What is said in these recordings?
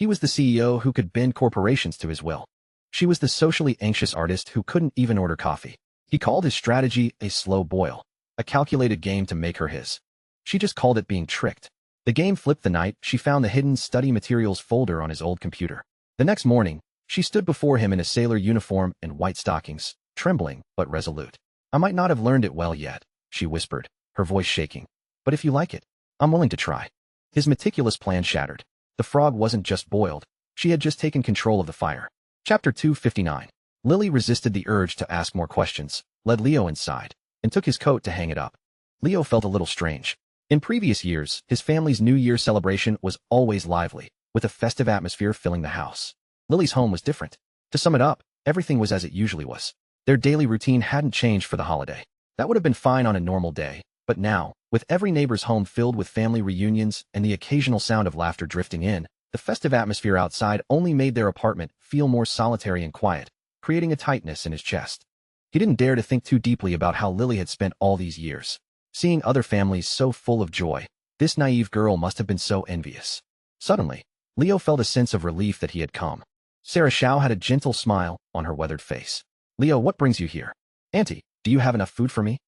He was the CEO who could bend corporations to his will. She was the socially anxious artist who couldn't even order coffee. He called his strategy a slow boil, a calculated game to make her his. She just called it being tricked. The game flipped the night she found the hidden study materials folder on his old computer. The next morning, she stood before him in a sailor uniform and white stockings, trembling but resolute. "I might not have learned it well yet," she whispered, her voice shaking. "But if you like it, I'm willing to try." His meticulous plan shattered. The frog wasn't just boiled. She had just taken control of the fire. Chapter 259. Lily resisted the urge to ask more questions, led Leo inside, and took his coat to hang it up. Leo felt a little strange. In previous years, his family's New Year celebration was always lively, with a festive atmosphere filling the house. Lily's home was different. To sum it up, everything was as it usually was. Their daily routine hadn't changed for the holiday. That would have been fine on a normal day, but now, with every neighbor's home filled with family reunions and the occasional sound of laughter drifting in, the festive atmosphere outside only made their apartment feel more solitary and quiet, creating a tightness in his chest. He didn't dare to think too deeply about how Lily had spent all these years. Seeing other families so full of joy, this naive girl must have been so envious. Suddenly, Leo felt a sense of relief that he had come. Sarah Shao had a gentle smile on her weathered face. "Leo, what brings you here?" "Auntie, do you have enough food for me?"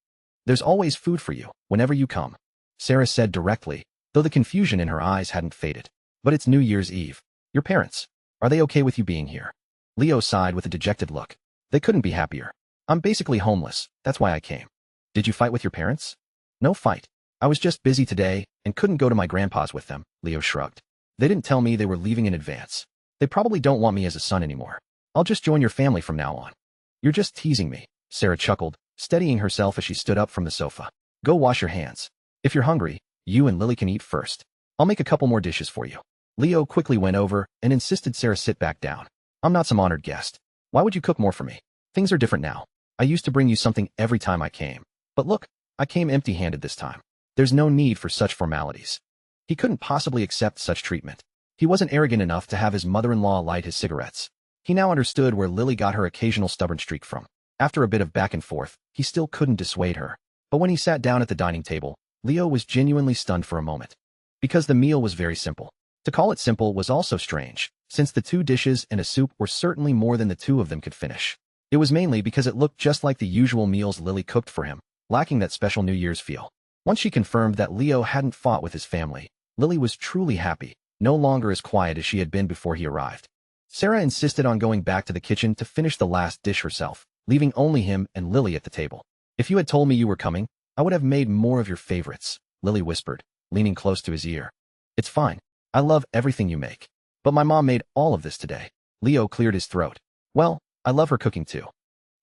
"There's always food for you, whenever you come," Sarah said directly, though the confusion in her eyes hadn't faded. "But it's New Year's Eve. Your parents, are they okay with you being here?" Leo sighed with a dejected look. "They couldn't be happier. I'm basically homeless, that's why I came." "Did you fight with your parents?" "No fight. I was just busy today and couldn't go to my grandpa's with them," Leo shrugged. "They didn't tell me they were leaving in advance. They probably don't want me as a son anymore. I'll just join your family from now on." "You're just teasing me," Sarah chuckled, steadying herself as she stood up from the sofa. "Go wash your hands. If you're hungry, you and Lily can eat first. I'll make a couple more dishes for you." Leo quickly went over and insisted Sarah sit back down. "I'm not some honored guest. Why would you cook more for me? Things are different now. I used to bring you something every time I came. But look, I came empty-handed this time. There's no need for such formalities." He couldn't possibly accept such treatment. He wasn't arrogant enough to have his mother-in-law light his cigarettes. He now understood where Lily got her occasional stubborn streak from. After a bit of back and forth, he still couldn't dissuade her. But when he sat down at the dining table, Leo was genuinely stunned for a moment. Because the meal was very simple. To call it simple was also strange, since the 2 dishes and a soup were certainly more than the 2 of them could finish. It was mainly because it looked just like the usual meals Lily cooked for him, lacking that special New Year's feel. Once she confirmed that Leo hadn't fought with his family, Lily was truly happy, no longer as quiet as she had been before he arrived. Sarah insisted on going back to the kitchen to finish the last dish herself, leaving only him and Lily at the table. "If you had told me you were coming, I would have made more of your favorites," Lily whispered, leaning close to his ear. "It's fine. I love everything you make. But my mom made all of this today." Leo cleared his throat. "Well, I love her cooking too."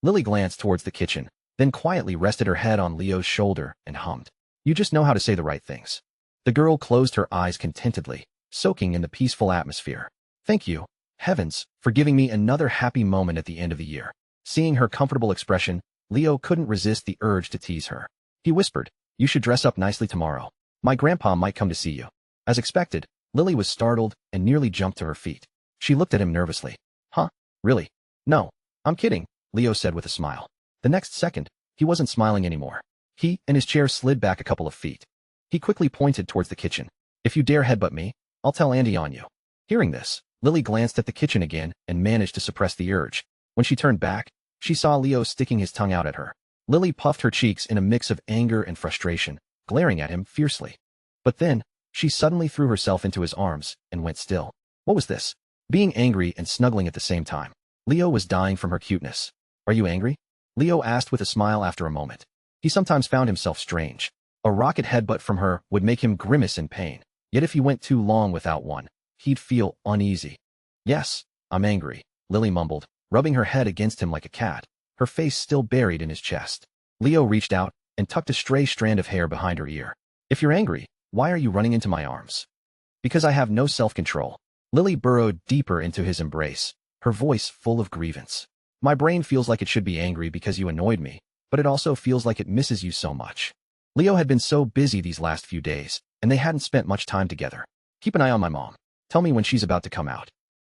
Lily glanced towards the kitchen, then quietly rested her head on Leo's shoulder and hummed. "You just know how to say the right things." The girl closed her eyes contentedly, soaking in the peaceful atmosphere. "Thank you, heavens, for giving me another happy moment at the end of the year." Seeing her comfortable expression, Leo couldn't resist the urge to tease her. He whispered, "You should dress up nicely tomorrow. My grandpa might come to see you." As expected, Lily was startled and nearly jumped to her feet. She looked at him nervously. "Huh? Really? No, I'm kidding," Leo said with a smile. The next second, he wasn't smiling anymore. He and his chair slid back a couple of feet. He quickly pointed towards the kitchen. "If you dare headbutt me, I'll tell Andy on you." Hearing this, Lily glanced at the kitchen again and managed to suppress the urge. When she turned back, she saw Leo sticking his tongue out at her. Lily puffed her cheeks in a mix of anger and frustration, glaring at him fiercely. But then, she suddenly threw herself into his arms and went still. What was this? Being angry and snuggling at the same time. Leo was dying from her cuteness. "Are you angry?" Leo asked with a smile after a moment. He sometimes found himself strange. A rocket headbutt from her would make him grimace in pain. Yet if he went too long without one, he'd feel uneasy. "Yes, I'm angry," Lily mumbled, rubbing her head against him like a cat, her face still buried in his chest. Leo reached out and tucked a stray strand of hair behind her ear. "If you're angry, why are you running into my arms?" "Because I have no self-control." Lily burrowed deeper into his embrace, her voice full of grievance. "My brain feels like it should be angry because you annoyed me, but it also feels like it misses you so much." Leo had been so busy these last few days, and they hadn't spent much time together. "Keep an eye on my mom. Tell me when she's about to come out."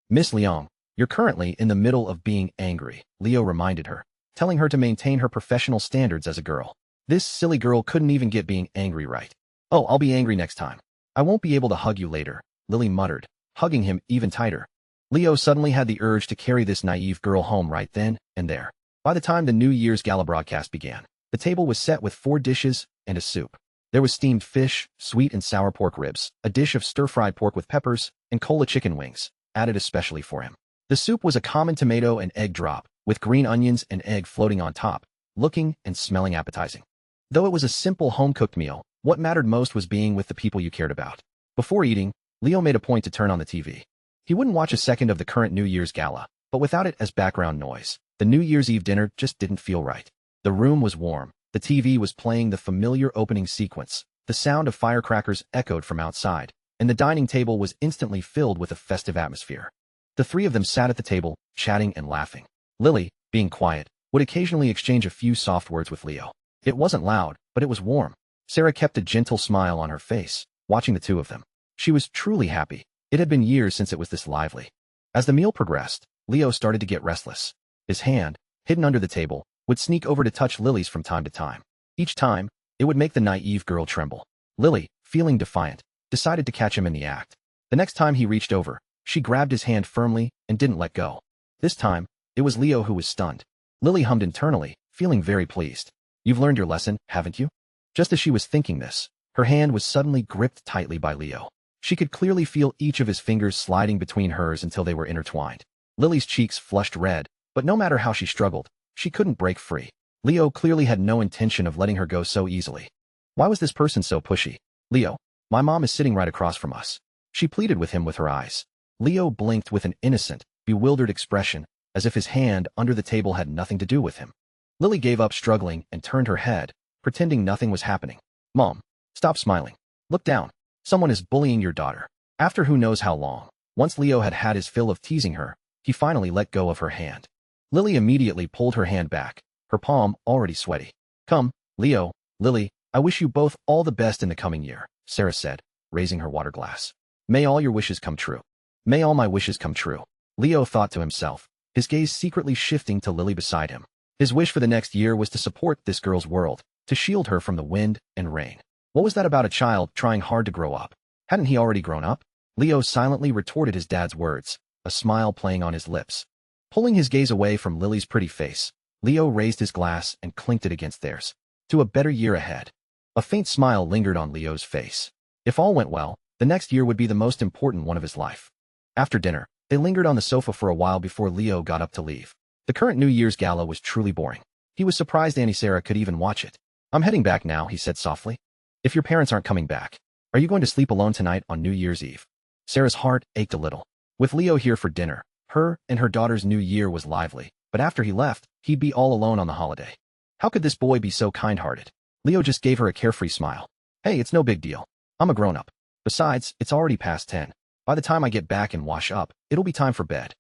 "Miss Leong, you're currently in the middle of being angry," Leo reminded her, telling her to maintain her professional standards as a girl. This silly girl couldn't even get being angry right. "Oh, I'll be angry next time. I won't be able to hug you later," Lily muttered, hugging him even tighter. Leo suddenly had the urge to carry this naive girl home right then and there. By the time the New Year's Gala broadcast began, the table was set with 4 dishes and a soup. There was steamed fish, sweet and sour pork ribs, a dish of stir-fried pork with peppers, and cola chicken wings, added especially for him. The soup was a common tomato and egg drop, with green onions and egg floating on top, looking and smelling appetizing. Though it was a simple home-cooked meal, what mattered most was being with the people you cared about. Before eating, Leo made a point to turn on the TV. He wouldn't watch a second of the current New Year's Gala, but without it as background noise, the New Year's Eve dinner just didn't feel right. The room was warm. The TV was playing the familiar opening sequence. The sound of firecrackers echoed from outside, and the dining table was instantly filled with a festive atmosphere. The 3 of them sat at the table, chatting and laughing. Lily, being quiet, would occasionally exchange a few soft words with Leo. It wasn't loud, but it was warm. Sarah kept a gentle smile on her face, watching the 2 of them. She was truly happy. It had been years since it was this lively. As the meal progressed, Leo started to get restless. His hand, hidden under the table, would sneak over to touch Lily's from time to time. Each time, it would make the naive girl tremble. Lily, feeling defiant, decided to catch him in the act. The next time he reached over, she grabbed his hand firmly and didn't let go. This time, it was Leo who was stunned. Lily hummed internally, feeling very pleased. You've learned your lesson, haven't you? Just as she was thinking this, her hand was suddenly gripped tightly by Leo. She could clearly feel each of his fingers sliding between hers until they were intertwined. Lily's cheeks flushed red, but no matter how she struggled, she couldn't break free. Leo clearly had no intention of letting her go so easily. Why was this person so pushy? Leo, my mom is sitting right across from us. She pleaded with him with her eyes. Leo blinked with an innocent, bewildered expression, as if his hand under the table had nothing to do with him. Lily gave up struggling and turned her head, pretending nothing was happening. Mom, stop smiling. Look down. Someone is bullying your daughter. After who knows how long, once Leo had had his fill of teasing her, he finally let go of her hand. Lily immediately pulled her hand back, her palm already sweaty. Come, Leo, Lily, I wish you both all the best in the coming year, Sarah said, raising her water glass. May all your wishes come true. May all my wishes come true. Leo thought to himself, his gaze secretly shifting to Lily beside him. His wish for the next year was to support this girl's world, to shield her from the wind and rain. What was that about a child trying hard to grow up? Hadn't he already grown up? Leo silently retorted his dad's words, a smile playing on his lips. Pulling his gaze away from Lily's pretty face, Leo raised his glass and clinked it against theirs. To a better year ahead. A faint smile lingered on Leo's face. If all went well, the next year would be the most important one of his life. After dinner, they lingered on the sofa for a while before Leo got up to leave. The current New Year's Gala was truly boring. He was surprised Auntie Sarah could even watch it. I'm heading back now, he said softly. If your parents aren't coming back, are you going to sleep alone tonight on New Year's Eve? Sarah's heart ached a little. With Leo here for dinner, her and her daughter's new year was lively, but after he left, he'd be all alone on the holiday. How could this boy be so kind-hearted? Leo just gave her a carefree smile. Hey, it's no big deal. I'm a grown-up. Besides, it's already past 10. By the time I get back and wash up, it'll be time for bed.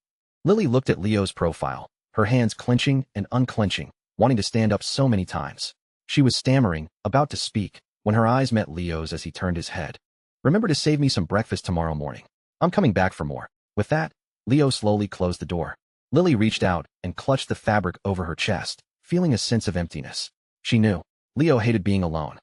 Lily looked at Leo's profile, her hands clenching and unclenching, wanting to stand up so many times. She was stammering, about to speak, when her eyes met Leo's as he turned his head. Remember to save me some breakfast tomorrow morning. I'm coming back for more. With that, Leo slowly closed the door. Lily reached out and clutched the fabric over her chest, feeling a sense of emptiness. She knew. Leo hated being alone.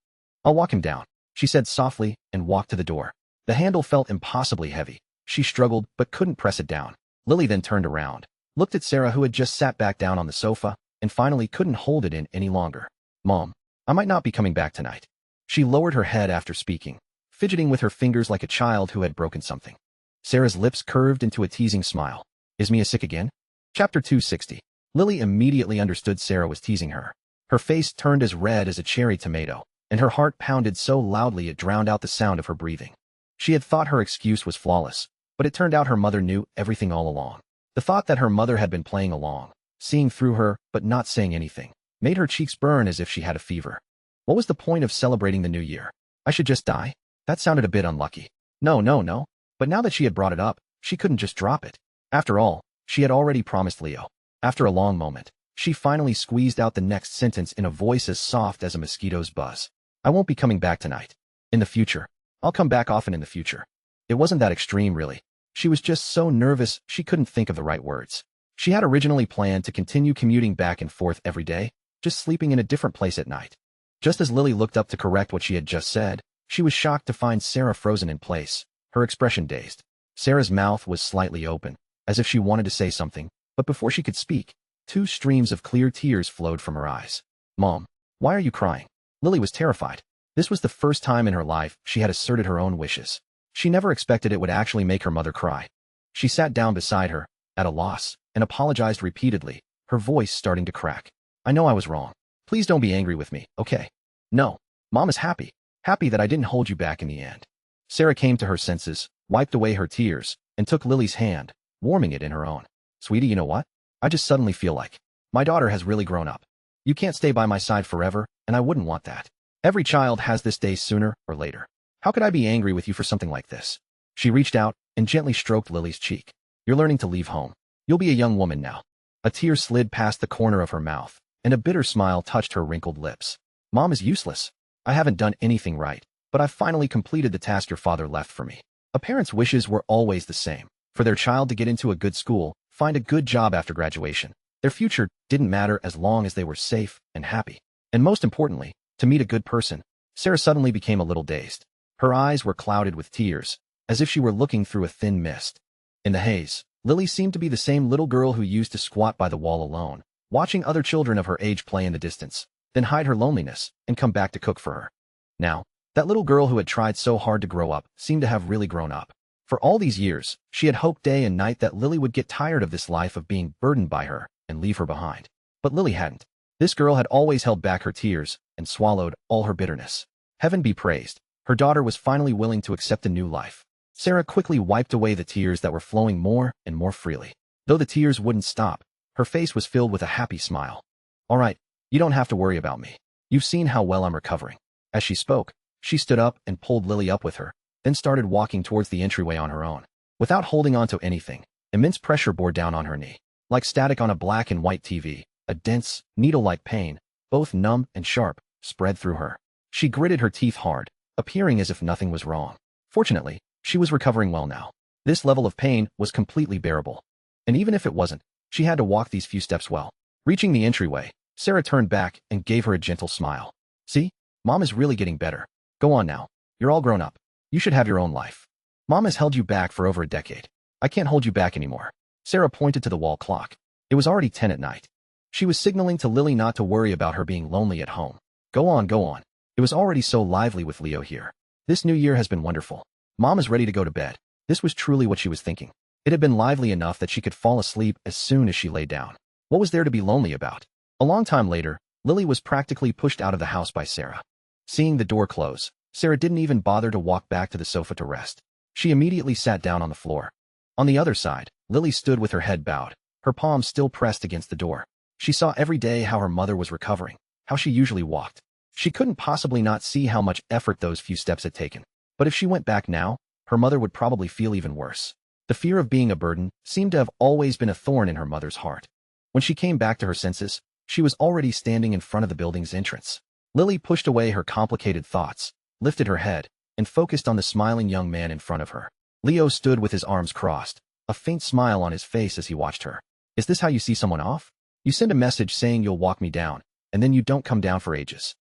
I'll walk him down, she said softly and walked to the door. The handle felt impossibly heavy. She struggled but couldn't press it down. Lily then turned around, looked at Sarah who had just sat back down on the sofa, and finally couldn't hold it in any longer. Mom, I might not be coming back tonight. She lowered her head after speaking, fidgeting with her fingers like a child who had broken something. Sarah's lips curved into a teasing smile. Is Mia sick again? Chapter 260. Lily immediately understood Sarah was teasing her. Her face turned as red as a cherry tomato, and her heart pounded so loudly it drowned out the sound of her breathing. She had thought her excuse was flawless, but it turned out her mother knew everything all along. The thought that her mother had been playing along, seeing through her but not saying anything, made her cheeks burn as if she had a fever. What was the point of celebrating the new year? I should just die? That sounded a bit unlucky. No. But now that she had brought it up, she couldn't just drop it. After all, she had already promised Leo. After a long moment, she finally squeezed out the next sentence in a voice as soft as a mosquito's buzz. I won't be coming back tonight. In the future. I'll come back often in the future. It wasn't that extreme, really. She was just so nervous she couldn't think of the right words. She had originally planned to continue commuting back and forth every day, just sleeping in a different place at night. Just as Lily looked up to correct what she had just said, she was shocked to find Sarah frozen in place, her expression dazed. Sarah's mouth was slightly open, as if she wanted to say something, but before she could speak, 2 streams of clear tears flowed from her eyes. Mom, why are you crying? Lily was terrified. This was the first time in her life she had asserted her own wishes. She never expected it would actually make her mother cry. She sat down beside her, at a loss, and apologized repeatedly, her voice starting to crack. I know I was wrong. Please don't be angry with me, okay? No. Mom is happy. Happy that I didn't hold you back in the end. Sarah came to her senses, wiped away her tears, and took Lily's hand, warming it in her own. Sweetie, you know what? I just suddenly feel like my daughter has really grown up. You can't stay by my side forever, and I wouldn't want that. Every child has this day sooner or later. How could I be angry with you for something like this? She reached out and gently stroked Lily's cheek. You're learning to leave home. You'll be a young woman now. A tear slid past the corner of her mouth, and a bitter smile touched her wrinkled lips. Mom is useless. I haven't done anything right, but I've finally completed the task your father left for me. A parent's wishes were always the same. For their child to get into a good school, find a good job after graduation. Their future didn't matter as long as they were safe and happy. And most importantly, to meet a good person. Sarah suddenly became a little dazed. Her eyes were clouded with tears, as if she were looking through a thin mist. In the haze, Lily seemed to be the same little girl who used to squat by the wall alone, watching other children of her age play in the distance, then hide her loneliness and come back to cook for her. Now, that little girl who had tried so hard to grow up seemed to have really grown up. For all these years, she had hoped day and night that Lily would get tired of this life of being burdened by her and leave her behind. But Lily hadn't. This girl had always held back her tears and swallowed all her bitterness. Heaven be praised, her daughter was finally willing to accept a new life. Sarah quickly wiped away the tears that were flowing more and more freely. Though the tears wouldn't stop, her face was filled with a happy smile. All right, you don't have to worry about me. You've seen how well I'm recovering. As she spoke, she stood up and pulled Lily up with her, then started walking towards the entryway on her own. Without holding on to anything, immense pressure bore down on her knee. Like static on a black and white TV, a dense, needle-like pain, both numb and sharp, spread through her. She gritted her teeth hard, appearing as if nothing was wrong. Fortunately, she was recovering well now. This level of pain was completely bearable. And even if it wasn't, she had to walk these few steps well. Reaching the entryway, Sarah turned back and gave her a gentle smile. See? Mom is really getting better. Go on now. You're all grown up. You should have your own life. Mom has held you back for over a decade. I can't hold you back anymore. Sarah pointed to the wall clock. It was already 10 at night. She was signaling to Lily not to worry about her being lonely at home. Go on, go on. It was already so lively with Leo here. This new year has been wonderful. Mom is ready to go to bed. This was truly what she was thinking. It had been lively enough that she could fall asleep as soon as she lay down. What was there to be lonely about? A long time later, Lily was practically pushed out of the house by Sarah. Seeing the door close, Sarah didn't even bother to walk back to the sofa to rest. She immediately sat down on the floor. On the other side, Lily stood with her head bowed, her palms still pressed against the door. She saw every day how her mother was recovering, how she usually walked. She couldn't possibly not see how much effort those few steps had taken. But if she went back now, her mother would probably feel even worse. The fear of being a burden seemed to have always been a thorn in her mother's heart. When she came back to her senses, she was already standing in front of the building's entrance. Lily pushed away her complicated thoughts, lifted her head, and focused on the smiling young man in front of her. Leo stood with his arms crossed, a faint smile on his face as he watched her. Is this how you see someone off? You send a message saying you'll walk me down, and then you don't come down for ages.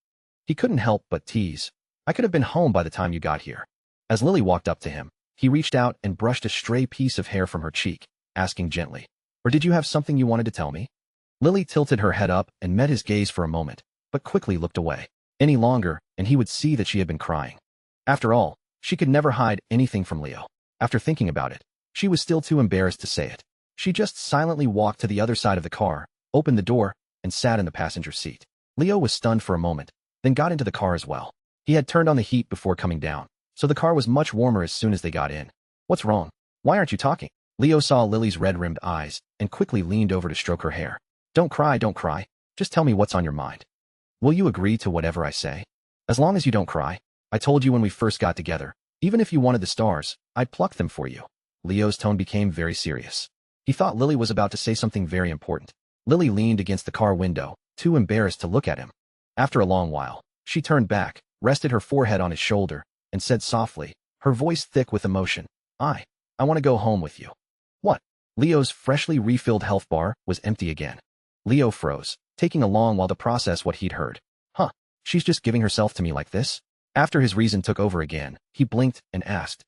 He couldn't help but tease. I could have been home by the time you got here. As Lily walked up to him, he reached out and brushed a stray piece of hair from her cheek, asking gently, or did you have something you wanted to tell me? Lily tilted her head up and met his gaze for a moment, but quickly looked away. Any longer, and he would see that she had been crying. After all, she could never hide anything from Leo. After thinking about it, she was still too embarrassed to say it. She just silently walked to the other side of the car, opened the door, and sat in the passenger seat. Leo was stunned for a moment, then got into the car as well. He had turned on the heat before coming down, so the car was much warmer as soon as they got in. What's wrong? Why aren't you talking? Leo saw Lily's red-rimmed eyes and quickly leaned over to stroke her hair. Don't cry, don't cry. Just tell me what's on your mind. Will you agree to whatever I say? As long as you don't cry. I told you when we first got together, even if you wanted the stars, I'd pluck them for you. Leo's tone became very serious. He thought Lily was about to say something very important. Lily leaned against the car window, too embarrassed to look at him. After a long while, she turned back, rested her forehead on his shoulder, and said softly, her voice thick with emotion, I want to go home with you. What? Leo's freshly refilled health bar was empty again. Leo froze, taking a long while to process what he'd heard. Huh, she's just giving herself to me like this? After his reason took over again, he blinked and asked,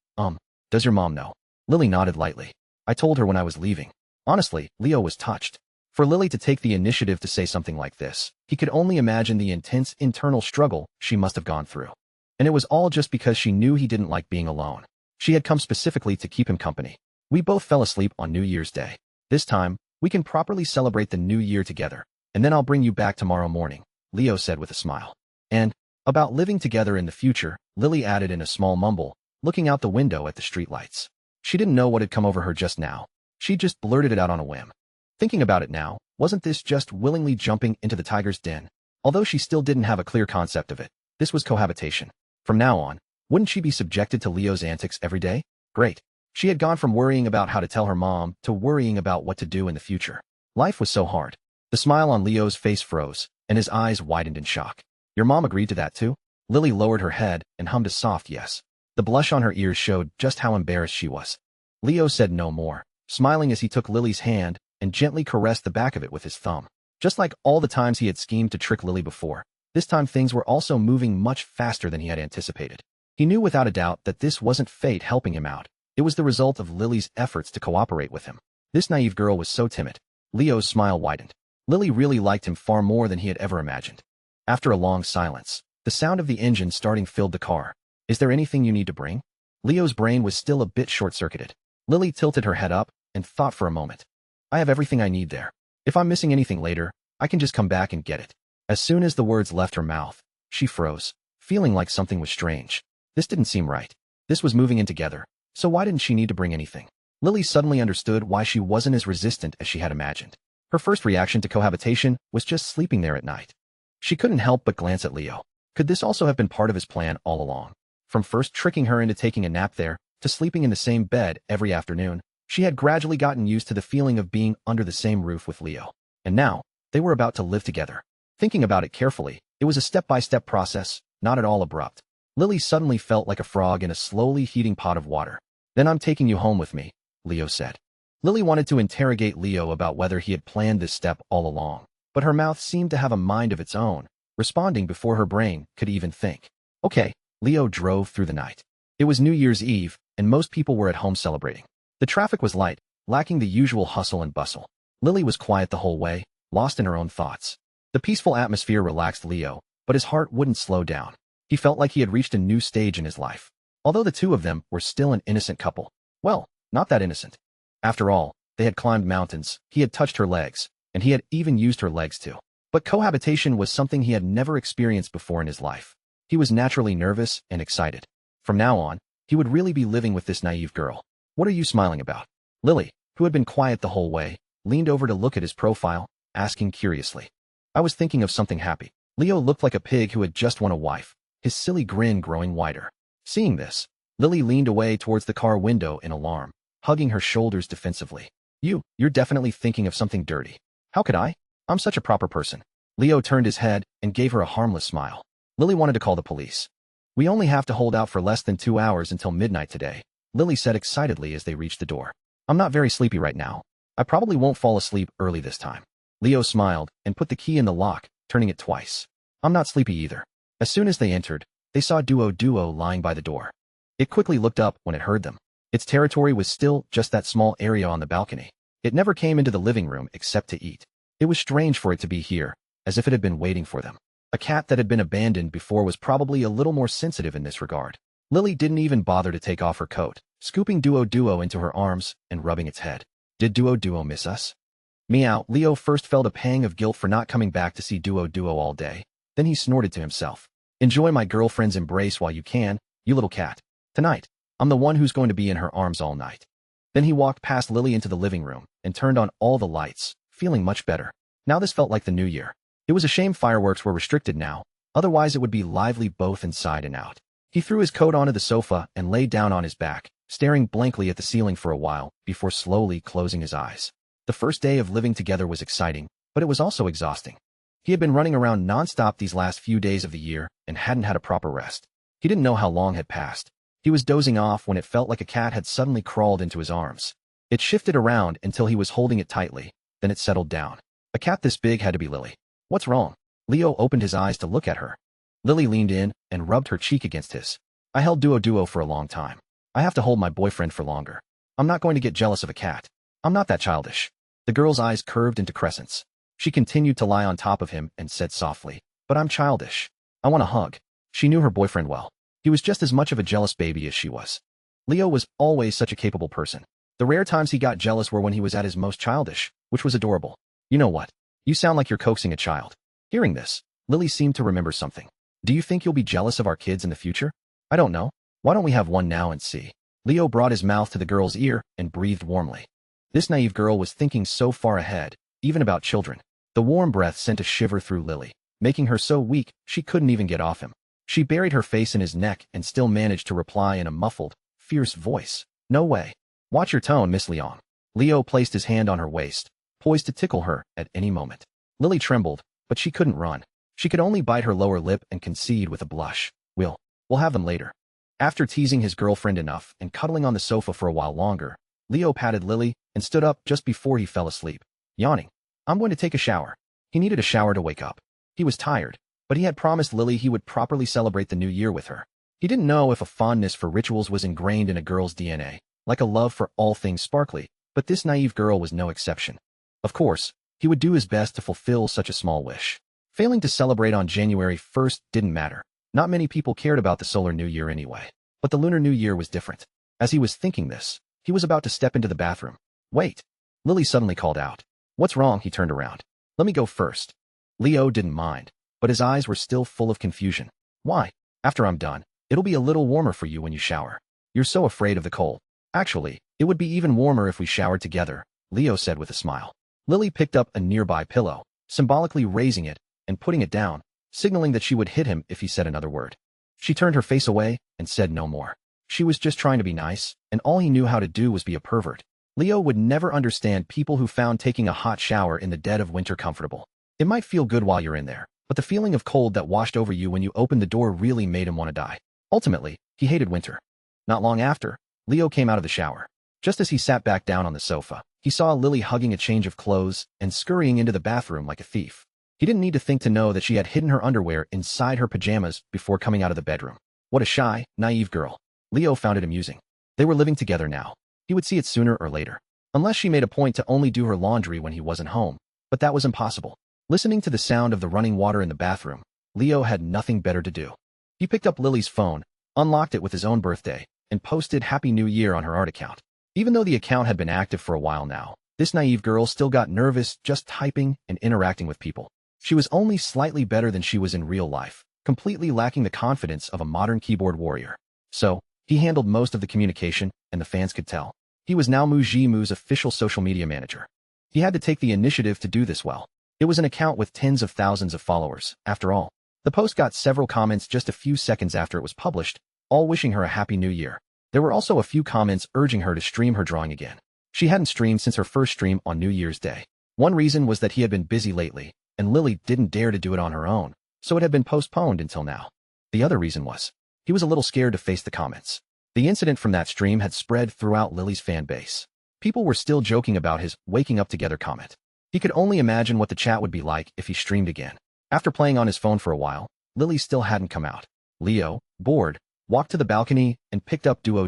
does your mom know? Lily nodded lightly. I told her when I was leaving. Honestly, Leo was touched. For Lily to take the initiative to say something like this, he could only imagine the intense internal struggle she must have gone through. And it was all just because she knew he didn't like being alone. She had come specifically to keep him company. We both fell asleep on New Year's Day. This time, we can properly celebrate the new year together, and then I'll bring you back tomorrow morning, Leo said with a smile. And, about living together in the future, Lily added in a small mumble, looking out the window at the streetlights. She didn't know what had come over her just now. She just blurted it out on a whim. Thinking about it now, wasn't this just willingly jumping into the tiger's den? Although she still didn't have a clear concept of it, this was cohabitation. From now on, wouldn't she be subjected to Leo's antics every day? Great. She had gone from worrying about how to tell her mom to worrying about what to do in the future. Life was so hard. The smile on Leo's face froze, and his eyes widened in shock. Your mom agreed to that too? Lily lowered her head and hummed a soft yes. The blush on her ears showed just how embarrassed she was. Leo said no more, smiling as he took Lily's hand and gently caressed the back of it with his thumb. Just like all the times he had schemed to trick Lily before, this time things were also moving much faster than he had anticipated. He knew without a doubt that this wasn't fate helping him out. It was the result of Lily's efforts to cooperate with him. This naive girl was so timid. Leo's smile widened. Lily really liked him far more than he had ever imagined. After a long silence, the sound of the engine starting filled the car. Is there anything you need to bring? Leo's brain was still a bit short-circuited. Lily tilted her head up and thought for a moment. I have everything I need there. If I'm missing anything later, I can just come back and get it. As soon as the words left her mouth, she froze, feeling like something was strange. This didn't seem right. This was moving in together, so why didn't she need to bring anything? Lily suddenly understood why she wasn't as resistant as she had imagined. Her first reaction to cohabitation was just sleeping there at night. She couldn't help but glance at Leo. Could this also have been part of his plan all along? From first tricking her into taking a nap there, to sleeping in the same bed every afternoon, she had gradually gotten used to the feeling of being under the same roof with Leo. And now, they were about to live together. Thinking about it carefully, it was a step-by-step process, not at all abrupt. Lily suddenly felt like a frog in a slowly heating pot of water. Then I'm taking you home with me, Leo said. Lily wanted to interrogate Leo about whether he had planned this step all along, but her mouth seemed to have a mind of its own, responding before her brain could even think. Okay, Leo drove through the night. It was New Year's Eve, and most people were at home celebrating. The traffic was light, lacking the usual hustle and bustle. Lily was quiet the whole way, lost in her own thoughts. The peaceful atmosphere relaxed Leo, but his heart wouldn't slow down. He felt like he had reached a new stage in his life. Although the two of them were still an innocent couple. Well, not that innocent. After all, they had climbed mountains, he had touched her legs, and he had even used her legs too. But cohabitation was something he had never experienced before in his life. He was naturally nervous and excited. From now on, he would really be living with this naive girl. What are you smiling about? Lily, who had been quiet the whole way, leaned over to look at his profile, asking curiously. I was thinking of something happy. Leo looked like a pig who had just won a wife, his silly grin growing wider. Seeing this, Lily leaned away towards the car window in alarm, hugging her shoulders defensively. You're definitely thinking of something dirty. How could I? I'm such a proper person. Leo turned his head and gave her a harmless smile. Lily wanted to call the police. We only have to hold out for less than 2 hours until midnight today, Lily said excitedly as they reached the door. I'm not very sleepy right now. I probably won't fall asleep early this time. Leo smiled and put the key in the lock, turning it twice. I'm not sleepy either. As soon as they entered, they saw Duo lying by the door. It quickly looked up when it heard them. Its territory was still just that small area on the balcony. It never came into the living room except to eat. It was strange for it to be here, as if it had been waiting for them. A cat that had been abandoned before was probably a little more sensitive in this regard. Lily didn't even bother to take off her coat, scooping Duo into her arms and rubbing its head. Did Duo miss us? Meow. Leo first felt a pang of guilt for not coming back to see Duo all day. Then he snorted to himself. Enjoy my girlfriend's embrace while you can, you little cat. Tonight, I'm the one who's going to be in her arms all night. Then he walked past Lily into the living room and turned on all the lights, feeling much better. Now this felt like the new year. It was a shame fireworks were restricted now, otherwise it would be lively both inside and out. He threw his coat onto the sofa and lay down on his back, staring blankly at the ceiling for a while before slowly closing his eyes. The first day of living together was exciting, but it was also exhausting. He had been running around nonstop these last few days of the year and hadn't had a proper rest. He didn't know how long had passed. He was dozing off when it felt like a cat had suddenly crawled into his arms. It shifted around until he was holding it tightly, then it settled down. A cat this big had to be Lily. What's wrong? Leo opened his eyes to look at her. Lily leaned in and rubbed her cheek against his. I held Duo for a long time. I have to hold my boyfriend for longer. I'm not going to get jealous of a cat. I'm not that childish. The girl's eyes curved into crescents. She continued to lie on top of him and said softly, but I'm childish. I want a hug. She knew her boyfriend well. He was just as much of a jealous baby as she was. Leo was always such a capable person. The rare times he got jealous were when he was at his most childish, which was adorable. You know what? You sound like you're coaxing a child. Hearing this, Lily seemed to remember something. Do you think you'll be jealous of our kids in the future? I don't know. Why don't we have one now and see? Leo brought his mouth to the girl's ear and breathed warmly. This naive girl was thinking so far ahead, even about children. The warm breath sent a shiver through Lily, making her so weak she couldn't even get off him. She buried her face in his neck and still managed to reply in a muffled, fierce voice. No way. Watch your tone, Miss Leong. Leo placed his hand on her waist, poised to tickle her at any moment. Lily trembled, but she couldn't run. She could only bite her lower lip and concede with a blush. We'll have them later. After teasing his girlfriend enough and cuddling on the sofa for a while longer, Leo patted Lily and stood up just before he fell asleep, yawning. I'm going to take a shower. He needed a shower to wake up. He was tired, but he had promised Lily he would properly celebrate the new year with her. He didn't know if a fondness for rituals was ingrained in a girl's DNA, like a love for all things sparkly, but this naive girl was no exception. Of course, he would do his best to fulfill such a small wish. Failing to celebrate on January 1st didn't matter. Not many people cared about the solar new year anyway. But the lunar new year was different. As he was thinking this, he was about to step into the bathroom. Wait! Lily suddenly called out. What's wrong? He turned around. Let me go first. Leo didn't mind, but his eyes were still full of confusion. Why? After I'm done, it'll be a little warmer for you when you shower. You're so afraid of the cold. Actually, it would be even warmer if we showered together, Leo said with a smile. Lily picked up a nearby pillow, symbolically raising it and putting it down, signaling that she would hit him if he said another word. She turned her face away and said no more. She was just trying to be nice, and all he knew how to do was be a pervert. Leo would never understand people who found taking a hot shower in the dead of winter comfortable. It might feel good while you're in there, but the feeling of cold that washed over you when you opened the door really made him want to die. Ultimately, he hated winter. Not long after, Leo came out of the shower. Just as he sat back down on the sofa, he saw Lily hugging a change of clothes and scurrying into the bathroom like a thief. He didn't need to think to know that she had hidden her underwear inside her pajamas before coming out of the bedroom. What a shy, naive girl. Leo found it amusing. They were living together now. He would see it sooner or later. Unless she made a point to only do her laundry when he wasn't home. But that was impossible. Listening to the sound of the running water in the bathroom, Leo had nothing better to do. He picked up Lily's phone, unlocked it with his own birthday, and posted Happy New Year on her art account. Even though the account had been active for a while now, this naive girl still got nervous just typing and interacting with people. She was only slightly better than she was in real life, completely lacking the confidence of a modern keyboard warrior. So, he handled most of the communication, and the fans could tell. He was now Mujimu's official social media manager. He had to take the initiative to do this well. It was an account with tens of thousands of followers, after all. The post got several comments just a few seconds after it was published, all wishing her a happy new year. There were also a few comments urging her to stream her drawing again. She hadn't streamed since her first stream on New Year's Day. One reason was that he had been busy lately, and Lily didn't dare to do it on her own, so it had been postponed until now. The other reason was, he was a little scared to face the comments. The incident from that stream had spread throughout Lily's fan base. People were still joking about his waking up together comment. He could only imagine what the chat would be like if he streamed again. After playing on his phone for a while, Lily still hadn't come out. Leo, bored, walked to the balcony and picked up Duo,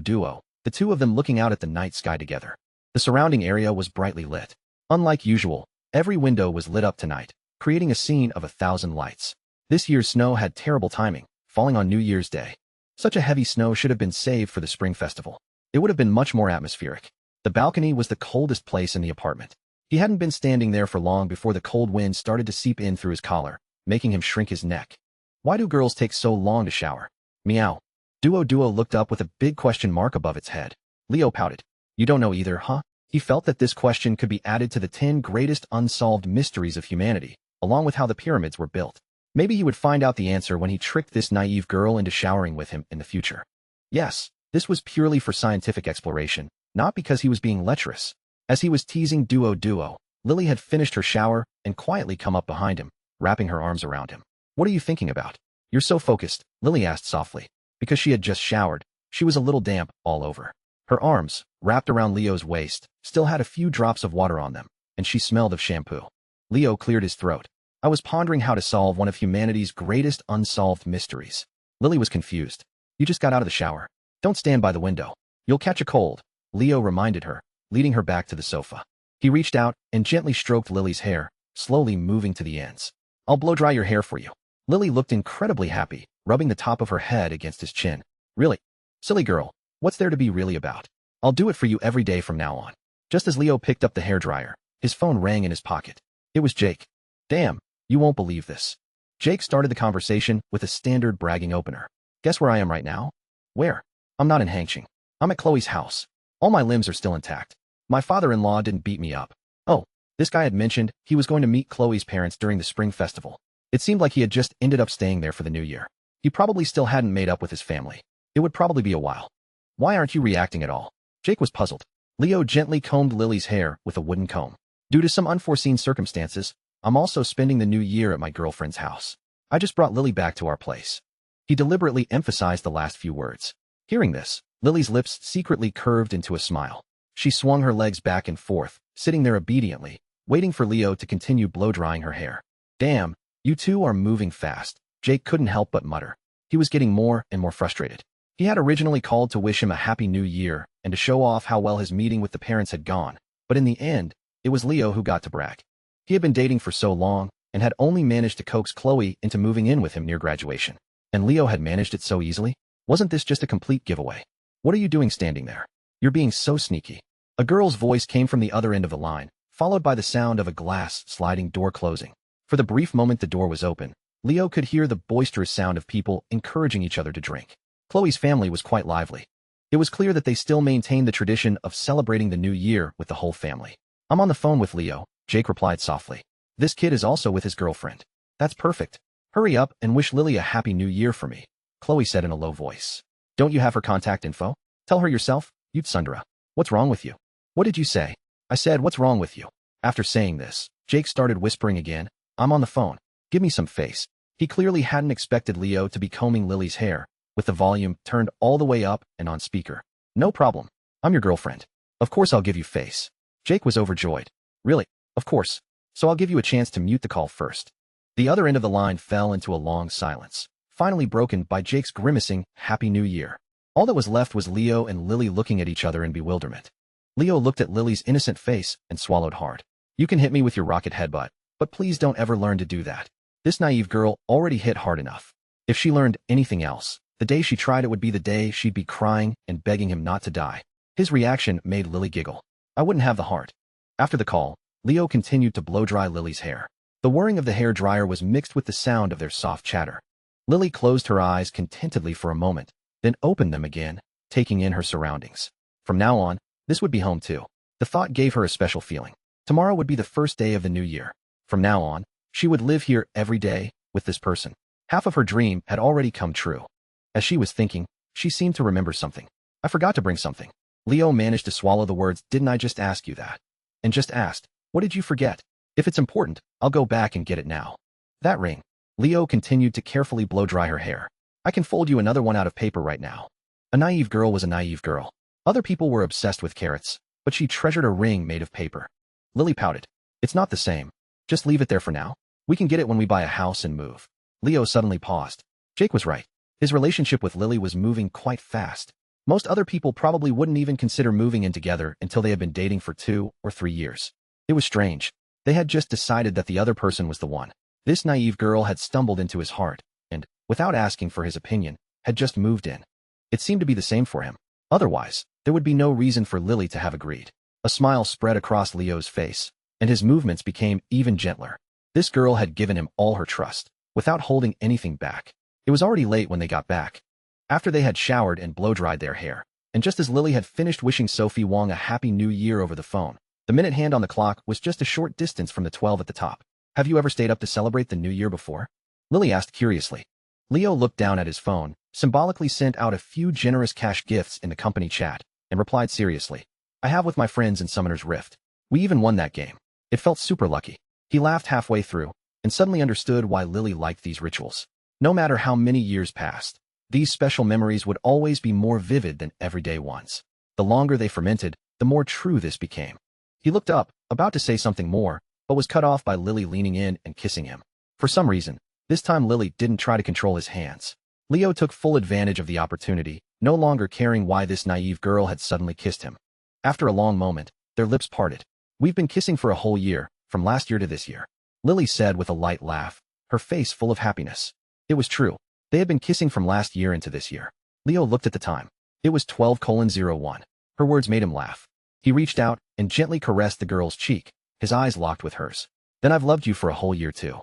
the two of them looking out at the night sky together. The surrounding area was brightly lit. Unlike usual, every window was lit up tonight, creating a scene of 1,000 lights. This year's snow had terrible timing, falling on New Year's Day. Such a heavy snow should have been saved for the spring festival. It would have been much more atmospheric. The balcony was the coldest place in the apartment. He hadn't been standing there for long before the cold wind started to seep in through his collar, making him shrink his neck. Why do girls take so long to shower? Meow. Duo looked up with a big question mark above its head. Leo pouted. You don't know either, huh? He felt that this question could be added to the 10 greatest unsolved mysteries of humanity, along with how the pyramids were built. Maybe he would find out the answer when he tricked this naive girl into showering with him in the future. Yes, this was purely for scientific exploration, not because he was being lecherous. As he was teasing Duo, Lily had finished her shower and quietly come up behind him, wrapping her arms around him. What are you thinking about? You're so focused, Lily asked softly. Because she had just showered, she was a little damp all over. Her arms, wrapped around Leo's waist, still had a few drops of water on them, and she smelled of shampoo. Leo cleared his throat. I was pondering how to solve one of humanity's greatest unsolved mysteries. Lily was confused. You just got out of the shower. Don't stand by the window. You'll catch a cold. Leo reminded her, leading her back to the sofa. He reached out and gently stroked Lily's hair, slowly moving to the ends. I'll blow-dry your hair for you. Lily looked incredibly happy, rubbing the top of her head against his chin. Really? Silly girl, what's there to be really about? I'll do it for you every day from now on. Just as Leo picked up the hairdryer, his phone rang in his pocket. It was Jake. Damn, you won't believe this. Jake started the conversation with a standard bragging opener. Guess where I am right now? Where? I'm not in Hangsheng. I'm at Chloe's house. All my limbs are still intact. My father-in-law didn't beat me up. Oh, this guy had mentioned he was going to meet Chloe's parents during the spring festival. It seemed like he had just ended up staying there for the new year. He probably still hadn't made up with his family. It would probably be a while. Why aren't you reacting at all? Jake was puzzled. Leo gently combed Lily's hair with a wooden comb. Due to some unforeseen circumstances, I'm also spending the new year at my girlfriend's house. I just brought Lily back to our place. He deliberately emphasized the last few words. Hearing this, Lily's lips secretly curved into a smile. She swung her legs back and forth, sitting there obediently, waiting for Leo to continue blow-drying her hair. Damn, you two are moving fast, Jake couldn't help but mutter. He was getting more and more frustrated. He had originally called to wish him a happy new year and to show off how well his meeting with the parents had gone, but in the end, it was Leo who got to brag. He had been dating for so long and had only managed to coax Chloe into moving in with him near graduation. And Leo had managed it so easily? Wasn't this just a complete giveaway? What are you doing standing there? You're being so sneaky. A girl's voice came from the other end of the line, followed by the sound of a glass sliding door closing. For the brief moment the door was open, Leo could hear the boisterous sound of people encouraging each other to drink. Chloe's family was quite lively. It was clear that they still maintained the tradition of celebrating the new year with the whole family. I'm on the phone with Leo, Jake replied softly. This kid is also with his girlfriend. That's perfect. Hurry up and wish Lily a happy new year for me, Chloe said in a low voice. Don't you have her contact info? Tell her yourself, Sundara. What's wrong with you? What did you say? I said, what's wrong with you? After saying this, Jake started whispering again. I'm on the phone. Give me some face. He clearly hadn't expected Leo to be combing Lily's hair, with the volume turned all the way up and on speaker. No problem. I'm your girlfriend. Of course I'll give you face. Jake was overjoyed. Really? Of course. So I'll give you a chance to mute the call first. The other end of the line fell into a long silence, finally broken by Jake's grimacing, Happy New Year. All that was left was Leo and Lily looking at each other in bewilderment. Leo looked at Lily's innocent face and swallowed hard. You can hit me with your rocket headbutt, but please don't ever learn to do that. This naive girl already hit hard enough. If she learned anything else, the day she tried it would be the day she'd be crying and begging him not to die. His reaction made Lily giggle. I wouldn't have the heart. After the call, Leo continued to blow-dry Lily's hair. The whirring of the hair dryer was mixed with the sound of their soft chatter. Lily closed her eyes contentedly for a moment, then opened them again, taking in her surroundings. From now on, this would be home too. The thought gave her a special feeling. Tomorrow would be the first day of the new year. From now on, she would live here every day with this person. Half of her dream had already come true. As she was thinking, she seemed to remember something. I forgot to bring something. Leo managed to swallow the words, didn't I just ask you that? And just asked, what did you forget? If it's important, I'll go back and get it now. That ring. Leo continued to carefully blow-dry her hair. I can fold you another one out of paper right now. A naive girl was a naive girl. Other people were obsessed with carrots, but she treasured a ring made of paper. Lily pouted. It's not the same. Just leave it there for now. We can get it when we buy a house and move. Leo suddenly paused. Jake was right. His relationship with Lily was moving quite fast. Most other people probably wouldn't even consider moving in together until they had been dating for 2 or 3 years. It was strange. They had just decided that the other person was the one. This naive girl had stumbled into his heart and, without asking for his opinion, had just moved in. It seemed to be the same for him. Otherwise, there would be no reason for Lily to have agreed. A smile spread across Leo's face, and his movements became even gentler. This girl had given him all her trust, without holding anything back. It was already late when they got back. After they had showered and blow-dried their hair, and just as Lily had finished wishing Sophie Wong a happy new year over the phone, the minute hand on the clock was just a short distance from the 12 at the top. Have you ever stayed up to celebrate the new year before? Lily asked curiously. Leo looked down at his phone, symbolically sent out a few generous cash gifts in the company chat, and replied seriously. I have with my friends in Summoner's Rift. We even won that game. It felt super lucky. He laughed halfway through, and suddenly understood why Lily liked these rituals. No matter how many years passed, these special memories would always be more vivid than everyday ones. The longer they fermented, the more true this became. He looked up, about to say something more, but was cut off by Lily leaning in and kissing him. For some reason, this time Lily didn't try to control his hands. Leo took full advantage of the opportunity, no longer caring why this naive girl had suddenly kissed him. After a long moment, their lips parted. We've been kissing for a whole year, from last year to this year, Lily said with a light laugh, her face full of happiness. It was true. They had been kissing from last year into this year. Leo looked at the time. It was 12:01. Her words made him laugh. He reached out and gently caressed the girl's cheek, his eyes locked with hers. Then I've loved you for a whole year too.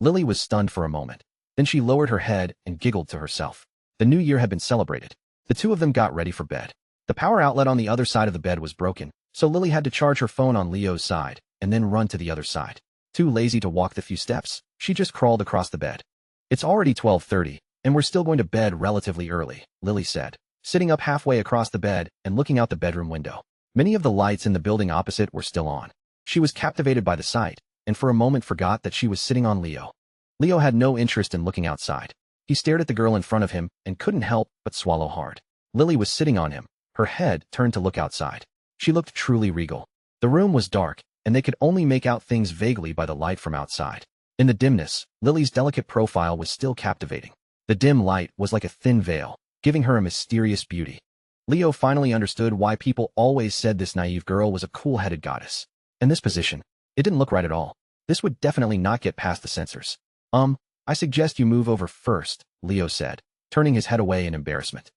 Lily was stunned for a moment. Then she lowered her head and giggled to herself. The new year had been celebrated. The two of them got ready for bed. The power outlet on the other side of the bed was broken, so Lily had to charge her phone on Leo's side and then run to the other side. Too lazy to walk the few steps, she just crawled across the bed. It's already 12:30, and we're still going to bed relatively early, Lily said, sitting up halfway across the bed and looking out the bedroom window. Many of the lights in the building opposite were still on. She was captivated by the sight, and for a moment forgot that she was sitting on Leo. Leo had no interest in looking outside. He stared at the girl in front of him and couldn't help but swallow hard. Lily was sitting on him, her head turned to look outside. She looked truly regal. The room was dark, and they could only make out things vaguely by the light from outside. In the dimness, Lily's delicate profile was still captivating. The dim light was like a thin veil, giving her a mysterious beauty. Leo finally understood why people always said this naive girl was a cool-headed goddess. In this position, it didn't look right at all. This would definitely not get past the censors. I suggest you move over first, Leo said, turning his head away in embarrassment.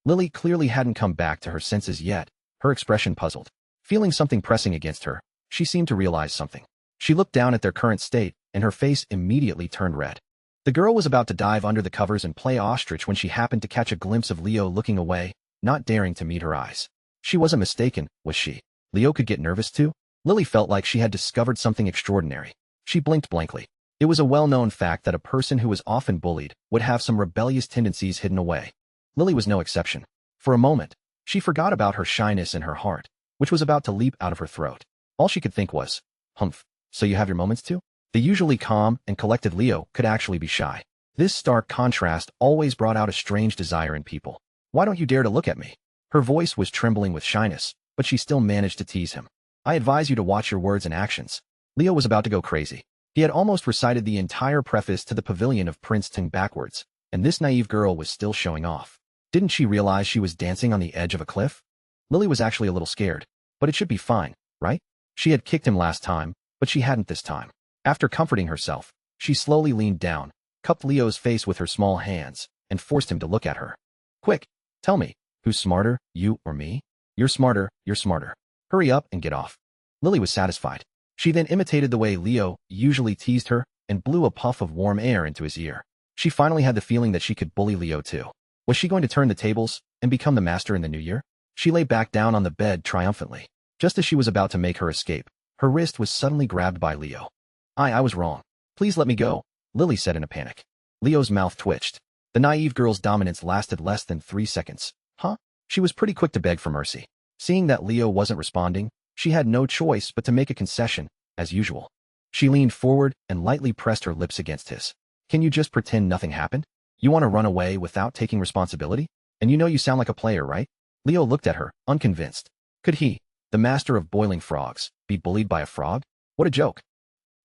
Lily clearly hadn't come back to her senses yet, her expression puzzled. Feeling something pressing against her, she seemed to realize something. She looked down at their current state, and her face immediately turned red. The girl was about to dive under the covers and play ostrich when she happened to catch a glimpse of Leo looking away, not daring to meet her eyes. She wasn't mistaken, was she? Leo could get nervous too? Lily felt like she had discovered something extraordinary. She blinked blankly. It was a well-known fact that a person who was often bullied would have some rebellious tendencies hidden away. Lily was no exception. For a moment, she forgot about her shyness in her heart, which was about to leap out of her throat. All she could think was, humph, so you have your moments too? The usually calm and collected Leo could actually be shy. This stark contrast always brought out a strange desire in people. Why don't you dare to look at me? Her voice was trembling with shyness, but she still managed to tease him. I advise you to watch your words and actions. Leo was about to go crazy. He had almost recited the entire preface to the Pavilion of Princeton backwards, and this naive girl was still showing off. Didn't she realize she was dancing on the edge of a cliff? Lily was actually a little scared, but it should be fine, right? She had kicked him last time, but she hadn't this time. After comforting herself, she slowly leaned down, cupped Leo's face with her small hands, and forced him to look at her. Quick, tell me, who's smarter, you or me? You're smarter, you're smarter. Hurry up and get off. Lily was satisfied. She then imitated the way Leo usually teased her and blew a puff of warm air into his ear. She finally had the feeling that she could bully Leo too. Was she going to turn the tables and become the master in the new year? She lay back down on the bed triumphantly. Just as she was about to make her escape, her wrist was suddenly grabbed by Leo. I was wrong. Please let me go, Lily said in a panic. Leo's mouth twitched. The naive girl's dominance lasted less than 3 seconds. Huh? She was pretty quick to beg for mercy. Seeing that Leo wasn't responding, she had no choice but to make a concession, as usual. She leaned forward and lightly pressed her lips against his. Can you just pretend nothing happened? You want to run away without taking responsibility? And you know you sound like a player, right? Leo looked at her, unconvinced. Could he, the master of boiling frogs, be bullied by a frog? What a joke.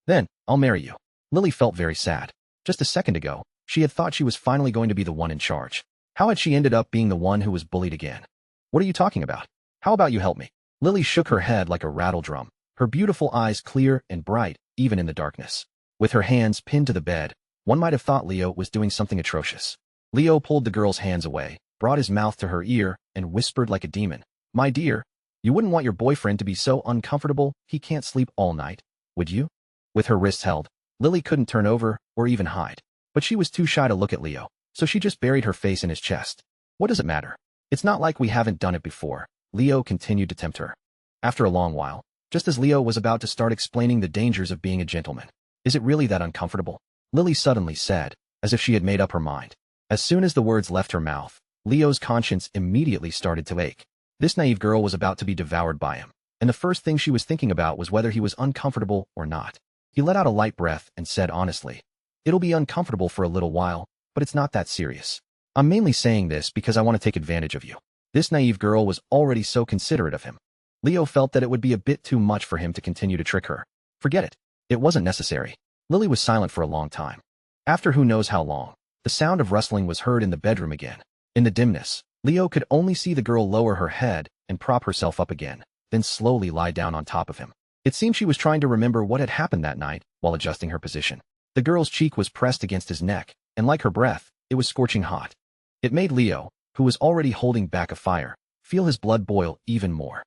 Then, I'll marry you. Lily felt very sad. Just a second ago, she had thought she was finally going to be the one in charge. How had she ended up being the one who was bullied again? What are you talking about? How about you help me? Lily shook her head like a rattle drum, her beautiful eyes clear and bright, even in the darkness. With her hands pinned to the bed, one might have thought Leo was doing something atrocious. Leo pulled the girl's hands away, brought his mouth to her ear, and whispered like a demon. My dear, you wouldn't want your boyfriend to be so uncomfortable he can't sleep all night, would you? With her wrists held, Lily couldn't turn over or even hide. But she was too shy to look at Leo, so she just buried her face in his chest. What does it matter? It's not like we haven't done it before. Leo continued to tempt her. After a long while, just as Leo was about to start explaining the dangers of being a gentleman. Is it really that uncomfortable? Lily suddenly said, as if she had made up her mind. As soon as the words left her mouth, Leo's conscience immediately started to ache. This naive girl was about to be devoured by him, and the first thing she was thinking about was whether he was uncomfortable or not. He let out a light breath and said honestly, It'll be uncomfortable for a little while, but it's not that serious. I'm mainly saying this because I want to take advantage of you. This naive girl was already so considerate of him. Leo felt that it would be a bit too much for him to continue to trick her. Forget it. It wasn't necessary. Lily was silent for a long time. After who knows how long, the sound of rustling was heard in the bedroom again. In the dimness, Leo could only see the girl lower her head and prop herself up again, then slowly lie down on top of him. It seemed she was trying to remember what had happened that night while adjusting her position. The girl's cheek was pressed against his neck, and like her breath, it was scorching hot. It made Leo, who was already holding back a fire, feel his blood boil even more.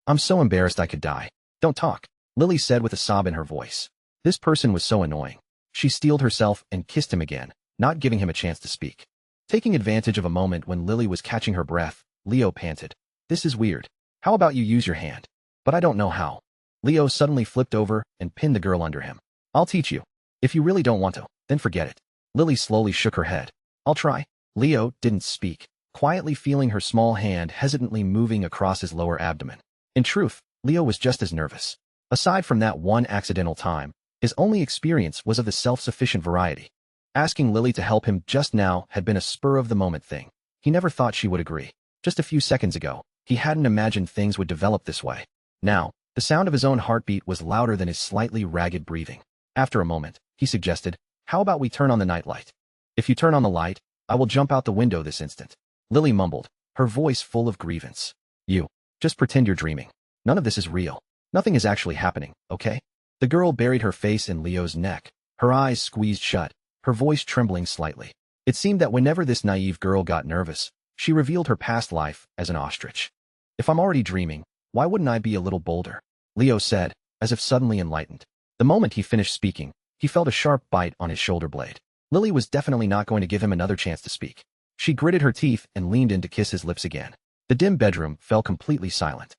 I'm so embarrassed I could die. Don't talk, Lily said with a sob in her voice. This person was so annoying. She steeled herself and kissed him again, not giving him a chance to speak. Taking advantage of a moment when Lily was catching her breath, Leo panted. This is weird. How about you use your hand? But I don't know how. Leo suddenly flipped over and pinned the girl under him. I'll teach you. If you really don't want to, then forget it. Lily slowly shook her head. I'll try. Leo didn't speak, quietly feeling her small hand hesitantly moving across his lower abdomen. In truth, Leo was just as nervous. Aside from that one accidental time, his only experience was of the self-sufficient variety. Asking Lily to help him just now had been a spur-of-the-moment thing. He never thought she would agree. Just a few seconds ago, he hadn't imagined things would develop this way. Now, the sound of his own heartbeat was louder than his slightly ragged breathing. After a moment, he suggested, how about we turn on the nightlight? If you turn on the light, I will jump out the window this instant. Lily mumbled, her voice full of grievance. You. Just pretend you're dreaming. None of this is real. Nothing is actually happening, okay? The girl buried her face in Leo's neck, her eyes squeezed shut, her voice trembling slightly. It seemed that whenever this naive girl got nervous, she revealed her past life as an ostrich. If I'm already dreaming, why wouldn't I be a little bolder? Leo said, as if suddenly enlightened. The moment he finished speaking, he felt a sharp bite on his shoulder blade. Lily was definitely not going to give him another chance to speak. She gritted her teeth and leaned in to kiss his lips again. The dim bedroom fell completely silent.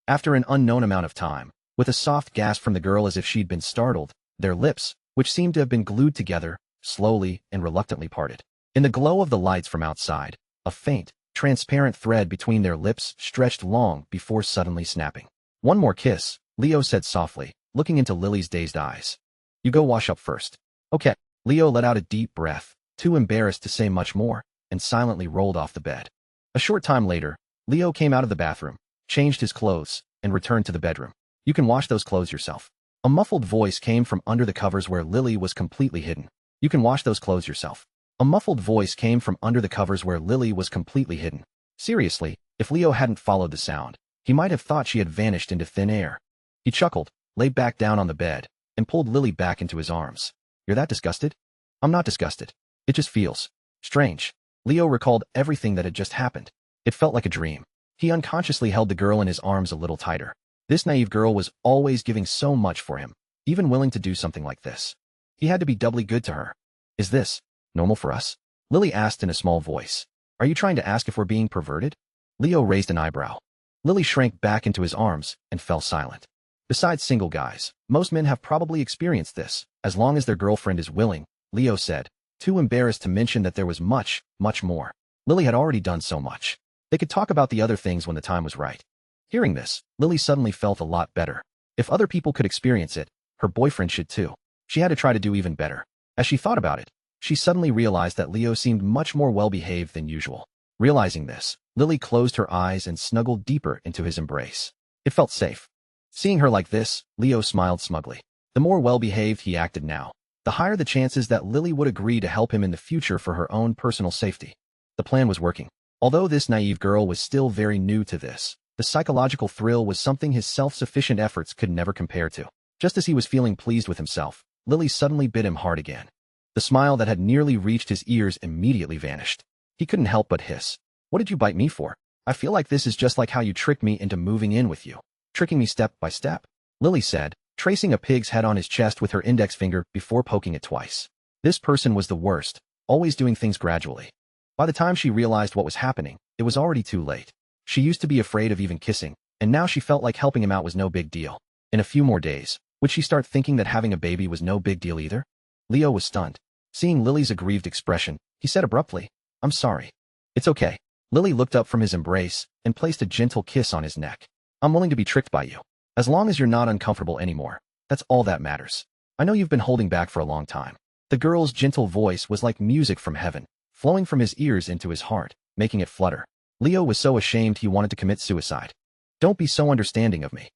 After an unknown amount of time, with a soft gasp from the girl as if she'd been startled, their lips, which seemed to have been glued together, slowly and reluctantly parted. In the glow of the lights from outside, a faint, transparent thread between their lips stretched long before suddenly snapping. One more kiss, Leo said softly, looking into Lily's dazed eyes. You go wash up first. Okay. Leo let out a deep breath, too embarrassed to say much more, and silently rolled off the bed. A short time later, Leo came out of the bathroom, changed his clothes, and returned to the bedroom. You can wash those clothes yourself. A muffled voice came from under the covers where Lily was completely hidden. You can wash those clothes yourself. A muffled voice came from under the covers where Lily was completely hidden. Seriously, if Leo hadn't followed the sound, he might have thought she had vanished into thin air. He chuckled, lay back down on the bed, and pulled Lily back into his arms. You're that disgusted? I'm not disgusted. It just feels strange. Leo recalled everything that had just happened. It felt like a dream. He unconsciously held the girl in his arms a little tighter. This naive girl was always giving so much for him, even willing to do something like this. He had to be doubly good to her. Is this normal for us? Lily asked in a small voice. Are you trying to ask if we're being perverted? Leo raised an eyebrow. Lily shrank back into his arms and fell silent. Besides single guys, most men have probably experienced this, as long as their girlfriend is willing, Leo said, too embarrassed to mention that there was much, much more. Lily had already done so much. They could talk about the other things when the time was right. Hearing this, Lily suddenly felt a lot better. If other people could experience it, her boyfriend should too. She had to try to do even better. As she thought about it, she suddenly realized that Leo seemed much more well-behaved than usual. Realizing this, Lily closed her eyes and snuggled deeper into his embrace. It felt safe. Seeing her like this, Leo smiled smugly. The more well-behaved he acted now, the higher the chances that Lily would agree to help him in the future for her own personal safety. The plan was working. Although this naive girl was still very new to this, the psychological thrill was something his self-sufficient efforts could never compare to. Just as he was feeling pleased with himself, Lily suddenly bit him hard again. The smile that had nearly reached his ears immediately vanished. He couldn't help but hiss. What did you bite me for? I feel like this is just like how you tricked me into moving in with you. Tricking me step by step, Lily said, tracing a pig's head on his chest with her index finger before poking it twice. This person was the worst, always doing things gradually. By the time she realized what was happening, it was already too late. She used to be afraid of even kissing, and now she felt like helping him out was no big deal. In a few more days, would she start thinking that having a baby was no big deal either? Leo was stunned. Seeing Lily's aggrieved expression, he said abruptly, I'm sorry. It's okay. Lily looked up from his embrace and placed a gentle kiss on his neck. I'm willing to be tricked by you. As long as you're not uncomfortable anymore, that's all that matters. I know you've been holding back for a long time. The girl's gentle voice was like music from heaven, flowing from his ears into his heart, making it flutter. Leo was so ashamed he wanted to commit suicide. Don't be so understanding of me.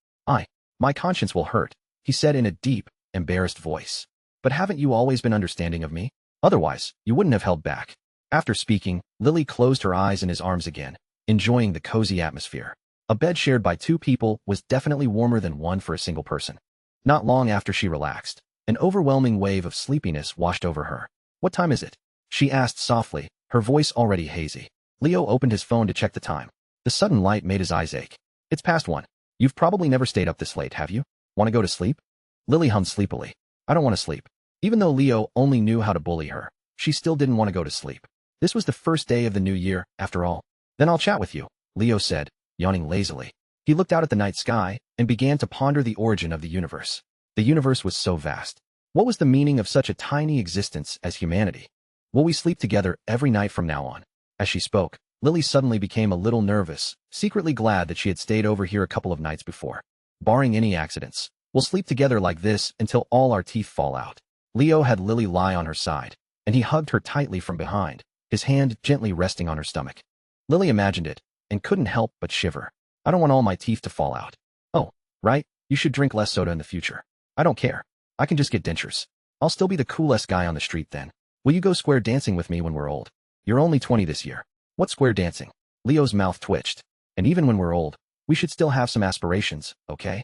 My conscience will hurt, he said in a deep, embarrassed voice. But haven't you always been understanding of me? Otherwise, you wouldn't have held back. After speaking, Lily closed her eyes in his arms again, enjoying the cozy atmosphere. A bed shared by two people was definitely warmer than one for a single person. Not long after she relaxed, an overwhelming wave of sleepiness washed over her. "What time is it?" she asked softly, her voice already hazy. Leo opened his phone to check the time. The sudden light made his eyes ache. "It's past 1. You've probably never stayed up this late, have you? Want to go to sleep?" Lily hummed sleepily. "I don't want to sleep." Even though Leo only knew how to bully her, she still didn't want to go to sleep. This was the first day of the new year, after all. "Then I'll chat with you," Leo said, yawning lazily. He looked out at the night sky and began to ponder the origin of the universe. The universe was so vast. What was the meaning of such a tiny existence as humanity? "Will we sleep together every night from now on?" As she spoke, Lily suddenly became a little nervous, secretly glad that she had stayed over here a couple of nights before. "Barring any accidents, we'll sleep together like this until all our teeth fall out." Leo had Lily lie on her side, and he hugged her tightly from behind, his hand gently resting on her stomach. Lily imagined it, and couldn't help but shiver. "I don't want all my teeth to fall out." "Oh, right, you should drink less soda in the future." "I don't care. I can just get dentures. I'll still be the coolest guy on the street then. Will you go square dancing with me when we're old? You're only 20 this year." "What square dancing?" Leo's mouth twitched. "And even when we're old, we should still have some aspirations, okay?"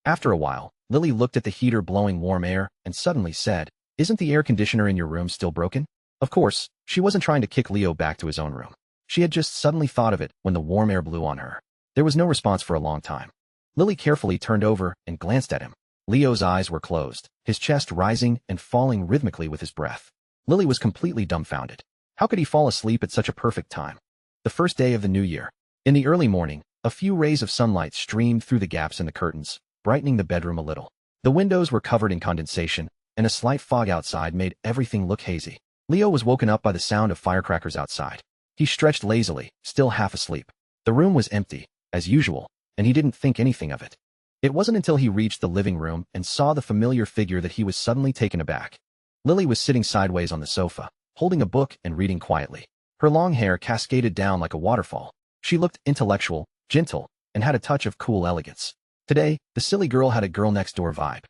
After a while, Lily looked at the heater blowing warm air and suddenly said, "Isn't the air conditioner in your room still broken?" Of course, she wasn't trying to kick Leo back to his own room. She had just suddenly thought of it when the warm air blew on her. There was no response for a long time. Lily carefully turned over and glanced at him. Leo's eyes were closed, his chest rising and falling rhythmically with his breath. Lily was completely dumbfounded. How could he fall asleep at such a perfect time? The first day of the new year. In the early morning, a few rays of sunlight streamed through the gaps in the curtains, brightening the bedroom a little. The windows were covered in condensation, and a slight fog outside made everything look hazy. Leo was woken up by the sound of firecrackers outside. He stretched lazily, still half asleep. The room was empty, as usual, and he didn't think anything of it. It wasn't until he reached the living room and saw the familiar figure that he was suddenly taken aback. Lily was sitting sideways on the sofa, holding a book and reading quietly. Her long hair cascaded down like a waterfall. She looked intellectual, gentle, and had a touch of cool elegance. Today, the silly girl had a girl-next-door vibe.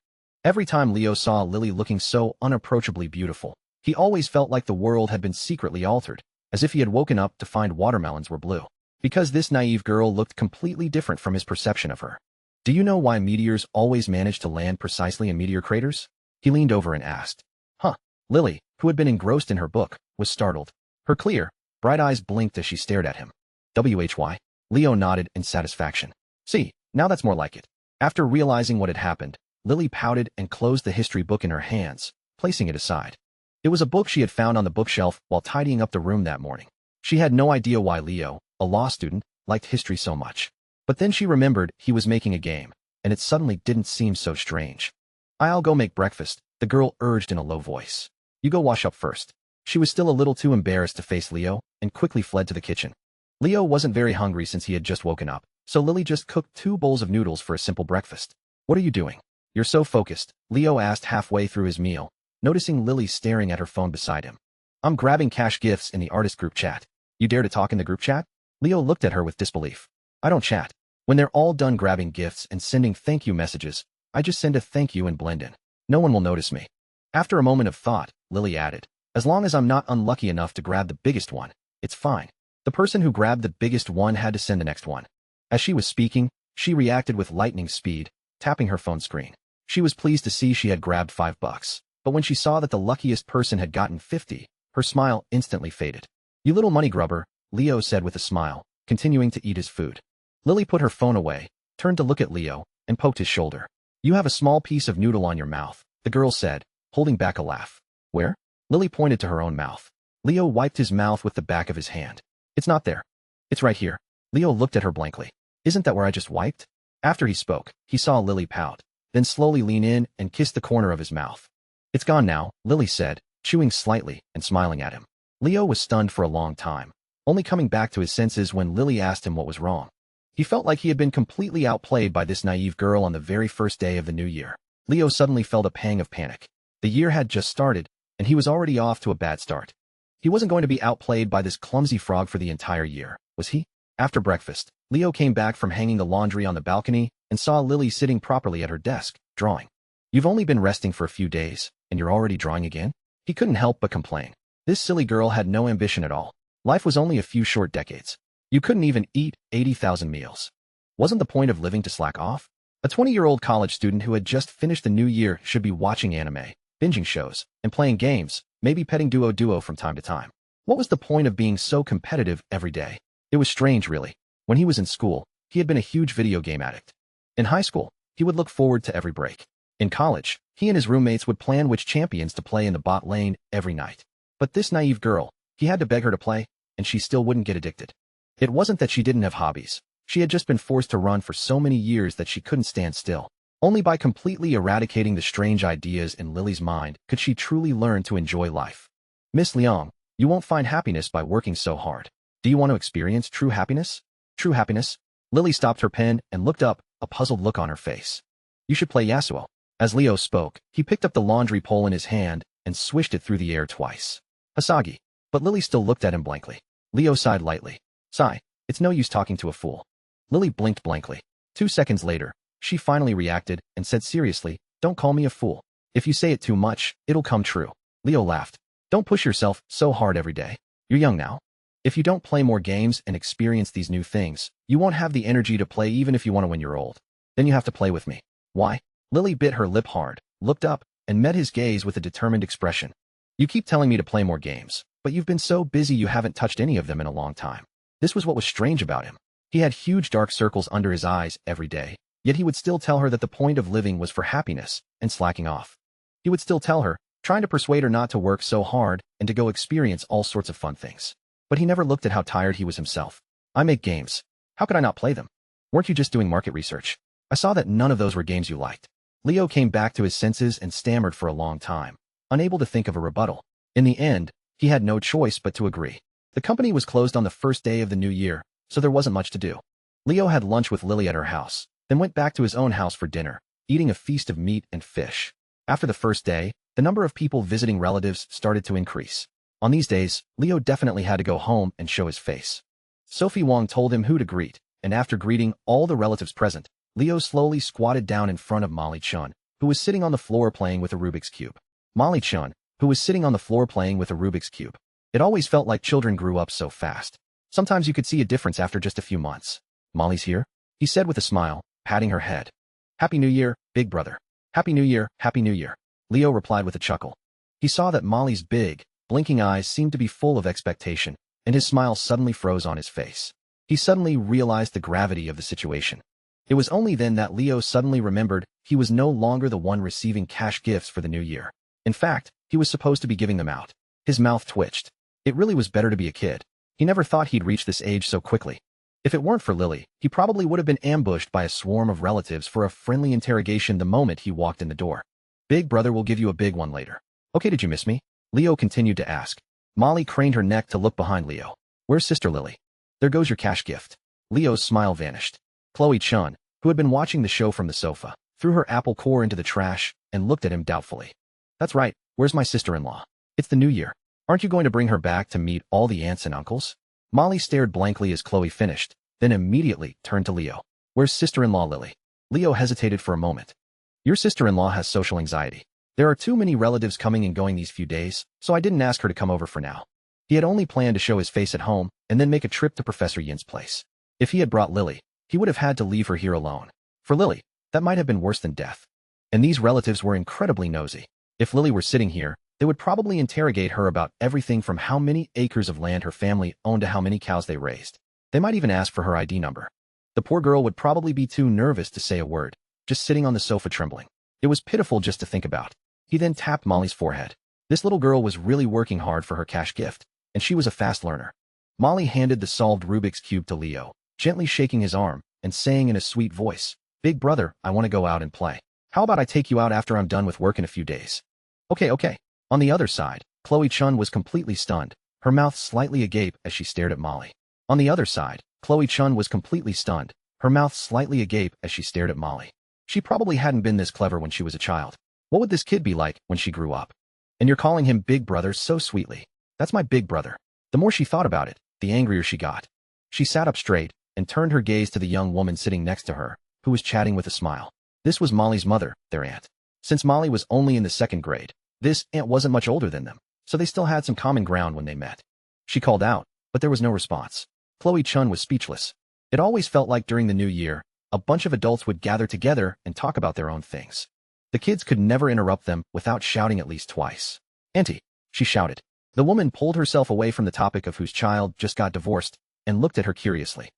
Every time Leo saw Lily looking so unapproachably beautiful, he always felt like the world had been secretly altered, as if he had woken up to find watermelons were blue. Because this naive girl looked completely different from his perception of her. "Do you know why meteors always manage to land precisely in meteor craters?" He leaned over and asked. "Huh." Lily, who had been engrossed in her book, was startled. Her clear, bright eyes blinked as she stared at him. "Why?" Leo nodded in satisfaction. "See, now that's more like it." After realizing what had happened, Lily pouted and closed the history book in her hands, placing it aside. It was a book she had found on the bookshelf while tidying up the room that morning. She had no idea why Leo, a law student, liked history so much. But then she remembered he was making a game, and it suddenly didn't seem so strange. "I'll go make breakfast," the girl urged in a low voice. "You go wash up first." She was still a little too embarrassed to face Leo and quickly fled to the kitchen. Leo wasn't very hungry since he had just woken up, so Lily just cooked 2 bowls of noodles for a simple breakfast. "What are you doing? You're so focused," Leo asked halfway through his meal, noticing Lily staring at her phone beside him. "I'm grabbing cash gifts in the artist group chat." "You dare to talk in the group chat?" Leo looked at her with disbelief. "I don't chat. When they're all done grabbing gifts and sending thank you messages, I just send a thank you and blend in. No one will notice me." After a moment of thought, Lily added, "As long as I'm not unlucky enough to grab the biggest one, it's fine." The person who grabbed the biggest one had to send the next one. As she was speaking, she reacted with lightning speed, tapping her phone screen. She was pleased to see she had grabbed $5, but when she saw that the luckiest person had gotten 50, her smile instantly faded. "You little money grubber," Leo said with a smile, continuing to eat his food. Lily put her phone away, turned to look at Leo, and poked his shoulder. "You have a small piece of noodle on your mouth," the girl said, holding back a laugh. "Where?" Lily pointed to her own mouth. Leo wiped his mouth with the back of his hand. "It's not there. It's right here." Leo looked at her blankly. "Isn't that where I just wiped?" After he spoke, he saw Lily pout, then slowly lean in and kiss the corner of his mouth. "It's gone now," Lily said, chewing slightly and smiling at him. Leo was stunned for a long time, only coming back to his senses when Lily asked him what was wrong. He felt like he had been completely outplayed by this naive girl on the very first day of the new year. Leo suddenly felt a pang of panic. The year had just started, and he was already off to a bad start. He wasn't going to be outplayed by this clumsy frog for the entire year, was he? After breakfast, Leo came back from hanging the laundry on the balcony and saw Lily sitting properly at her desk, drawing. "You've only been resting for a few days, and you're already drawing again?" He couldn't help but complain. This silly girl had no ambition at all. Life was only a few short decades. You couldn't even eat 80,000 meals. Wasn't the point of living to slack off? A 20-year-old college student who had just finished the new year should be watching anime, binging shows, and playing games, maybe petting duo from time to time. What was the point of being so competitive every day? It was strange, really. When he was in school, he had been a huge video game addict. In high school, he would look forward to every break. In college, he and his roommates would plan which champions to play in the bot lane every night. But this naive girl, he had to beg her to play, and she still wouldn't get addicted. It wasn't that she didn't have hobbies. She had just been forced to run for so many years that she couldn't stand still. Only by completely eradicating the strange ideas in Lily's mind could she truly learn to enjoy life. Miss Leong, you won't find happiness by working so hard. Do you want to experience true happiness? True happiness? Lily stopped her pen and looked up, a puzzled look on her face. You should play Yasuo. As Leo spoke, he picked up the laundry pole in his hand and swished it through the air twice. Hasagi. But Lily still looked at him blankly. Leo sighed lightly. Sigh, it's no use talking to a fool. Lily blinked blankly. 2 seconds later, she finally reacted and said seriously, don't call me a fool. If you say it too much, it'll come true. Leo laughed. Don't push yourself so hard every day. You're young now. If you don't play more games and experience these new things, you won't have the energy to play even if you want to when you're old. Then you have to play with me. Why? Lily bit her lip hard, looked up, and met his gaze with a determined expression. You keep telling me to play more games, but you've been so busy you haven't touched any of them in a long time. This was what was strange about him. He had huge dark circles under his eyes every day, yet he would still tell her that the point of living was for happiness and slacking off. He would still tell her, trying to persuade her not to work so hard and to go experience all sorts of fun things. But he never looked at how tired he was himself. I make games. How could I not play them? Weren't you just doing market research? I saw that none of those were games you liked. Leo came back to his senses and stammered for a long time, unable to think of a rebuttal. In the end, he had no choice but to agree. The company was closed on the first day of the new year, so there wasn't much to do. Leo had lunch with Lily at her house, then went back to his own house for dinner, eating a feast of meat and fish. After the first day, the number of people visiting relatives started to increase. On these days, Leo definitely had to go home and show his face. Sophie Wong told him who to greet, and after greeting all the relatives present, Leo slowly squatted down in front of Molly Chun, who was sitting on the floor playing with a Rubik's Cube. Molly Chun, who was sitting on the floor playing with a Rubik's Cube. It always felt like children grew up so fast. Sometimes you could see a difference after just a few months. Molly's here? He said with a smile, patting her head. Happy New Year, big brother. Happy New Year, Happy New Year. Leo replied with a chuckle. He saw that Molly's big, blinking eyes seemed to be full of expectation, and his smile suddenly froze on his face. He suddenly realized the gravity of the situation. It was only then that Leo suddenly remembered he was no longer the one receiving cash gifts for the new year. In fact, he was supposed to be giving them out. His mouth twitched. It really was better to be a kid. He never thought he'd reach this age so quickly. If it weren't for Lily, he probably would have been ambushed by a swarm of relatives for a friendly interrogation the moment he walked in the door. Big brother will give you a big one later. Okay, did you miss me? Leo continued to ask. Molly craned her neck to look behind Leo. Where's Sister Lily? There goes your cash gift. Leo's smile vanished. Chloe Chun, who had been watching the show from the sofa, threw her apple core into the trash and looked at him doubtfully. That's right, where's my sister-in-law? It's the new year. Aren't you going to bring her back to meet all the aunts and uncles? Molly stared blankly as Chloe finished, then immediately turned to Leo. Where's sister-in-law Lily? Leo hesitated for a moment. Your sister-in-law has social anxiety. There are too many relatives coming and going these few days, so I didn't ask her to come over for now. He had only planned to show his face at home and then make a trip to Professor Yin's place. If he had brought Lily, he would have had to leave her here alone. For Lily, that might have been worse than death. And these relatives were incredibly nosy. If Lily were sitting here, they would probably interrogate her about everything from how many acres of land her family owned to how many cows they raised. They might even ask for her ID number. The poor girl would probably be too nervous to say a word, just sitting on the sofa trembling. It was pitiful just to think about. He then tapped Molly's forehead. This little girl was really working hard for her cash gift, and she was a fast learner. Molly handed the solved Rubik's Cube to Leo, gently shaking his arm and saying in a sweet voice, Big brother, I want to go out and play. How about I take you out after I'm done with work in a few days? Okay. On the other side, Chloe Chun was completely stunned, her mouth slightly agape as she stared at Molly. On the other side, Chloe Chun was completely stunned, her mouth slightly agape as she stared at Molly. She probably hadn't been this clever when she was a child. What would this kid be like when she grew up? And you're calling him big brother so sweetly. That's my big brother. The more she thought about it, the angrier she got. She sat up straight and turned her gaze to the young woman sitting next to her, who was chatting with a smile. This was Molly's mother, their aunt. Since Molly was only in the second grade, this aunt wasn't much older than them. so they still had some common ground when they met. She called out, but there was no response. Chloe Chun was speechless. It always felt like during the new year, a bunch of adults would gather together and talk about their own things. The kids could never interrupt them without shouting at least twice. "Auntie," she shouted. The woman pulled herself away from the topic of whose child just got divorced and looked at her curiously.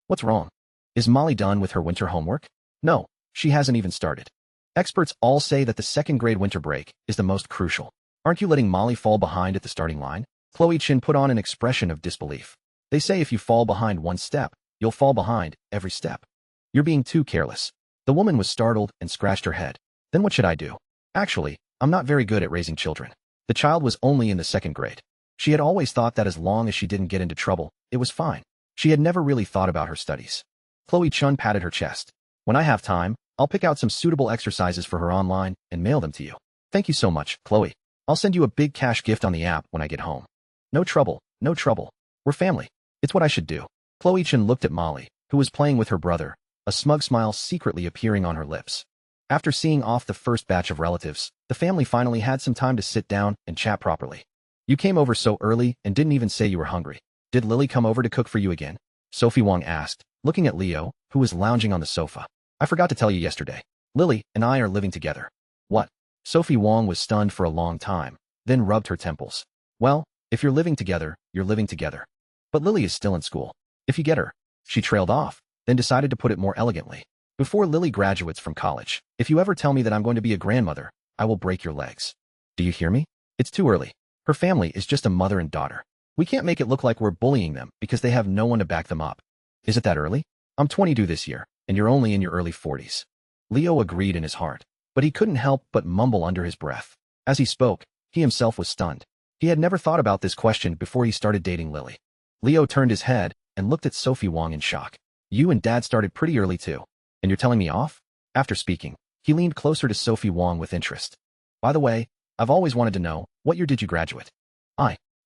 What's wrong? Is Molly done with her winter homework? No, she hasn't even started. Experts all say that the second grade winter break is the most crucial. Aren't you letting Molly fall behind at the starting line? Chloe Chin put on an expression of disbelief. They say if you fall behind one step, you'll fall behind every step. You're being too careless. The woman was startled and scratched her head. Then what should I do? Actually, I'm not very good at raising children. The child was only in the second grade. She had always thought that as long as she didn't get into trouble, it was fine. She had never really thought about her studies. Chloe Chun patted her chest. When I have time, I'll pick out some suitable exercises for her online and mail them to you. Thank you so much, Chloe. I'll send you a big cash gift on the app when I get home. No trouble, no trouble. We're family. It's what I should do. Chloe Chun looked at Molly, who was playing with her brother, a smug smile secretly appearing on her lips. After seeing off the first batch of relatives, the family finally had some time to sit down and chat properly. You came over so early and didn't even say you were hungry. Did Lily come over to cook for you again? Sophie Wong asked, looking at Leo, who was lounging on the sofa. I forgot to tell you yesterday. Lily and I are living together. What? Sophie Wong was stunned for a long time, then rubbed her temples. Well, if you're living together, you're living together. But Lily is still in school. If you get her. She trailed off, then decided to put it more elegantly. Before Lily graduates from college, if you ever tell me that I'm going to be a grandmother, I will break your legs. Do you hear me? It's too early. Her family is just a mother and daughter. We can't make it look like we're bullying them because they have no one to back them up. Is it that early? I'm 22 this year, and you're only in your early 40s. Leo agreed in his heart, but he couldn't help but mumble under his breath. As he spoke, he himself was stunned. He had never thought about this question before he started dating Lily. Leo turned his head and looked at Sophie Wong in shock. You and Dad started pretty early too, and you're telling me off? After speaking, he leaned closer to Sophie Wong with interest. By the way, I've always wanted to know, what year did you graduate?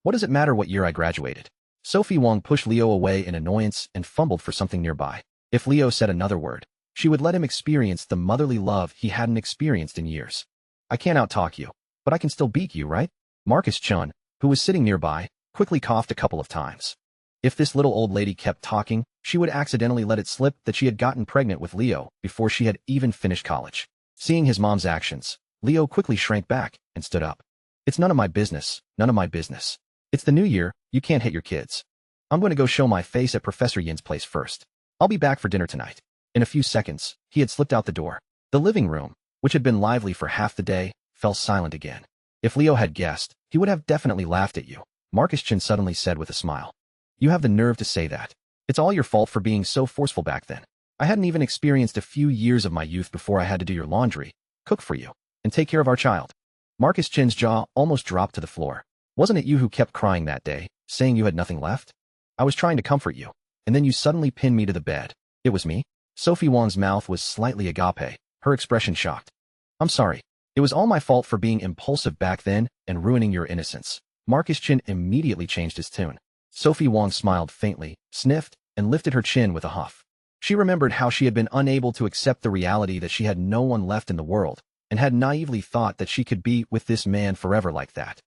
What does it matter what year I graduated? Sophie Wong pushed Leo away in annoyance and fumbled for something nearby. If Leo said another word, she would let him experience the motherly love he hadn't experienced in years. I can't outtalk you, but I can still beat you, right? Marcus Chun, who was sitting nearby, quickly coughed a couple of times. If this little old lady kept talking, she would accidentally let it slip that she had gotten pregnant with Leo before she had even finished college. Seeing his mom's actions, Leo quickly shrank back and stood up. It's none of my business, none of my business. It's the new year, you can't hit your kids. I'm going to go show my face at Professor Yin's place first. I'll be back for dinner tonight. In a few seconds, he had slipped out the door. The living room, which had been lively for half the day, fell silent again. If Leo had guessed, he would have definitely laughed at you. Marcus Chin suddenly said with a smile. You have the nerve to say that. It's all your fault for being so forceful back then. I hadn't even experienced a few years of my youth before I had to do your laundry, cook for you, and take care of our child. Marcus Chin's jaw almost dropped to the floor. Wasn't it you who kept crying that day, saying you had nothing left? I was trying to comfort you, and then you suddenly pinned me to the bed. It was me? Sophie Wong's mouth was slightly agape, her expression shocked. I'm sorry. It was all my fault for being impulsive back then and ruining your innocence. Marcus Chin immediately changed his tune. Sophie Wong smiled faintly, sniffed, and lifted her chin with a huff. She remembered how she had been unable to accept the reality that she had no one left in the world, and had naively thought that she could be with this man forever like that.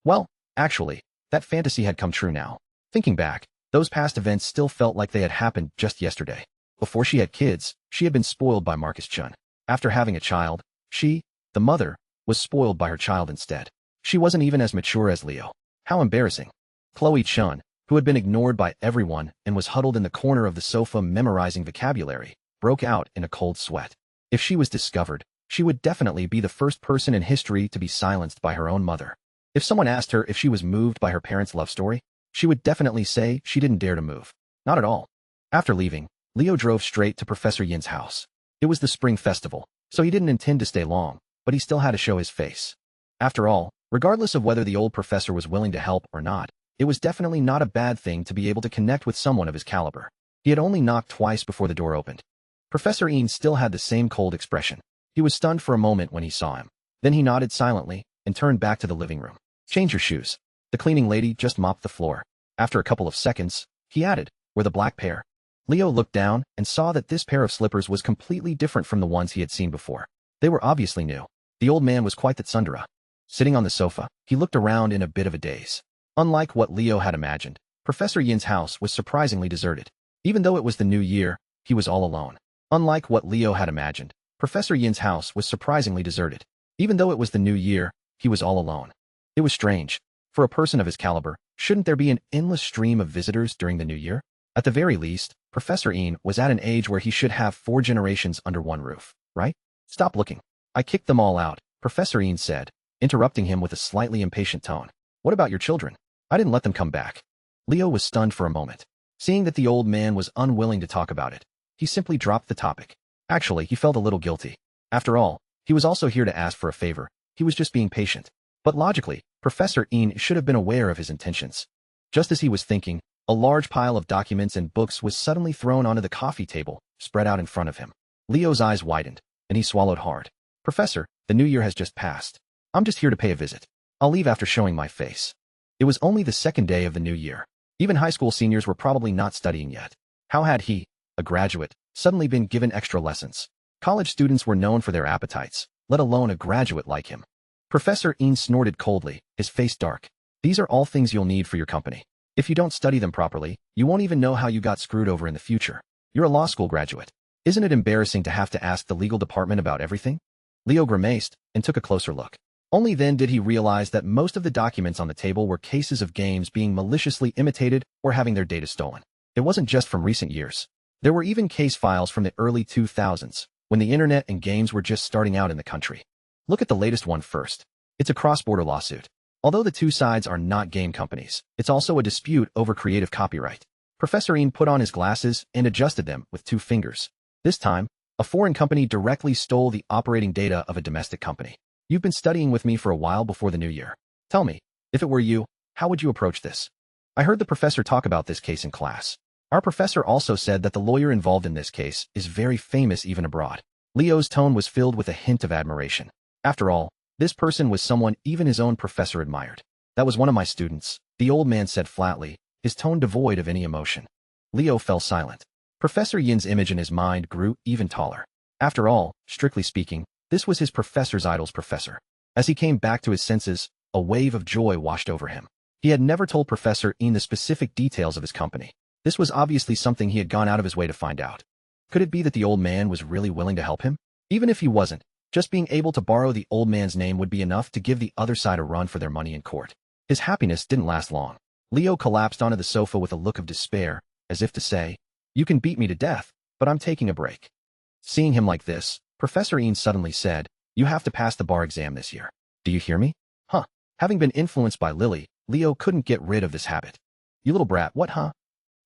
Well, actually, that fantasy had come true now. Thinking back, those past events still felt like they had happened just yesterday. Before she had kids, she had been spoiled by Marcus Chun. After having a child, she, the mother, was spoiled by her child instead. She wasn't even as mature as Leo. How embarrassing. Chloe Chun, who had been ignored by everyone and was huddled in the corner of the sofa memorizing vocabulary, broke out in a cold sweat. If she was discovered, she would definitely be the first person in history to be silenced by her own mother. If someone asked her if she was moved by her parents' love story, she would definitely say she didn't dare to move. Not at all. After leaving, Leo drove straight to Professor Yin's house. It was the spring festival, so he didn't intend to stay long, but he still had to show his face. After all, regardless of whether the old professor was willing to help or not, it was definitely not a bad thing to be able to connect with someone of his caliber. He had only knocked twice before the door opened. Professor Yin still had the same cold expression. He was stunned for a moment when he saw him. Then he nodded silently and turned back to the living room. Change your shoes. The cleaning lady just mopped the floor. After a couple of seconds, he added, "Wear the black pair." Leo looked down and saw that this pair of slippers was completely different from the ones he had seen before. They were obviously new. The old man was quite the tsundere. Sitting on the sofa, he looked around in a bit of a daze. Unlike what Leo had imagined, Professor Yin's house was surprisingly deserted. Even though it was the new year, he was all alone. Unlike what Leo had imagined, Professor Yin's house was surprisingly deserted. Even though it was the new year, he was all alone. It was strange. For a person of his caliber, shouldn't there be an endless stream of visitors during the new year? At the very least, Professor Yin was at an age where he should have 4 generations under one roof, right? Stop looking. I kicked them all out, Professor Yin said, interrupting him with a slightly impatient tone. What about your children? I didn't let them come back. Leo was stunned for a moment. Seeing that the old man was unwilling to talk about it, he simply dropped the topic. Actually, he felt a little guilty. After all, he was also here to ask for a favor. He was just being patient. But logically, Professor Yin should have been aware of his intentions. Just as he was thinking, a large pile of documents and books was suddenly thrown onto the coffee table, spread out in front of him. Leo's eyes widened, and he swallowed hard. Professor, the new year has just passed. I'm just here to pay a visit. I'll leave after showing my face. It was only the second day of the new year. Even high school seniors were probably not studying yet. How had he, a graduate, suddenly been given extra lessons? College students were known for their appetites, let alone a graduate like him. Professor Yin snorted coldly, his face dark. These are all things you'll need for your company. If you don't study them properly, you won't even know how you got screwed over in the future. You're a law school graduate. Isn't it embarrassing to have to ask the legal department about everything? Leo grimaced and took a closer look. Only then did he realize that most of the documents on the table were cases of games being maliciously imitated or having their data stolen. It wasn't just from recent years. There were even case files from the early 2000s, when the internet and games were just starting out in the country. Look at the latest one first. It's a cross-border lawsuit. Although the two sides are not game companies, it's also a dispute over creative copyright. Professor Yin put on his glasses and adjusted them with 2 fingers. This time, a foreign company directly stole the operating data of a domestic company. You've been studying with me for a while before the new year. Tell me, if it were you, how would you approach this? I heard the professor talk about this case in class. Our professor also said that the lawyer involved in this case is very famous even abroad. Leo's tone was filled with a hint of admiration. After all, this person was someone even his own professor admired. That was one of my students, the old man said flatly, his tone devoid of any emotion. Leo fell silent. Professor Yin's image in his mind grew even taller. After all, strictly speaking, this was his professor's idol's professor. As he came back to his senses, a wave of joy washed over him. He had never told Professor Yin the specific details of his company. This was obviously something he had gone out of his way to find out. Could it be that the old man was really willing to help him? Even if he wasn't, just being able to borrow the old man's name would be enough to give the other side a run for their money in court. His happiness didn't last long. Leo collapsed onto the sofa with a look of despair, as if to say, "You can beat me to death, but I'm taking a break." Seeing him like this, Professor Yin suddenly said, "You have to pass the bar exam this year. Do you hear me?" Huh. Having been influenced by Lily, Leo couldn't get rid of this habit. "You little brat, what huh?"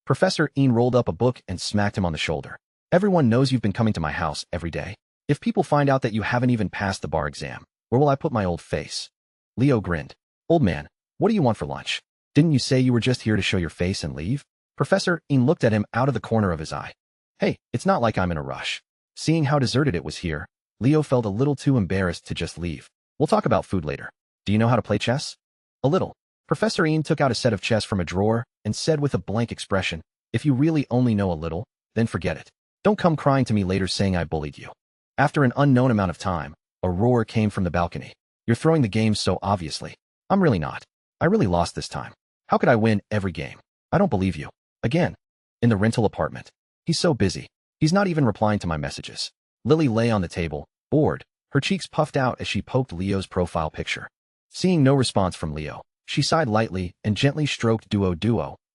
Professor Yin rolled up a book and smacked him on the shoulder. "Everyone knows you've been coming to my house every day. If people find out that you haven't even passed the bar exam, where will I put my old face?" Leo grinned. "Old man, what do you want for lunch? Didn't you say you were just here to show your face and leave?" Professor Yin looked at him out of the corner of his eye. "Hey, it's not like I'm in a rush." Seeing how deserted it was here, Leo felt a little too embarrassed to just leave. "We'll talk about food later. Do you know how to play chess?" "A little." Professor Yin took out a set of chess from a drawer and said with a blank expression, "If you really only know a little, then forget it. Don't come crying to me later saying I bullied you." After an unknown amount of time, a roar came from the balcony. "You're throwing the game so obviously." "I'm really not. I really lost this time. How could I win every game? I don't believe you." Again. In the rental apartment. "He's so busy. He's not even replying to my messages." Lily lay on the table, bored, her cheeks puffed out as she poked Leo's profile picture. Seeing no response from Leo, she sighed lightly and gently stroked Duo,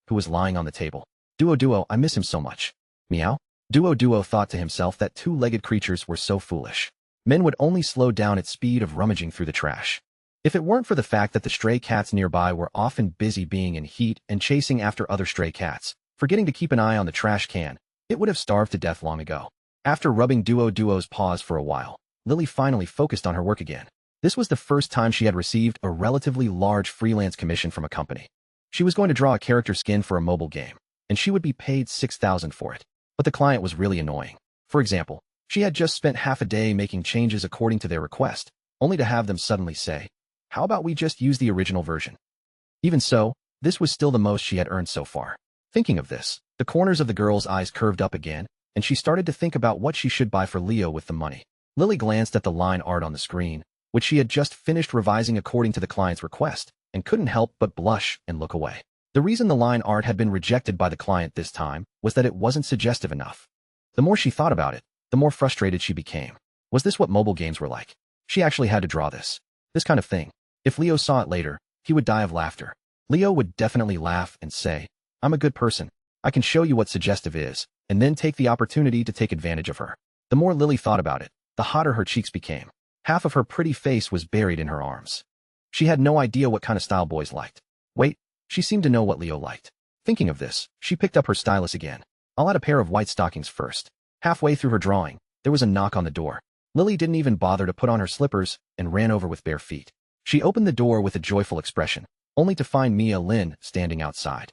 who was lying on the table. Duo, I miss him so much." Meow? Duo thought to himself that 2-legged creatures were so foolish. Men would only slow down at speed of rummaging through the trash. If it weren't for the fact that the stray cats nearby were often busy being in heat and chasing after other stray cats, forgetting to keep an eye on the trash can, it would have starved to death long ago. After rubbing Duo's paws for a while, Lily finally focused on her work again. This was the first time she had received a relatively large freelance commission from a company. She was going to draw a character skin for a mobile game, and she would be paid $6,000 for it. But the client was really annoying. For example, she had just spent half a day making changes according to their request, only to have them suddenly say, "How about we just use the original version?" Even so, this was still the most she had earned so far. Thinking of this, the corners of the girl's eyes curved up again, and she started to think about what she should buy for Leo with the money. Lily glanced at the line art on the screen, which she had just finished revising according to the client's request, and couldn't help but blush and look away. The reason the line art had been rejected by the client this time was that it wasn't suggestive enough. The more she thought about it, the more frustrated she became. Was this what mobile games were like? She actually had to draw this. This kind of thing. If Leo saw it later, he would die of laughter. Leo would definitely laugh and say, "I'm a good person. I can show you what suggestive is," and then take the opportunity to take advantage of her. The more Lily thought about it, the hotter her cheeks became. Half of her pretty face was buried in her arms. She had no idea what kind of style boys liked. Wait, she seemed to know what Leo liked. Thinking of this, she picked up her stylus again. "I'll add a pair of white stockings first." Halfway through her drawing, there was a knock on the door. Lily didn't even bother to put on her slippers and ran over with bare feet. She opened the door with a joyful expression, only to find Mia Lin standing outside.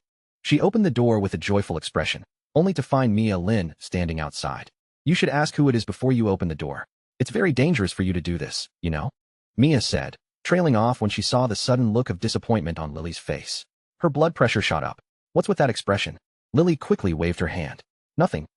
"You should ask who it is before you open the door. It's very dangerous for you to do this, you know?" Mia said, trailing off when she saw the sudden look of disappointment on Lily's face. Her blood pressure shot up. "What's with that expression?" Lily quickly waved her hand. Nothing.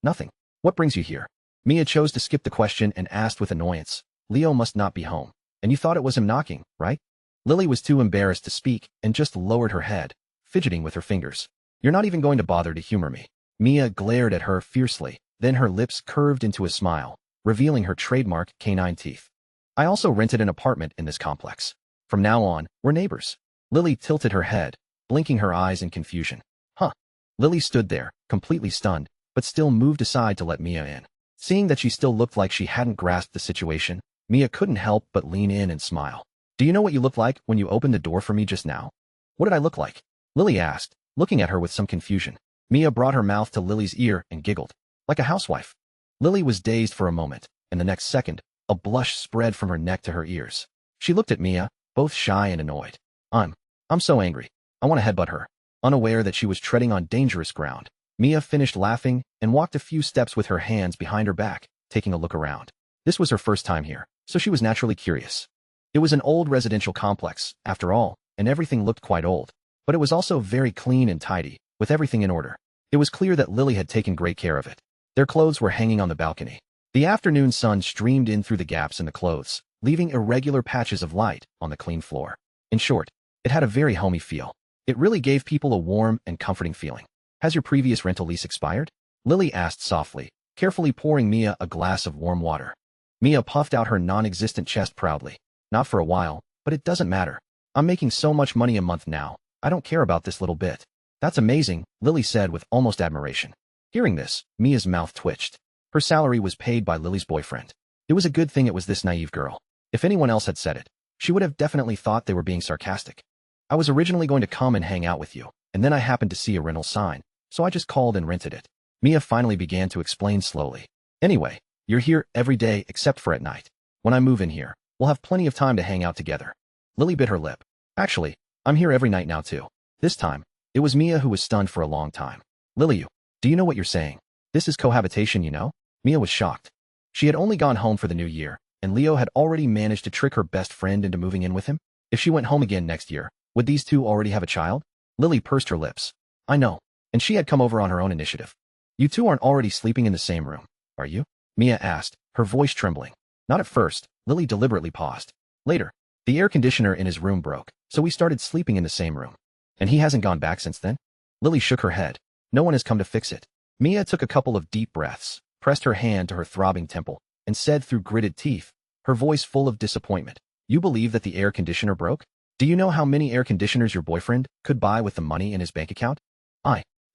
What brings you here?" Mia chose to skip the question and asked with annoyance, "Leo must not be home. And you thought it was him knocking, right?" Lily was too embarrassed to speak and just lowered her head, fidgeting with her fingers. "You're not even going to bother to humor me." Mia glared at her fiercely, then her lips curved into a smile, revealing her trademark canine teeth. "I also rented an apartment in this complex. From now on, we're neighbors." Lily tilted her head, blinking her eyes in confusion. "Huh." Lily stood there, completely stunned, but still moved aside to let Mia in. Seeing that she still looked like she hadn't grasped the situation, Mia couldn't help but lean in and smile. "Do you know what you looked like when you opened the door for me just now?" "What did I look like?" Lily asked, looking at her with some confusion. Mia brought her mouth to Lily's ear and giggled. "Like a housewife." Lily was dazed for a moment, and the next second, a blush spread from her neck to her ears. She looked at Mia, both shy and annoyed. I'm so angry. I want to headbutt her." Unaware that she was treading on dangerous ground, Mia finished laughing and walked a few steps with her hands behind her back, taking a look around. This was her first time here, so she was naturally curious. It was an old residential complex, after all, and everything looked quite old. But it was also very clean and tidy, with everything in order. It was clear that Lily had taken great care of it. Their clothes were hanging on the balcony. The afternoon sun streamed in through the gaps in the clothes, leaving irregular patches of light on the clean floor. In short, it had a very homey feel. It really gave people a warm and comforting feeling. "Has your previous rental lease expired?" Lily asked softly, carefully pouring Mia a glass of warm water. Mia puffed out her non-existent chest proudly. "Not for a while, but it doesn't matter. I'm making so much money a month now. I don't care about this little bit." "That's amazing," Lily said with almost admiration. Hearing this, Mia's mouth twitched. Her salary was paid by Lily's boyfriend. It was a good thing it was this naive girl. If anyone else had said it, she would have definitely thought they were being sarcastic. "I was originally going to come and hang out with you, and then I happened to see a rental sign, so I just called and rented it." Mia finally began to explain slowly. "Anyway, you're here every day except for at night. When I move in here, we'll have plenty of time to hang out together." Lily bit her lip. "Actually, I'm here every night now too." This time, it was Mia who was stunned for a long time. "Lily, do you know what you're saying? This is cohabitation, you know?" Mia was shocked. She had only gone home for the new year, and Leo had already managed to trick her best friend into moving in with him. If she went home again next year, would these two already have a child? Lily pursed her lips. "I know. And she had come over on her own initiative." "You two aren't already sleeping in the same room, are you?" Mia asked, her voice trembling. "Not at first." Lily deliberately paused. "Later. The air conditioner in his room broke, so we started sleeping in the same room." "And he hasn't gone back since then?" Lily shook her head. "No one has come to fix it." Mia took a couple of deep breaths, pressed her hand to her throbbing temple, and said through gritted teeth, her voice full of disappointment, "You believe that the air conditioner broke? Do you know how many air conditioners your boyfriend could buy with the money in his bank account?"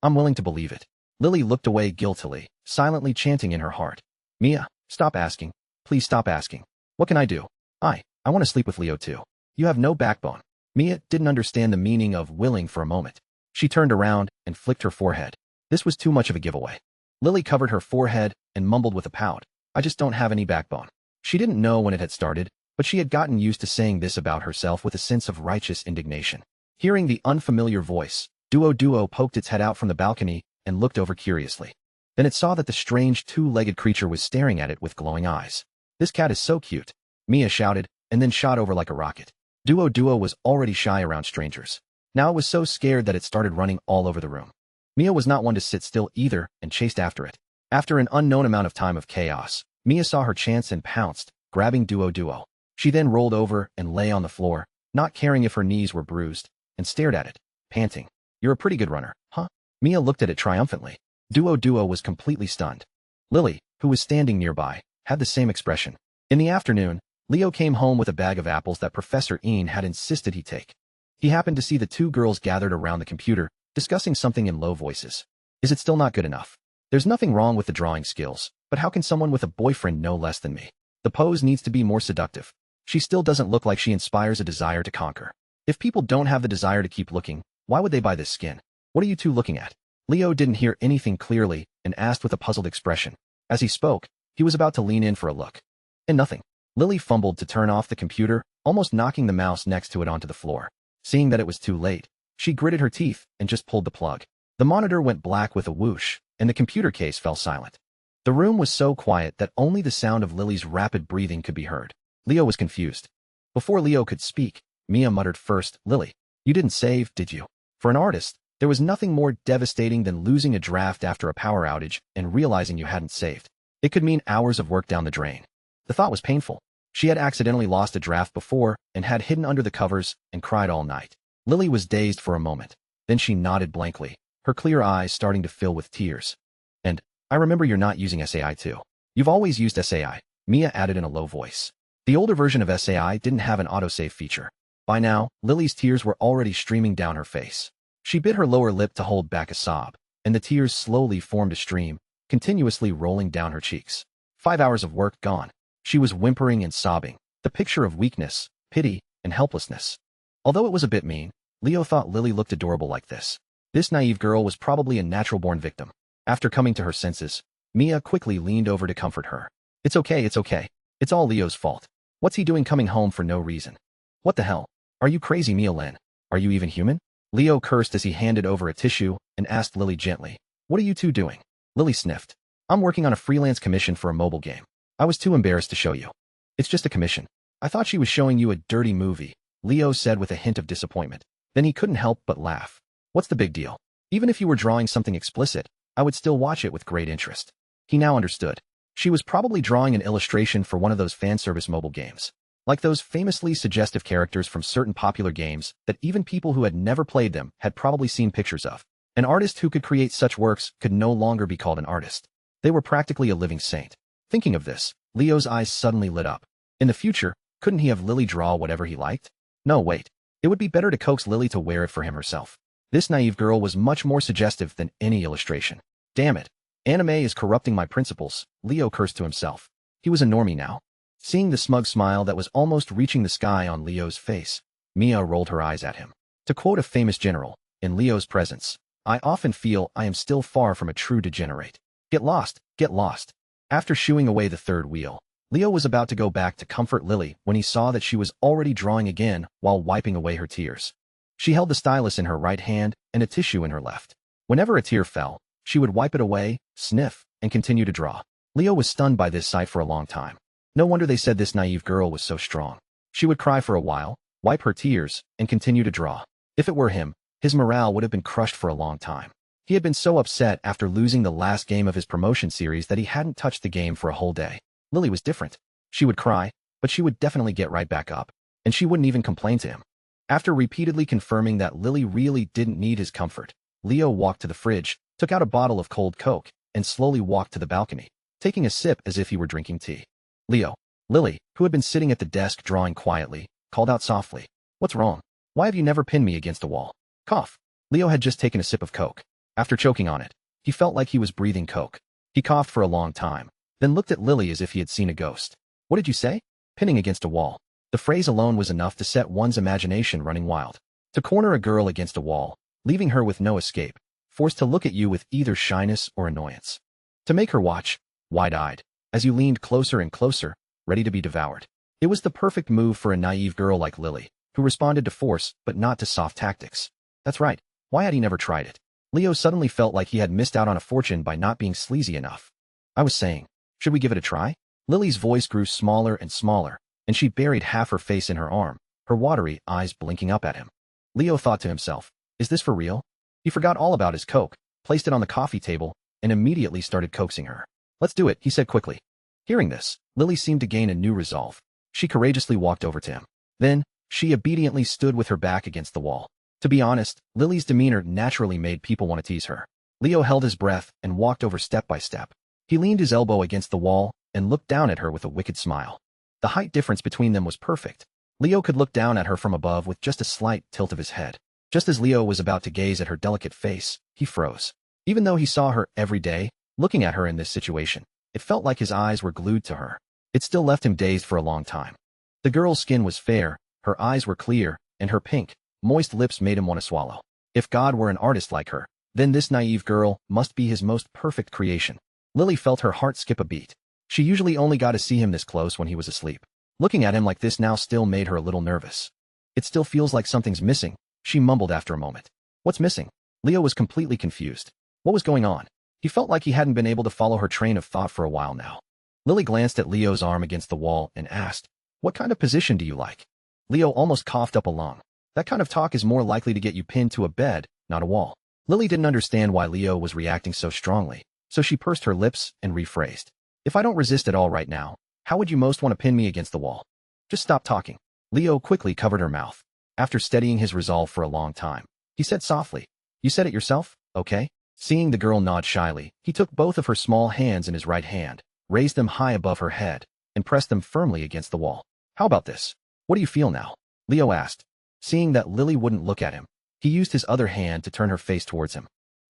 I'm willing to believe it." Lily looked away guiltily, silently chanting in her heart. "Mia, stop asking. Please stop asking. What can I do? I want to sleep with Leo too. You have no backbone." Mia didn't understand the meaning of willing for a moment. She turned around and flicked her forehead. This was too much of a giveaway. Lily covered her forehead and mumbled with a pout, "I just don't have any backbone." She didn't know when it had started, but she had gotten used to saying this about herself with a sense of righteous indignation. Hearing the unfamiliar voice, Duo poked its head out from the balcony and looked over curiously. Then it saw that the strange two-legged creature was staring at it with glowing eyes. "This cat is so cute," Mia shouted, and then shot over like a rocket. Duo was already shy around strangers. Now it was so scared that it started running all over the room. Mia was not one to sit still either and chased after it. After an unknown amount of time of chaos, Mia saw her chance and pounced, grabbing Duo. She then rolled over and lay on the floor, not caring if her knees were bruised, and stared at it, panting. You're a pretty good runner, huh? Mia looked at it triumphantly. Duo was completely stunned. Lily, who was standing nearby, had the same expression. In the afternoon, Leo came home with a bag of apples that Professor Ian had insisted he take. He happened to see the two girls gathered around the computer, discussing something in low voices. Is it still not good enough? There's nothing wrong with the drawing skills, but how can someone with a boyfriend know less than me? The pose needs to be more seductive. She still doesn't look like she inspires a desire to conquer. If people don't have the desire to keep looking, why would they buy this skin? What are you two looking at? Leo didn't hear anything clearly and asked with a puzzled expression. As he spoke, he was about to lean in for a look. And nothing. Lily fumbled to turn off the computer, almost knocking the mouse next to it onto the floor. Seeing that it was too late, she gritted her teeth and just pulled the plug. The monitor went black with a whoosh, and the computer case fell silent. The room was so quiet that only the sound of Lily's rapid breathing could be heard. Leo was confused. Before Leo could speak, Mia muttered first, Lily, you didn't save, did you? For an artist, there was nothing more devastating than losing a draft after a power outage and realizing you hadn't saved. It could mean hours of work down the drain. The thought was painful. She had accidentally lost a draft before and had hidden under the covers and cried all night. Lily was dazed for a moment. Then she nodded blankly, her clear eyes starting to fill with tears. And, I remember you're not using SAI too. You've always used SAI, Mia added in a low voice. The older version of SAI didn't have an autosave feature. By now, Lily's tears were already streaming down her face. She bit her lower lip to hold back a sob, and the tears slowly formed a stream, continuously rolling down her cheeks. 5 hours of work gone. She was whimpering and sobbing, the picture of weakness, pity, and helplessness. Although it was a bit mean, Leo thought Lily looked adorable like this. This naive girl was probably a natural-born victim. After coming to her senses, Mia quickly leaned over to comfort her. It's okay, it's okay. It's all Leo's fault. What's he doing coming home for no reason? What the hell? Are you crazy, Mia Lin? Are you even human? Leo cursed as he handed over a tissue and asked Lily gently, what are you two doing? Lily sniffed. I'm working on a freelance commission for a mobile game. I was too embarrassed to show you. It's just a commission. I thought she was showing you a dirty movie, Leo said with a hint of disappointment. Then he couldn't help but laugh. What's the big deal? Even if you were drawing something explicit, I would still watch it with great interest. He now understood. She was probably drawing an illustration for one of those fan service mobile games. Like those famously suggestive characters from certain popular games that even people who had never played them had probably seen pictures of. An artist who could create such works could no longer be called an artist. They were practically a living saint. Thinking of this, Leo's eyes suddenly lit up. In the future, couldn't he have Lily draw whatever he liked? No, wait. It would be better to coax Lily to wear it for him herself. This naive girl was much more suggestive than any illustration. Damn it. Anime is corrupting my principles, Leo cursed to himself. He was a normie now. Seeing the smug smile that was almost reaching the sky on Leo's face, Mia rolled her eyes at him. To quote a famous general, in Leo's presence, I often feel I am still far from a true degenerate. Get lost, get lost. After shooing away the third wheel, Leo was about to go back to comfort Lily when he saw that she was already drawing again while wiping away her tears. She held the stylus in her right hand and a tissue in her left. Whenever a tear fell, she would wipe it away, sniff, and continue to draw. Leo was stunned by this sight for a long time. No wonder they said this naive girl was so strong. She would cry for a while, wipe her tears, and continue to draw. If it were him, his morale would have been crushed for a long time. He had been so upset after losing the last game of his promotion series that he hadn't touched the game for a whole day. Lily was different. She would cry, but she would definitely get right back up, and she wouldn't even complain to him. After repeatedly confirming that Lily really didn't need his comfort, Leo walked to the fridge, took out a bottle of cold Coke, and slowly walked to the balcony, taking a sip as if he were drinking tea. Leo. Lily, who had been sitting at the desk drawing quietly, called out softly. What's wrong? Why have you never pinned me against a wall? Cough. Leo had just taken a sip of Coke. After choking on it, he felt like he was breathing Coke. He coughed for a long time, then looked at Lily as if he had seen a ghost. What did you say? Pinning against a wall. The phrase alone was enough to set one's imagination running wild. To corner a girl against a wall, leaving her with no escape, forced to look at you with either shyness or annoyance. To make her watch, wide-eyed, as you leaned closer and closer, ready to be devoured. It was the perfect move for a naive girl like Lily, who responded to force but not to soft tactics. That's right. Why had he never tried it? Leo suddenly felt like he had missed out on a fortune by not being sleazy enough. I was saying, should we give it a try? Lily's voice grew smaller and smaller, and she buried half her face in her arm, her watery eyes blinking up at him. Leo thought to himself, is this for real? He forgot all about his Coke, placed it on the coffee table, and immediately started coaxing her. Let's do it, he said quickly. Hearing this, Lily seemed to gain a new resolve. She courageously walked over to him. Then, she obediently stood with her back against the wall. To be honest, Lily's demeanor naturally made people want to tease her. Leo held his breath and walked over step by step. He leaned his elbow against the wall and looked down at her with a wicked smile. The height difference between them was perfect. Leo could look down at her from above with just a slight tilt of his head. Just as Leo was about to gaze at her delicate face, he froze. Even though he saw her every day, looking at her in this situation, it felt like his eyes were glued to her. It still left him dazed for a long time. The girl's skin was fair, her eyes were clear, and her pink, moist lips made him want to swallow. If God were an artist like her, then this naive girl must be his most perfect creation. Lily felt her heart skip a beat. She usually only got to see him this close when he was asleep. Looking at him like this now still made her a little nervous. It still feels like something's missing, she mumbled after a moment. What's missing? Leo was completely confused. What was going on? He felt like he hadn't been able to follow her train of thought for a while now. Lily glanced at Leo's arm against the wall and asked, "What kind of position do you like?" Leo almost coughed up a lung. That kind of talk is more likely to get you pinned to a bed, not a wall. Lily didn't understand why Leo was reacting so strongly, so she pursed her lips and rephrased. "If I don't resist at all right now, how would you most want to pin me against the wall?" "Just stop talking." Leo quickly covered her mouth. After steadying his resolve for a long time, he said softly, "You said it yourself, okay?" Seeing the girl nod shyly, he took both of her small hands in his right hand, raised them high above her head, and pressed them firmly against the wall. "How about this? What do you feel now?" Leo asked. Seeing that Lily wouldn't look at him, he used his other hand to turn her face towards him.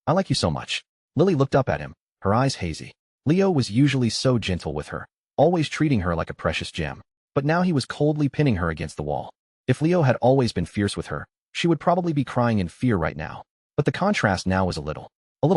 "I like you so much." Lily looked up at him, her eyes hazy. Leo was usually so gentle with her, always treating her like a precious gem. But now he was coldly pinning her against the wall. If Leo had always been fierce with her, she would probably be crying in fear right now. But the contrast now was a little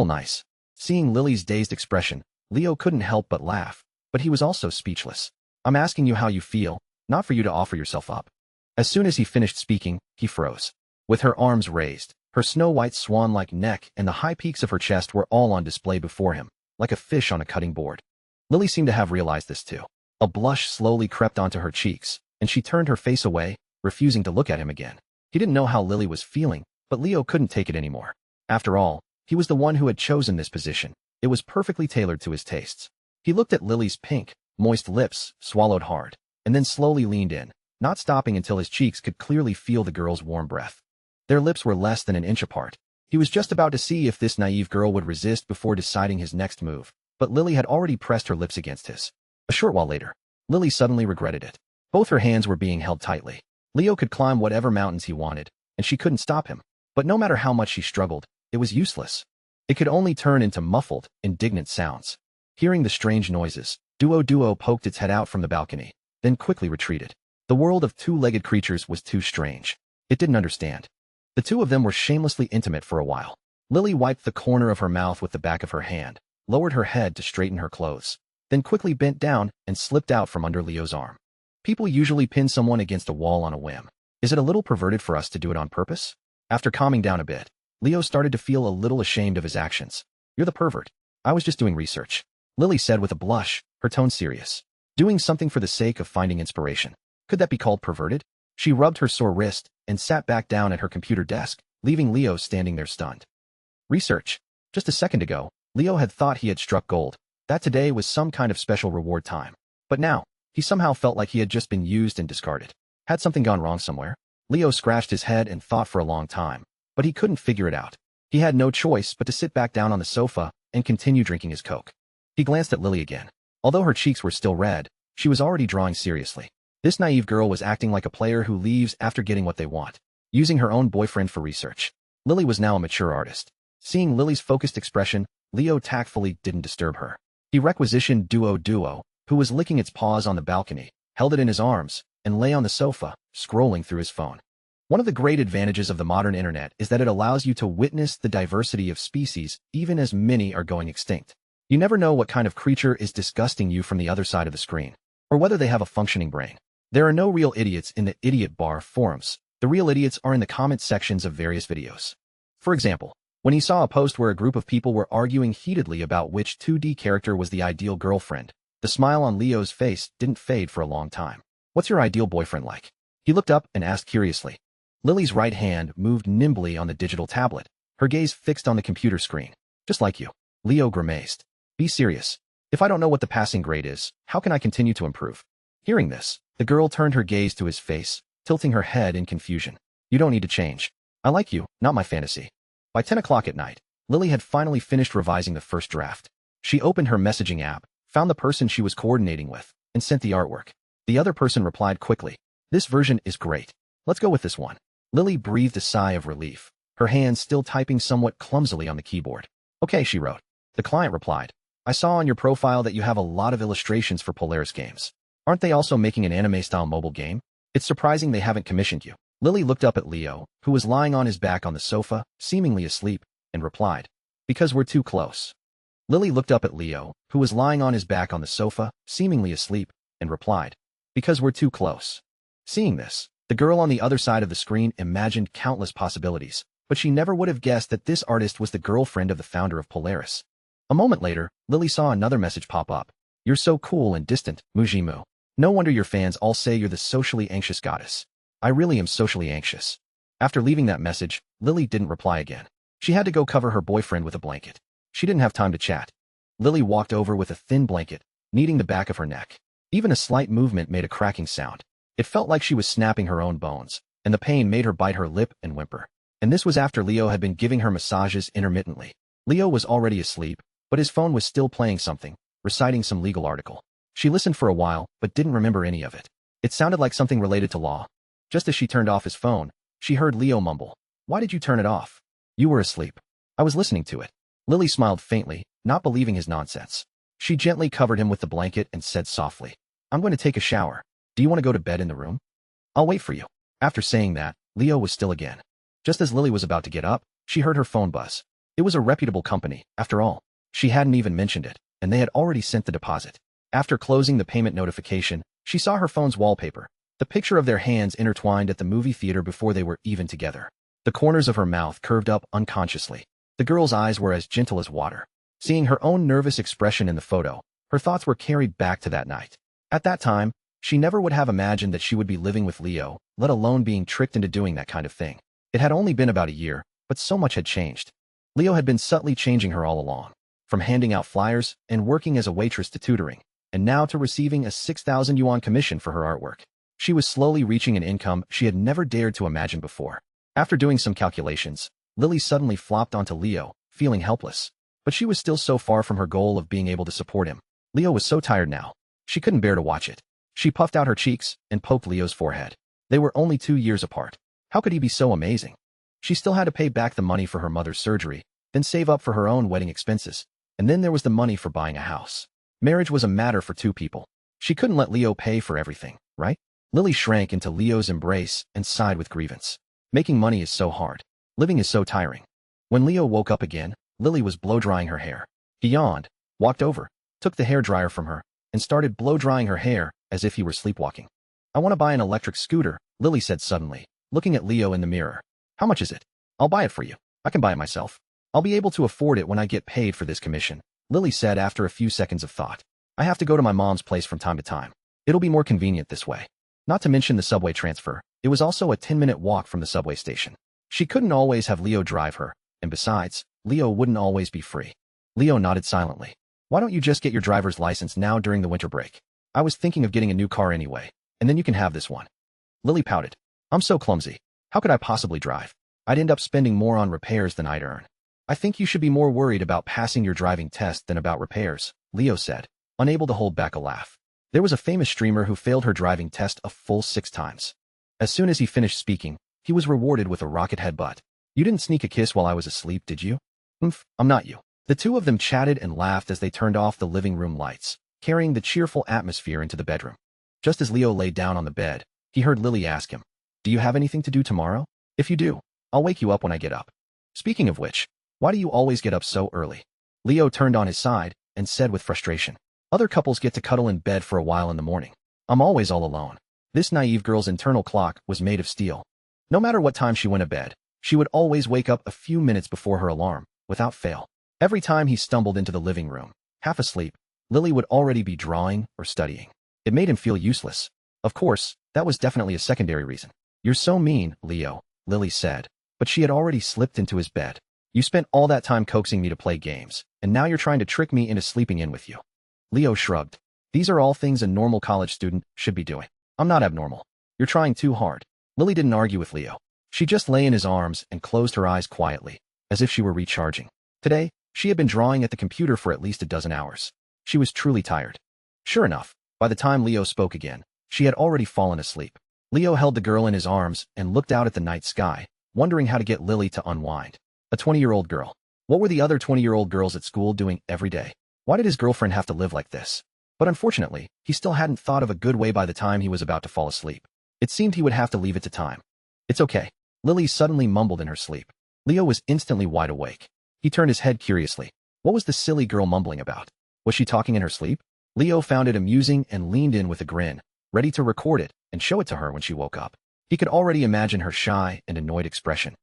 nice. Seeing Lily's dazed expression, Leo couldn't help but laugh, but he was also speechless. "I'm asking you how you feel, not for you to offer yourself up." As soon as he finished speaking, he froze. With her arms raised, her snow-white swan-like neck and the high peaks of her chest were all on display before him, like a fish on a cutting board. Lily seemed to have realized this too. A blush slowly crept onto her cheeks, and she turned her face away, refusing to look at him again. He didn't know how Lily was feeling, but Leo couldn't take it anymore. After all, he was the one who had chosen this position. It was perfectly tailored to his tastes. He looked at Lily's pink, moist lips, swallowed hard, and then slowly leaned in, not stopping until his cheeks could clearly feel the girl's warm breath. Their lips were less than an inch apart. He was just about to see if this naive girl would resist before deciding his next move, but Lily had already pressed her lips against his. A short while later, Lily suddenly regretted it. Both her hands were being held tightly. Leo could climb whatever mountains he wanted, and she couldn't stop him. But no matter how much she struggled, it was useless. It could only turn into muffled, indignant sounds. Hearing the strange noises, Duo poked its head out from the balcony, then quickly retreated. The world of two-legged creatures was too strange. It didn't understand. The two of them were shamelessly intimate for a while. Lily wiped the corner of her mouth with the back of her hand, lowered her head to straighten her clothes, then quickly bent down and slipped out from under Leo's arm. People usually pin someone against a wall on a whim. Is it a little perverted for us to do it on purpose? After calming down a bit, Leo started to feel a little ashamed of his actions. "You're the pervert. I was just doing research," Lily said with a blush, her tone serious. Doing something for the sake of finding inspiration. Could that be called perverted? She rubbed her sore wrist and sat back down at her computer desk, leaving Leo standing there stunned. Research. Just a second ago, Leo had thought he had struck gold, that today was some kind of special reward time. But now, he somehow felt like he had just been used and discarded. Had something gone wrong somewhere? Leo scratched his head and thought for a long time, but he couldn't figure it out. He had no choice but to sit back down on the sofa and continue drinking his Coke. He glanced at Lily again. Although her cheeks were still red, she was already drawing seriously. This naive girl was acting like a player who leaves after getting what they want, using her own boyfriend for research. Lily was now a mature artist. Seeing Lily's focused expression, Leo tactfully didn't disturb her. He requisitioned Duo, who was licking its paws on the balcony, held it in his arms, and lay on the sofa, scrolling through his phone. One of the great advantages of the modern internet is that it allows you to witness the diversity of species even as many are going extinct. You never know what kind of creature is disgusting you from the other side of the screen, or whether they have a functioning brain. There are no real idiots in the idiot bar forums. The real idiots are in the comment sections of various videos. For example, when he saw a post where a group of people were arguing heatedly about which 2D character was the ideal girlfriend, the smile on Leo's face didn't fade for a long time. "What's your ideal boyfriend like?" He looked up and asked curiously. Lily's right hand moved nimbly on the digital tablet, her gaze fixed on the computer screen. "Just like you." Leo grimaced. "Be serious. If I don't know what the passing grade is, how can I continue to improve?" Hearing this, the girl turned her gaze to his face, tilting her head in confusion. You don't need to change. I like you, not my fantasy. By 10 o'clock at night, Lily had finally finished revising the first draft. She opened her messaging app, found the person she was coordinating with, and sent the artwork. The other person replied quickly. This version is great. Let's go with this one. Lily breathed a sigh of relief, her hands still typing somewhat clumsily on the keyboard. Okay, she wrote. The client replied. I saw on your profile that you have a lot of illustrations for Polaris games. Aren't they also making an anime-style mobile game? It's surprising they haven't commissioned you. Lily looked up at Leo, who was lying on his back on the sofa, seemingly asleep, and replied. Because we're too close. Lily looked up at Leo, who was lying on his back on the sofa, seemingly asleep, and replied. Because we're too close. Seeing this, the girl on the other side of the screen imagined countless possibilities, but she never would have guessed that this artist was the girlfriend of the founder of Polaris. A moment later, Lily saw another message pop up. You're so cool and distant, Mujimu. No wonder your fans all say you're the socially anxious goddess. I really am socially anxious. After leaving that message, Lily didn't reply again. She had to go cover her boyfriend with a blanket. She didn't have time to chat. Lily walked over with a thin blanket, kneading the back of her neck. Even a slight movement made a cracking sound. It felt like she was snapping her own bones, and the pain made her bite her lip and whimper. And this was after Leo had been giving her massages intermittently. Leo was already asleep, but his phone was still playing something, reciting some legal article. She listened for a while, but didn't remember any of it. It sounded like something related to law. Just as she turned off his phone, she heard Leo mumble. Why did you turn it off? You were asleep. I was listening to it. Lily smiled faintly, not believing his nonsense. She gently covered him with the blanket and said softly, I'm going to take a shower. Do you want to go to bed in the room? I'll wait for you. After saying that, Leo was still again. Just as Lily was about to get up, she heard her phone buzz. It was a reputable company, after all. She hadn't even mentioned it, and they had already sent the deposit. After closing the payment notification, she saw her phone's wallpaper, the picture of their hands intertwined at the movie theater before they were even together. The corners of her mouth curved up unconsciously. The girl's eyes were as gentle as water. Seeing her own nervous expression in the photo, her thoughts were carried back to that night. At that time, she never would have imagined that she would be living with Leo, let alone being tricked into doing that kind of thing. It had only been about a year, but so much had changed. Leo had been subtly changing her all along, from handing out flyers and working as a waitress to tutoring, and now to receiving a 6,000 yuan commission for her artwork. She was slowly reaching an income she had never dared to imagine before. After doing some calculations, Lily suddenly flopped onto Leo, feeling helpless. But she was still so far from her goal of being able to support him. Leo was so tired now. She couldn't bear to watch it. She puffed out her cheeks and poked Leo's forehead. They were only 2 years apart. How could he be so amazing? She still had to pay back the money for her mother's surgery, then save up for her own wedding expenses. And then there was the money for buying a house. Marriage was a matter for 2 people. She couldn't let Leo pay for everything, right? Lily shrank into Leo's embrace and sighed with grievance. Making money is so hard. Living is so tiring. When Leo woke up again, Lily was blow-drying her hair. He yawned, walked over, took the hairdryer from her, and started blow-drying her hair as if he were sleepwalking. I want to buy an electric scooter, Lily said suddenly, looking at Leo in the mirror. How much is it? I'll buy it for you. I can buy it myself. I'll be able to afford it when I get paid for this commission, Lily said after a few seconds of thought. I have to go to my mom's place from time to time. It'll be more convenient this way. Not to mention the subway transfer, it was also a 10-minute walk from the subway station. She couldn't always have Leo drive her, and besides, Leo wouldn't always be free. Leo nodded silently. Why don't you just get your driver's license now during the winter break? I was thinking of getting a new car anyway, and then you can have this one. Lily pouted. I'm so clumsy. How could I possibly drive? I'd end up spending more on repairs than I'd earn. I think you should be more worried about passing your driving test than about repairs, Leo said, unable to hold back a laugh. There was a famous streamer who failed her driving test a full 6 times. As soon as he finished speaking, he was rewarded with a rocket headbutt. You didn't sneak a kiss while I was asleep, did you? I'm not you. The 2 of them chatted and laughed as they turned off the living room lights, carrying the cheerful atmosphere into the bedroom. Just as Leo lay down on the bed, he heard Lily ask him, Do you have anything to do tomorrow? If you do, I'll wake you up when I get up. Speaking of which, why do you always get up so early? Leo turned on his side and said with frustration, Other couples get to cuddle in bed for a while in the morning. I'm always all alone. This naive girl's internal clock was made of steel. No matter what time she went to bed, she would always wake up a few minutes before her alarm, without fail. Every time he stumbled into the living room, half asleep, Lily would already be drawing or studying. It made him feel useless. Of course, that was definitely a secondary reason. You're so mean, Leo, Lily said, but she had already slipped into his bed. You spent all that time coaxing me to play games, and now you're trying to trick me into sleeping in with you. Leo shrugged. These are all things a normal college student should be doing. I'm not abnormal. You're trying too hard. Lily didn't argue with Leo. She just lay in his arms and closed her eyes quietly, as if she were recharging. Today, she had been drawing at the computer for at least a dozen hours. She was truly tired. Sure enough, by the time Leo spoke again, she had already fallen asleep. Leo held the girl in his arms and looked out at the night sky, wondering how to get Lily to unwind. A 20-year-old girl. What were the other 20-year-old girls at school doing every day? Why did his girlfriend have to live like this? But unfortunately, he still hadn't thought of a good way by the time he was about to fall asleep. It seemed he would have to leave it to time. It's okay. Lily suddenly mumbled in her sleep. Leo was instantly wide awake. He turned his head curiously. What was the silly girl mumbling about? Was she talking in her sleep? Leo found it amusing and leaned in with a grin, ready to record it and show it to her when she woke up. He could already imagine her shy and annoyed expression.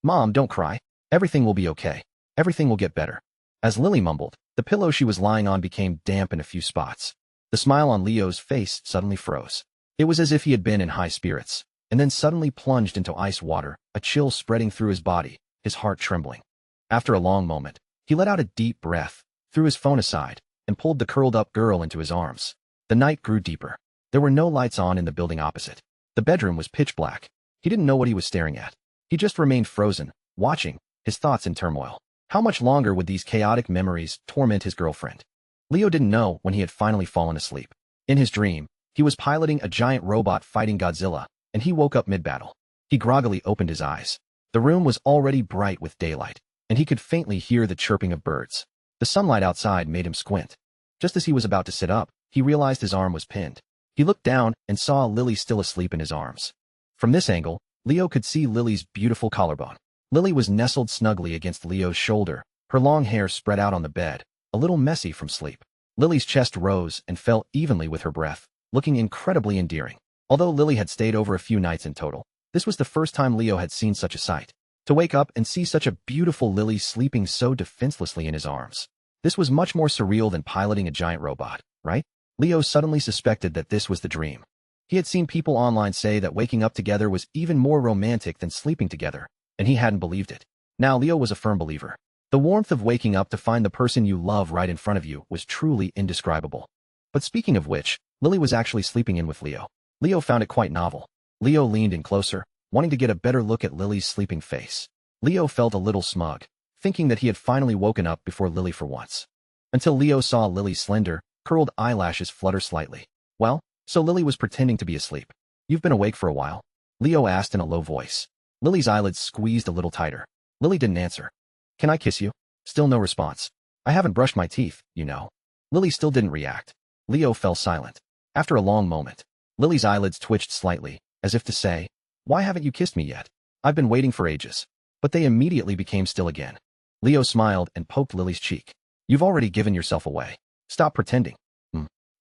Mom, don't cry. Everything will be okay. Everything will get better. As Lily mumbled, the pillow she was lying on became damp in a few spots. The smile on Leo's face suddenly froze. It was as if he had been in high spirits, and then suddenly plunged into ice water, a chill spreading through his body, his heart trembling. After a long moment, he let out a deep breath, threw his phone aside, and pulled the curled-up girl into his arms. The night grew deeper. There were no lights on in the building opposite. The bedroom was pitch black. He didn't know what he was staring at. He just remained frozen, watching, his thoughts in turmoil. How much longer would these chaotic memories torment his girlfriend? Leo didn't know when he had finally fallen asleep. In his dream, he was piloting a giant robot fighting Godzilla, and he woke up mid-battle. He groggily opened his eyes. The room was already bright with daylight, and he could faintly hear the chirping of birds. The sunlight outside made him squint. Just as he was about to sit up, he realized his arm was pinned. He looked down and saw Lily still asleep in his arms. From this angle, Leo could see Lily's beautiful collarbone. Lily was nestled snugly against Leo's shoulder, her long hair spread out on the bed, a little messy from sleep. Lily's chest rose and fell evenly with her breath, looking incredibly endearing. Although Lily had stayed over a few nights in total, this was the first time Leo had seen such a sight. To wake up and see such a beautiful Lily sleeping so defenselessly in his arms. This was much more surreal than piloting a giant robot, right? Leo suddenly suspected that this was the dream. He had seen people online say that waking up together was even more romantic than sleeping together, and he hadn't believed it. Now Leo was a firm believer. The warmth of waking up to find the person you love right in front of you was truly indescribable. But speaking of which, Lily was actually sleeping in with Leo. Leo found it quite novel. Leo leaned in closer, wanting to get a better look at Lily's sleeping face. Leo felt a little smug, thinking that he had finally woken up before Lily for once. Until Leo saw Lily's slender, curled eyelashes flutter slightly. Well, so Lily was pretending to be asleep. You've been awake for a while? Leo asked in a low voice. Lily's eyelids squeezed a little tighter. Lily didn't answer. Can I kiss you? Still no response. I haven't brushed my teeth, you know. Lily still didn't react. Leo fell silent. After a long moment, Lily's eyelids twitched slightly, as if to say, why haven't you kissed me yet? I've been waiting for ages. But they immediately became still again. Leo smiled and poked Lily's cheek. You've already given yourself away. Stop pretending.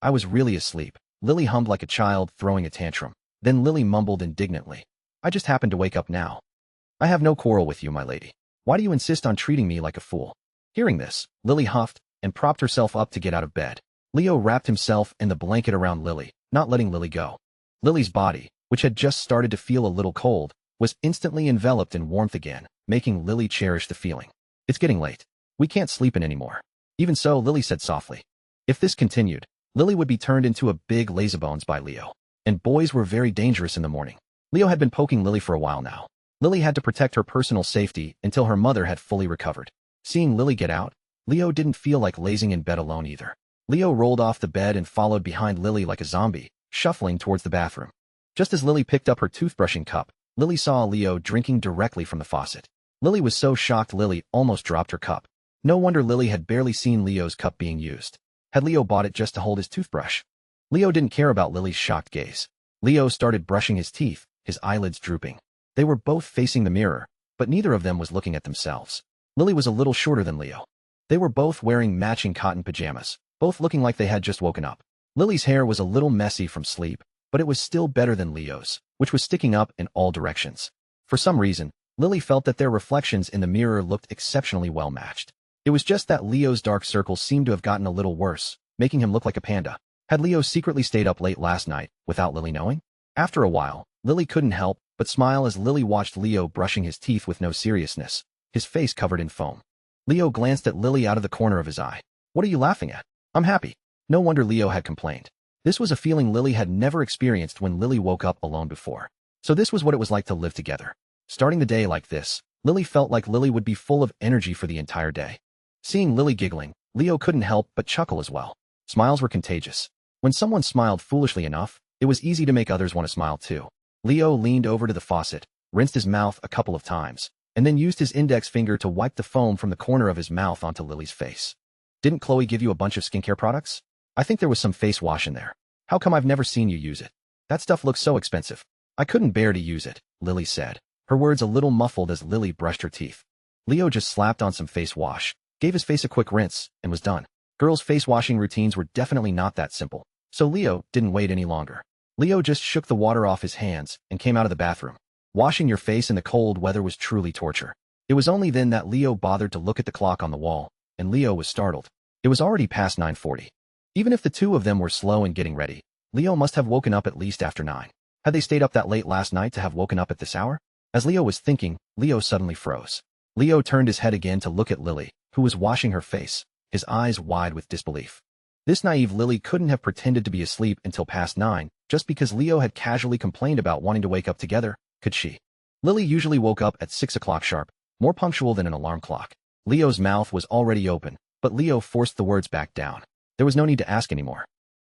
I was really asleep. Lily hummed like a child throwing a tantrum. Then Lily mumbled indignantly. I just happened to wake up now. I have no quarrel with you, my lady. Why do you insist on treating me like a fool? Hearing this, Lily huffed and propped herself up to get out of bed. Leo wrapped himself in the blanket around Lily, not letting Lily go. Lily's body, which had just started to feel a little cold, was instantly enveloped in warmth again, making Lily cherish the feeling. It's getting late. We can't sleep in anymore. Even so, Lily said softly. If this continued, Lily would be turned into a big lazybones by Leo. And boys were very dangerous in the morning. Leo had been poking Lily for a while now. Lily had to protect her personal safety until her mother had fully recovered. Seeing Lily get out, Leo didn't feel like lazing in bed alone either. Leo rolled off the bed and followed behind Lily like a zombie, shuffling towards the bathroom. Just as Lily picked up her toothbrushing cup, Lily saw Leo drinking directly from the faucet. Lily was so shocked Lily almost dropped her cup. No wonder Lily had barely seen Leo's cup being used. Had Leo bought it just to hold his toothbrush? Leo didn't care about Lily's shocked gaze. Leo started brushing his teeth, his eyelids drooping. They were both facing the mirror, but neither of them was looking at themselves. Lily was a little shorter than Leo. They were both wearing matching cotton pajamas, both looking like they had just woken up. Lily's hair was a little messy from sleep, but it was still better than Leo's, which was sticking up in all directions. For some reason, Lily felt that their reflections in the mirror looked exceptionally well matched. It was just that Leo's dark circles seemed to have gotten a little worse, making him look like a panda. Had Leo secretly stayed up late last night, without Lily knowing? After a while, Lily couldn't help but smile as Lily watched Leo brushing his teeth with no seriousness, his face covered in foam. Leo glanced at Lily out of the corner of his eye. What are you laughing at? I'm happy. No wonder Leo had complained. This was a feeling Lily had never experienced when Lily woke up alone before. So this was what it was like to live together. Starting the day like this, Lily felt like Lily would be full of energy for the entire day. Seeing Lily giggling, Leo couldn't help but chuckle as well. Smiles were contagious. When someone smiled foolishly enough, it was easy to make others want to smile too. Leo leaned over to the faucet, rinsed his mouth a couple of times, and then used his index finger to wipe the foam from the corner of his mouth onto Lily's face. Didn't Chloe give you a bunch of skincare products? I think there was some face wash in there. How come I've never seen you use it? That stuff looks so expensive. I couldn't bear to use it, Lily said, her words a little muffled as Lily brushed her teeth. Leo just slapped on some face wash, gave his face a quick rinse, and was done. Girls' face washing routines were definitely not that simple, so Leo didn't wait any longer. Leo just shook the water off his hands and came out of the bathroom. Washing your face in the cold weather was truly torture. It was only then that Leo bothered to look at the clock on the wall, and Leo was startled. It was already past 9:40. Even if the two of them were slow in getting ready, Leo must have woken up at least after 9. Had they stayed up that late last night to have woken up at this hour? As Leo was thinking, Leo suddenly froze. Leo turned his head again to look at Lily, who was washing her face, his eyes wide with disbelief. This naive Lily couldn't have pretended to be asleep until past 9, just because Leo had casually complained about wanting to wake up together, could she? Lily usually woke up at 6 o'clock sharp, more punctual than an alarm clock. Leo's mouth was already open, but Leo forced the words back down. There was no need to ask anymore.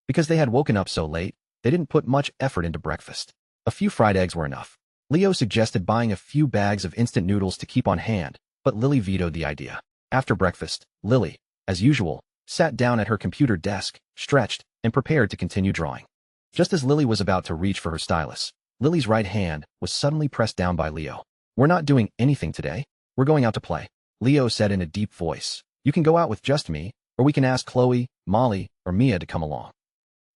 Because they had woken up so late, they didn't put much effort into breakfast. A few fried eggs were enough. Leo suggested buying a few bags of instant noodles to keep on hand, but Lily vetoed the idea. After breakfast, Lily, as usual, sat down at her computer desk, stretched, and prepared to continue drawing. Just as Lily was about to reach for her stylus, Lily's right hand was suddenly pressed down by Leo. "We're not doing anything today. We're going out to play," Leo said in a deep voice. "You can go out with just me, or we can ask Chloe, Molly, or Mia to come along."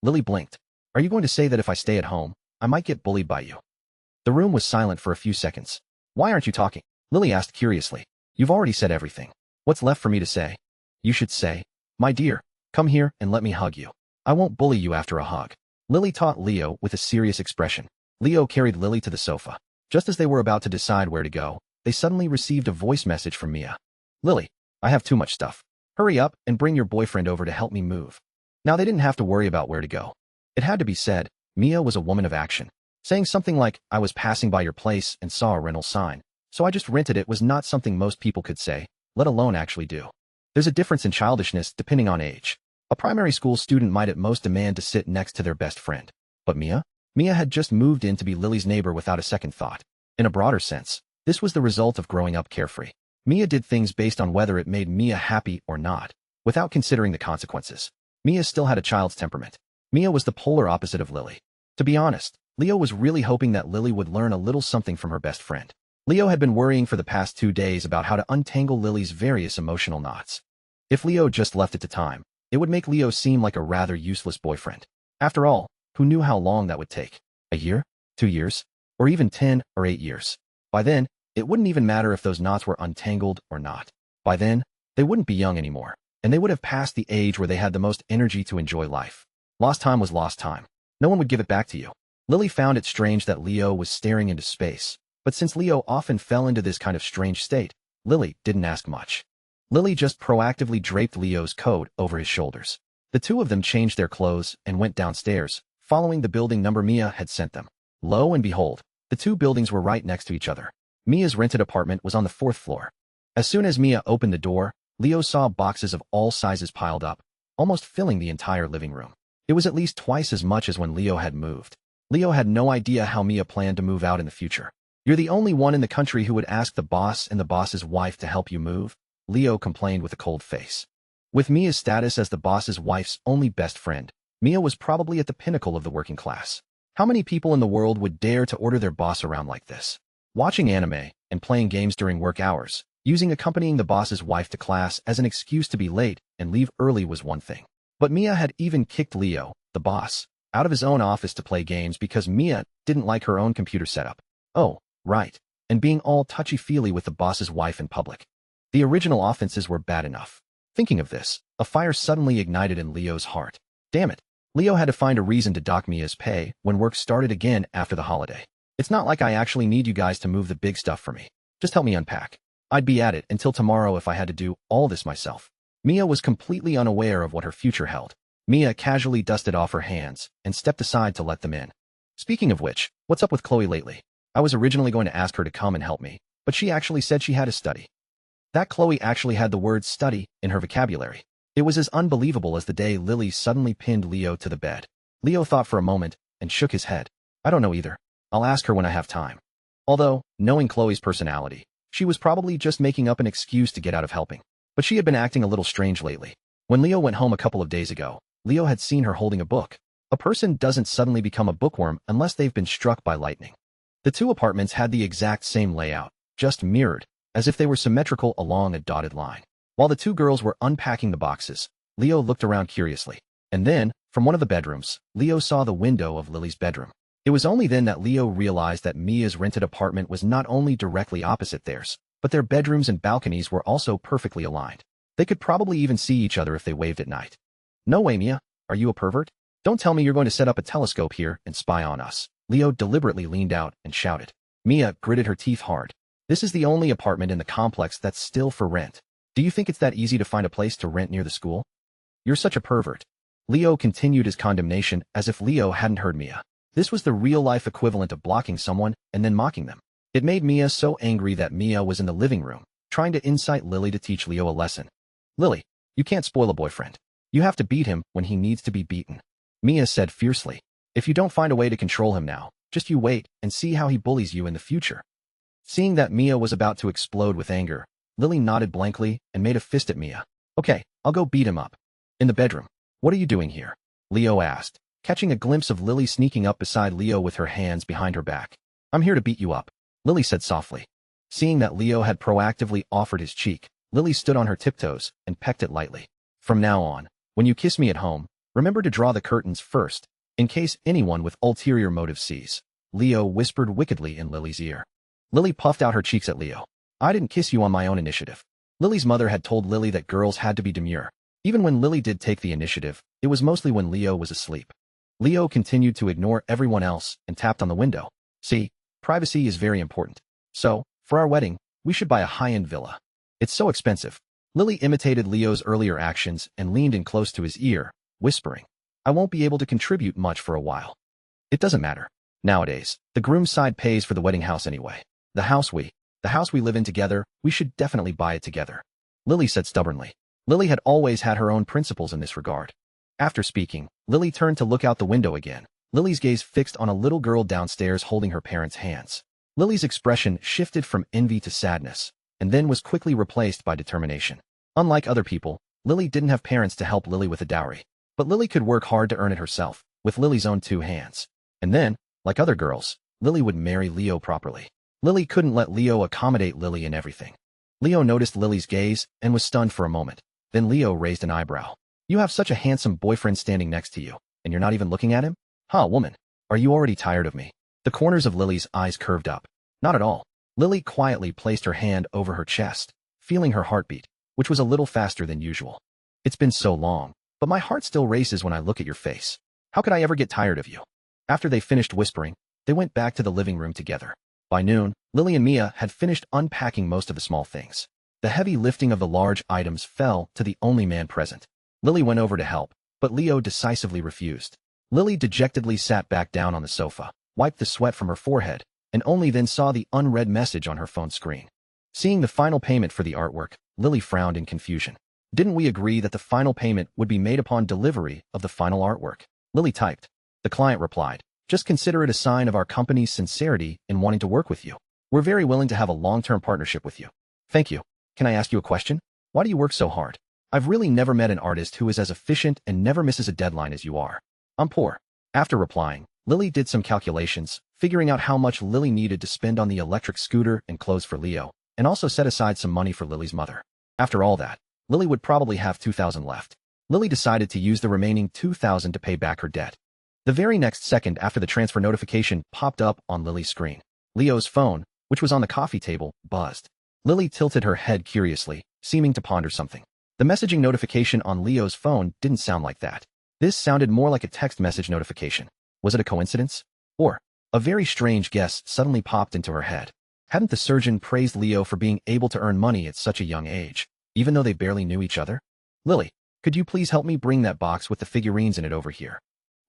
Lily blinked. "Are you going to say that if I stay at home, I might get bullied by you?" The room was silent for a few seconds. "Why aren't you talking?" Lily asked curiously. "You've already said everything. What's left for me to say?" "You should say, 'My dear, come here and let me hug you. I won't bully you after a hug,'" Lily taught Leo with a serious expression. Leo carried Lily to the sofa. Just as they were about to decide where to go, they suddenly received a voice message from Mia. "Lily, I have too much stuff. Hurry up and bring your boyfriend over to help me move." Now they didn't have to worry about where to go. It had to be said, Mia was a woman of action. Saying something like, "I was passing by your place and saw a rental sign, so I just rented it," was not something most people could say, let alone actually do. There's a difference in childishness depending on age. A primary school student might at most demand to sit next to their best friend. But Mia had just moved in to be Lily's neighbor without a second thought. In a broader sense, this was the result of growing up carefree. Mia did things based on whether it made Mia happy or not, without considering the consequences. Mia still had a child's temperament. Mia was the polar opposite of Lily. To be honest, Leo was really hoping that Lily would learn a little something from her best friend. Leo had been worrying for the past 2 days about how to untangle Lily's various emotional knots. If Leo just left it to time, it would make Leo seem like a rather useless boyfriend. After all, who knew how long that would take? A year? 2 years? Or even 10 or 8 years? By then, it wouldn't even matter if those knots were untangled or not. By then, they wouldn't be young anymore, and they would have passed the age where they had the most energy to enjoy life. Lost time was lost time. No one would give it back to you. Lily found it strange that Leo was staring into space, but since Leo often fell into this kind of strange state, Lily didn't ask much. Lily just proactively draped Leo's coat over his shoulders. The two of them changed their clothes and went downstairs, following the building number Mia had sent them. Lo and behold, the two buildings were right next to each other. Mia's rented apartment was on the 4th floor. As soon as Mia opened the door, Leo saw boxes of all sizes piled up, almost filling the entire living room. It was at least twice as much as when Leo had moved. Leo had no idea how Mia planned to move out in the future. "You're the only one in the country who would ask the boss and the boss's wife to help you move," Leo complained with a cold face. With Mia's status as the boss's wife's only best friend, Mia was probably at the pinnacle of the working class. How many people in the world would dare to order their boss around like this? Watching anime and playing games during work hours, using accompanying the boss's wife to class as an excuse to be late and leave early was one thing. But Mia had even kicked Leo, the boss, out of his own office to play games because Mia didn't like her own computer setup. Oh, right, and being all touchy-feely with the boss's wife in public. The original offenses were bad enough. Thinking of this, a fire suddenly ignited in Leo's heart. Damn it. Leo had to find a reason to dock Mia's pay when work started again after the holiday. "It's not like I actually need you guys to move the big stuff for me. Just help me unpack. I'd be at it until tomorrow if I had to do all this myself." Mia was completely unaware of what her future held. Mia casually dusted off her hands and stepped aside to let them in. Speaking of which, what's up with Chloe lately? I was originally going to ask her to come and help me, but she actually said she had to study. That Chloe actually had the word study in her vocabulary. It was as unbelievable as the day Lily suddenly pinned Leo to the bed. Leo thought for a moment and shook his head. I don't know either. I'll ask her when I have time. Although, knowing Chloe's personality, she was probably just making up an excuse to get out of helping. But she had been acting a little strange lately. When Leo went home a couple of days ago, Leo had seen her holding a book. A person doesn't suddenly become a bookworm unless they've been struck by lightning. The two apartments had the exact same layout, just mirrored, as if they were symmetrical along a dotted line. While the two girls were unpacking the boxes, Leo looked around curiously. And then, from one of the bedrooms, Leo saw the window of Lily's bedroom. It was only then that Leo realized that Mia's rented apartment was not only directly opposite theirs, but their bedrooms and balconies were also perfectly aligned. They could probably even see each other if they waved at night. No way, Mia. Are you a pervert? Don't tell me you're going to set up a telescope here and spy on us. Leo deliberately leaned out and shouted. Mia gritted her teeth hard. This is the only apartment in the complex that's still for rent. Do you think it's that easy to find a place to rent near the school? You're such a pervert. Leo continued his condemnation as if Leo hadn't heard Mia. This was the real-life equivalent of blocking someone and then mocking them. It made Mia so angry that Mia was in the living room, trying to incite Lily to teach Leo a lesson. Lily, you can't spoil a boyfriend. You have to beat him when he needs to be beaten. Mia said fiercely. If you don't find a way to control him now, just you wait and see how he bullies you in the future. Seeing that Mia was about to explode with anger, Lily nodded blankly and made a fist at Mia. Okay, I'll go beat him up. In the bedroom. What are you doing here? Leo asked, catching a glimpse of Lily sneaking up beside Leo with her hands behind her back. I'm here to beat you up, Lily said softly. Seeing that Leo had proactively offered his cheek, Lily stood on her tiptoes and pecked it lightly. From now on, when you kiss me at home, remember to draw the curtains first, in case anyone with ulterior motives sees. Leo whispered wickedly in Lily's ear. Lily puffed out her cheeks at Leo. I didn't kiss you on my own initiative. Lily's mother had told Lily that girls had to be demure. Even when Lily did take the initiative, it was mostly when Leo was asleep. Leo continued to ignore everyone else and tapped on the window. See, privacy is very important. So, for our wedding, we should buy a high-end villa. It's so expensive. Lily imitated Leo's earlier actions and leaned in close to his ear, whispering, I won't be able to contribute much for a while. It doesn't matter. Nowadays, the groom's side pays for the wedding house anyway. The house we live in together, we should definitely buy it together. Lily said stubbornly. Lily had always had her own principles in this regard. After speaking, Lily turned to look out the window again, Lily's gaze fixed on a little girl downstairs holding her parents' hands. Lily's expression shifted from envy to sadness, and then was quickly replaced by determination. Unlike other people, Lily didn't have parents to help Lily with a dowry. But Lily could work hard to earn it herself, with Lily's own two hands. And then, like other girls, Lily would marry Leo properly. Lily couldn't let Leo accommodate Lily in everything. Leo noticed Lily's gaze and was stunned for a moment. Then Leo raised an eyebrow. You have such a handsome boyfriend standing next to you, and you're not even looking at him? Huh, woman. Are you already tired of me? The corners of Lily's eyes curved up. Not at all. Lily quietly placed her hand over her chest, feeling her heartbeat, which was a little faster than usual. It's been so long, but my heart still races when I look at your face. How could I ever get tired of you? After they finished whispering, they went back to the living room together. By noon, Lily and Mia had finished unpacking most of the small things. The heavy lifting of the large items fell to the only man present. Lily went over to help, but Leo decisively refused. Lily dejectedly sat back down on the sofa, wiped the sweat from her forehead, and only then saw the unread message on her phone screen. Seeing the final payment for the artwork, Lily frowned in confusion. Didn't we agree that the final payment would be made upon delivery of the final artwork? Lily typed. The client replied, just consider it a sign of our company's sincerity in wanting to work with you. We're very willing to have a long-term partnership with you. Thank you. Can I ask you a question? Why do you work so hard? I've really never met an artist who is as efficient and never misses a deadline as you are. I'm poor. After replying, Lily did some calculations, figuring out how much Lily needed to spend on the electric scooter and clothes for Leo, and also set aside some money for Lily's mother. After all that, Lily would probably have $2,000 left. Lily decided to use the remaining $2,000 to pay back her debt. The very next second after the transfer notification popped up on Lily's screen, Leo's phone, which was on the coffee table, buzzed. Lily tilted her head curiously, seeming to ponder something. The messaging notification on Leo's phone didn't sound like that. This sounded more like a text message notification. Was it a coincidence? Or, a very strange guess suddenly popped into her head. Hadn't the surgeon praised Leo for being able to earn money at such a young age, even though they barely knew each other? Lily, Could you please help me bring that box with the figurines in it over here?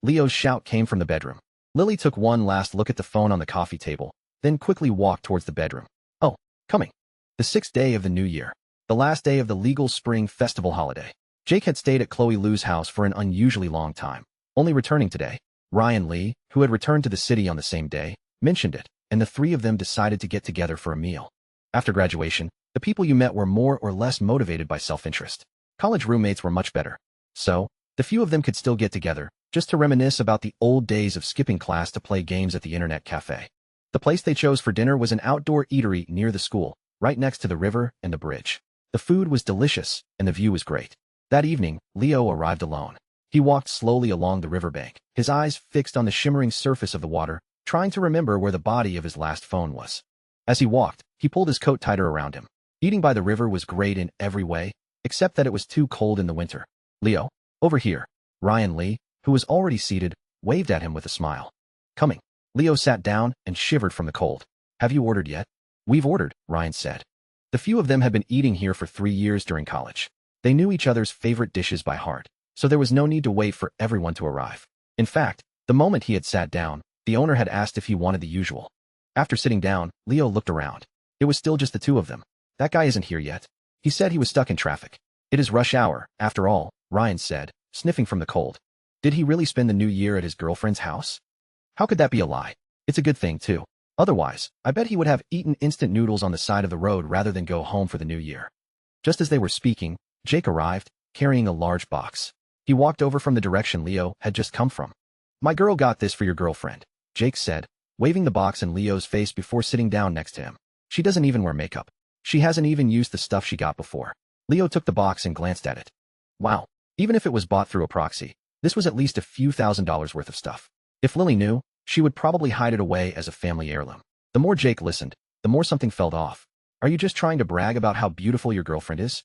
Leo's shout came from the bedroom. Lily took one last look at the phone on the coffee table, then quickly walked towards the bedroom. Oh, coming. The 6th day of the new year. The last day of the legal spring festival holiday. Jake had stayed at Chloe Lou's house for an unusually long time, only returning today. Ryan Lee, who had returned to the city on the same day, mentioned it, and the three of them decided to get together for a meal. After graduation, the people you met were more or less motivated by self-interest. College roommates were much better. So, the few of them could still get together, just to reminisce about the old days of skipping class to play games at the internet cafe. The place they chose for dinner was an outdoor eatery near the school, right next to the river and the bridge. The food was delicious, and the view was great. That evening, Leo arrived alone. He walked slowly along the riverbank, his eyes fixed on the shimmering surface of the water, trying to remember where the body of his last phone was. As he walked, he pulled his coat tighter around him. Eating by the river was great in every way, except that it was too cold in the winter. Leo, over here. Ryan Lee, who was already seated, waved at him with a smile. Coming. Leo sat down and shivered from the cold. Have you ordered yet? We've ordered, Ryan said. The few of them had been eating here for 3 years during college. They knew each other's favorite dishes by heart, so there was no need to wait for everyone to arrive. In fact, the moment he had sat down, the owner had asked if he wanted the usual. After sitting down, Leo looked around. It was still just the two of them. That guy isn't here yet. He said he was stuck in traffic. It is rush hour, after all, Ryan said, sniffing from the cold. Did he really spend the new year at his girlfriend's house? How could that be a lie? It's a good thing, too. Otherwise, I bet he would have eaten instant noodles on the side of the road rather than go home for the new year. Just as they were speaking, Jake arrived, carrying a large box. He walked over from the direction Leo had just come from. My girl got this for your girlfriend, Jake said, waving the box in Leo's face before sitting down next to him. She doesn't even wear makeup. She hasn't even used the stuff she got before. Leo took the box and glanced at it. Wow, even if it was bought through a proxy, this was at least a few $1,000s worth of stuff. If Lily knew, she would probably hide it away as a family heirloom. The more Jake listened, the more something felt off. Are you just trying to brag about how beautiful your girlfriend is?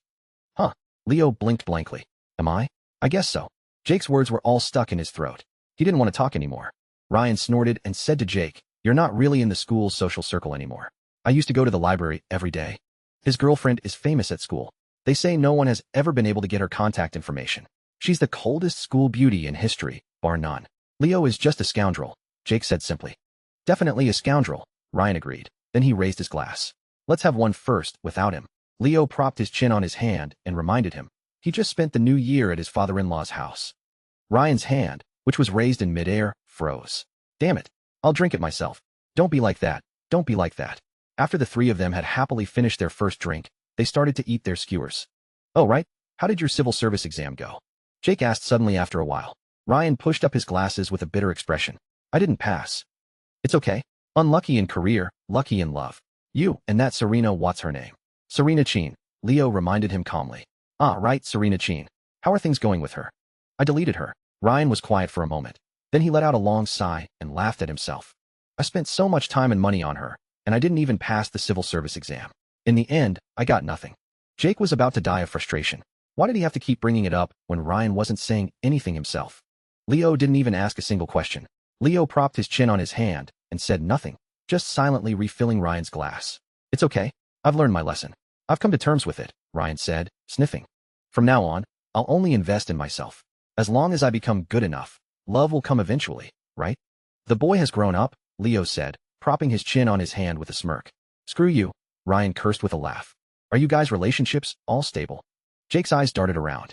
Huh. Leo blinked blankly. Am I? I guess so. Jake's words were all stuck in his throat. He didn't want to talk anymore. Ryan snorted and said to Jake, you're not really in the school's social circle anymore. I used to go to the library every day. His girlfriend is famous at school. They say no one has ever been able to get her contact information. She's the coldest school beauty in history, bar none. Leo is just a scoundrel, Jake said simply. Definitely a scoundrel, Ryan agreed. Then he raised his glass. Let's have one first, without him. Leo propped his chin on his hand and reminded him. He just spent the new year at his father-in-law's house. Ryan's hand, which was raised in midair, froze. Damn it. I'll drink it myself. Don't be like that. Don't be like that. After the three of them had happily finished their first drink, they started to eat their skewers. Oh, right. How did your civil service exam go? Jake asked suddenly after a while. Ryan pushed up his glasses with a bitter expression. I didn't pass. It's okay. Unlucky in career, lucky in love. You, and that Serena, what's her name? Serena Chin, Leo reminded him calmly. Ah, right, Serena Chin. How are things going with her? I deleted her. Ryan was quiet for a moment. Then he let out a long sigh and laughed at himself. I spent so much time and money on her, and I didn't even pass the civil service exam. In the end, I got nothing. Jake was about to die of frustration. Why did he have to keep bringing it up when Ryan wasn't saying anything himself? Leo didn't even ask a single question. Leo propped his chin on his hand and said nothing, just silently refilling Ryan's glass. It's okay. I've learned my lesson. I've come to terms with it, Ryan said, sniffing. From now on, I'll only invest in myself. As long as I become good enough, love will come eventually, right? The boy has grown up, Leo said, propping his chin on his hand with a smirk. Screw you, Ryan cursed with a laugh. Are you guys' relationships all stable? Jake's eyes darted around.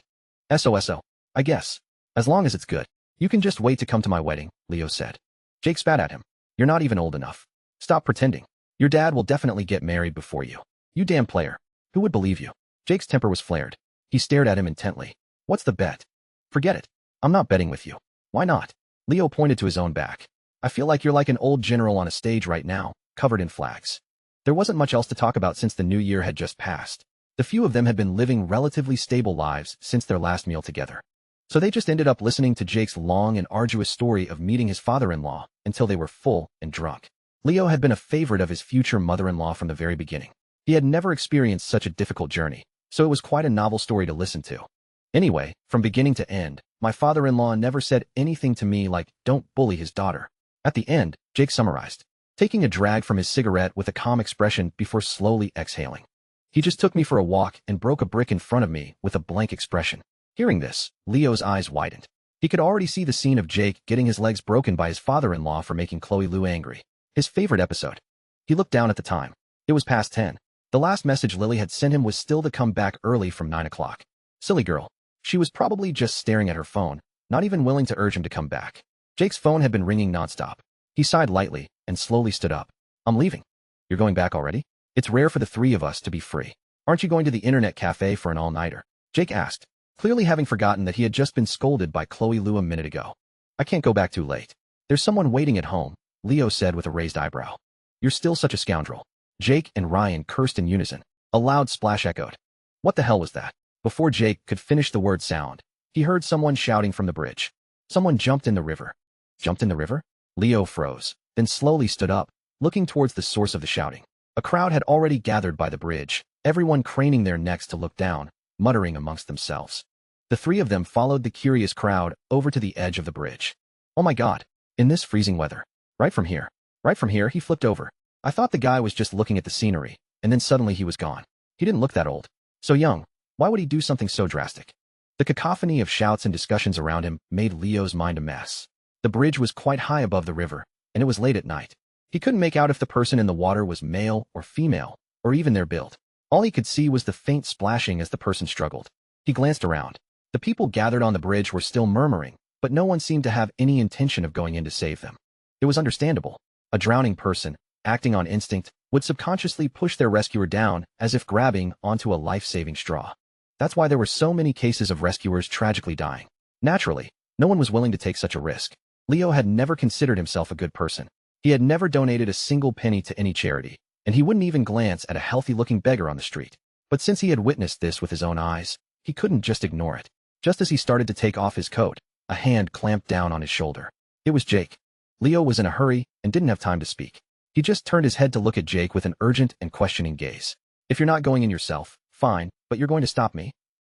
SOSO, I guess. As long as it's good. You can just wait to come to my wedding, Leo said. Jake spat at him. You're not even old enough. Stop pretending. Your dad will definitely get married before you. You damn player. Who would believe you? Jake's temper was flared. He stared at him intently. What's the bet? Forget it. I'm not betting with you. Why not? Leo pointed to his own back. I feel like you're like an old general on a stage right now, covered in flags. There wasn't much else to talk about since the new year had just passed. The few of them had been living relatively stable lives since their last meal together. So they just ended up listening to Jake's long and arduous story of meeting his father-in-law until they were full and drunk. Leo had been a favorite of his future mother-in-law from the very beginning. He had never experienced such a difficult journey, so it was quite a novel story to listen to. Anyway, from beginning to end, my father-in-law never said anything to me like, don't bully his daughter. At the end, Jake summarized, taking a drag from his cigarette with a calm expression before slowly exhaling. He just took me for a walk and broke a brick in front of me with a blank expression. Hearing this, Leo's eyes widened. He could already see the scene of Jake getting his legs broken by his father-in-law for making Chloe Lu angry. His favorite episode. He looked down at the time. It was past 10. The last message Lily had sent him was still to come back early from 9 o'clock. Silly girl. She was probably just staring at her phone, not even willing to urge him to come back. Jake's phone had been ringing nonstop. He sighed lightly and slowly stood up. I'm leaving. You're going back already? It's rare for the three of us to be free. Aren't you going to the internet cafe for an all-nighter? Jake asked, clearly having forgotten that he had just been scolded by Chloe Lu a minute ago. I can't go back too late. There's someone waiting at home, Leo said with a raised eyebrow. You're still such a scoundrel. Jake and Ryan cursed in unison. A loud splash echoed. What the hell was that? Before Jake could finish the word sound, he heard someone shouting from the bridge. Someone jumped in the river. Jumped in the river? Leo froze, then slowly stood up, looking towards the source of the shouting. A crowd had already gathered by the bridge, everyone craning their necks to look down, muttering amongst themselves. The three of them followed the curious crowd over to the edge of the bridge. Oh my God, in this freezing weather. Right from here. Right from here, he flipped over. I thought the guy was just looking at the scenery, and then suddenly he was gone. He didn't look that old. So young. Why would he do something so drastic? The cacophony of shouts and discussions around him made Leo's mind a mess. The bridge was quite high above the river, and it was late at night. He couldn't make out if the person in the water was male or female, or even their build. All he could see was the faint splashing as the person struggled. He glanced around. The people gathered on the bridge were still murmuring, but no one seemed to have any intention of going in to save them. It was understandable. A drowning person, acting on instinct, would subconsciously push their rescuer down as if grabbing onto a life-saving straw. That's why there were so many cases of rescuers tragically dying. Naturally, no one was willing to take such a risk. Leo had never considered himself a good person. He had never donated a single penny to any charity, and he wouldn't even glance at a healthy-looking beggar on the street. But since he had witnessed this with his own eyes, he couldn't just ignore it. Just as he started to take off his coat, a hand clamped down on his shoulder. It was Jake. Leo was in a hurry and didn't have time to speak. He just turned his head to look at Jake with an urgent and questioning gaze. If you're not going in yourself, fine, but you're going to stop me?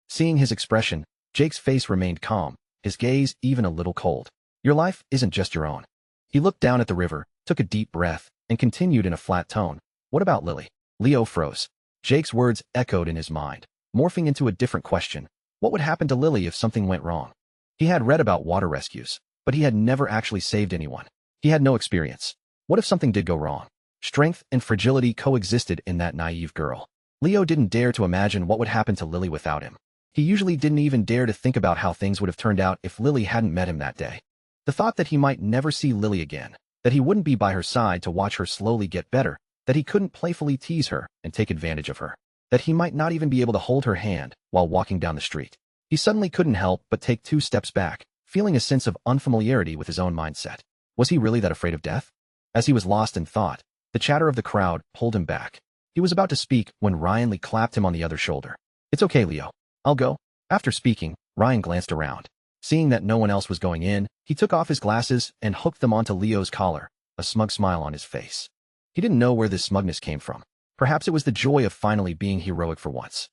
Seeing his expression, Jake's face remained calm, his gaze even a little cold. Your life isn't just your own. He looked down at the river, took a deep breath, and continued in a flat tone. What about Lily? Leo froze. Jake's words echoed in his mind, morphing into a different question. What would happen to Lily if something went wrong? He had read about water rescues, but he had never actually saved anyone. He had no experience. What if something did go wrong? Strength and fragility coexisted in that naive girl. Leo didn't dare to imagine what would happen to Lily without him. He usually didn't even dare to think about how things would have turned out if Lily hadn't met him that day. The thought that he might never see Lily again, that he wouldn't be by her side to watch her slowly get better, that he couldn't playfully tease her and take advantage of her, that he might not even be able to hold her hand while walking down the street. He suddenly couldn't help but take 2 steps back, feeling a sense of unfamiliarity with his own mindset. Was he really that afraid of death? As he was lost in thought, the chatter of the crowd pulled him back. He was about to speak when Ryan Lee clapped him on the other shoulder. It's okay, Leo. I'll go. After speaking, Ryan glanced around. Seeing that no one else was going in, he took off his glasses and hooked them onto Leo's collar, a smug smile on his face. He didn't know where this smugness came from. Perhaps it was the joy of finally being heroic for once.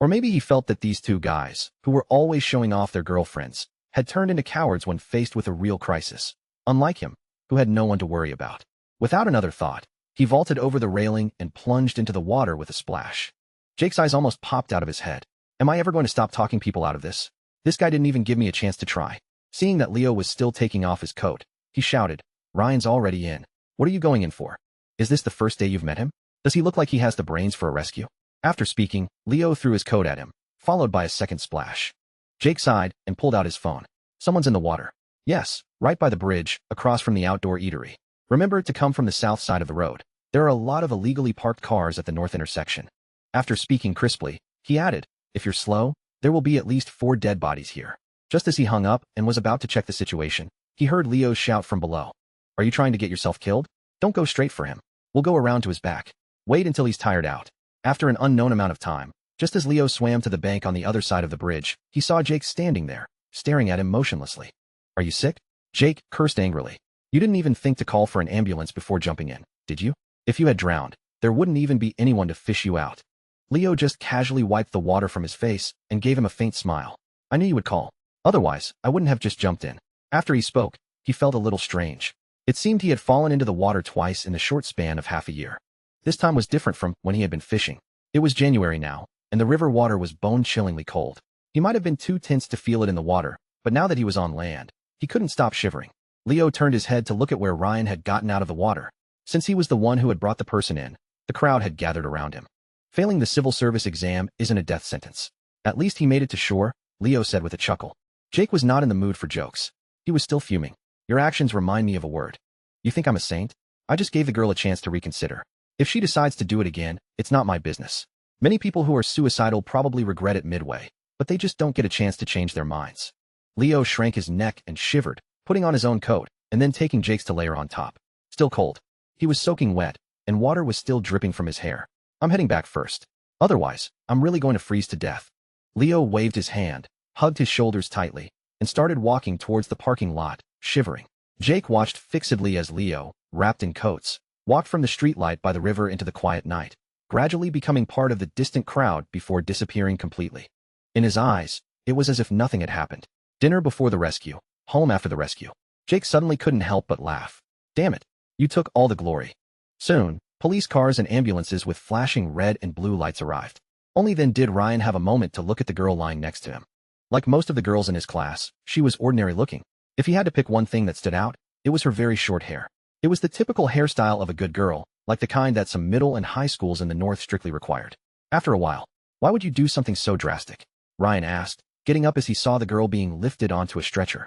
Or maybe he felt that these 2 guys, who were always showing off their girlfriends, had turned into cowards when faced with a real crisis. Unlike him, who had no one to worry about. Without another thought, he vaulted over the railing and plunged into the water with a splash. Jake's eyes almost popped out of his head. Am I ever going to stop talking people out of this? This guy didn't even give me a chance to try. Seeing that Leo was still taking off his coat, he shouted, Ryan's already in. What are you going in for? Is this the first day you've met him? Does he look like he has the brains for a rescue? After speaking, Leo threw his coat at him, followed by a second splash. Jake sighed and pulled out his phone. Someone's in the water. Yes, right by the bridge, across from the outdoor eatery. Remember to come from the south side of the road. There are a lot of illegally parked cars at the north intersection. After speaking crisply, he added, if you're slow, there will be at least 4 dead bodies here. Just as he hung up and was about to check the situation, he heard Leo shout from below. Are you trying to get yourself killed? Don't go straight for him. We'll go around to his back. Wait until he's tired out. After an unknown amount of time, just as Leo swam to the bank on the other side of the bridge, he saw Jake standing there, staring at him motionlessly. Are you sick? Jake cursed angrily. You didn't even think to call for an ambulance before jumping in, did you? If you had drowned, there wouldn't even be anyone to fish you out. Leo just casually wiped the water from his face and gave him a faint smile. I knew you would call. Otherwise, I wouldn't have just jumped in. After he spoke, he felt a little strange. It seemed he had fallen into the water twice in the short span of half a year. This time was different from when he had been fishing. It was January now, and the river water was bone-chillingly cold. He might have been too tense to feel it in the water, but now that he was on land, he couldn't stop shivering. Leo turned his head to look at where Ryan had gotten out of the water. Since he was the one who had brought the person in, the crowd had gathered around him. Failing the civil service exam isn't a death sentence. At least he made it to shore, Leo said with a chuckle. Jake was not in the mood for jokes. He was still fuming. Your actions remind me of a word. You think I'm a saint? I just gave the girl a chance to reconsider. If she decides to do it again, it's not my business. Many people who are suicidal probably regret it midway, but they just don't get a chance to change their minds. Leo shrank his neck and shivered, putting on his own coat, and then taking Jake's to layer on top. Still cold. He was soaking wet, and water was still dripping from his hair. I'm heading back first. Otherwise, I'm really going to freeze to death. Leo waved his hand, hugged his shoulders tightly, and started walking towards the parking lot, shivering. Jake watched fixedly as Leo, wrapped in coats, walked from the streetlight by the river into the quiet night, gradually becoming part of the distant crowd before disappearing completely. In his eyes, it was as if nothing had happened. Dinner before the rescue, home after the rescue. Jake suddenly couldn't help but laugh. Damn it, you took all the glory. Soon, police cars and ambulances with flashing red and blue lights arrived. Only then did Ryan have a moment to look at the girl lying next to him. Like most of the girls in his class, she was ordinary looking. If he had to pick one thing that stood out, it was her very short hair. It was the typical hairstyle of a good girl, like the kind that some middle and high schools in the North strictly required. After a while, why would you do something so drastic? Ryan asked, getting up as he saw the girl being lifted onto a stretcher.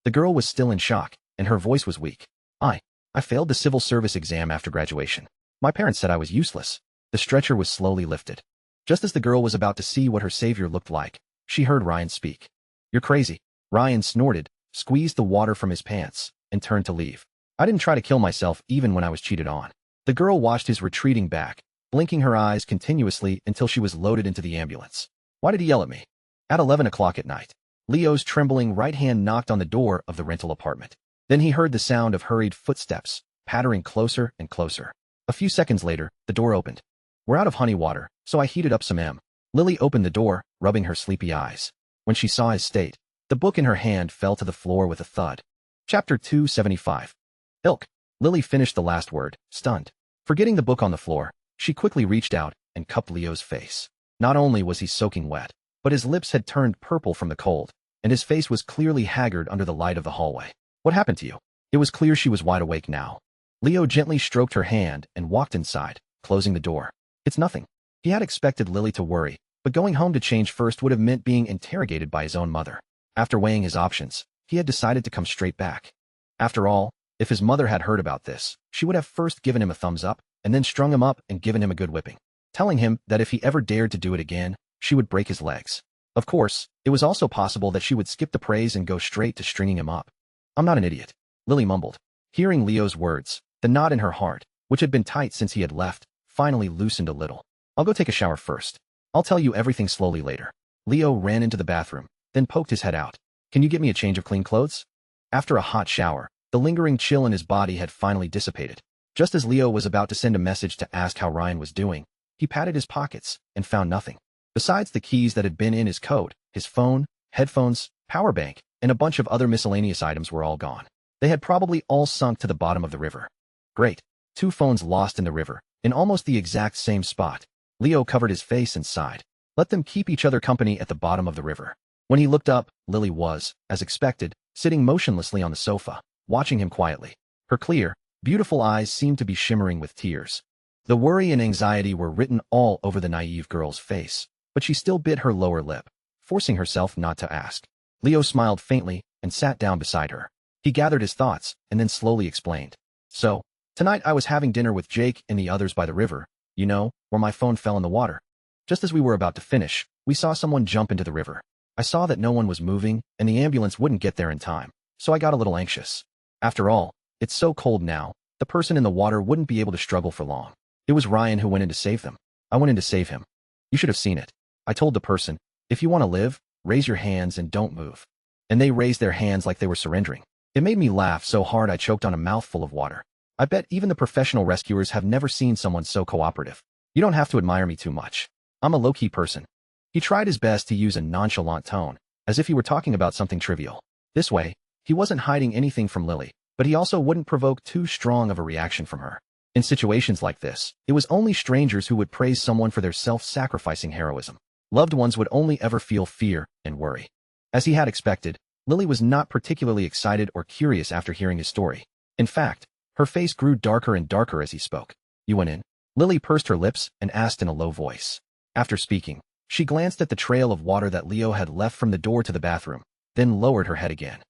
The girl was still in shock, and her voice was weak. I failed the civil service exam after graduation. My parents said I was useless. The stretcher was slowly lifted. Just as the girl was about to see what her savior looked like, she heard Ryan speak. You're crazy. Ryan snorted, squeezed the water from his pants, and turned to leave. I didn't try to kill myself even when I was cheated on. The girl watched his retreating back, blinking her eyes continuously until she was loaded into the ambulance. Why did he yell at me? At 11 o'clock at night, Leo's trembling right hand knocked on the door of the rental apartment. Then he heard the sound of hurried footsteps, pattering closer and closer. A few seconds later, the door opened. We're out of honey water, so I heated up some M. Lily opened the door, rubbing her sleepy eyes. When she saw his state, the book in her hand fell to the floor with a thud. Chapter 275. Ilk. Lily finished the last word, stunned. Forgetting the book on the floor, she quickly reached out and cupped Leo's face. Not only was he soaking wet, but his lips had turned purple from the cold, and his face was clearly haggard under the light of the hallway. What happened to you? It was clear she was wide awake now. Leo gently stroked her hand and walked inside, closing the door. It's nothing. He had expected Lily to worry, but going home to change first would have meant being interrogated by his own mother. After weighing his options, he had decided to come straight back. After all, if his mother had heard about this, she would have first given him a thumbs up, and then strung him up and given him a good whipping, telling him that if he ever dared to do it again, she would break his legs. Of course, it was also possible that she would skip the praise and go straight to stringing him up. I'm not an idiot, Lily mumbled. Hearing Leo's words, the knot in her heart, which had been tight since he had left, finally loosened a little. I'll go take a shower first. I'll tell you everything slowly later. Leo ran into the bathroom, then poked his head out. Can you get me a change of clean clothes? After a hot shower, the lingering chill in his body had finally dissipated. Just as Leo was about to send a message to ask how Ryan was doing, he patted his pockets and found nothing. Besides the keys that had been in his coat, his phone, headphones, power bank, and a bunch of other miscellaneous items were all gone. They had probably all sunk to the bottom of the river. Great. 2 phones lost in the river, in almost the exact same spot. Leo covered his face and sighed. Let them keep each other company at the bottom of the river. When he looked up, Lily was, as expected, sitting motionlessly on the sofa, watching him quietly. Her clear, beautiful eyes seemed to be shimmering with tears. The worry and anxiety were written all over the naive girl's face, but she still bit her lower lip, forcing herself not to ask. Leo smiled faintly and sat down beside her. He gathered his thoughts and then slowly explained. So, tonight I was having dinner with Jake and the others by the river, you know, where my phone fell in the water. Just as we were about to finish, we saw someone jump into the river. I saw that no one was moving and the ambulance wouldn't get there in time, so I got a little anxious. After all, it's so cold now, the person in the water wouldn't be able to struggle for long. It was Ryan who went in to save them. I went in to save him. You should have seen it. I told the person, if you want to live, raise your hands and don't move. And they raised their hands like they were surrendering. It made me laugh so hard I choked on a mouthful of water. I bet even the professional rescuers have never seen someone so cooperative. You don't have to admire me too much. I'm a low-key person. He tried his best to use a nonchalant tone, as if he were talking about something trivial. This way, he wasn't hiding anything from Lily, but he also wouldn't provoke too strong of a reaction from her. In situations like this, it was only strangers who would praise someone for their self-sacrificing heroism. Loved ones would only ever feel fear and worry. As he had expected, Lily was not particularly excited or curious after hearing his story. In fact, her face grew darker and darker as he spoke. You went in? Lily pursed her lips and asked in a low voice. After speaking, she glanced at the trail of water that Leo had left from the door to the bathroom, then lowered her head again.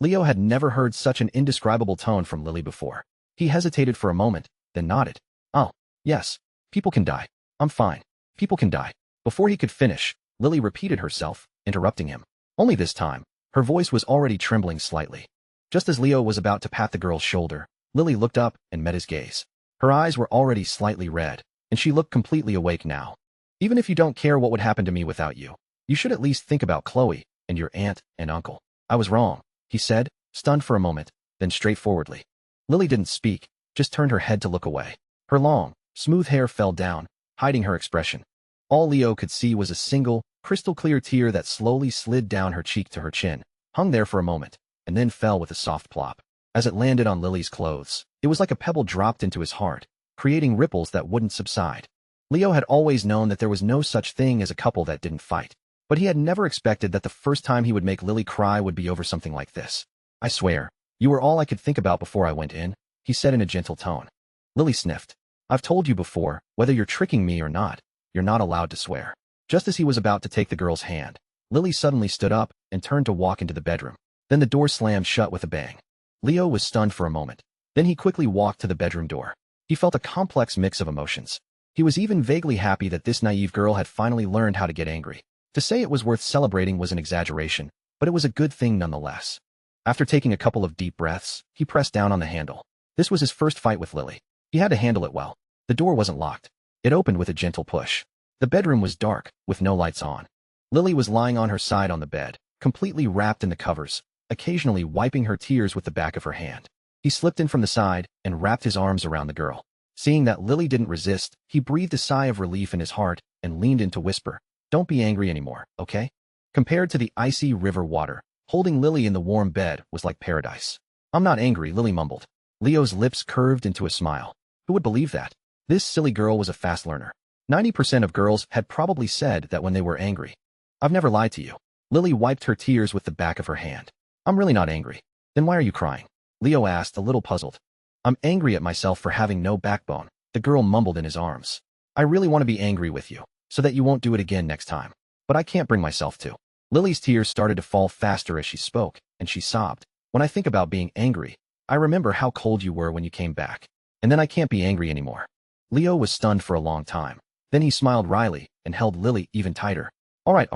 Leo had never heard such an indescribable tone from Lily before. He hesitated for a moment, then nodded. Oh, yes. People can die. I'm fine. People can die. Before he could finish, Lily repeated herself, interrupting him. Only this time, her voice was already trembling slightly. Just as Leo was about to pat the girl's shoulder, Lily looked up and met his gaze. Her eyes were already slightly red, and she looked completely awake now. Even if you don't care what would happen to me without you, you should at least think about Chloe and your aunt and uncle. I was wrong, he said, stunned for a moment, then straightforwardly. Lily didn't speak, just turned her head to look away. Her long, smooth hair fell down, hiding her expression. All Leo could see was a single, crystal-clear tear that slowly slid down her cheek to her chin, hung there for a moment, and then fell with a soft plop. As it landed on Lily's clothes, it was like a pebble dropped into his heart, creating ripples that wouldn't subside. Leo had always known that there was no such thing as a couple that didn't fight, but he had never expected that the first time he would make Lily cry would be over something like this. I swear, you were all I could think about before I went in, he said in a gentle tone. Lily sniffed. I've told you before, whether you're tricking me or not, you're not allowed to swear. Just as he was about to take the girl's hand, Lily suddenly stood up and turned to walk into the bedroom. Then the door slammed shut with a bang. Leo was stunned for a moment. Then he quickly walked to the bedroom door. He felt a complex mix of emotions. He was even vaguely happy that this naive girl had finally learned how to get angry. To say it was worth celebrating was an exaggeration, but it was a good thing nonetheless. After taking a couple of deep breaths, he pressed down on the handle. This was his first fight with Lily. He had to handle it well. The door wasn't locked. It opened with a gentle push. The bedroom was dark, with no lights on. Lily was lying on her side on the bed, completely wrapped in the covers, occasionally wiping her tears with the back of her hand. He slipped in from the side and wrapped his arms around the girl. Seeing that Lily didn't resist, he breathed a sigh of relief in his heart and leaned in to whisper, "Don't be angry anymore, okay?" Compared to the icy river water, holding Lily in the warm bed was like paradise. I'm not angry, Lily mumbled. Leo's lips curved into a smile. Who would believe that? This silly girl was a fast learner. 90% of girls had probably said that when they were angry. I've never lied to you. Lily wiped her tears with the back of her hand. I'm really not angry. Then why are you crying? Leo asked, a little puzzled. I'm angry at myself for having no backbone, the girl mumbled in his arms. I really want to be angry with you, so that you won't do it again next time. But I can't bring myself to. Lily's tears started to fall faster as she spoke, and she sobbed. When I think about being angry, I remember how cold you were when you came back. And then I can't be angry anymore. Leo was stunned for a long time. Then he smiled wryly and held Lily even tighter. All right.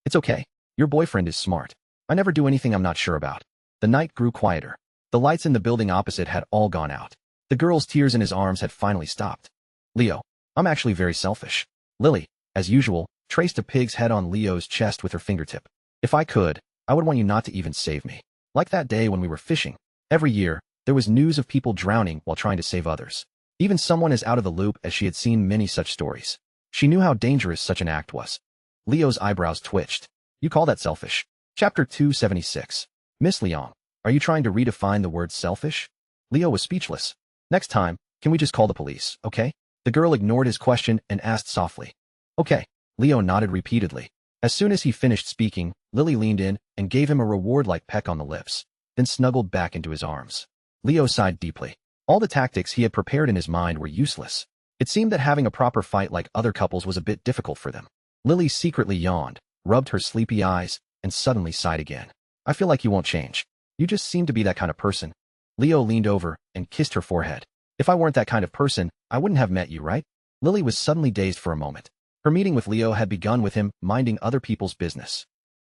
It's okay. Your boyfriend is smart. I never do anything I'm not sure about. The night grew quieter. The lights in the building opposite had all gone out. The girl's tears in his arms had finally stopped. Leo, I'm actually very selfish. Lily, as usual, traced a pig's head on Leo's chest with her fingertip. If I could, I would want you not to even save me. Like that day when we were fishing. Every year, there was news of people drowning while trying to save others. Even someone as out of the loop as she had seen many such stories. She knew how dangerous such an act was. Leo's eyebrows twitched. You call that selfish? Chapter 276. Miss Leong, are you trying to redefine the word selfish? Leo was speechless. Next time, can we just call the police, okay? The girl ignored his question and asked softly. Okay. Leo nodded repeatedly. As soon as he finished speaking, Lily leaned in and gave him a reward-like peck on the lips, then snuggled back into his arms. Leo sighed deeply. All the tactics he had prepared in his mind were useless. It seemed that having a proper fight like other couples was a bit difficult for them. Lily secretly yawned, rubbed her sleepy eyes, and suddenly sighed again. I feel like you won't change. You just seem to be that kind of person. Leo leaned over and kissed her forehead. If I weren't that kind of person, I wouldn't have met you, right? Lily was suddenly dazed for a moment. Her meeting with Leo had begun with him minding other people's business.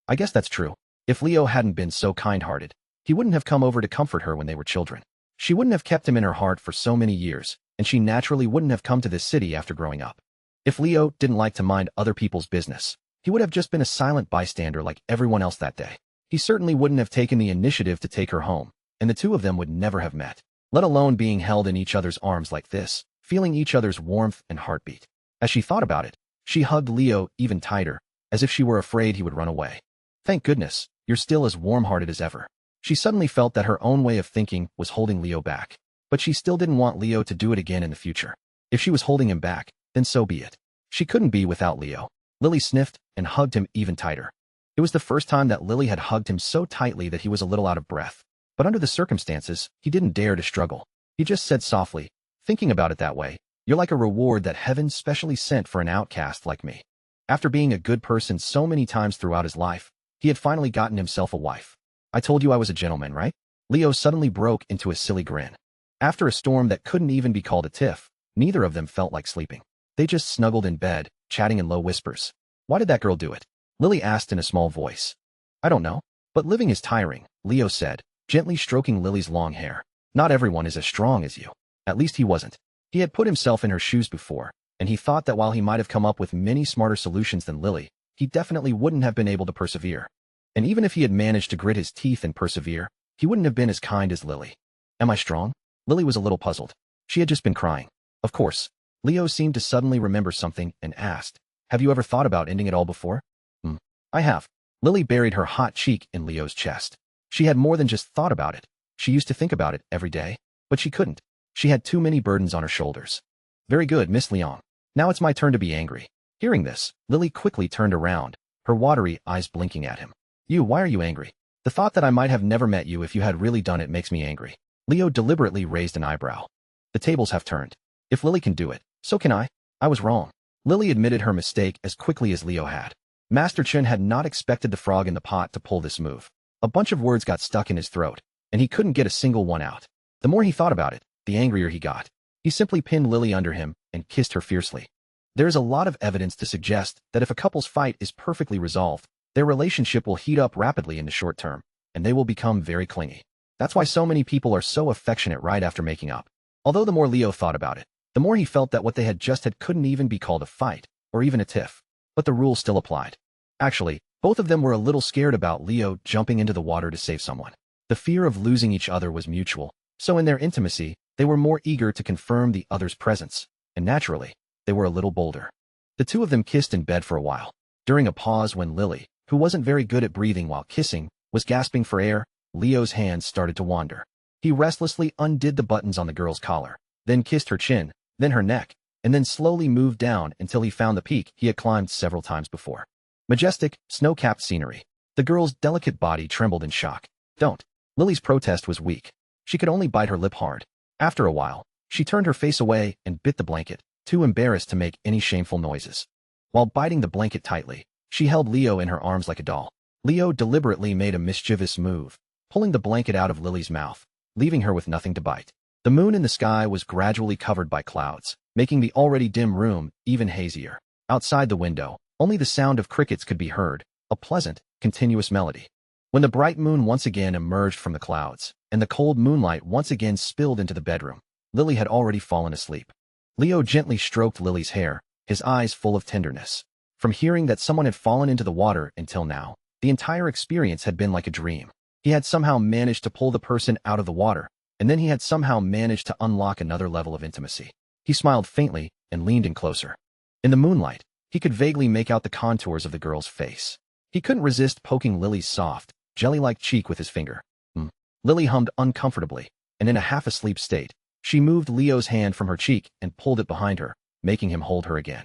I guess that's true. If Leo hadn't been so kind-hearted, he wouldn't have come over to comfort her when they were children. She wouldn't have kept him in her heart for so many years, and she naturally wouldn't have come to this city after growing up. If Leo didn't like to mind other people's business, he would have just been a silent bystander like everyone else that day. He certainly wouldn't have taken the initiative to take her home, and the two of them would never have met, let alone being held in each other's arms like this, feeling each other's warmth and heartbeat. As she thought about it, she hugged Leo even tighter, as if she were afraid he would run away. Thank goodness, you're still as warm-hearted as ever. She suddenly felt that her own way of thinking was holding Leo back, but she still didn't want Leo to do it again in the future. If she was holding him back, then so be it. She couldn't be without Leo. Lily sniffed and hugged him even tighter. It was the first time that Lily had hugged him so tightly that he was a little out of breath. But under the circumstances, he didn't dare to struggle. He just said softly, "Thinking about it that way, you're like a reward that heaven specially sent for an outcast like me." After being a good person so many times throughout his life, he had finally gotten himself a wife. "I told you I was a gentleman, right?" Leo suddenly broke into a silly grin. After a storm that couldn't even be called a tiff, neither of them felt like sleeping. They just snuggled in bed, chatting in low whispers. "Why did that girl do it?" Lily asked in a small voice. "I don't know. But living is tiring," Leo said, gently stroking Lily's long hair. "Not everyone is as strong as you." At least he wasn't. He had put himself in her shoes before, and he thought that while he might have come up with many smarter solutions than Lily, he definitely wouldn't have been able to persevere. And even if he had managed to grit his teeth and persevere, he wouldn't have been as kind as Lily. "Am I strong?" Lily was a little puzzled. She had just been crying. Of course. Leo seemed to suddenly remember something and asked, "Have you ever thought about ending it all before?" "I have." Lily buried her hot cheek in Leo's chest. She had more than just thought about it. She used to think about it every day, but she couldn't. She had too many burdens on her shoulders. "Very good, Miss Leong. Now it's my turn to be angry." Hearing this, Lily quickly turned around, her watery eyes blinking at him. Why are you angry?" "The thought that I might have never met you if you had really done it makes me angry." Leo deliberately raised an eyebrow. The tables have turned. If Lily can do it, so can I. I was wrong. Lily admitted her mistake as quickly as Leo had. Master Chen had not expected the frog in the pot to pull this move. A bunch of words got stuck in his throat, and he couldn't get a single one out. The more he thought about it, the angrier he got. He simply pinned Lily under him and kissed her fiercely. There is a lot of evidence to suggest that if a couple's fight is perfectly resolved, their relationship will heat up rapidly in the short term, and they will become very clingy. That's why so many people are so affectionate right after making up. Although the more Leo thought about it, the more he felt that what they had just had couldn't even be called a fight, or even a tiff. But the rule still applied. Actually, both of them were a little scared about Leo jumping into the water to save someone. The fear of losing each other was mutual, so in their intimacy, they were more eager to confirm the other's presence, and naturally, they were a little bolder. The two of them kissed in bed for a while. During a pause when Lily, who wasn't very good at breathing while kissing, was gasping for air, Leo's hands started to wander. He restlessly undid the buttons on the girl's collar, then kissed her chin, then her neck, and then slowly moved down until he found the peak he had climbed several times before. Majestic, snow-capped scenery. The girl's delicate body trembled in shock. "Don't." Lily's protest was weak. She could only bite her lip hard. After a while, she turned her face away and bit the blanket, too embarrassed to make any shameful noises. While biting the blanket tightly, she held Leo in her arms like a doll. Leo deliberately made a mischievous move, pulling the blanket out of Lily's mouth, leaving her with nothing to bite. The moon in the sky was gradually covered by clouds, making the already dim room even hazier. Outside the window, only the sound of crickets could be heard, a pleasant, continuous melody. When the bright moon once again emerged from the clouds, and the cold moonlight once again spilled into the bedroom, Lily had already fallen asleep. Leo gently stroked Lily's hair, his eyes full of tenderness. From hearing that someone had fallen into the water until now, the entire experience had been like a dream. He had somehow managed to pull the person out of the water, and then he had somehow managed to unlock another level of intimacy. He smiled faintly and leaned in closer. In the moonlight, he could vaguely make out the contours of the girl's face. He couldn't resist poking Lily's soft, jelly-like cheek with his finger. Lily hummed uncomfortably, and in a half-asleep state, she moved Leo's hand from her cheek and pulled it behind her, making him hold her again.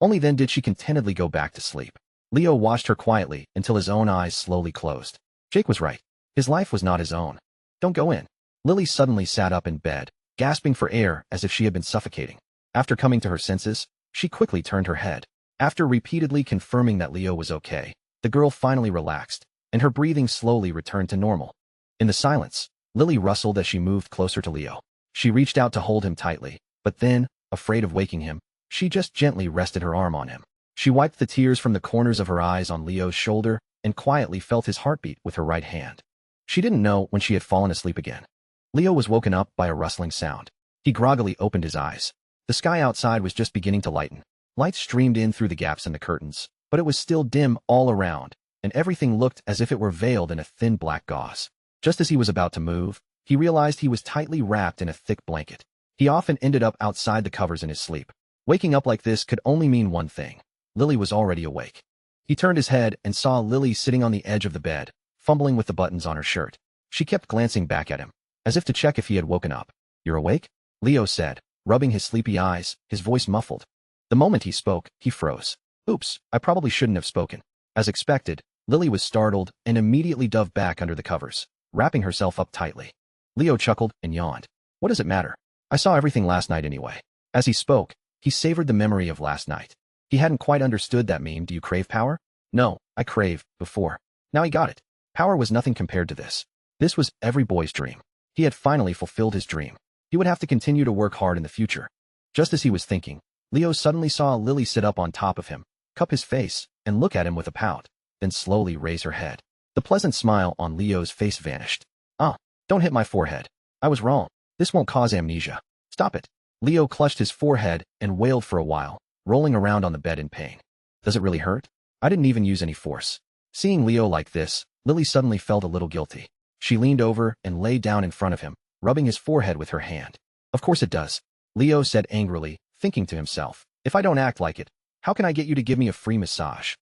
Only then did she contentedly go back to sleep. Leo watched her quietly until his own eyes slowly closed. Jake was right. His life was not his own. "Don't go in." Lily suddenly sat up in bed, gasping for air as if she had been suffocating. After coming to her senses, she quickly turned her head. After repeatedly confirming that Leo was okay, the girl finally relaxed, and her breathing slowly returned to normal. In the silence, Lily rustled as she moved closer to Leo. She reached out to hold him tightly, but then, afraid of waking him, she just gently rested her arm on him. She wiped the tears from the corners of her eyes on Leo's shoulder and quietly felt his heartbeat with her right hand. She didn't know when she had fallen asleep again. Leo was woken up by a rustling sound. He groggily opened his eyes. The sky outside was just beginning to lighten. Light streamed in through the gaps in the curtains, but it was still dim all around, and everything looked as if it were veiled in a thin black gauze. Just as he was about to move, he realized he was tightly wrapped in a thick blanket. He often ended up outside the covers in his sleep. Waking up like this could only mean one thing. Lily was already awake. He turned his head and saw Lily sitting on the edge of the bed, fumbling with the buttons on her shirt. She kept glancing back at him, as if to check if he had woken up. "You're awake?" Leo said, rubbing his sleepy eyes, his voice muffled. The moment he spoke, he froze. Oops, I probably shouldn't have spoken. As expected, Lily was startled and immediately dove back under the covers, wrapping herself up tightly. Leo chuckled and yawned. What does it matter? I saw everything last night anyway. As he spoke, he savored the memory of last night. He hadn't quite understood that meme, do you crave power? No, I crave, before. Now he got it. Power was nothing compared to this. This was every boy's dream. He had finally fulfilled his dream. He would have to continue to work hard in the future. Just as he was thinking, Leo suddenly saw Lily sit up on top of him, cup his face, and look at him with a pout, then slowly raise her head. The pleasant smile on Leo's face vanished. Ah, don't hit my forehead. I was wrong. This won't cause amnesia. Stop it. Leo clutched his forehead and wailed for a while, rolling around on the bed in pain. Does it really hurt? I didn't even use any force. Seeing Leo like this, Lily suddenly felt a little guilty. She leaned over and lay down in front of him, rubbing his forehead with her hand. Of course it does, Leo said angrily, thinking to himself. If I don't act like it, how can I get you to give me a free massage?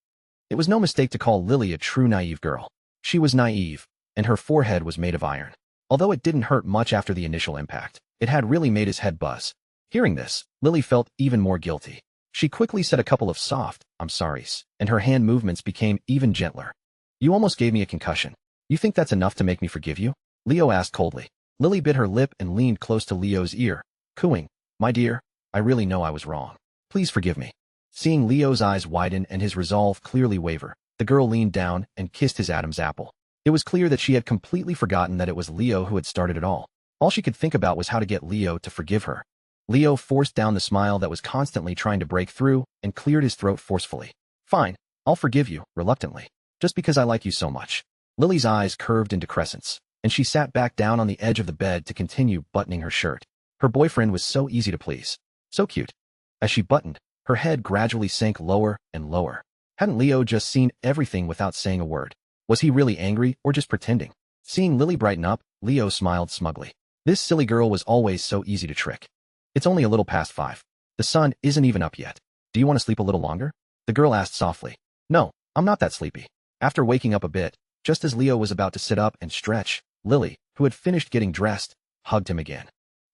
It was no mistake to call Lily a true naive girl. She was naive, and her forehead was made of iron. Although it didn't hurt much after the initial impact, it had really made his head buzz. Hearing this, Lily felt even more guilty. She quickly said a couple of soft, I'm sorries, and her hand movements became even gentler. You almost gave me a concussion. You think that's enough to make me forgive you? Leo asked coldly. Lily bit her lip and leaned close to Leo's ear, cooing, My dear, I really know I was wrong. Please forgive me. Seeing Leo's eyes widen and his resolve clearly waver, the girl leaned down and kissed his Adam's apple. It was clear that she had completely forgotten that it was Leo who had started it all. All she could think about was how to get Leo to forgive her. Leo forced down the smile that was constantly trying to break through and cleared his throat forcefully. Fine, I'll forgive you, reluctantly. Just because I like you so much. Lily's eyes curved into crescents, and she sat back down on the edge of the bed to continue buttoning her shirt. Her boyfriend was so easy to please. So cute. As she buttoned, her head gradually sank lower and lower. Hadn't Leo just seen everything without saying a word? Was he really angry or just pretending? Seeing Lily brighten up, Leo smiled smugly. This silly girl was always so easy to trick. It's only a little past 5. The sun isn't even up yet. Do you want to sleep a little longer? The girl asked softly. No, I'm not that sleepy. After waking up a bit, just as Leo was about to sit up and stretch, Lily, who had finished getting dressed, hugged him again.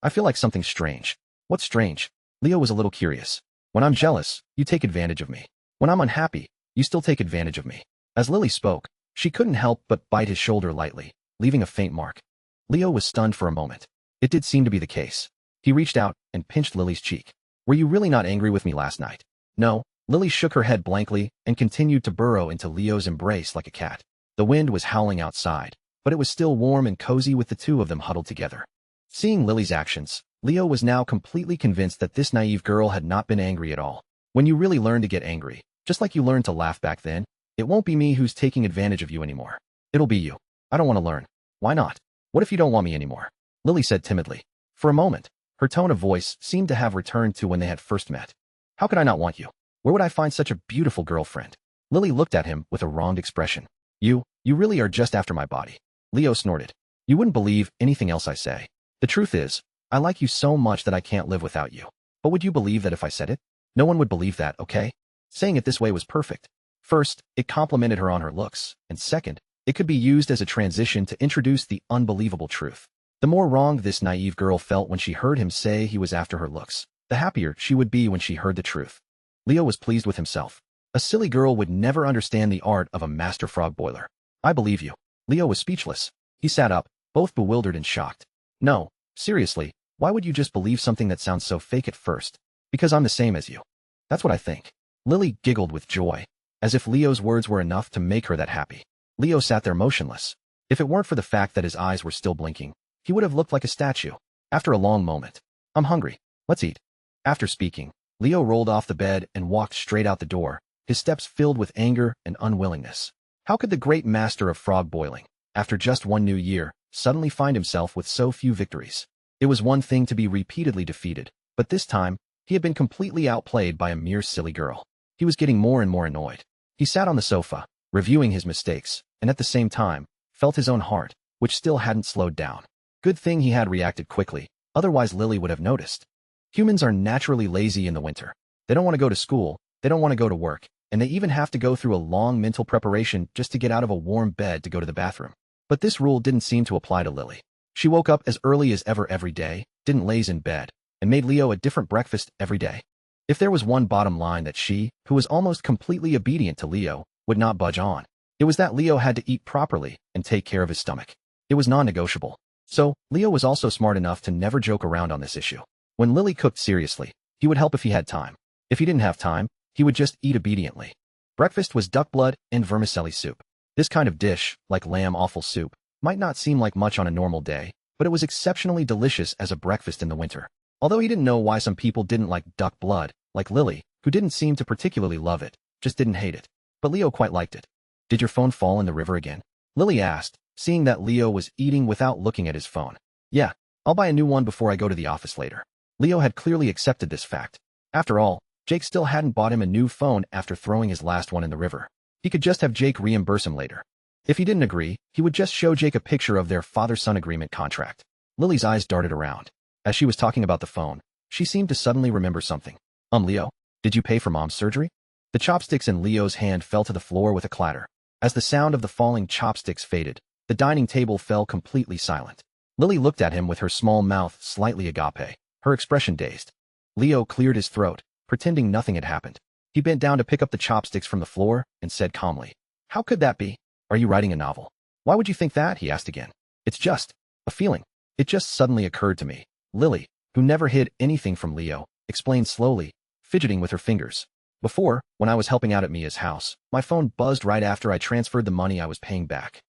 I feel like something's strange. What's strange? Leo was a little curious. When I'm jealous, you take advantage of me. When I'm unhappy, you still take advantage of me. As Lily spoke, she couldn't help but bite his shoulder lightly, leaving a faint mark. Leo was stunned for a moment. It did seem to be the case. He reached out and pinched Lily's cheek. Were you really not angry with me last night? No. Lily shook her head blankly and continued to burrow into Leo's embrace like a cat. The wind was howling outside, but it was still warm and cozy with the two of them huddled together. Seeing Lily's actions, Leo was now completely convinced that this naive girl had not been angry at all. When you really learn to get angry, just like you learned to laugh back then, it won't be me who's taking advantage of you anymore. It'll be you. I don't want to learn. Why not? What if you don't want me anymore? Lily said timidly. For a moment, her tone of voice seemed to have returned to when they had first met. How could I not want you? Where would I find such a beautiful girlfriend? Lily looked at him with a wronged expression. You really are just after my body. Leo snorted. You wouldn't believe anything else I say. The truth is, I like you so much that I can't live without you. But would you believe that if I said it? No one would believe that, okay? Saying it this way was perfect. First, it complimented her on her looks, and second, it could be used as a transition to introduce the unbelievable truth. The more wrong this naive girl felt when she heard him say he was after her looks, the happier she would be when she heard the truth. Leo was pleased with himself. A silly girl would never understand the art of a master frog boiler. I believe you. Leo was speechless. He sat up, both bewildered and shocked. No, seriously, why would you just believe something that sounds so fake at first? Because I'm the same as you. That's what I think. Lily giggled with joy, as if Leo's words were enough to make her that happy. Leo sat there motionless. If it weren't for the fact that his eyes were still blinking, he would have looked like a statue. After a long moment, I'm hungry. Let's eat. After speaking, Leo rolled off the bed and walked straight out the door, his steps filled with anger and unwillingness. How could the great master of frog boiling, after just one new year, suddenly find himself with so few victories? It was one thing to be repeatedly defeated, but this time, he had been completely outplayed by a mere silly girl. He was getting more and more annoyed. He sat on the sofa, reviewing his mistakes, and at the same time, felt his own heart, which still hadn't slowed down. Good thing he had reacted quickly, otherwise Lily would have noticed. Humans are naturally lazy in the winter. They don't want to go to school, they don't want to go to work, and they even have to go through a long mental preparation just to get out of a warm bed to go to the bathroom. But this rule didn't seem to apply to Lily. She woke up as early as ever every day, didn't laze in bed, and made Leo a different breakfast every day. If there was one bottom line that she, who was almost completely obedient to Leo, would not budge on, it was that Leo had to eat properly and take care of his stomach. It was non-negotiable. So, Leo was also smart enough to never joke around on this issue. When Lily cooked seriously, he would help if he had time. If he didn't have time, he would just eat obediently. Breakfast was duck blood and vermicelli soup. This kind of dish, like lamb offal soup, might not seem like much on a normal day, but it was exceptionally delicious as a breakfast in the winter. Although he didn't know why some people didn't like duck blood, like Lily, who didn't seem to particularly love it, just didn't hate it. But Leo quite liked it. Did your phone fall in the river again? Lily asked, seeing that Leo was eating without looking at his phone. Yeah, I'll buy a new one before I go to the office later. Leo had clearly accepted this fact. After all, Jake still hadn't bought him a new phone after throwing his last one in the river. He could just have Jake reimburse him later. If he didn't agree, he would just show Jake a picture of their father-son agreement contract. Lily's eyes darted around. As she was talking about the phone, she seemed to suddenly remember something. Leo, did you pay for Mom's surgery? The chopsticks in Leo's hand fell to the floor with a clatter. As the sound of the falling chopsticks faded, the dining table fell completely silent. Lily looked at him with her small mouth slightly agape, her expression dazed. Leo cleared his throat, pretending nothing had happened. He bent down to pick up the chopsticks from the floor and said calmly, "How could that be? Are you writing a novel?" "Why would you think that?" he asked again. "It's just a feeling. It just suddenly occurred to me." Lily, who never hid anything from Leo, explained slowly, fidgeting with her fingers. "Before, when I was helping out at Mia's house, my phone buzzed right after I transferred the money I was paying back."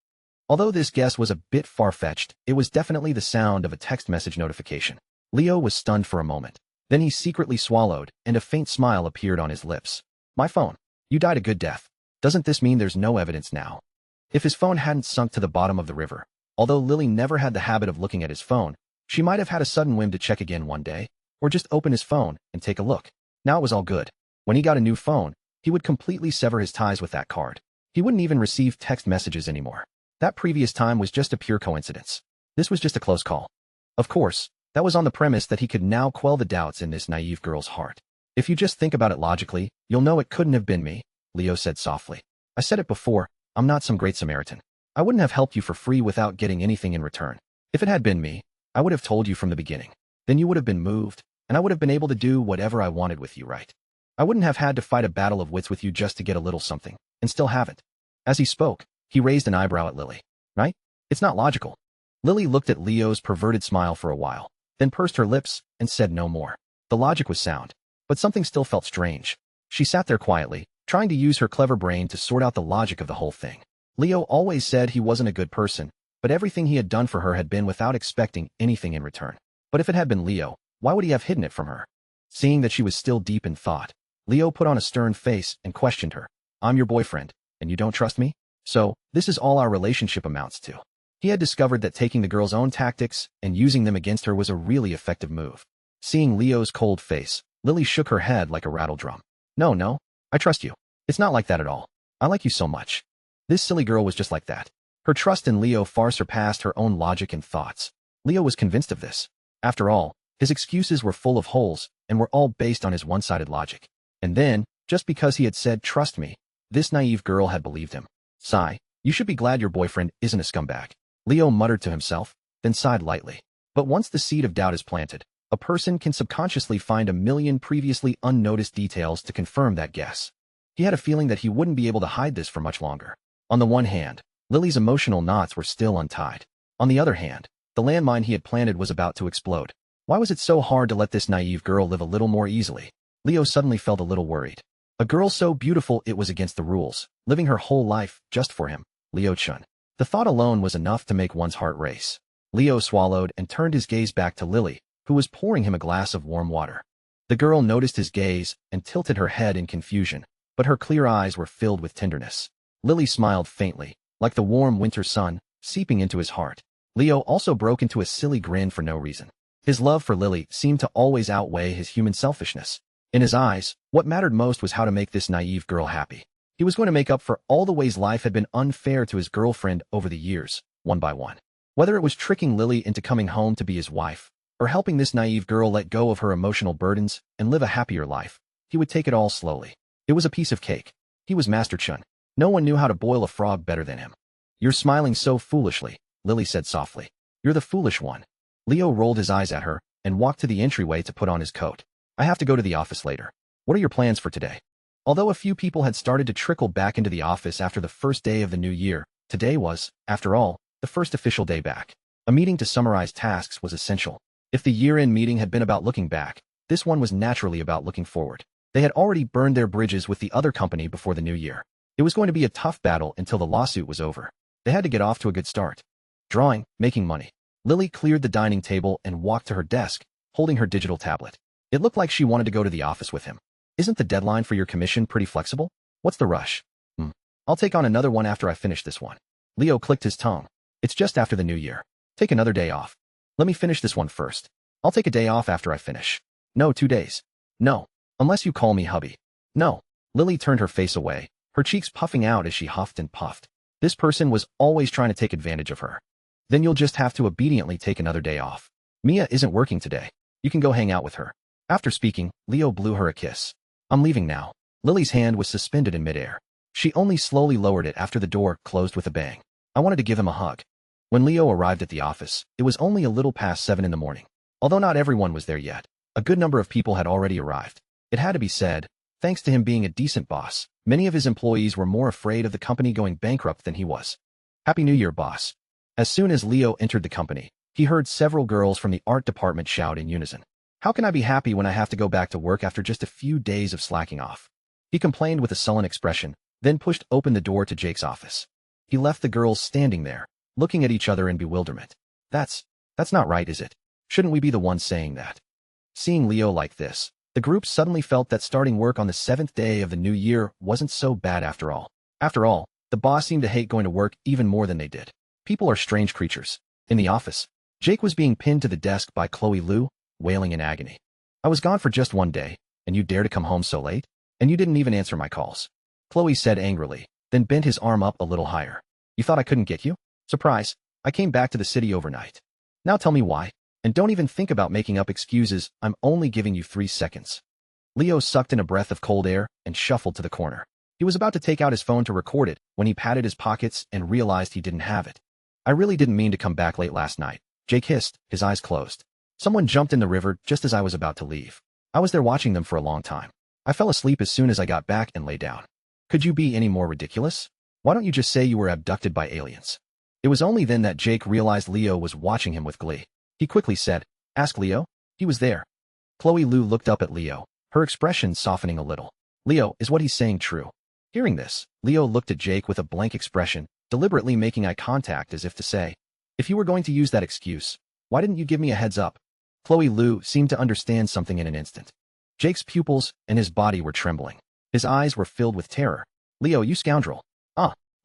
Although this guess was a bit far-fetched, it was definitely the sound of a text message notification. Leo was stunned for a moment. Then he secretly swallowed, and a faint smile appeared on his lips. "My phone. You died a good death. Doesn't this mean there's no evidence now?" If his phone hadn't sunk to the bottom of the river, although Lily never had the habit of looking at his phone, she might have had a sudden whim to check again one day, or just open his phone and take a look. Now it was all good. When he got a new phone, he would completely sever his ties with that card. He wouldn't even receive text messages anymore. That previous time was just a pure coincidence. This was just a close call. Of course, that was on the premise that he could now quell the doubts in this naive girl's heart. "If you just think about it logically, you'll know it couldn't have been me," Leo said softly. "I said it before, I'm not some great Samaritan. I wouldn't have helped you for free without getting anything in return. If it had been me, I would have told you from the beginning. Then you would have been moved, and I would have been able to do whatever I wanted with you, right? I wouldn't have had to fight a battle of wits with you just to get a little something, and still haven't." As he spoke, he raised an eyebrow at Lily. "Right? It's not logical." Lily looked at Leo's perverted smile for a while, then pursed her lips and said no more. The logic was sound, but something still felt strange. She sat there quietly, trying to use her clever brain to sort out the logic of the whole thing. Leo always said he wasn't a good person, but everything he had done for her had been without expecting anything in return. But if it had been Leo, why would he have hidden it from her? Seeing that she was still deep in thought, Leo put on a stern face and questioned her. "I'm your boyfriend, and you don't trust me? So, this is all our relationship amounts to." He had discovered that taking the girl's own tactics and using them against her was a really effective move. Seeing Leo's cold face, Lily shook her head like a rattle drum. No, I trust you. It's not like that at all. I like you so much." This silly girl was just like that. Her trust in Leo far surpassed her own logic and thoughts. Leo was convinced of this. After all, his excuses were full of holes and were all based on his one-sided logic. And then, just because he had said, "Trust me," this naive girl had believed him. Sigh, "You should be glad your boyfriend isn't a scumbag," Leo muttered to himself, then sighed lightly. But once the seed of doubt is planted, a person can subconsciously find a million previously unnoticed details to confirm that guess. He had a feeling that he wouldn't be able to hide this for much longer. On the one hand, Lily's emotional knots were still untied. On the other hand, the landmine he had planted was about to explode. Why was it so hard to let this naive girl live a little more easily? Leo suddenly felt a little worried. A girl so beautiful it was against the rules, living her whole life just for him, Leo-chun. The thought alone was enough to make one's heart race. Leo swallowed and turned his gaze back to Lily, who was pouring him a glass of warm water. The girl noticed his gaze and tilted her head in confusion, but her clear eyes were filled with tenderness. Lily smiled faintly, like the warm winter sun, seeping into his heart. Leo also broke into a silly grin for no reason. His love for Lily seemed to always outweigh his human selfishness. In his eyes, what mattered most was how to make this naive girl happy. He was going to make up for all the ways life had been unfair to his girlfriend over the years, one by one. Whether it was tricking Lily into coming home to be his wife, or helping this naive girl let go of her emotional burdens and live a happier life, he would take it all slowly. It was a piece of cake. He was Master Chun. No one knew how to boil a frog better than him. "You're smiling so foolishly," Lily said softly. "You're the foolish one." Leo rolled his eyes at her and walked to the entryway to put on his coat. "I have to go to the office later." What are your plans for today? Although a few people had started to trickle back into the office after the first day of the new year, today was, after all, the first official day back. A meeting to summarize tasks was essential. If the year-end meeting had been about looking back, this one was naturally about looking forward. They had already burned their bridges with the other company before the new year. It was going to be a tough battle until the lawsuit was over. They had to get off to a good start. Drawing, making money. Lily cleared the dining table and walked to her desk, holding her digital tablet. It looked like she wanted to go to the office with him. Isn't the deadline for your commission pretty flexible? What's the rush? I'll take on another one after I finish this one. Leo clicked his tongue. It's just after the new year. Take another day off. Let me finish this one first. I'll take a day off after I finish. No, 2 days. No. Unless you call me hubby. No. Lily turned her face away, her cheeks puffing out as she huffed and puffed. This person was always trying to take advantage of her. Then you'll just have to obediently take another day off. Mia isn't working today. You can go hang out with her. After speaking, Leo blew her a kiss. I'm leaving now. Lily's hand was suspended in midair. She only slowly lowered it after the door closed with a bang. I wanted to give him a hug. When Leo arrived at the office, it was only a little past 7 in the morning. Although not everyone was there yet, a good number of people had already arrived. It had to be said, thanks to him being a decent boss, many of his employees were more afraid of the company going bankrupt than he was. Happy New Year, boss. As soon as Leo entered the company, he heard several girls from the art department shout in unison. How can I be happy when I have to go back to work after just a few days of slacking off? He complained with a sullen expression, then pushed open the door to Jake's office. He left the girls standing there, looking at each other in bewilderment. That's not right, is it? Shouldn't we be the ones saying that? Seeing Leo like this, the group suddenly felt that starting work on the 7th day of the new year wasn't so bad after all. After all, the boss seemed to hate going to work even more than they did. People are strange creatures. In the office, Jake was being pinned to the desk by Chloe Lu, wailing in agony. I was gone for just 1 day, and you dare to come home so late? And you didn't even answer my calls. Chloe said angrily, then bent his arm up a little higher. You thought I couldn't get you? Surprise, I came back to the city overnight. Now tell me why. And don't even think about making up excuses, I'm only giving you 3 seconds. Leo sucked in a breath of cold air and shuffled to the corner. He was about to take out his phone to record it when he patted his pockets and realized he didn't have it. I really didn't mean to come back late last night, Jake hissed, his eyes closed. Someone jumped in the river just as I was about to leave. I was there watching them for a long time. I fell asleep as soon as I got back and lay down. Could you be any more ridiculous? Why don't you just say you were abducted by aliens? It was only then that Jake realized Leo was watching him with glee. He quickly said, Ask Leo. He was there. Chloe Lu looked up at Leo, her expression softening a little. Leo, is what he's saying true? Hearing this, Leo looked at Jake with a blank expression, deliberately making eye contact as if to say, if you were going to use that excuse, why didn't you give me a heads up? Chloe Lu seemed to understand something in an instant. Jake's pupils and his body were trembling. His eyes were filled with terror. Leo, you scoundrel.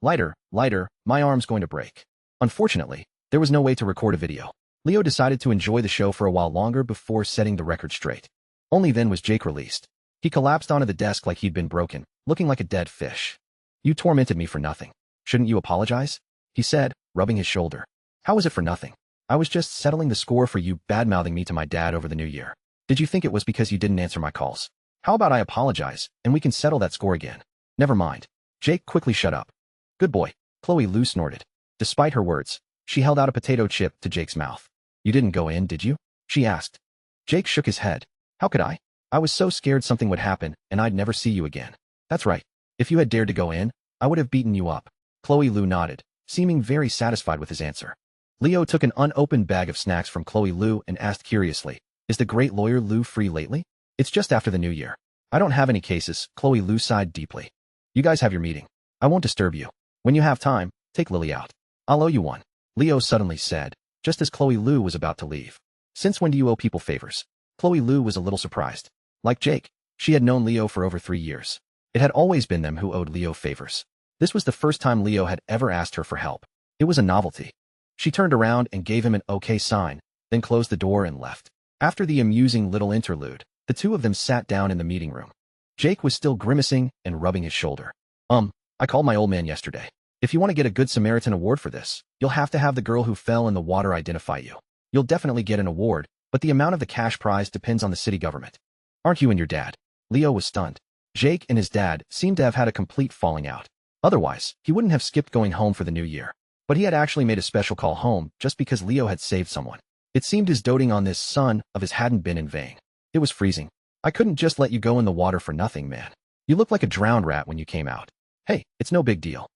Lighter, my arm's going to break. Unfortunately, there was no way to record a video. Leo decided to enjoy the show for a while longer before setting the record straight. Only then was Jake released. He collapsed onto the desk like he'd been broken, looking like a dead fish. You tormented me for nothing. Shouldn't you apologize? He said, rubbing his shoulder. How was it for nothing? I was just settling the score for you bad-mouthing me to my dad over the new year. Did you think it was because you didn't answer my calls? How about I apologize, and we can settle that score again? Never mind. Jake quickly shut up. Good boy, Chloe Lu snorted. Despite her words, she held out a potato chip to Jake's mouth. You didn't go in, did you? She asked. Jake shook his head. How could I? I was so scared something would happen, and I'd never see you again. That's right. If you had dared to go in, I would have beaten you up. Chloe Lu nodded, seeming very satisfied with his answer. Leo took an unopened bag of snacks from Chloe Lu and asked curiously, Is the great lawyer Lu free lately? It's just after the new year. I don't have any cases, Chloe Lu sighed deeply. You guys have your meeting. I won't disturb you. When you have time, take Lily out. I'll owe you one. Leo suddenly said, just as Chloe Lu was about to leave. Since when do you owe people favors? Chloe Lu was a little surprised. Like Jake, she had known Leo for over 3 years. It had always been them who owed Leo favors. This was the first time Leo had ever asked her for help. It was a novelty. She turned around and gave him an okay sign, then closed the door and left. After the amusing little interlude, the two of them sat down in the meeting room. Jake was still grimacing and rubbing his shoulder. I called my old man yesterday. If you want to get a Good Samaritan award for this, you'll have to have the girl who fell in the water identify you. You'll definitely get an award, but the amount of the cash prize depends on the city government. Aren't you and your dad? Leo was stunned. Jake and his dad seemed to have had a complete falling out. Otherwise, he wouldn't have skipped going home for the new year. But he had actually made a special call home just because Leo had saved someone. It seemed his doting on this son of his hadn't been in vain. It was freezing. I couldn't just let you go in the water for nothing, man. You look like a drowned rat when you came out. Hey, it's no big deal.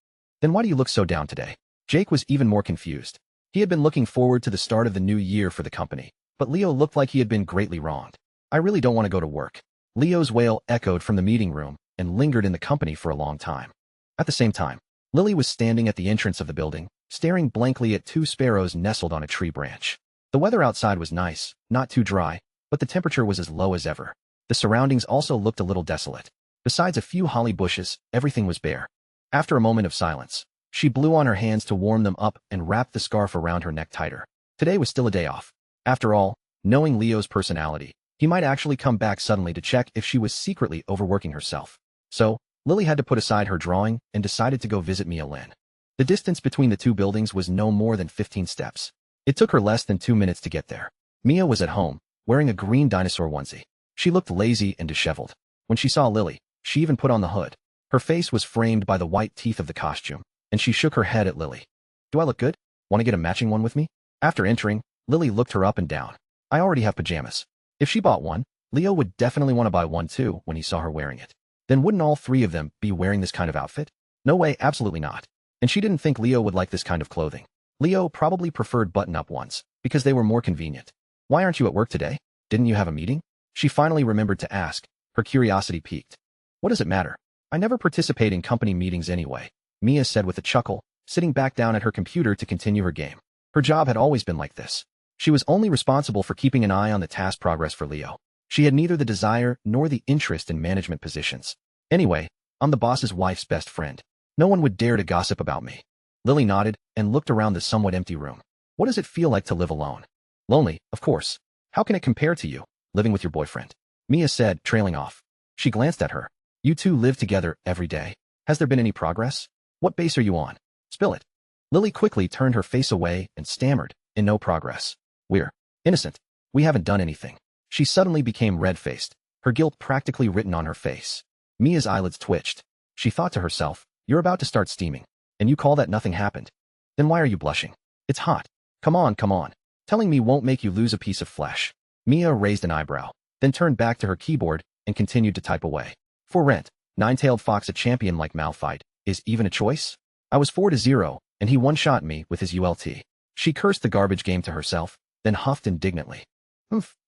Then why do you look so down today? Jake was even more confused. He had been looking forward to the start of the new year for the company, but Leo looked like he had been greatly wronged. I really don't want to go to work. Leo's wail echoed from the meeting room and lingered in the company for a long time. At the same time, Lily was standing at the entrance of the building, staring blankly at two sparrows nestled on a tree branch. The weather outside was nice, not too dry, but the temperature was as low as ever. The surroundings also looked a little desolate. Besides a few holly bushes, everything was bare. After a moment of silence, she blew on her hands to warm them up and wrapped the scarf around her neck tighter. Today was still a day off. After all, knowing Leo's personality, he might actually come back suddenly to check if she was secretly overworking herself. So, Lily had to put aside her drawing and decided to go visit Mia Lin. The distance between the two buildings was no more than 15 steps. It took her less than 2 minutes to get there. Mia was at home, wearing a green dinosaur onesie. She looked lazy and disheveled. When she saw Lily, she even put on the hood. Her face was framed by the white teeth of the costume, and she shook her head at Lily. Do I look good? Want to get a matching one with me? After entering, Lily looked her up and down. I already have pajamas. If she bought one, Leo would definitely want to buy one too when he saw her wearing it. Then wouldn't all three of them be wearing this kind of outfit? No way, absolutely not. And she didn't think Leo would like this kind of clothing. Leo probably preferred button-up ones, because they were more convenient. Why aren't you at work today? Didn't you have a meeting? She finally remembered to ask, her curiosity piqued. What does it matter? I never participate in company meetings anyway, Mia said with a chuckle, sitting back down at her computer to continue her game. Her job had always been like this. She was only responsible for keeping an eye on the task progress for Leo. She had neither the desire nor the interest in management positions. Anyway, I'm the boss's wife's best friend. No one would dare to gossip about me. Lily nodded and looked around the somewhat empty room. What does it feel like to live alone? Lonely, of course. How can it compare to you, living with your boyfriend? Mia said, trailing off. She glanced at her. You two live together every day. Has there been any progress? What base are you on? Spill it. Lily quickly turned her face away and stammered, in no progress. We're innocent. We haven't done anything. She suddenly became red-faced, her guilt practically written on her face. Mia's eyelids twitched. She thought to herself, you're about to start steaming, and you call that nothing happened? Then why are you blushing? It's hot. Come on, come on. Telling me won't make you lose a piece of flesh. Mia raised an eyebrow, then turned back to her keyboard and continued to type away. For rent, nine-tailed fox a champion like Malphite, is even a choice? I was 4-0, and he one-shot me with his ULT. She cursed the garbage game to herself, then huffed indignantly.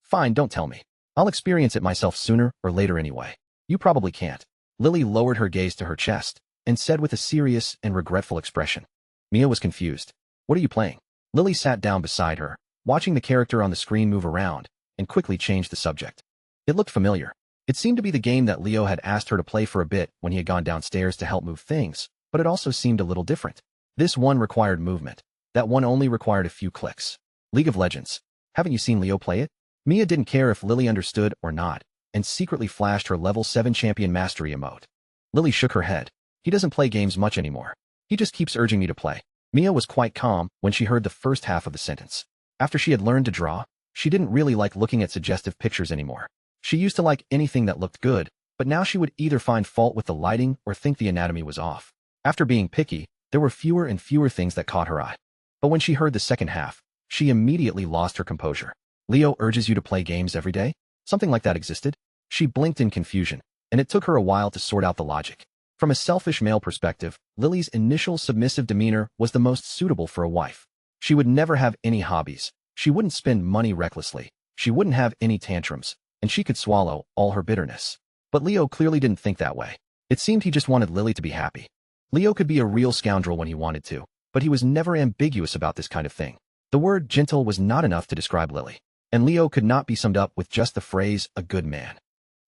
Fine, don't tell me. I'll experience it myself sooner or later anyway. You probably can't. Lily lowered her gaze to her chest and said with a serious and regretful expression. Mia was confused. What are you playing? Lily sat down beside her, watching the character on the screen move around, and quickly changed the subject. It looked familiar. It seemed to be the game that Leo had asked her to play for a bit when he had gone downstairs to help move things, but it also seemed a little different. This one required movement. That one only required a few clicks. League of Legends. Haven't you seen Leo play it? Mia didn't care if Lily understood or not, and secretly flashed her level 7 champion mastery emote. Lily shook her head. He doesn't play games much anymore. He just keeps urging me to play. Mia was quite calm when she heard the first half of the sentence. After she had learned to draw, she didn't really like looking at suggestive pictures anymore. She used to like anything that looked good, but now she would either find fault with the lighting or think the anatomy was off. After being picky, there were fewer and fewer things that caught her eye. But when she heard the second half, she immediately lost her composure. Leo urges you to play games every day? Something like that existed? She blinked in confusion, and it took her a while to sort out the logic. From a selfish male perspective, Lily's initial submissive demeanor was the most suitable for a wife. She would never have any hobbies. She wouldn't spend money recklessly. She wouldn't have any tantrums, and she could swallow all her bitterness. But Leo clearly didn't think that way. It seemed he just wanted Lily to be happy. Leo could be a real scoundrel when he wanted to, but he was never ambiguous about this kind of thing. The word gentle was not enough to describe Lily, and Leo could not be summed up with just the phrase, a good man.